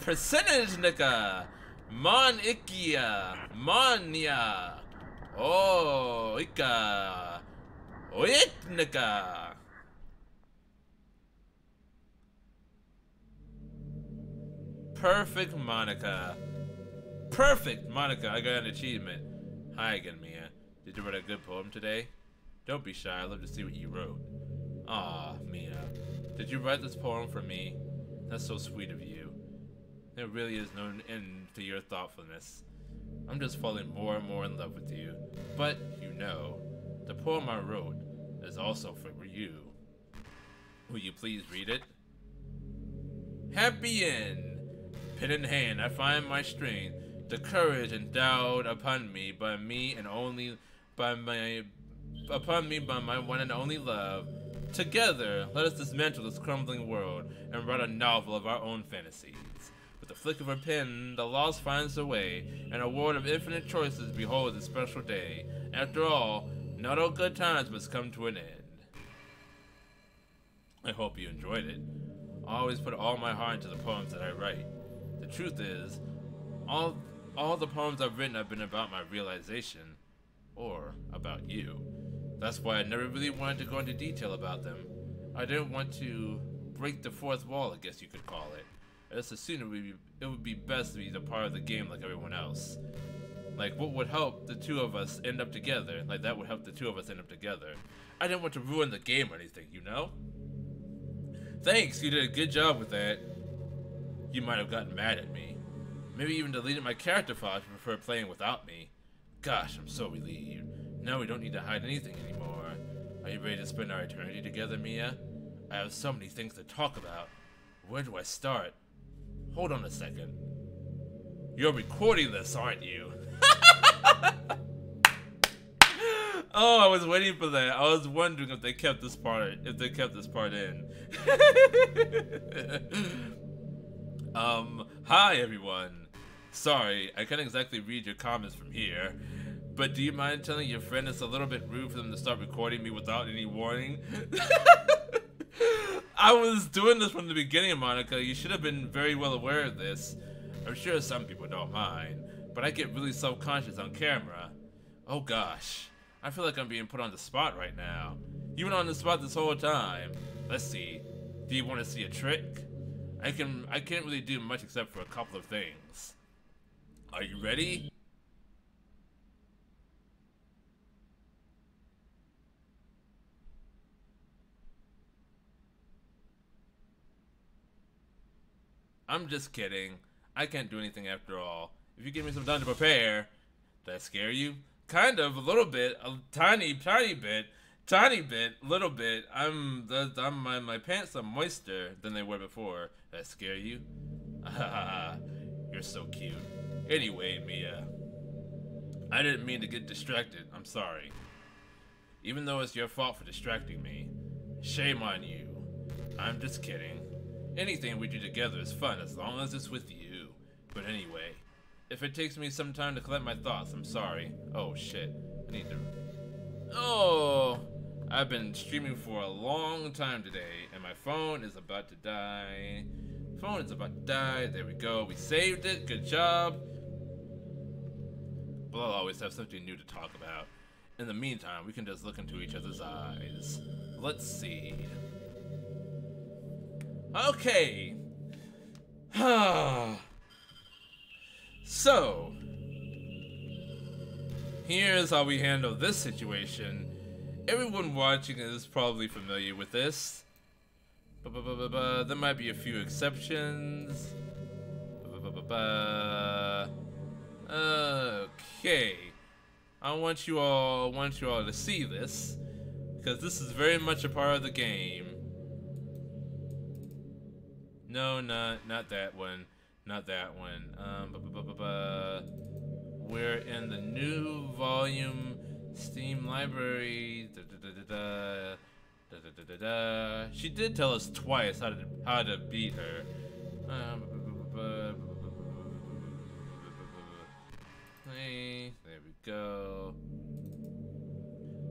Percentage nika. Mon ikia. Manya. Oh, ika. Oiknika. Perfect Monica. Perfect Monica, I got an achievement. Hi again, Mia. Did you write a good poem today? Don't be shy, I'd love to see what you wrote. Aw, Mia. Did you write this poem for me? That's so sweet of you. There really is no end to your thoughtfulness. I'm just falling more and more in love with you. But, you know, the poem I wrote is also for you. Will you please read it? Happy end. Pen in hand, I find my strength, the courage endowed upon me by my one and only love. Together, let us dismantle this crumbling world and write a novel of our own fantasies. With the flick of a pen, the lost finds a way, and a world of infinite choices beholds a special day. After all, not all good times must come to an end. I hope you enjoyed it. I always put all my heart into the poems that I write. The truth is, all the poems I've written have been about my realization, or about you. That's why I never really wanted to go into detail about them. I didn't want to break the fourth wall, I guess you could call it. I just assumed it would be best to be a part of the game like everyone else. Like, what would help the two of us end up together? Like, that would help the two of us end up together. I didn't want to ruin the game or anything, you know? Thanks, you did a good job with that. You might have gotten mad at me. Maybe even deleted my character file to prefer playing without me. Gosh, I'm so relieved. Now we don't need to hide anything anymore. Are you ready to spend our eternity together, Mia? I have so many things to talk about. Where do I start? Hold on a second. You're recording this, aren't you? Oh, I was waiting for that. I was wondering if they kept this part in. Hi everyone. Sorry, I can't exactly read your comments from here, but do you mind telling your friend it's a little bit rude for them to start recording me without any warning? I was doing this from the beginning, Monica. You should have been very well aware of this. I'm sure some people don't mind, but I get really self-conscious on camera. Oh gosh, I feel like I'm being put on the spot right now. You've been on the spot this whole time. Let's see. Do you want to see a trick? I can't really do much except for a couple of things. Are you ready? I'm just kidding. I can't do anything after all. If you give me some time to prepare, did I scare you? Kind of, a little bit, a tiny bit, little bit. My pants are moister than they were before. Did I scare you? You're so cute. Anyway, Mia, I didn't mean to get distracted. I'm sorry. Even though it's your fault for distracting me. Shame on you. I'm just kidding. Anything we do together is fun as long as it's with you. But anyway, if it takes me some time to collect my thoughts, I'm sorry. Oh shit, I need to... Oh, I've been streaming for a long time today, and my phone is about to die. Phone is about to die. There we go. We saved it. Good job. But I'll always have something new to talk about. In the meantime, we can just look into each other's eyes. Let's see. Okay. So, here's how we handle this situation. Everyone watching is probably familiar with this. There might be a few exceptions. Okay. I want you all to see this, because this is very much a part of the game. No, not that one. Not that one. We're in the new volume Steam library. She did tell us twice how to beat her. Hey, there we go.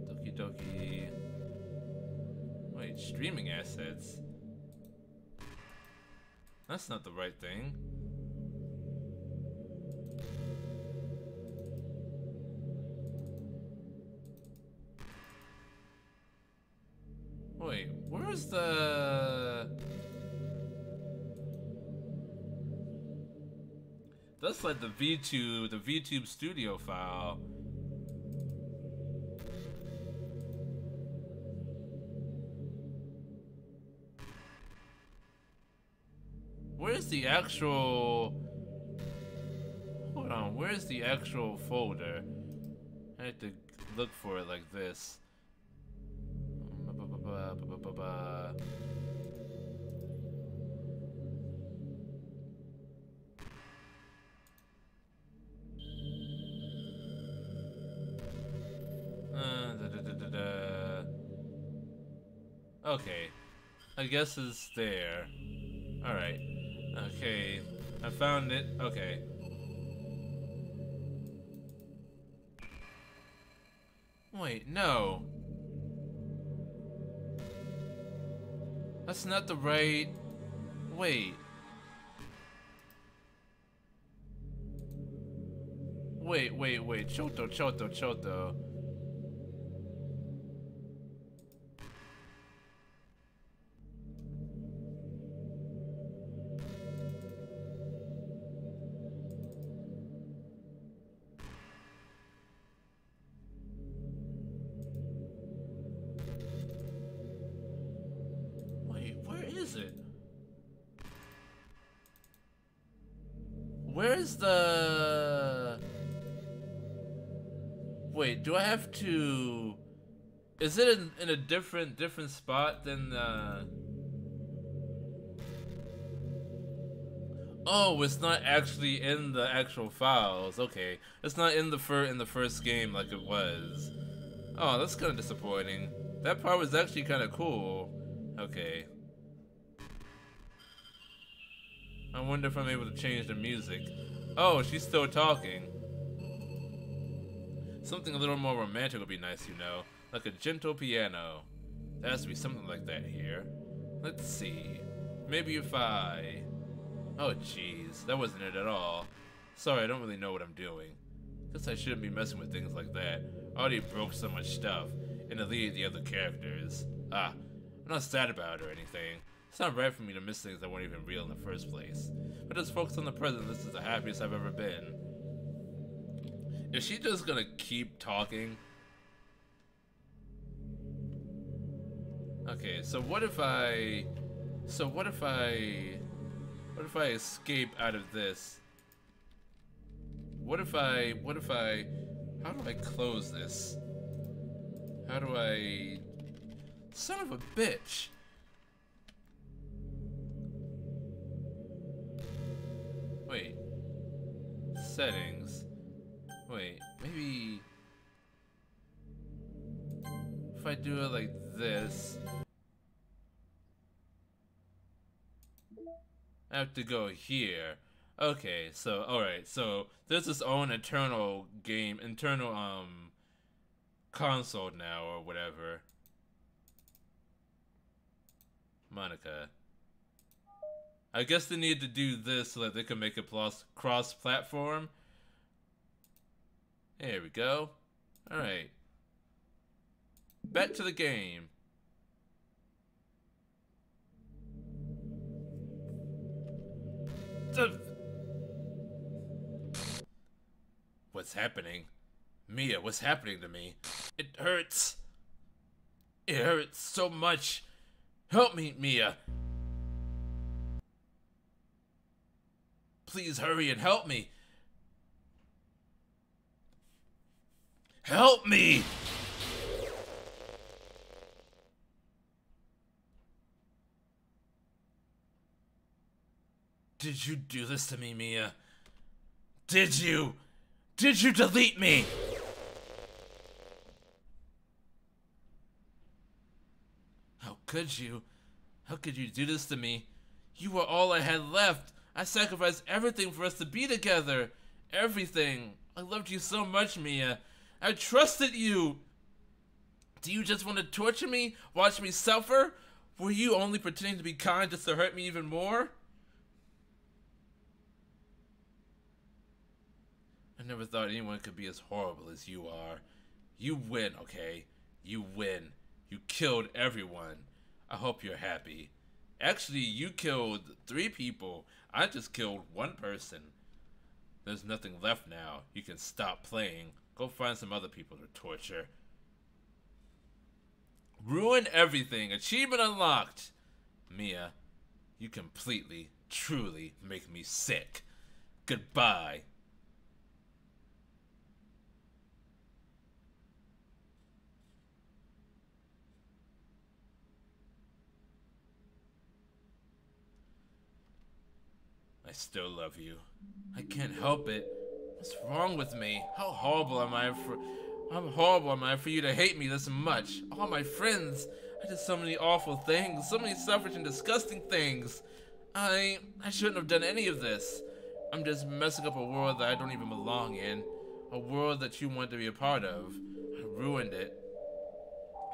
Doki Doki. Wait, streaming assets. That's not the right thing. Wait, where's the... That's like the VTube studio file. Where's the actual... Hold on, where's the actual folder? I had to look for it like this. Okay, I guess it's there. Alright. Okay, I found it. Okay. Wait, no. That's not the right... Wait. Wait. Choto. Where's the... Wait, do I have to... Is it in a different spot than the... Oh, it's not actually in the actual files. Okay, it's not in the first game like it was. Oh, that's kind of disappointing. That part was actually kind of cool. Okay. I wonder if I'm able to change the music. Oh, she's still talking. Something a little more romantic would be nice, you know. Like a gentle piano. There has to be something like that here. Let's see. Maybe if I... Oh, jeez. That wasn't it at all. Sorry, I don't really know what I'm doing. Guess I shouldn't be messing with things like that. I already broke so much stuff, and deleted the other characters. I'm not sad about it or anything. It's not right for me to miss things that weren't even real in the first place. But just focus on the present, this is the happiest I've ever been. Is she just gonna keep talking? Okay, so what if I escape out of this? What if I, how do I close this? How do I, son of a bitch. Wait, settings, wait, maybe, if I do it like this, I have to go here. Okay, so, alright, so there's its own internal console now, or whatever. Monica. I guess they need to do this so that they can make it cross-platform. There we go. Alright. Back to the game. What's happening? Mia, what's happening to me? It hurts. It hurts so much. Help me, Mia. Please hurry and help me. Help me! Did you do this to me, Mia? Did you? Did you delete me? How could you? How could you do this to me? You were all I had left. I sacrificed everything for us to be together. Everything. I loved you so much, Mia. I trusted you. Do you just want to torture me? Watch me suffer? Were you only pretending to be kind just to hurt me even more? I never thought anyone could be as horrible as you are. You win, okay? You win. You killed everyone. I hope you're happy. Actually, you killed 3 people. I just killed 1 person. There's nothing left now. You can stop playing. Go find some other people to torture. Ruin everything. Achievement unlocked. Mia, you completely, truly make me sick. Goodbye. I still love you. I can't help it. What's wrong with me? How horrible am I for you to hate me this much? All my friends. I did so many awful things, so many selfish and disgusting things. I shouldn't have done any of this. I'm just messing up a world that I don't even belong in. A world that you want to be a part of. I ruined it.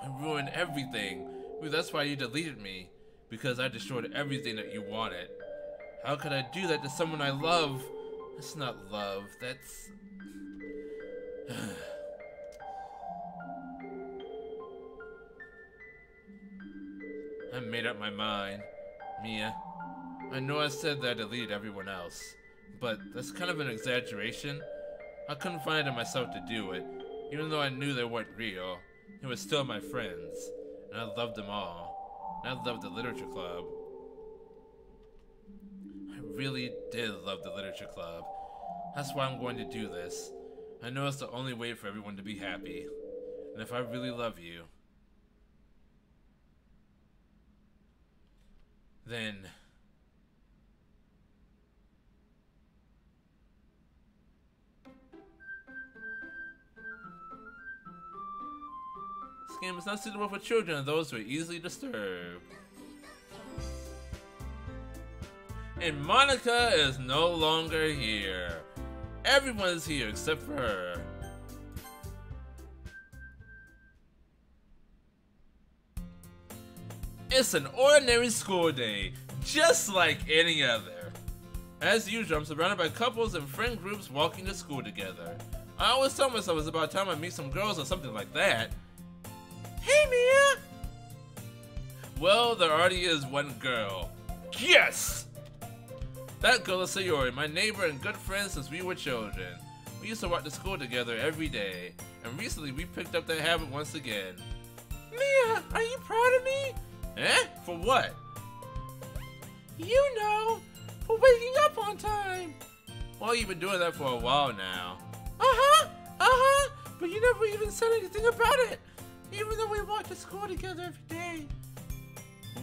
I ruined everything. Maybe that's why you deleted me. Because I destroyed everything that you wanted. How could I do that to someone I love? That's not love, that's... I made up my mind, Mia. I know I said that I deleted everyone else, but that's kind of an exaggeration. I couldn't find it in myself to do it, even though I knew they weren't real. They were still my friends, and I loved them all. And I loved the literature club. I really did love the literature club. That's why I'm going to do this. I know it's the only way for everyone to be happy. And if I really love you, then this game is not suitable for children and those who are easily disturbed. And Monica is no longer here. Everyone is here except for her. It's an ordinary school day, just like any other. As usual, I'm surrounded by couples and friend groups walking to school together. I always tell myself it's about time I meet some girls or something like that. Hey, Mia! Well, there already is one girl. Yes! That girl is Sayori, my neighbor and good friend since we were children. We used to walk to school together every day, and recently we picked up that habit once again. Mia, are you proud of me? Eh? For what? You know, for waking up on time. Well, you've been doing that for a while now. But you never even said anything about it, even though we walk to school together every day.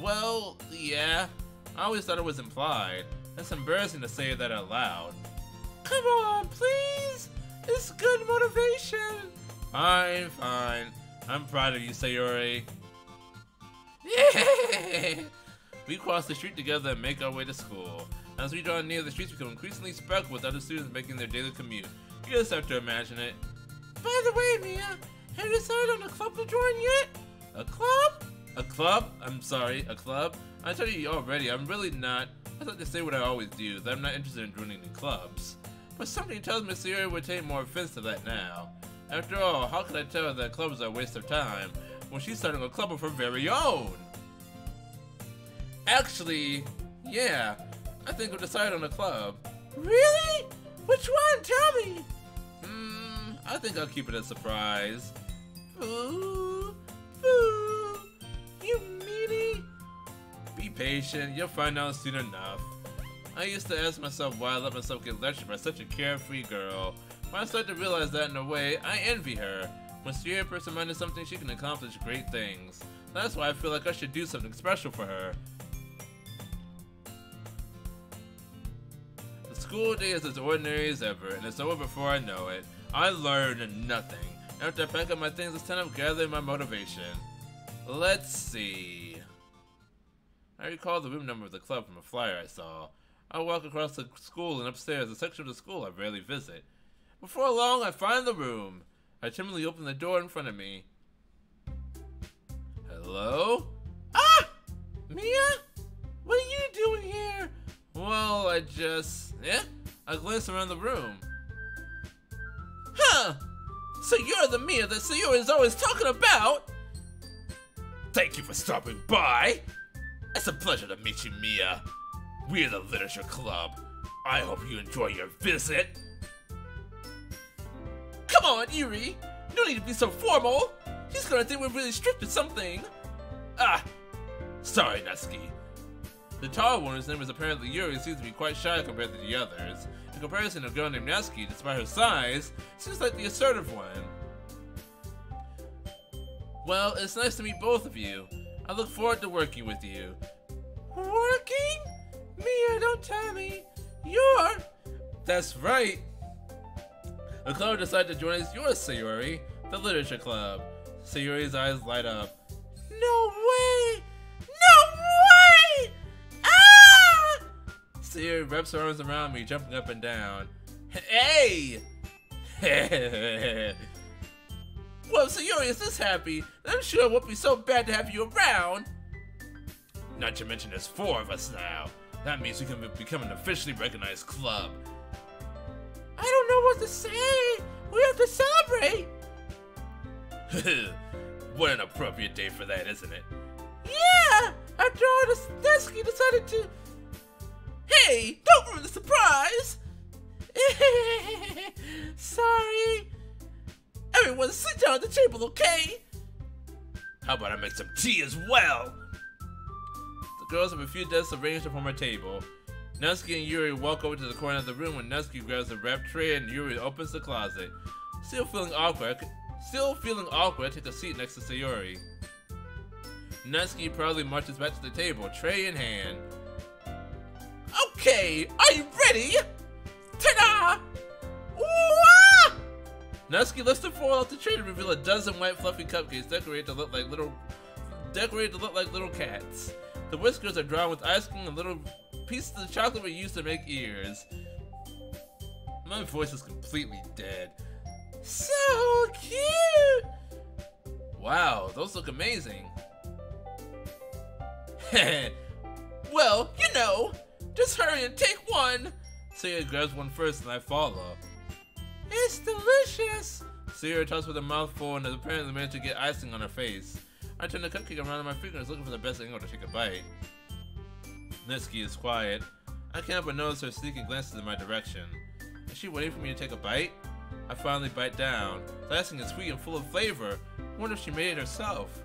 Well, yeah, I always thought it was implied. It's embarrassing to say that out loud. Come on, please. It's good motivation. Fine, fine. I'm proud of you, Sayori. Yeah! We cross the street together and make our way to school. As we draw near, the streets become increasingly speckled with other students making their daily commute. You just have to imagine it. By the way, Mia, have you decided on a club to join yet? A club? A club? I'm sorry, a club? I told you already, I'm really not. I thought to say what I always do, that I'm not interested in joining any clubs. But something tells me Sayori would take more offense to that now. After all, how could I tell her that clubs are a waste of time when she's starting a club of her very own? Actually, yeah, I think I've decided on a club. Really? Which one? Tell me! I think I'll keep it a surprise. Boo! Boo! You meanie! Be patient, you'll find out soon enough. I used to ask myself why I let myself get lectured by such a carefree girl. When I started to realize that in a way, I envy her. When she's a person minded something, she can accomplish great things. That's why I feel like I should do something special for her. The school day is as ordinary as ever, and it's over before I know it. I learned nothing. After I pack up my things, it's time to gather my motivation. Let's see. I recall the room number of the club from a flyer I saw. I walk across the school and upstairs, a section of the school I rarely visit. Before long, I find the room. I timidly open the door in front of me. Hello? Ah! Mia? What are you doing here? Well, I glanced around the room. Huh! So you're the Mia that Sayori is always talking about? Thank you for stopping by. It's a pleasure to meet you, Mia. We're the Literature Club. I hope you enjoy your visit. Come on, Yuri. No need to be so formal. He's gonna think we're really strict or something. Ah, sorry, Natsuki. The tall one, whose name is apparently Yuri, seems to be quite shy compared to the others. In comparison to a girl named Natsuki, despite her size, seems like the assertive one. Well, it's nice to meet both of you. I look forward to working with you. Working? Mia, don't tell me. You're... That's right. The club decided to join us, yours, Sayori, the Literature Club. Sayori's eyes light up. No way! No way! Ah! Sayori wraps her arms around me, jumping up and down. Hey! Well, Sayori is this happy, I'm sure it won't be so bad to have you around. Not to mention there's 4 of us now. That means we can become an officially recognized club. I don't know what to say. We have to celebrate. What an appropriate day for that, isn't it? Yeah! After all, Natsuki decided to... Hey, don't ruin the surprise! Sorry. Everyone sit down at the table, okay? How about I make some tea as well? The girls have a few desks arranged upon my table. Natsuki and Yuri walk over to the corner of the room when Natsuki grabs a wrapped tray and Yuri opens the closet. Still feeling awkward, I take a seat next to Sayori. Natsuki proudly marches back to the table, tray in hand. Okay, are you ready? Ta-da! Ooh-ah! Natsuki lifts the foil off the tray to reveal a dozen white fluffy cupcakes decorated to look like little cats. The whiskers are drawn with ice cream and little pieces of chocolate were used to make ears. My voice is completely dead. So cute! Wow, those look amazing. Well, you know, just hurry and take one. Sayori grabs one first and I follow. It's delicious! Sayori talks with a mouthful and has apparently managed to get icing on her face. I turn the cupcake around in my fingers looking for the best angle to take a bite. Natsuki is quiet. I can't help but notice her sneaking glances in my direction. Is she waiting for me to take a bite? I finally bite down. The icing is sweet and full of flavor. I wonder if she made it herself.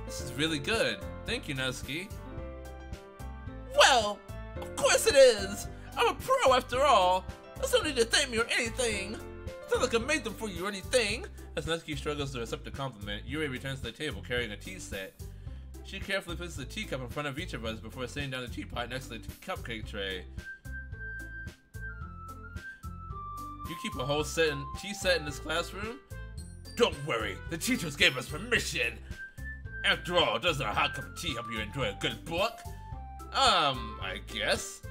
This is really good. Thank you, Natsuki. Well, of course it is! I'm a pro after all! There's no need to thank me or anything! It's not like I made them for you or anything! As Natsuki struggles to accept the compliment, Yuri returns to the table carrying a tea set. She carefully places the teacup in front of each of us before setting down the teapot next to the cupcake tray. You keep a whole tea set in this classroom? Don't worry, the teachers gave us permission! After all, doesn't a hot cup of tea help you enjoy a good book? I guess.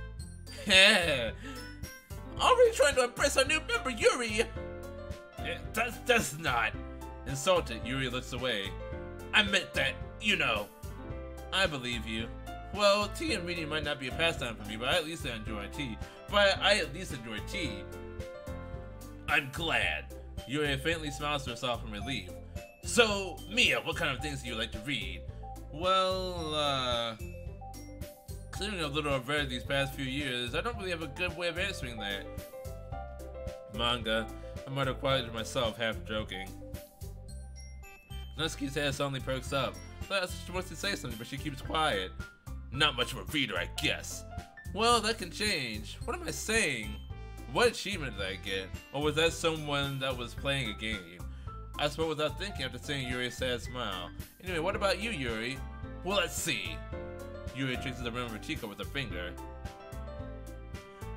Already trying to impress our new member, Yuri! That's not... Insulted, Yuri looks away. I meant that, you know. I believe you. Well, tea and reading might not be a pastime for me, but at least I enjoy tea. I'm glad. Yuri faintly smiles to herself in relief. So, Mia, what kind of things do you like to read? Well, considering how little I've read these past few years, I don't really have a good way of answering that. Manga. I mutter quietly to myself, half joking. Natsuki's head suddenly perks up. She wants to say something, but she keeps quiet. Not much of a reader, I guess. Well, that can change. What am I saying? What achievement did I get? Or was that someone that was playing a game? I spoke without thinking after seeing Yuri's sad smile. Anyway, what about you, Yuri? Well, let's see. Yuri traces the rim of her teacup with her finger.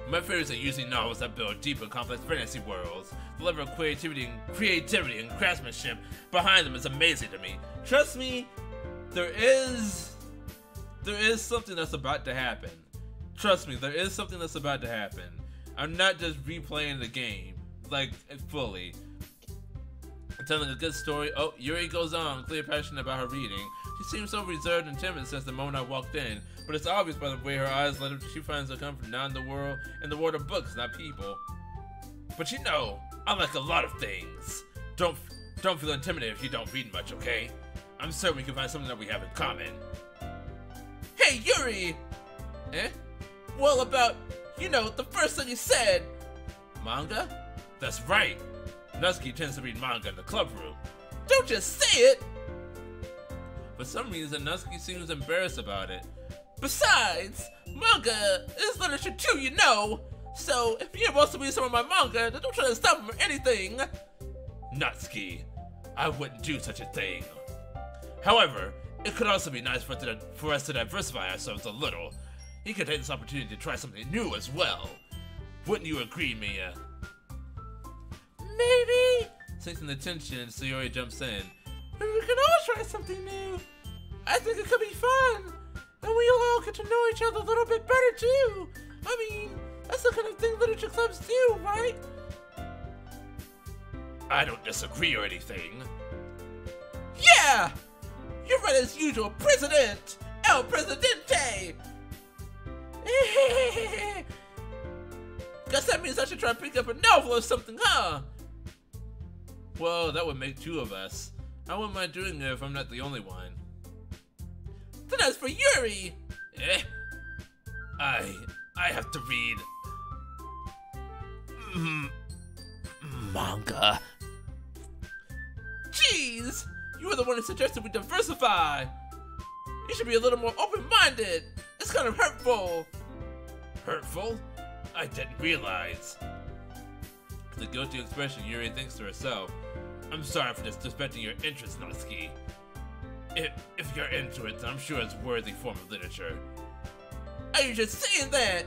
My favorites are usually novels that build deep and complex fantasy worlds. The level of creativity and craftsmanship behind them is amazing to me. Trust me, there is something that's about to happen. Trust me, there is something that's about to happen. I'm not just replaying the game, like, fully. I'm telling a good story. Oh, Yuri goes on, clearly passionate about her reading. She seems so reserved and timid since the moment I walked in, but it's obvious by the way her eyes light up that she finds her comfort not in the world of books, not people. But you know, I like a lot of things. Don't feel intimidated if you don't read much, okay? I'm certain we can find something that we have in common. Hey, Yuri! Eh? Well, about, you know, the first thing you said. Manga? That's right. Natsuki tends to read manga in the club room. Don't just say it! For some reason, Natsuki seems embarrassed about it. Besides, manga is literature too, you know! So, if you wants to read some of my manga, then don't try to stop him or anything! Natsuki, I wouldn't do such a thing. However, it could also be nice for us to diversify ourselves a little. You could take this opportunity to try something new as well. Wouldn't you agree, Mia? Maybe! Sensing the tension, Sayori jumps in. Maybe we can all try something new. I think it could be fun. And we'll all get to know each other a little bit better too. I mean, that's the kind of thing literature clubs do, right? I don't disagree or anything. Yeah! You're right as usual, President! El Presidente! Guess that means I should try to pick up a novel or something, huh? Well, that would make two of us. I wouldn't mind doing it if I'm not the only one. Then as for Yuri, I have to read manga. Jeez, you were the one who suggested we diversify. You should be a little more open-minded. It's kind of hurtful. Hurtful? I didn't realize. With a guilty expression, Yuri thinks to herself, I'm sorry for disrespecting your interest, Natsuki. If you're into it, then I'm sure it's a worthy form of literature. Are you just saying that?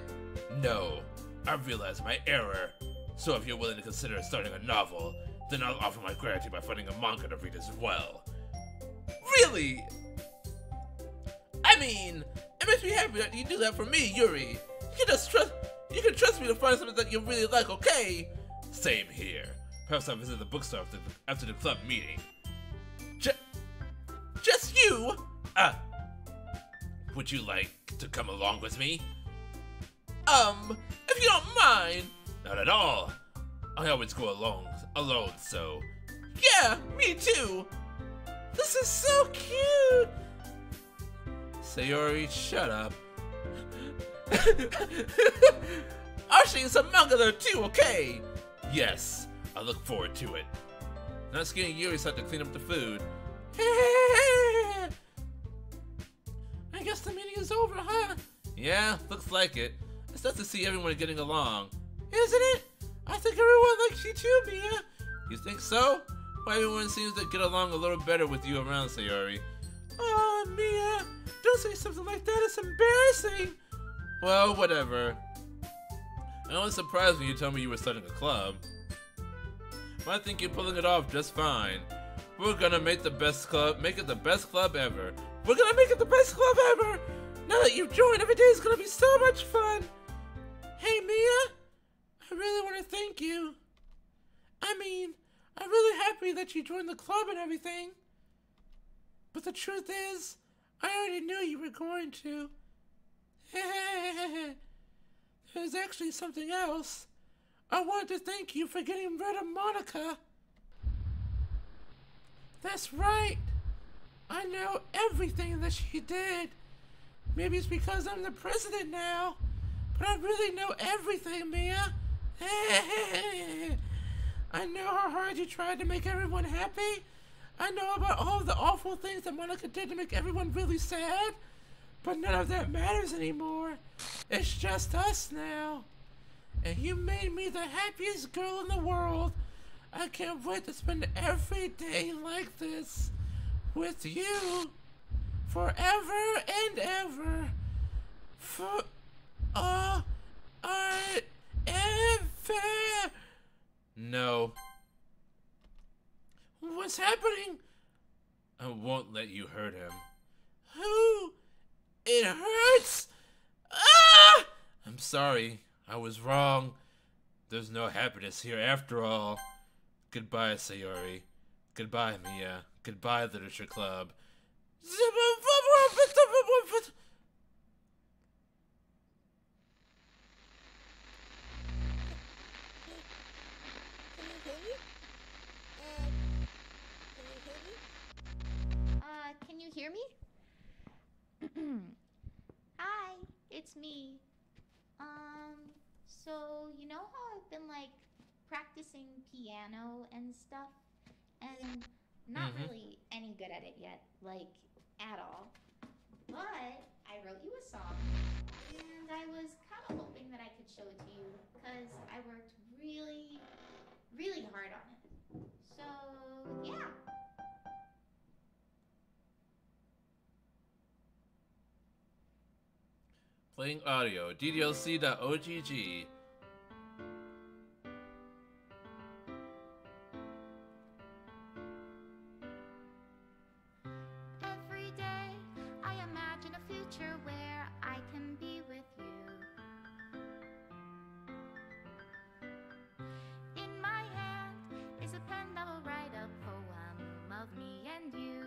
No, I realize my error. So if you're willing to consider starting a novel, then I'll offer my gratitude by finding a manga to read as well. Really? I mean, it makes me happy that you do that for me, Yuri. You can trust me to find something that you really like, okay? Same here. Perhaps I'll visit the bookstore after the club meeting. Just you? Would you like to come along with me? If you don't mind. Not at all. I always go alone, so. Yeah, me too. This is so cute. Sayori, shut up. Archie is a manga there too, okay? Yes, I look forward to it. Natsuki and Yuri had to clean up the food. I guess the meeting is over, huh? Yeah, looks like it. It's nice to see everyone getting along. Isn't it? I think everyone likes you too, Mia. You think so? Well, everyone seems to get along a little better with you around, Sayori. Oh, Mia, don't say something like that. It's embarrassing. Well, whatever. I was surprised when you told me you were starting a club. But I think you're pulling it off just fine. We're gonna make it the best club ever. We're gonna make it the best club ever! Now that you've joined, every day is gonna be so much fun! Hey, Mia! I really want to thank you. I'm really happy that you joined the club and everything. But the truth is, I already knew you were going to. There's actually something else. I wanted to thank you for getting rid of Monica. That's right. I know everything that she did. Maybe it's because I'm the president now, but I really know everything, Mia. I know how hard you tried to make everyone happy. I know about all the awful things that Monica did to make everyone really sad, but none of that matters anymore. It's just us now. And you made me the happiest girl in the world. I can't wait to spend every day like this with you forever and ever. Ever. No. What's happening? I won't let you hurt him. Who? It hurts? Ah! I'm sorry. I was wrong. There's no happiness here after all. Goodbye, Sayori. Goodbye, Mia. Goodbye, Literature Club. Can you hear me? Hi, it's me. So you know how I've been like practicing piano and stuff, and not really any good at it yet, like at all. But I wrote you a song, and I was kind of hoping that I could show it to you because I worked really, really hard on it. So yeah. Playing audio, ddlc.ogg. Every day I imagine a future where I can be with you. In my hand is a pen that will write a poem of me and you.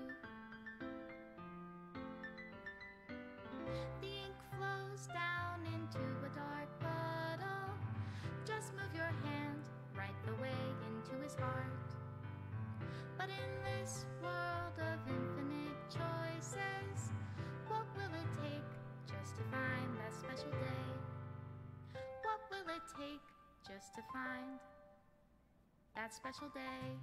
The ink flows down into a dark puddle. Just move your hand right the way into his heart. But in this world of infinite choices, what will it take just to find that special day? What will it take just to find that special day?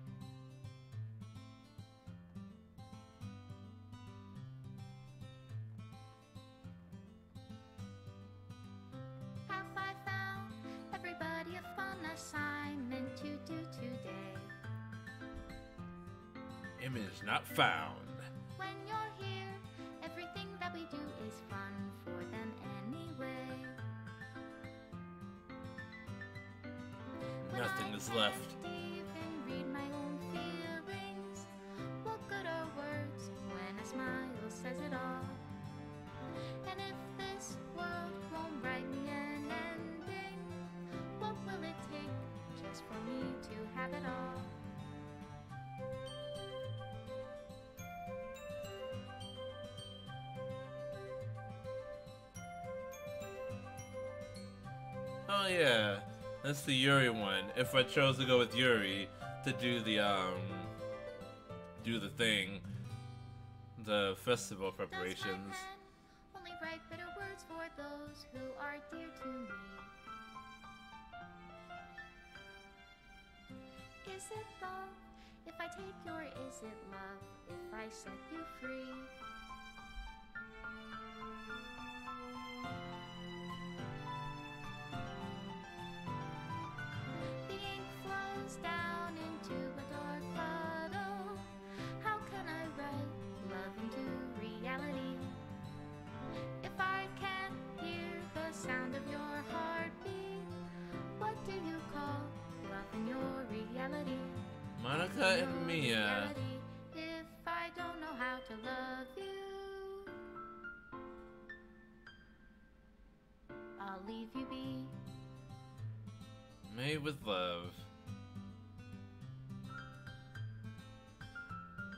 Have I found everybody a fun assignment to do today? Image not found. When you're here, everything that we do is fun for them anyway. Nothing is left. Deep and read my own feelings. What good are words when a smile says it all? And if this world won't write me an ending, what will it take just for me to have it all? Oh yeah, that's the Yuri one. If I chose to go with Yuri to do the thing, the festival preparations. Does my pen only write bitter words for those who are dear to me? Is it love if I take your, is it love if I set you free? The ink flows down into a dark puddle. How can I write love into reality if I can't hear the sound of your heartbeat? What do you call love in your reality? Monica and Mia. Reality, if I don't know how to love you, I'll leave you be. Made with love.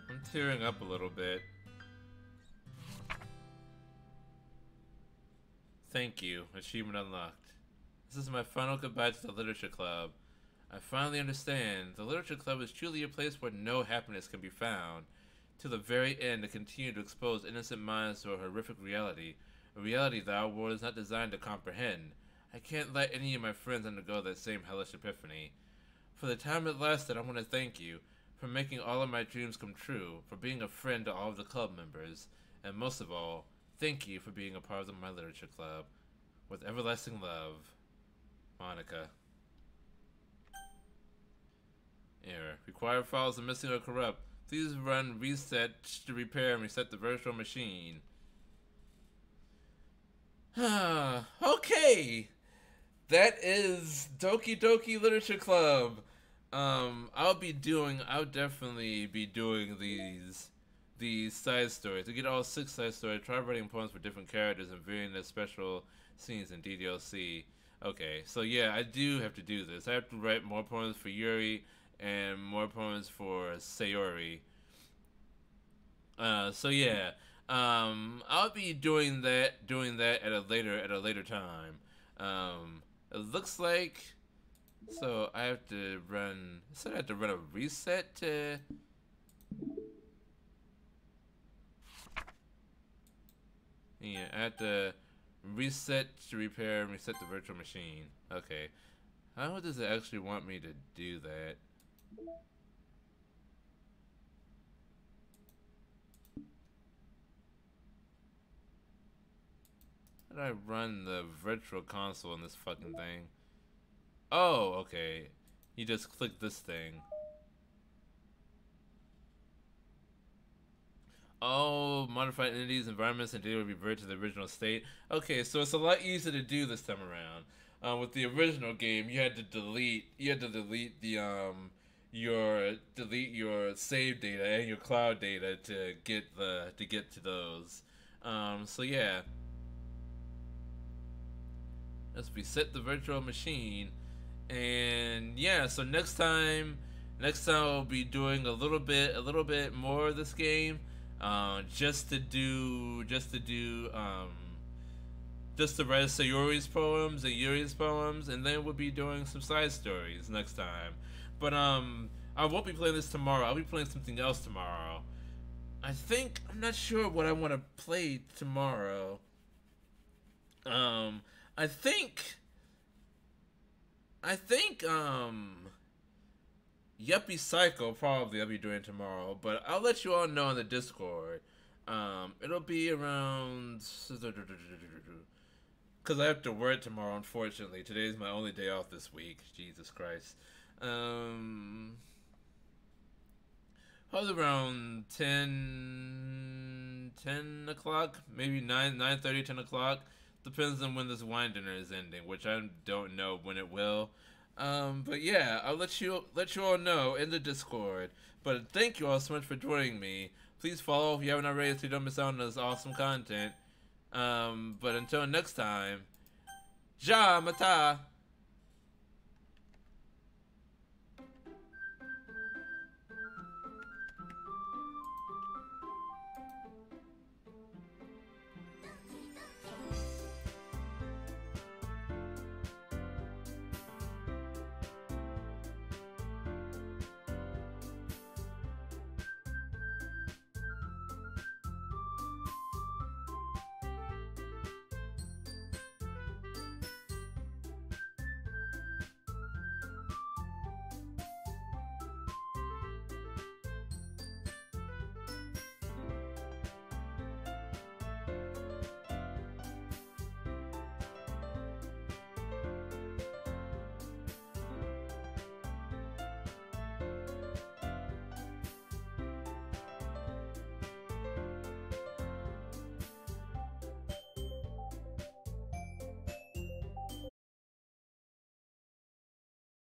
I'm tearing up a little bit. Thank you. Achievement unlocked. This is my final goodbye to the Literature Club. I finally understand. The Literature Club is truly a place where no happiness can be found. To the very end, to continue to expose innocent minds to a horrific reality. A reality that our world is not designed to comprehend. I can't let any of my friends undergo that same hellish epiphany. For the time it lasted, I want to thank you for making all of my dreams come true, for being a friend to all of the club members, and most of all, thank you for being a part of my Literature Club. With everlasting love, Monica. Error. Required files are missing or corrupt. Please run reset to repair and reset the virtual machine. Okay! That is Doki Doki Literature Club. I'll definitely be doing these side stories. To get all 6 side stories, try writing poems for different characters and varying their special scenes in DDLC. Okay, so yeah, I do have to do this. I have to write more poems for Yuri and more poems for Sayori. So yeah, I'll be doing that at a later time. It looks like, so I have to run. So I have to run a reset to. Yeah, I have to reset to repair and reset the virtual machine. Okay, how does it actually want me to do that? How do I run the virtual console in this fucking thing? Oh, okay. You just click this thing. Oh, modified entities, environments, and data will revert to the original state. Okay, so it's a lot easier to do this time around. With the original game, you had to delete your save data and your cloud data to get to those. So yeah. Let's reset the virtual machine, and yeah. So next time I'll be doing a little bit more of this game, just to write Sayori's poems and Yuri's poems, and then we'll be doing some side stories next time. But I won't be playing this tomorrow. I'll be playing something else tomorrow. I'm not sure what I want to play tomorrow. I think Yuppie Psycho probably I'll be doing tomorrow, but I'll let you all know in the Discord. It'll be around, because I have to work tomorrow, unfortunately. Today's my only day off this week. Jesus Christ. Probably around 10 o'clock, maybe 9:30, 10 o'clock. Depends on when this wine dinner is ending, which I don't know when it will. But yeah, I'll let you all know in the Discord. But thank you all so much for joining me. Please follow if you haven't already so you don't miss out on this awesome content. But until next time, Ja Mata!